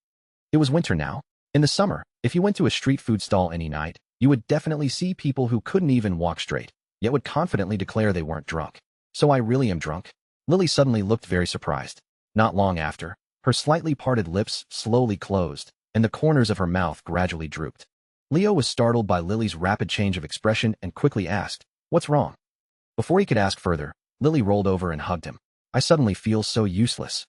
It was winter now. In the summer, if you went to a street food stall any night, you would definitely see people who couldn't even walk straight, yet would confidently declare they weren't drunk. So I really am drunk? Lily suddenly looked very surprised. Not long after, her slightly parted lips slowly closed, and the corners of her mouth gradually drooped. Leo was startled by Lily's rapid change of expression and quickly asked, What's wrong? Before he could ask further, Lily rolled over and hugged him. I suddenly feel so useless.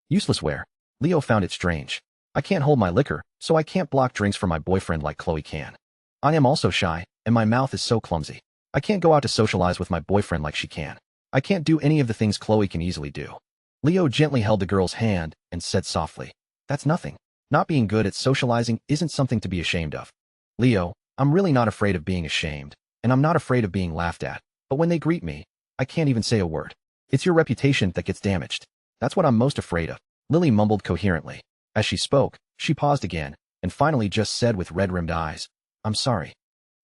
Useless where? Leo found it strange. I can't hold my liquor, so I can't block drinks for my boyfriend like Chloe can. I am also shy, and my mouth is so clumsy. I can't go out to socialize with my boyfriend like she can. I can't do any of the things Chloe can easily do. Leo gently held the girl's hand and said softly, That's nothing. Not being good at socializing isn't something to be ashamed of. Leo, I'm really not afraid of being ashamed, and I'm not afraid of being laughed at, but when they greet me, I can't even say a word. It's your reputation that gets damaged. That's what I'm most afraid of. Lily mumbled coherently. As she spoke, she paused again, and finally just said with red-rimmed eyes, I'm sorry.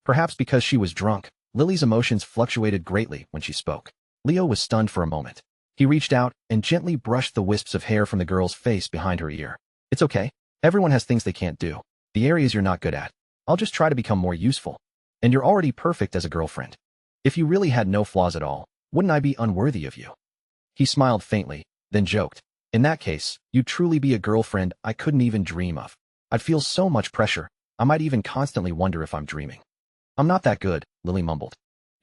Perhaps because she was drunk, Lily's emotions fluctuated greatly when she spoke. Leo was stunned for a moment. He reached out and gently brushed the wisps of hair from the girl's face behind her ear. It's okay. Everyone has things they can't do. The areas you're not good at. I'll just try to become more useful. And you're already perfect as a girlfriend. If you really had no flaws at all, wouldn't I be unworthy of you? He smiled faintly, then joked. In that case, you'd truly be a girlfriend I couldn't even dream of. I'd feel so much pressure, I might even constantly wonder if I'm dreaming. I'm not that good, Lily mumbled.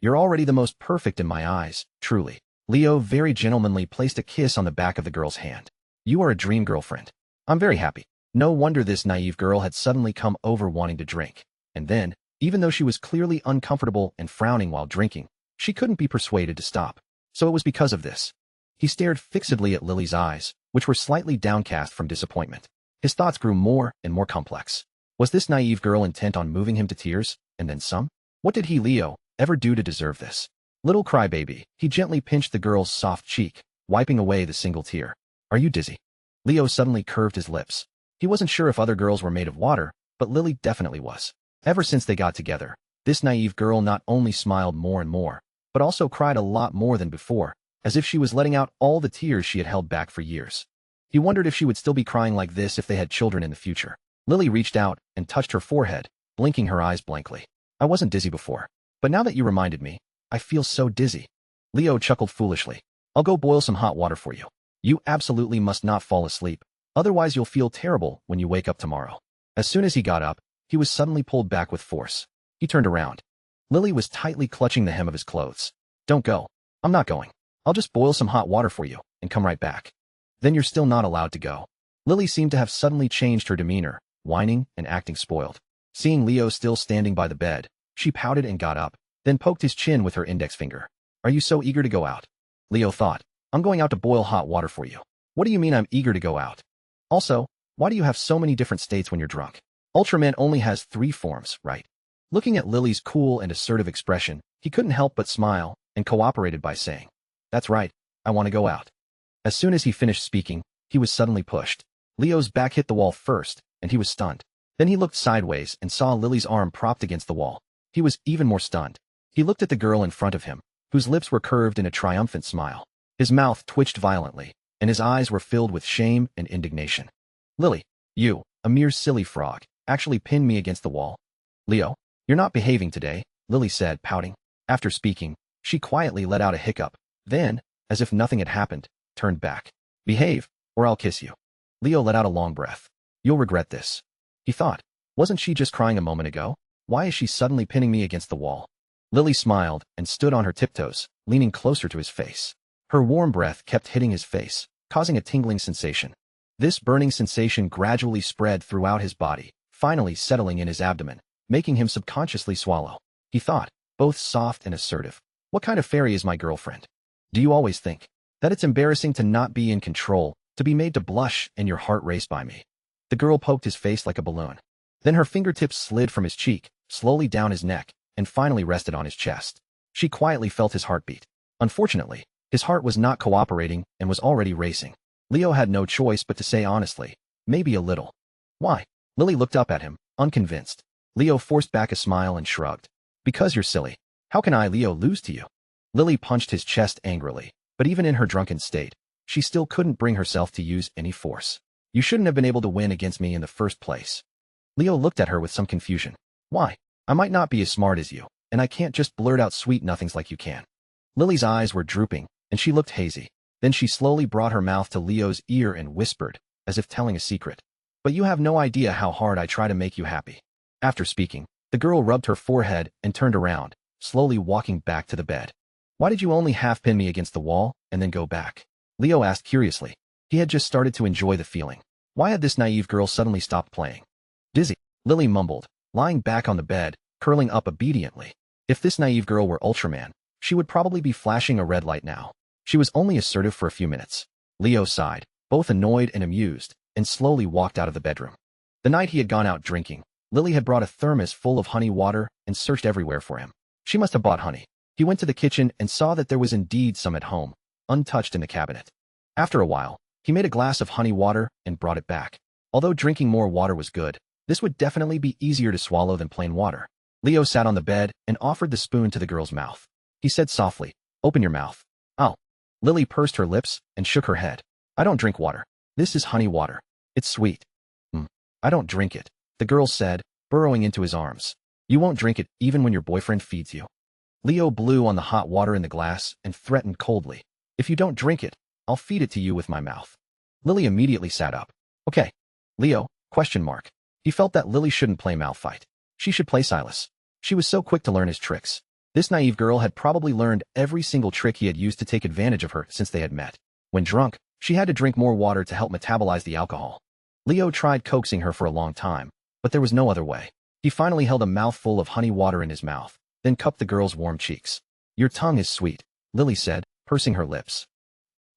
You're already the most perfect in my eyes, truly. Leo very gentlemanly placed a kiss on the back of the girl's hand. You are a dream girlfriend. I'm very happy. No wonder this naive girl had suddenly come over wanting to drink. And then, even though she was clearly uncomfortable and frowning while drinking, she couldn't be persuaded to stop. So it was because of this. He stared fixedly at Lily's eyes, which were slightly downcast from disappointment. His thoughts grew more and more complex. Was this naive girl intent on moving him to tears, and then some? What did he, Leo, ever do to deserve this? Little crybaby, he gently pinched the girl's soft cheek, wiping away the single tear. Are you dizzy? Leo suddenly curved his lips. He wasn't sure if other girls were made of water, but Lily definitely was. Ever since they got together, this naive girl not only smiled more and more, but also cried a lot more than before, as if she was letting out all the tears she had held back for years. He wondered if she would still be crying like this if they had children in the future. Lily reached out and touched her forehead, blinking her eyes blankly. I wasn't dizzy before, but now that you reminded me, I feel so dizzy. Leo chuckled foolishly. I'll go boil some hot water for you. You absolutely must not fall asleep, otherwise you'll feel terrible when you wake up tomorrow. As soon as he got up, he was suddenly pulled back with force. He turned around. Lily was tightly clutching the hem of his clothes. Don't go. I'm not going. I'll just boil some hot water for you and come right back. Then you're still not allowed to go. Lily seemed to have suddenly changed her demeanor, whining and acting spoiled. Seeing Leo still standing by the bed, she pouted and got up, then poked his chin with her index finger. Are you so eager to go out? Leo thought. I'm going out to boil hot water for you. What do you mean I'm eager to go out? Also, why do you have so many different states when you're drunk? Ultraman only has 3 forms, right? Looking at Lily's cool and assertive expression, he couldn't help but smile and cooperated by saying, That's right, I want to go out. As soon as he finished speaking, he was suddenly pushed. Leo's back hit the wall first, and he was stunned. Then he looked sideways and saw Lily's arm propped against the wall. He was even more stunned. He looked at the girl in front of him, whose lips were curved in a triumphant smile. His mouth twitched violently, and his eyes were filled with shame and indignation. Lily, you, a mere silly frog, actually pinned me against the wall. Leo, you're not behaving today, Lily said, pouting. After speaking, she quietly let out a hiccup, then, as if nothing had happened, turned back. Behave, or I'll kiss you. Leo let out a long breath. You'll regret this. He thought, wasn't she just crying a moment ago? Why is she suddenly pinning me against the wall? Lily smiled and stood on her tiptoes, leaning closer to his face. Her warm breath kept hitting his face, causing a tingling sensation. This burning sensation gradually spread throughout his body, finally settling in his abdomen, making him subconsciously swallow. He thought, both soft and assertive. What kind of fairy is my girlfriend? Do you always think that it's embarrassing to not be in control, to be made to blush and your heart race by me? The girl poked his face like a balloon. Then her fingertips slid from his cheek, slowly down his neck, and finally rested on his chest. She quietly felt his heartbeat. Unfortunately, his heart was not cooperating and was already racing. Leo had no choice but to say honestly, maybe a little. Why? Lily looked up at him, unconvinced. Leo forced back a smile and shrugged. Because you're silly. How can I, Leo, lose to you? Lily punched his chest angrily, but even in her drunken state, she still couldn't bring herself to use any force. You shouldn't have been able to win against me in the first place. Leo looked at her with some confusion. Why? I might not be as smart as you, and I can't just blurt out sweet nothings like you can. Lily's eyes were drooping, and she looked hazy. Then she slowly brought her mouth to Leo's ear and whispered, as if telling a secret. But you have no idea how hard I try to make you happy. After speaking, the girl rubbed her forehead and turned around, slowly walking back to the bed. Why did you only half pin me against the wall and then go back? Leo asked curiously. He had just started to enjoy the feeling. Why had this naive girl suddenly stopped playing? Dizzy, Lily mumbled, lying back on the bed, curling up obediently. If this naive girl were Ultraman, she would probably be flashing a red light now. She was only assertive for a few minutes. Leo sighed, both annoyed and amused, and slowly walked out of the bedroom. The night he had gone out drinking, Lily had brought a thermos full of honey water and searched everywhere for him. She must have bought honey. He went to the kitchen and saw that there was indeed some at home, untouched in the cabinet. After a while, he made a glass of honey water and brought it back. Although drinking more water was good, this would definitely be easier to swallow than plain water. Leo sat on the bed and offered the spoon to the girl's mouth. He said softly, "Open your mouth." "Oh." Lily pursed her lips and shook her head. "I don't drink water. This is honey water. It's sweet." "I don't drink it," the girl said, burrowing into his arms. "You won't drink it even when your boyfriend feeds you." Leo blew on the hot water in the glass and threatened coldly, "If you don't drink it, I'll feed it to you with my mouth." Lily immediately sat up. "Okay. Leo, ? He felt that Lily shouldn't play Malphite. She should play Silas. She was so quick to learn his tricks. This naive girl had probably learned every single trick he had used to take advantage of her since they had met. When drunk, she had to drink more water to help metabolize the alcohol. Leo tried coaxing her for a long time, but there was no other way. He finally held a mouthful of honey water in his mouth, then cupped the girl's warm cheeks. "Your tongue is sweet," Lily said, pursing her lips.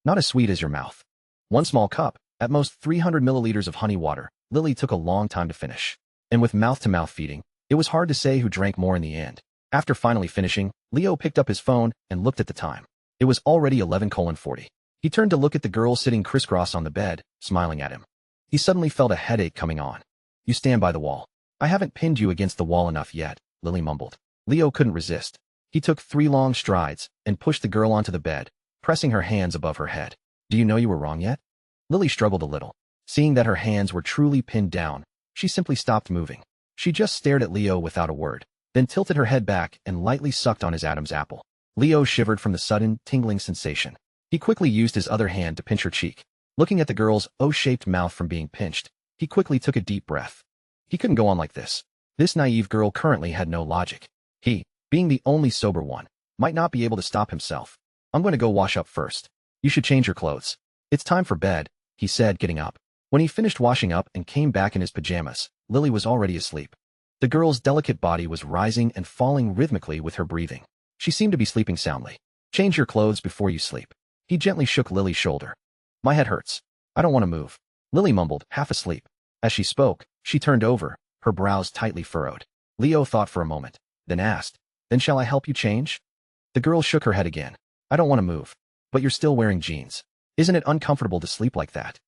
"Not as sweet as your mouth." One small cup, at most 300 milliliters of honey water, Lily took a long time to finish. And with mouth-to-mouth feeding, it was hard to say who drank more in the end. After finally finishing, Leo picked up his phone and looked at the time. It was already 11:40. He turned to look at the girl sitting crisscross on the bed, smiling at him. He suddenly felt a headache coming on. "You stand by the wall. I haven't pinned you against the wall enough yet," Lily mumbled. Leo couldn't resist. He took 3 long strides and pushed the girl onto the bed, pressing her hands above her head. "Do you know you were wrong yet?" Lily struggled a little. Seeing that her hands were truly pinned down, she simply stopped moving. She just stared at Leo without a word, then tilted her head back and lightly sucked on his Adam's apple. Leo shivered from the sudden, tingling sensation. He quickly used his other hand to pinch her cheek. Looking at the girl's O-shaped mouth from being pinched, he quickly took a deep breath. He couldn't go on like this. This naive girl currently had no logic. He being the only sober one, might not be able to stop himself. I'm going to go wash up first. You should change your clothes. It's time for bed, he said, getting up. When he finished washing up and came back in his pajamas, Lily was already asleep. The girl's delicate body was rising and falling rhythmically with her breathing. She seemed to be sleeping soundly. Change your clothes before you sleep. He gently shook Lily's shoulder. My head hurts. I don't want to move. Lily mumbled, half asleep. As she spoke, she turned over, her brows tightly furrowed. Leo thought for a moment, then asked, Then shall I help you change? The girl shook her head again. I don't want to move. But you're still wearing jeans. Isn't it uncomfortable to sleep like that?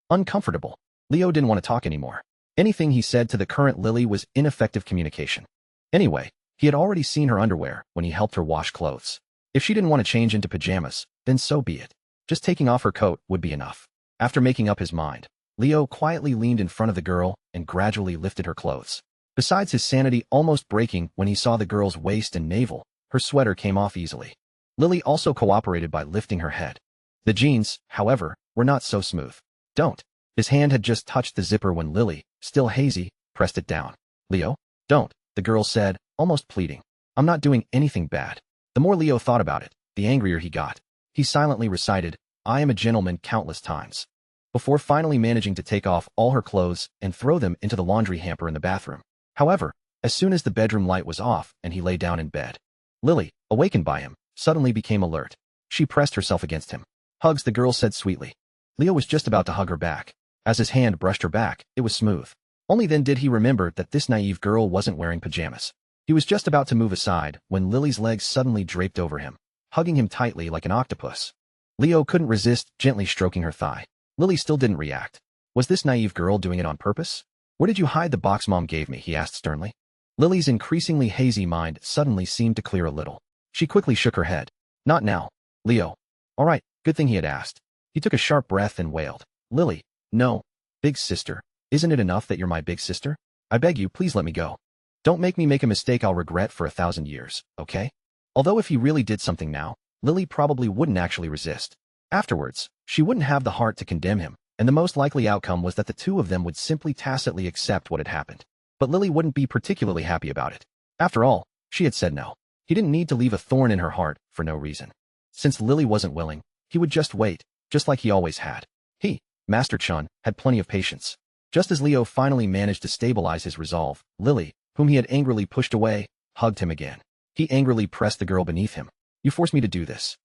Uncomfortable. Leo didn't want to talk anymore. Anything he said to the current Lily was ineffective communication. Anyway, he had already seen her underwear when he helped her wash clothes. If she didn't want to change into pajamas, then so be it. Just taking off her coat would be enough. After making up his mind, Leo quietly leaned in front of the girl and gradually lifted her clothes. Besides his sanity almost breaking when he saw the girl's waist and navel, her sweater came off easily. Lily also cooperated by lifting her head. The jeans, however, were not so smooth. Don't. His hand had just touched the zipper when Lily, still hazy, pressed it down. Leo? Don't, the girl said, almost pleading. I'm not doing anything bad. The more Leo thought about it, the angrier he got. He silently recited, I am a gentleman countless times, before finally managing to take off all her clothes and throw them into the laundry hamper in the bathroom. However, as soon as the bedroom light was off and he lay down in bed, Lily, awakened by him, suddenly became alert. She pressed herself against him. Hugs, the girl said sweetly. Leo was just about to hug her back. As his hand brushed her back, it was smooth. Only then did he remember that this naive girl wasn't wearing pajamas. He was just about to move aside when Lily's legs suddenly draped over him, hugging him tightly like an octopus. Leo couldn't resist gently stroking her thigh. Lily still didn't react. Was this naive girl doing it on purpose? Where did you hide the box Mom gave me? He asked sternly. Lily's increasingly hazy mind suddenly seemed to clear a little. She quickly shook her head. Not now, Leo. All right, good thing he had asked. He took a sharp breath and wailed. Lily, no. Big sister, isn't it enough that you're my big sister? I beg you, please let me go. Don't make me make a mistake I'll regret for 1,000 years, okay? Although if he really did something now, Lily probably wouldn't actually resist. Afterwards, she wouldn't have the heart to condemn him, and the most likely outcome was that the two of them would simply tacitly accept what had happened. But Lily wouldn't be particularly happy about it. After all, she had said no. He didn't need to leave a thorn in her heart for no reason. Since Lily wasn't willing, he would just wait, just like he always had. He, Master Chun, had plenty of patience. Just as Leo finally managed to stabilize his resolve, Lily, whom he had angrily pushed away, hugged him again. He angrily pressed the girl beneath him. You forced me to do this.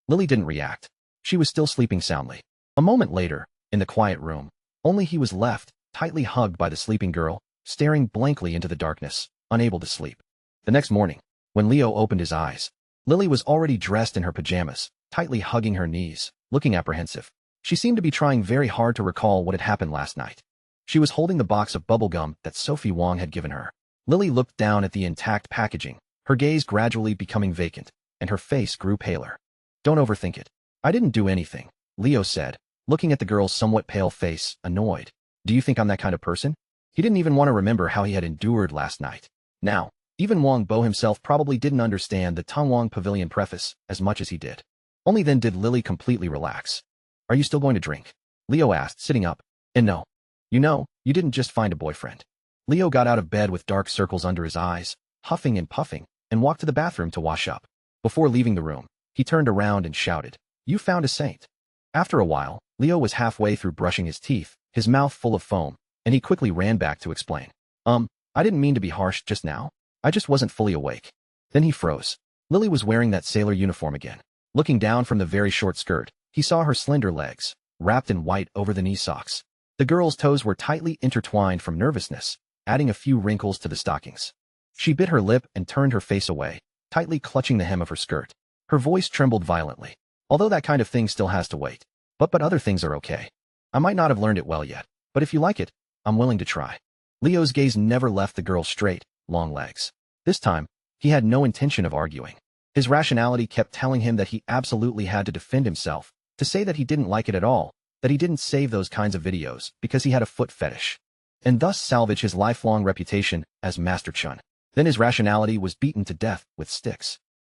Lily didn't react. She was still sleeping soundly. A moment later, in the quiet room, only he was left, tightly hugged by the sleeping girl, staring blankly into the darkness, unable to sleep. The next morning, when Leo opened his eyes, Lily was already dressed in her pajamas, tightly hugging her knees, looking apprehensive. She seemed to be trying very hard to recall what had happened last night. She was holding the box of bubble gum that Sophie Wong had given her. Lily looked down at the intact packaging, her gaze gradually becoming vacant, and her face grew paler. Don't overthink it. I didn't do anything, Leo said, looking at the girl's somewhat pale face, annoyed. Do you think I'm that kind of person? He didn't even want to remember how he had endured last night. Now, even Wang Bo himself probably didn't understand the Tongwang Pavilion preface as much as he did. Only then did Lily completely relax. Are you still going to drink? Leo asked, sitting up. And no. You know, you didn't just find a boyfriend. Leo got out of bed with dark circles under his eyes, huffing and puffing, and walked to the bathroom to wash up. Before leaving the room, he turned around and shouted, You found a saint. After a while, Leo was halfway through brushing his teeth, his mouth full of foam, and he quickly ran back to explain. I didn't mean to be harsh just now. I just wasn't fully awake. Then he froze. Lily was wearing that sailor uniform again. Looking down from the very short skirt, he saw her slender legs, wrapped in white over the knee socks. The girl's toes were tightly intertwined from nervousness, adding a few wrinkles to the stockings. She bit her lip and turned her face away, tightly clutching the hem of her skirt. Her voice trembled violently. Although that kind of thing still has to wait. But other things are okay. I might not have learned it well yet, but if you like it, I'm willing to try. Leo's gaze never left the girl's straight, long legs. This time, he had no intention of arguing. His rationality kept telling him that he absolutely had to defend himself, to say that he didn't like it at all, that he didn't save those kinds of videos because he had a foot fetish, and thus salvage his lifelong reputation as Master Chun. Then his rationality was beaten to death with sticks.